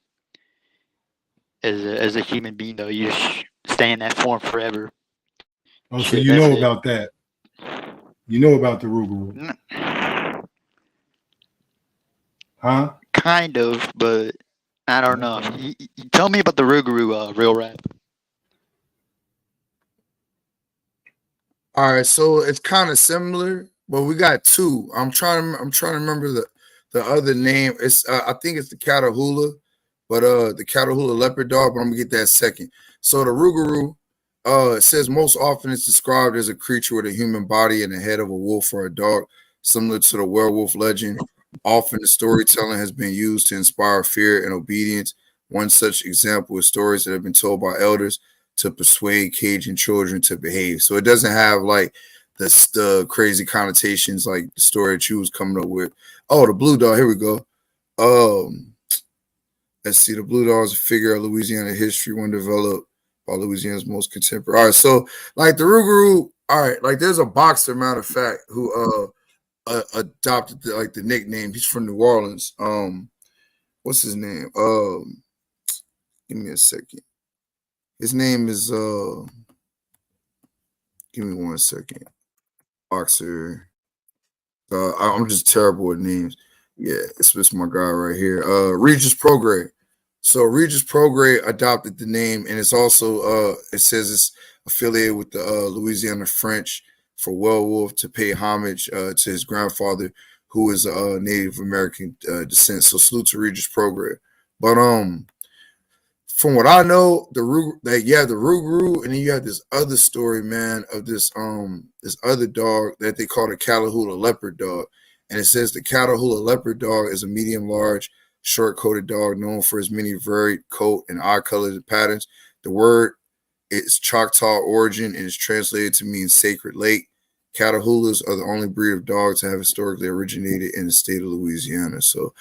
human being, though. You just stay in that form forever. Oh, so you know about that? You know about the Rougarou? Huh? Kind of, but I don't know. You tell me about the Rougarou, real rap. All right, so it's kind of similar, but we got two. I'm trying to remember the other name. It's I think it's the Catahoula, but the Catahoula leopard dog. But I'm gonna get that second. So the Rougarou, it says most often it's described as a creature with a human body and the head of a wolf or a dog, similar to the werewolf legend. Often the storytelling has been used to inspire fear and obedience. One such example is stories that have been told by elders to persuade Cajun children to behave. So it doesn't have like the crazy connotations like the story that you was coming up with. Oh, the blue dog. Here we go. Let's see. The blue dog is a figure of Louisiana history, one developed by Louisiana's most contemporary. All right. So like the Rougarou, all right, like there's a boxer, matter of fact, who adopted the nickname. He's from New Orleans. What's his name? Give me a second. His name is give me 1 second. Boxer. I'm just terrible with names. Yeah, it's my guy right here. Regis Prograis. So Regis Prograis adopted the name, and it's also it says it's affiliated with the Louisiana French for werewolf to pay homage to his grandfather, who is Native American descent. So salute to Regis Prograis. But from what I know, the Rougarou, and then you have this other story, man, of this other dog that they call the Catahoula leopard dog, and it says the Catahoula leopard dog is a medium large short-coated dog known for his many varied coat and eye-colored patterns. The word is Choctaw origin and is translated to mean sacred lake. Catahoulas are the only breed of dogs to have historically originated in the state of Louisiana. So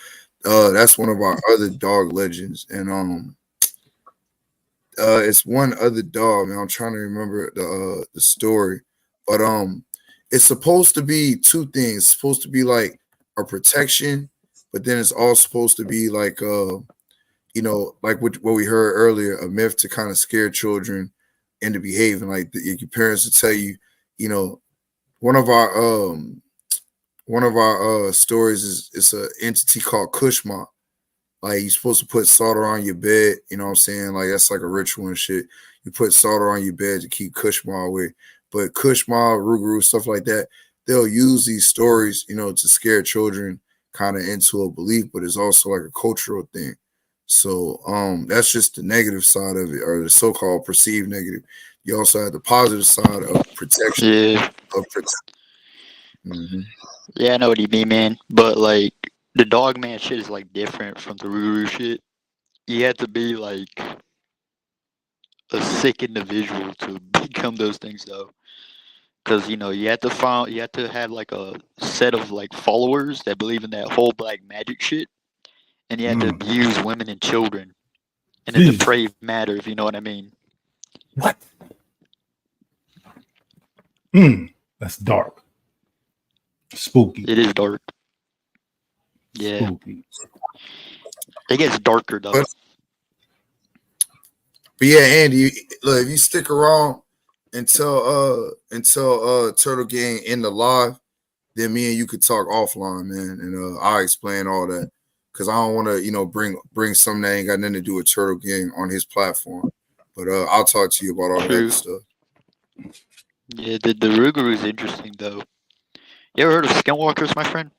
that's one of our other dog legends. And it's one other dog, man. I'm trying to remember the story. But it's supposed to be two things. It's supposed to be like a protection, but then it's all supposed to be like like what we heard earlier, a myth to kind of scare children into behaving. Like your parents will tell you, one of our stories is it's an entity called Kushma. Like you're supposed to put salt around your bed, you know what I'm saying? Like that's like a ritual and shit. You put salt around your bed to keep Kushma away. But Kushma, Ruguru, stuff like that, they'll use these stories, to scare children kind of into a belief, but it's also like a cultural thing. So that's just the negative side of it, or the so-called perceived negative. You also have the positive side of protection. Yeah. Yeah, I know what you mean, man. But like the dog man shit is like different from the Ruru shit. You have to be like a sick individual to become those things, though. Because you have to have like a set of like followers that believe in that whole black magic shit, and you have to abuse women and children in a depraved matter, if you know what I mean. What? That's dark. Spooky. It is dark. Yeah. Spooky. It gets darker though. But yeah, Andy, look, if you stick around until Turtle Gang end the live, then me and you could talk offline, man, and I'll explain all that. Cause I don't want to, bring something that ain't got nothing to do with Turtle Gang on his platform. But I'll talk to you about all that stuff. Yeah, the Ruguru is interesting though. You ever heard of skinwalkers, my friend?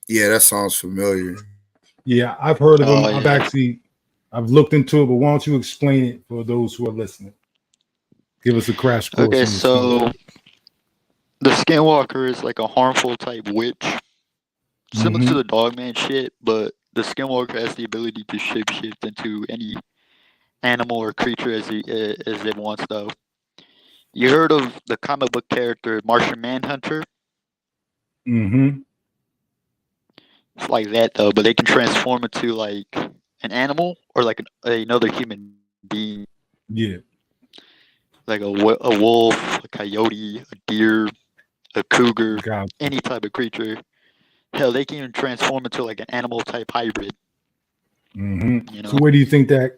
Yeah, that sounds familiar. Yeah, I've heard of them. Yeah. I've looked into it, but why don't you explain it for those who are listening? Give us a crash course. Okay, so the skinwalker is like a harmful type witch, similar to the dogman shit, but the skinwalker has the ability to shapeshift into any animal or creature as it wants, though. You heard of the comic book character Martian Manhunter? Mm-hmm. It's like that, though, but they can transform into like an animal or like another human being. Yeah. Like a wolf, a coyote, a deer, a cougar, any type of creature. Hell, they can even transform into like an animal type hybrid. Mm-hmm. So where do you think that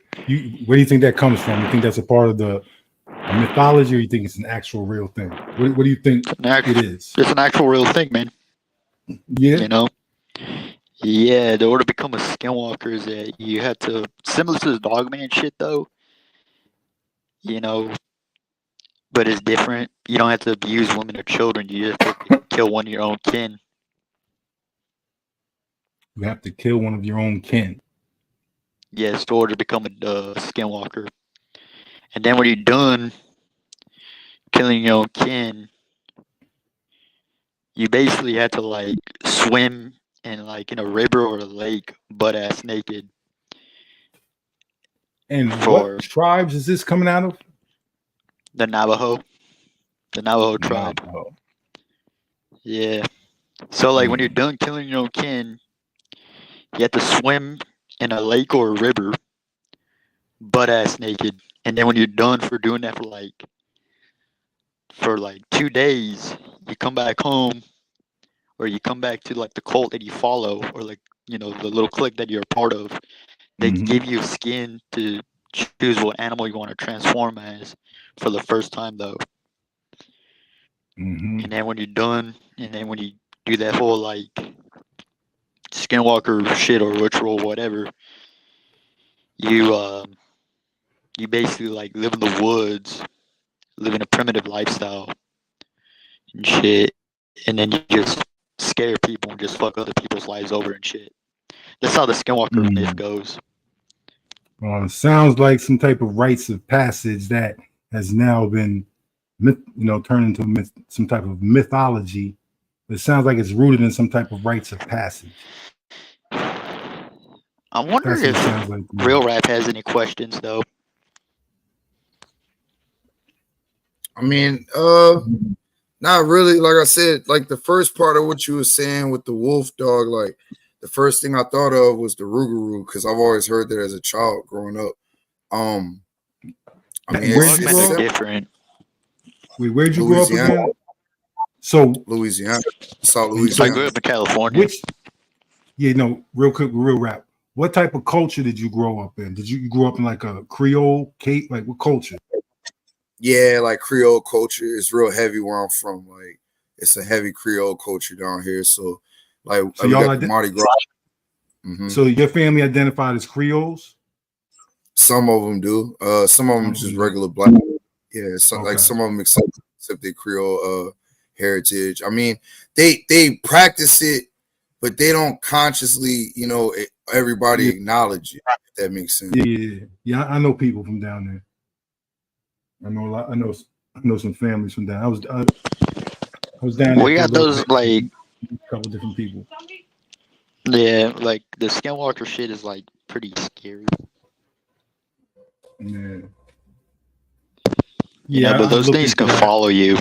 comes from? You think that's a part of the mythology, or you think it's an actual real thing? What do you think it is? It's an actual real thing, man. Yeah. Yeah, in order to become a skinwalker is that you have to, similar to the dogman shit though, but it's different. You don't have to abuse women or children. You just have to kill one of your own kin. You have to kill one of your own kin. Yes, in order to become a skinwalker. And then when you're done killing your own kin, you basically have to like swim in a river or a lake, butt ass naked. And what tribes is this coming out of? The Navajo tribe. Yeah. So like when you're done killing your own kin, you have to swim in a lake or a river, butt ass naked. And then when you're done for doing that for 2 days, you come back home, or you come back to like the cult that you follow, or the little clique that you're a part of. They give you skin to choose what animal you want to transform as for the first time, though. And then when you're done, and then when you do that whole skinwalker shit or ritual, whatever, you basically live in the woods, live in a primitive lifestyle and shit, and then you just scare people and just fuck other people's lives over and shit. That's how the skinwalker myth goes. Well, it sounds like some type of rites of passage that has now been, turned into some type of mythology. It sounds like it's rooted in some type of rites of passage. I wonder That's what it if sounds like to me. Real Rap has any questions though. I mean, not really. Like I said, like the first part of what you were saying with the wolf dog, like the first thing I thought of was the Rougarou, because I've always heard that as a child growing up. I mean, Where'd you grow up? Different. Wait, where'd you grow up again? So Louisiana, South I Louisiana. grew up in California. Real quick, real rap. What type of culture did you grow up in? Did you grow up in like a Creole, Cape? Like what culture? Yeah, like Creole culture is real heavy where I'm from. Like it's a heavy Creole culture down here. So like So we y'all got the Mardi Gras. Mm-hmm. So your family identified as Creoles? Some of them do. Some of them just regular black. Yeah, so like some of them accept the Creole heritage. I mean, they practice it, but they don't consciously, everybody acknowledge it. If that makes sense. Yeah. I know people from down there. I know a lot. I know some families from down. I was down there. We got those like a couple different people. Yeah, like the skinwalker shit is like pretty scary. Yeah. Yeah, but those things can follow you.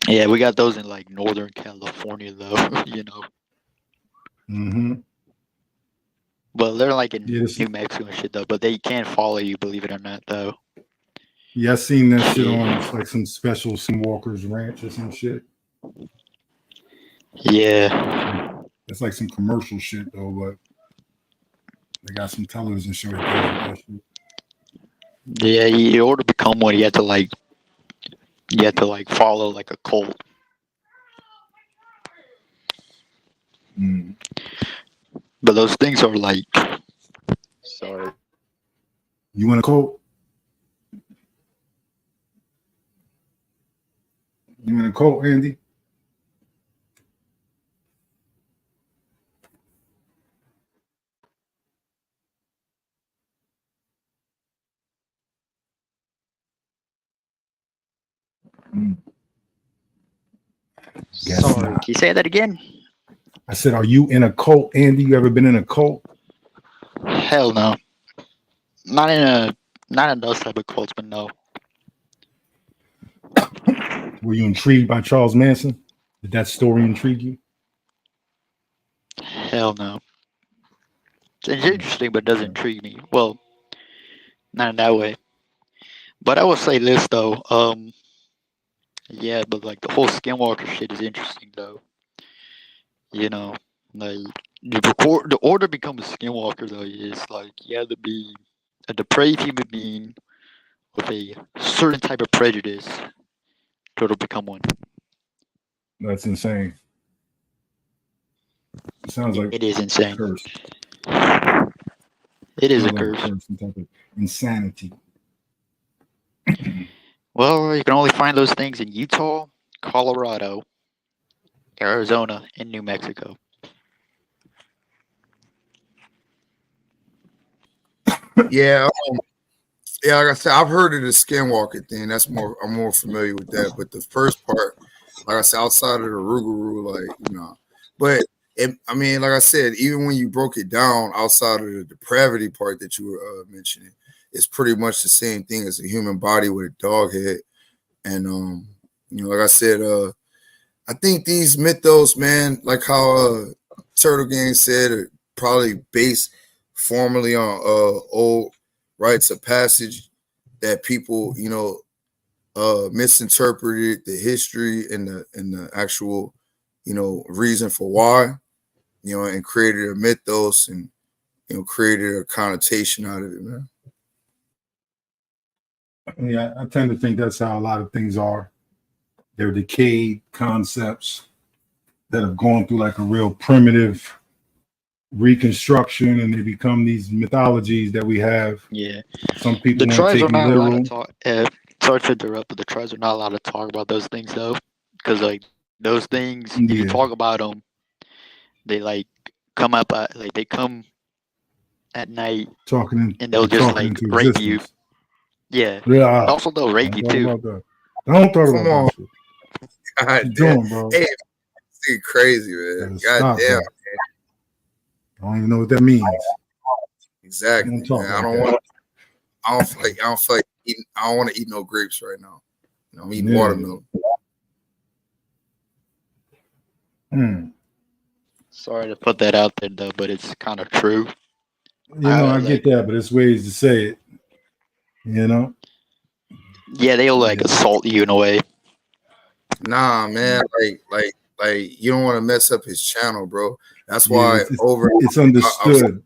Yeah, we got those in like Northern California though, Mm-hmm. But they're like in New Mexico and shit though, but they can follow you, believe it or not though. Yeah, I seen that shit on like some special Skinwalkers ranch or some shit. Yeah. It's like some commercial shit though, but they got some television show that shit. Yeah, in order to become one, you have to like follow like a cult. Mm. But those things are like, sorry. You in a cult? You in a cult, Andy? Sorry, can you say that again? I said, are you in a cult, Andy? You ever been in a cult? Hell no. Not in those type of cults, but no. Were you intrigued by Charles Manson? Did that story intrigue you? Hell no. It's interesting, but doesn't intrigue me. Well, not in that way. But I will say this though. Yeah, but like the whole skinwalker shit is interesting though. Like the order to become a skinwalker though is like you have to be a depraved human being with a certain type of prejudice to become one. That's insane. It sounds like it is insane. A curse. It is a curse. Some type of insanity. Well, you can only find those things in Utah, Colorado, Arizona, and New Mexico. Yeah, like I said, I've heard of the skinwalker thing. I'm more familiar with that. But the first part, like I said, outside of the Rougarou, But like I said, even when you broke it down outside of the depravity part that you were mentioning, it's pretty much the same thing as a human body with a dog head. And like I said, I think these mythos, man, like how Turtle Gang said, are probably based formally on old rites of passage that people, misinterpreted the history and the actual, reason for why, and created a mythos and created a connotation out of it, man. Yeah, I tend to think that's how a lot of things are. They're decayed concepts that have gone through like a real primitive reconstruction, and they become these mythologies that we have. Yeah. Some people The want tribes to are take not them allowed literal. to talk. Sorry to interrupt, but the tribes are not allowed to talk about those things though, because like those things, if you talk about them, they like come up they come at night and they'll just like rape you. Yeah. Also, they'll rape you too. Don't talk about that shit. God what you doing, bro? Hey, it's crazy, man. God damn, man. I don't even know what that means. Exactly. Don't talk Man. like I don't feel like eating. I don't want to eat no grapes right now. You know, I'm eating watermelon. Sorry to put that out there though, but it's kind of true. You know, I get that, but there's ways to say it. You know? Yeah, they'll like assault you in a way. Nah, man. Like you don't want to mess up his channel, bro. That's why it's understood.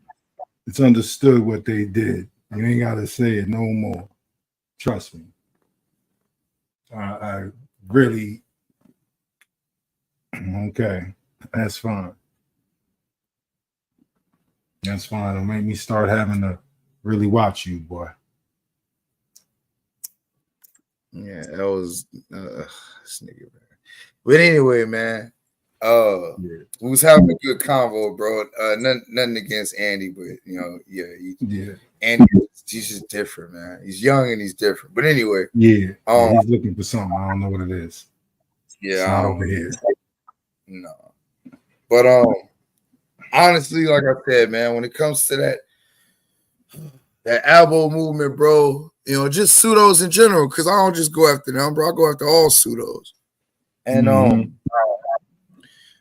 It's understood what they did. You ain't gotta say it no more. Trust me. I really okay. That's fine. That's fine. It'll make me start having to really watch you, boy. Yeah, that was this nigga, man. But anyway, man, we was having a good convo, bro. Nothing against Andy, but you know, Andy, he's just different, man. He's young and he's different. But anyway, he's looking for something. I don't know what it is. Yeah, it's not over here. No, but honestly, like I said, man, when it comes to that Abo movement, bro, you know, just pseudos in general, because I don't just go after them, bro. I go after all pseudos. And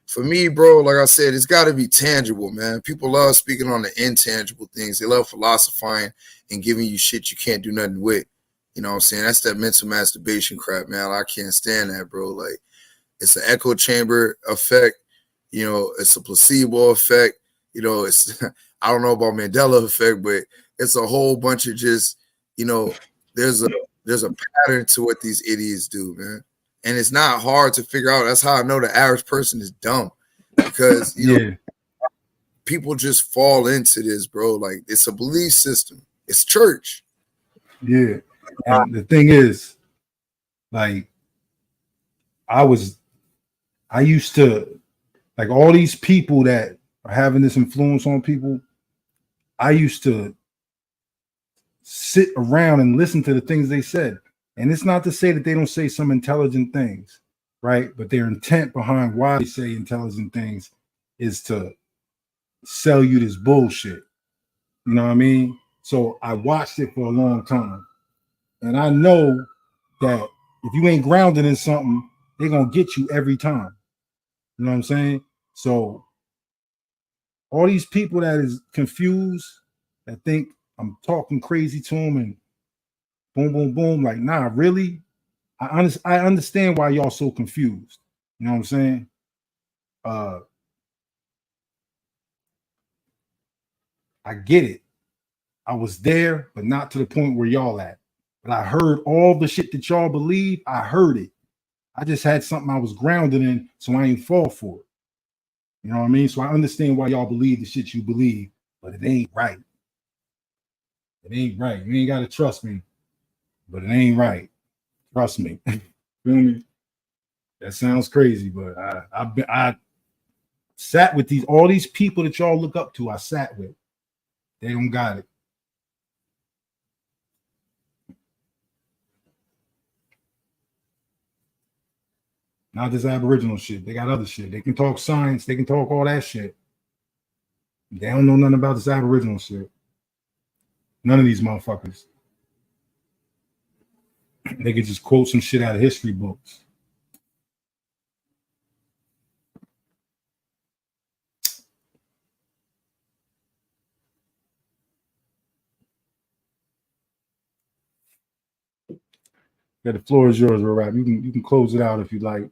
for me, bro, like I said, it's got to be tangible, man. People love speaking on the intangible things. They love philosophizing and giving you shit you can't do nothing with. You know what I'm saying? That's that mental masturbation crap, man. I can't stand that, bro. Like, it's an echo chamber effect. You know, it's a placebo effect. You know, it's I don't know about Mandela effect, but it's a whole bunch of just, you know, there's a pattern to what these idiots do, man. And it's not hard to figure out. That's how I know the average person is dumb, because you know, people just fall into this, bro. Like, it's a belief system. It's church. Yeah. And the thing is, like, I used to, like, all these people that are having this influence on people, I used to sit around and listen to the things they said. And it's not to say that they don't say some intelligent things, right? But their intent behind why they say intelligent things is to sell you this bullshit. You know what I mean? So I watched it for a long time. And I know that if you ain't grounded in something, they're going to get you every time. You know what I'm saying? So all these people that is confused, that think I'm talking crazy to them and boom, boom, boom, like, nah, really? I understand why y'all so confused. You know what I'm saying? I get it. I was there, but not to the point where y'all at. But I heard all the shit that y'all believe. I heard it. I just had something I was grounded in, so I ain't fall for it. You know what I mean? So I understand why y'all believe the shit you believe, but it ain't right. It ain't right. You ain't got to trust me, but it ain't right. Trust me. Feel me? That sounds crazy, but I sat with all these people that y'all look up to. I sat with. They don't got it. Not this Aboriginal shit. They got other shit. They can talk science. They can talk all that shit. They don't know nothing about this Aboriginal shit. None of these motherfuckers. They could just quote some shit out of history books. Yeah, the floor is yours, Rap. You can close it out if you like.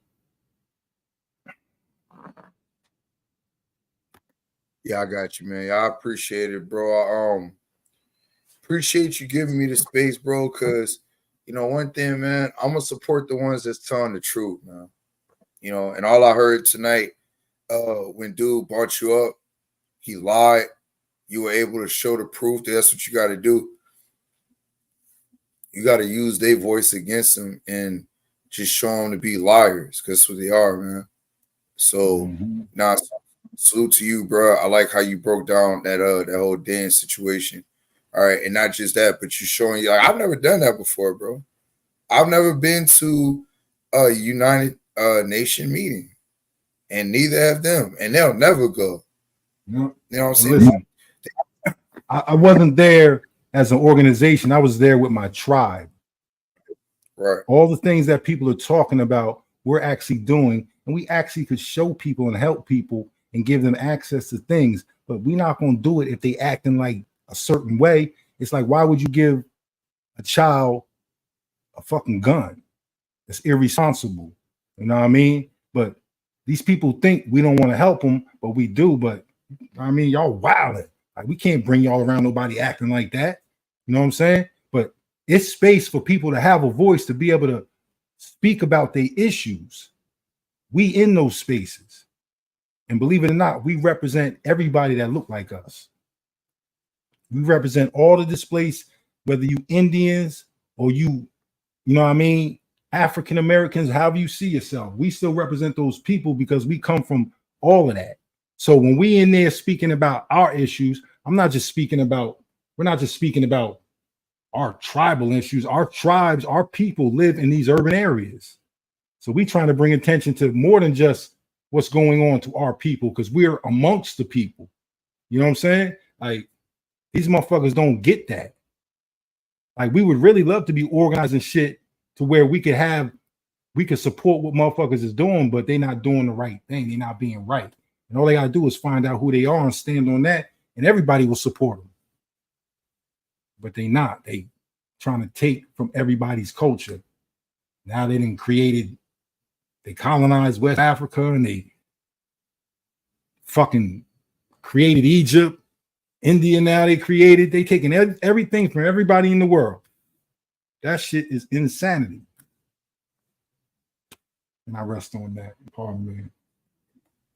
Yeah, I got you, man. I appreciate it, bro. I appreciate you giving me the space, bro, because, you know, one thing, man, I'm going to support the ones that's telling the truth, man. You know, and all I heard tonight, when dude brought you up, he lied. You were able to show the proof that that's what you got to do. You got to use their voice against them and just show them to be liars, because that's what they are, man. So, now, salute to you, bro. I like how you broke down that whole Dan situation. All right, and not just that, but you're showing, like, I've never done that before, bro. I've never been to a United Nation meeting, and neither have them, and they'll never go. You know what I'm saying? Listen, I wasn't there as an organization. I was there with my tribe. Right. All the things that people are talking about, we're actually doing, and we actually could show people and help people and give them access to things. But we're not going to do it if they acting like a certain way. It's like, why would you give a child a fucking gun? It's irresponsible. You know what I mean? But these people think we don't want to help them, but we do. But I mean, y'all wildin'. Like, we can't bring y'all around nobody acting like that. You know what I'm saying? But it's space for people to have a voice, to be able to speak about their issues. We in those spaces. And believe it or not, we represent everybody that look like us. We represent all the displaced, whether you Indians or you know what I mean, African Americans, however you see yourself. We still represent those people because we come from all of that. So when we in there speaking about our issues, we're not just speaking about our tribal issues. Our tribes, our people live in these urban areas. So we trying to bring attention to more than just what's going on to our people, because we're amongst the people. You know what I'm saying? Like, these motherfuckers don't get that. Like, we would really love to be organizing shit to where we could support what motherfuckers is doing, but they're not doing the right thing. They're not being right. And all they gotta do is find out who they are and stand on that, and everybody will support them. But they not. They trying to take from everybody's culture. Now they they colonized West Africa, and they fucking created Egypt. India now they taking everything from everybody in the world. That shit is insanity. And I rest on that. Pardon me.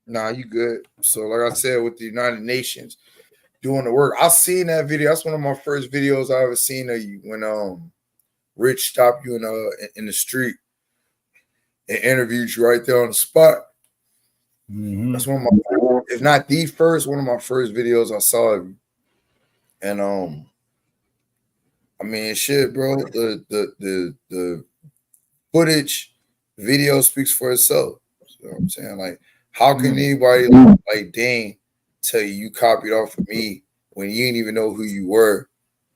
Nah, you good. So like I said, with the United Nations doing the work, I seen that video. That's one of my first videos I ever seen of you, when Rich stopped you in the street and interviewed you right there on the spot. Mm-hmm. That's one of my, if not the first, one of my first videos I saw of you. And I mean, shit, bro. The footage, video speaks for itself. You know what I'm saying? Like, how can anybody like Dane tell you copied off of me when you didn't even know who you were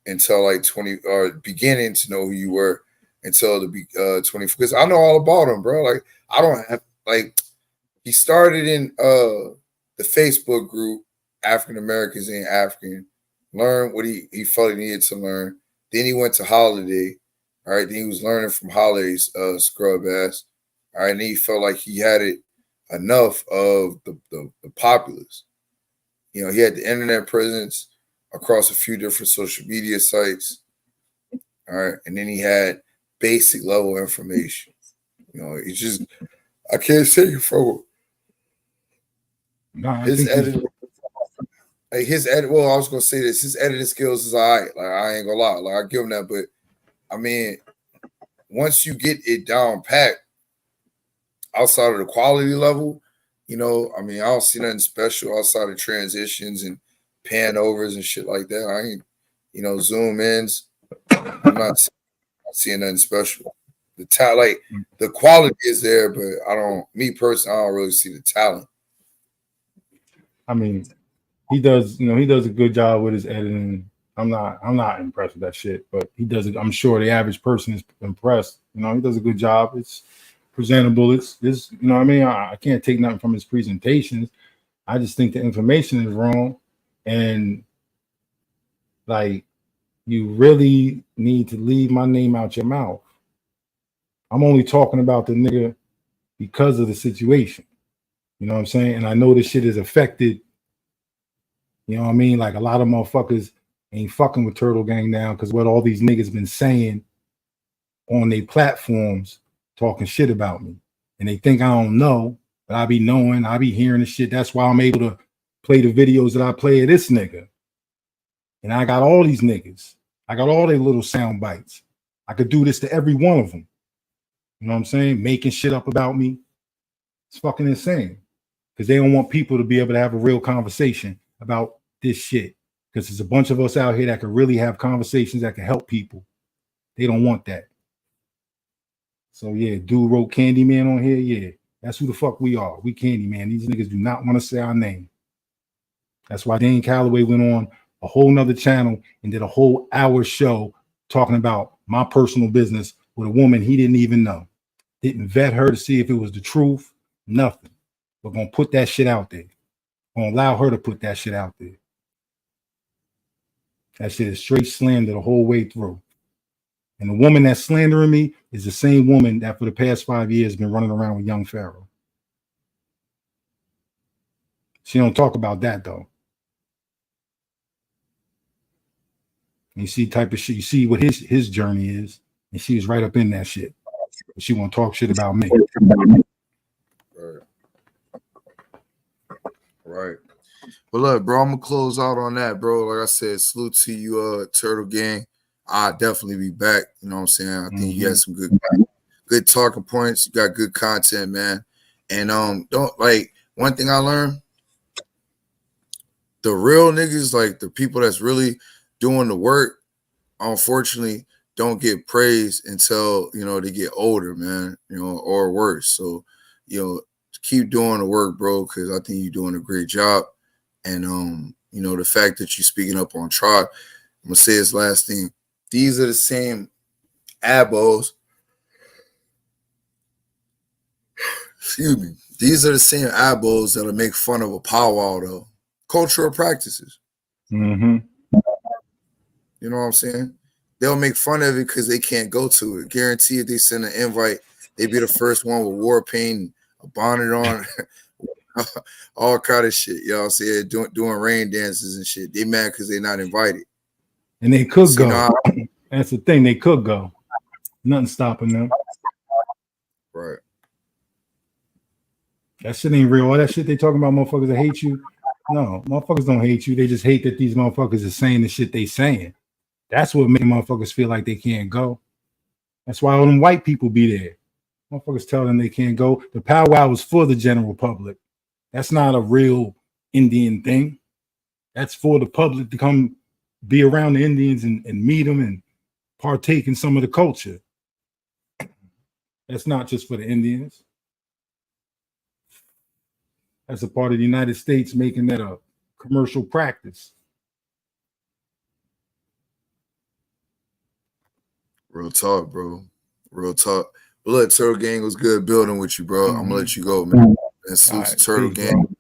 until like 20, or beginning to know who you were until the 20? Because I know all about him, bro. Like, I don't have, like, he started in the Facebook group African Americans Ain't African, learned what he felt he needed to learn. Then he went to Holiday. All right, then he was learning from Holiday's scrub ass. All right, and he felt like he had it enough of the populace. You know, he had the internet presence across a few different social media sites. All right, and then he had basic level information. You know, it's just, I can't say it from his editing. Like, well, I was gonna say this. His editing skills is all right. Like, I ain't gonna lie. Like, I give him that, but I mean, once you get it down pat, outside of the quality level, you know, I mean, I don't see nothing special outside of transitions and pan overs and shit like that. I ain't, you know, zoom ins. I'm not seeing nothing special. The talent, like, the quality is there, but me personally, I don't really see the talent. I mean, he does a good job with his editing. I'm not impressed with that shit, but he does it. I'm sure the average person is impressed. You know, he does a good job. It's presentable. It's you know what I mean? I can't take nothing from his presentations. I just think the information is wrong. And like, you really need to leave my name out your mouth. I'm only talking about the nigga because of the situation. You know what I'm saying? And I know this shit is affected. You know what I mean? Like, a lot of motherfuckers ain't fucking with Turtle Gang now because what all these niggas been saying on their platforms, talking shit about me. And they think I don't know, but I be knowing, I be hearing the shit. That's why I'm able to play the videos that I play of this nigga. And I got all these niggas. I got all their little sound bites. I could do this to every one of them. You know what I'm saying? Making shit up about me. It's fucking insane. Because they don't want people to be able to have a real conversation about this shit. Because there's a bunch of us out here that can really have conversations that can help people. They don't want that. So yeah, dude wrote Candyman on here. Yeah, that's who the fuck we are. We Candyman. These niggas do not want to say our name. That's why Dan Calloway went on a whole nother channel and did a whole hour show talking about my personal business with a woman he didn't even know. Didn't vet her to see if it was the truth, nothing. We're going to put that shit out there. Going to allow her to put that shit out there. That shit is straight slander the whole way through. And the woman that's slandering me is the same woman that for the past 5 years been running around with young Pharaoh. She don't talk about that though. And you see type of shit, you see what his journey is, and she was right up in that shit. She won't talk shit about me. Right. But look, bro, I'm gonna close out on that, bro. Like I said, salute to you, Turtle Gang. I'll definitely be back. You know what I'm saying? I think you had some good talking points. You got good content, man. And don't like one thing I learned. The real niggas, like the people that's really doing the work, unfortunately, don't get praised until, you know, they get older, man, you know, or worse. So, you know, keep doing the work, bro, because I think you're doing a great job. And, you know, the fact that you're speaking up on tribe, I'm going to say this last thing. These are the same abos. Excuse me. These are the same abos that'll make fun of a powwow, though. Cultural practices. Mm-hmm. You know what I'm saying? They'll make fun of it because they can't go to it. Guarantee if they send an invite, they be the first one with war paint, a bonnet on, all kind of shit. Y'all see it doing rain dances and shit. They mad because they're not invited. And they could go. You know that's the thing. They could go. Nothing stopping them. Right. That shit ain't real. All that shit they talking about, motherfuckers that hate you. No, motherfuckers don't hate you. They just hate that these motherfuckers are saying the shit they saying. That's what makes motherfuckers feel like they can't go. That's why all them white people be there. Motherfuckers tell them they can't go. The powwow is for the general public. That's not a real Indian thing. That's for the public to come be around the Indians and meet them and partake in some of the culture. That's not just for the Indians. That's a part of the United States making that a commercial practice. Real talk, bro. Real talk. But look, Turtle Gang, was good building with you, bro. I'm gonna let you go, man. And salute to Turtle Gang. Bro.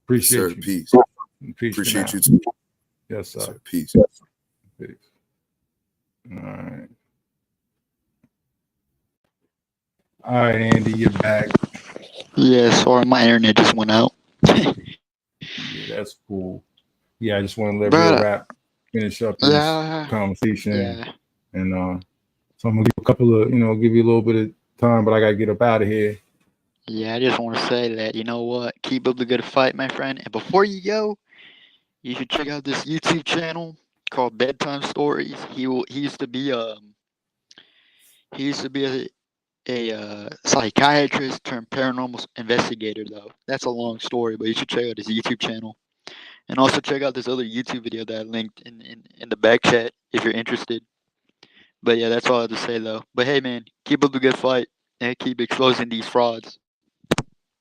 Appreciate sir, you. Peace. Appreciate you too. Yes, sir. Sir, peace. Peace. All right. All right, Andy, you're back. Yeah, sorry, my internet just went out. Yeah, that's cool. Yeah, I just want to let Real Rap finish up this conversation. Yeah. And so I'm gonna give a couple of, give you a little bit of time, but I gotta get up out of here. Yeah, I just want to say that, you know what? Keep up the good fight, my friend. And before you go, you should check out this YouTube channel called Bedtime Stories. He used to be a psychiatrist turned paranormal investigator, though. That's a long story, but you should check out his YouTube channel. And also check out this other YouTube video that I linked in the back chat if you're interested. But yeah, that's all I have to say, though. But hey, man, keep up the good fight and keep exposing these frauds.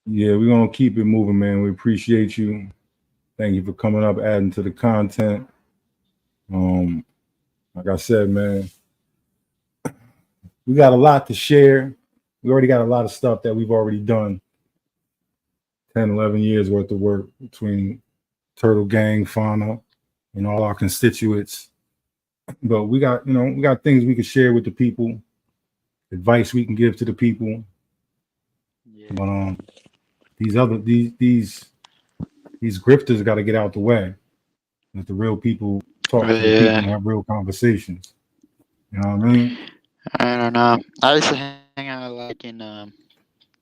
Yeah, we're going to keep it moving, man. We appreciate you. Thank you for coming up, adding to the content. Like I said, man, we got a lot to share. We already got a lot of stuff that we've already done. 10, 11 years worth of work between Turtle Gang, Fauna, and all our constituents. But we got, we got things we can share with the people, advice we can give to the people. Yeah. But these grifters got to get out the way. Let the real people talk to the people and have real conversations. You know what I mean? I don't know. I used to hang out like in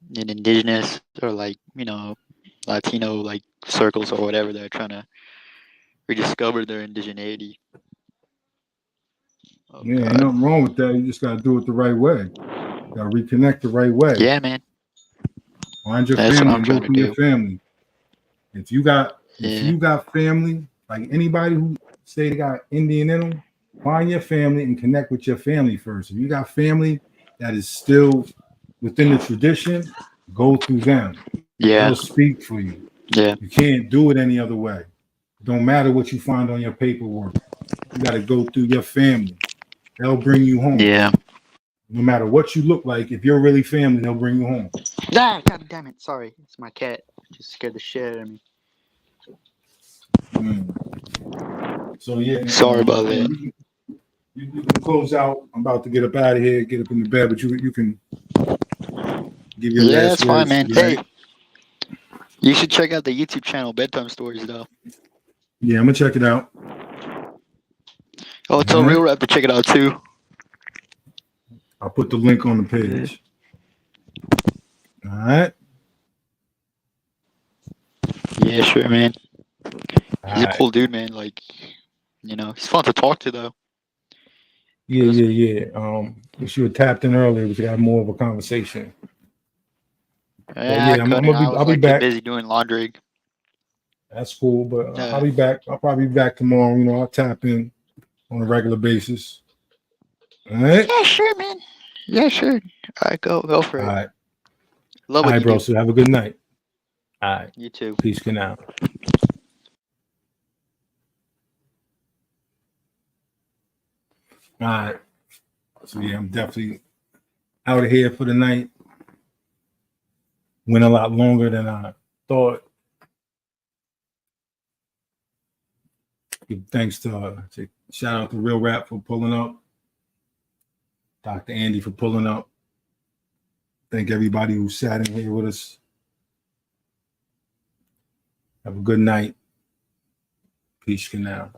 indigenous or like, Latino like circles or whatever. They're trying to rediscover their indigeneity. Oh, yeah, ain't nothing wrong with that. You just got to do it the right way. You got to reconnect the right way. Yeah, man. Find your family and go through your family. If you got family, like anybody who say they got Indian in them, find your family and connect with your family first. If you got family that is still within the tradition, go through them. Yeah. They'll speak for you. Yeah. You can't do it any other way. Don't matter what you find on your paperwork. You got to go through your family. They'll bring you home. Yeah. No matter what you look like, if you're really family, they'll bring you home. Ah, God damn it. Sorry. It's my cat. Just scared the shit out of me. So, yeah. Sorry about that. You can close out. I'm about to get up out of here, get up in the bed, but you can give your last that's fine, words. man. Hey, you should check out the YouTube channel, Bedtime Stories, though. Yeah, I'm going to check it out. Oh, tell Real Rap to check it out, too. I'll put the link on the page. All right. Yeah, sure, man. He's a cool dude, man. Like, you know, he's fun to talk to, though. Yeah. If you were tapped in earlier, we could have more of a conversation. Yeah, I'll be back. Busy doing laundry. That's cool, but I'll be back. I'll probably be back tomorrow. You know, I'll tap in on a regular basis. All right. Yeah, sure, man. Yeah, sure. All right, go for it. All right. Love All what right, you bro. do. So have a good night. All right. You too. Peace. Good night. All right. So yeah, I'm definitely out of here for the night. Went a lot longer than I thought. Give thanks to shout out to Real Rap for pulling up. Dr. Andy for pulling up. Thank everybody who sat in here with us. Have a good night. Peace. Good now.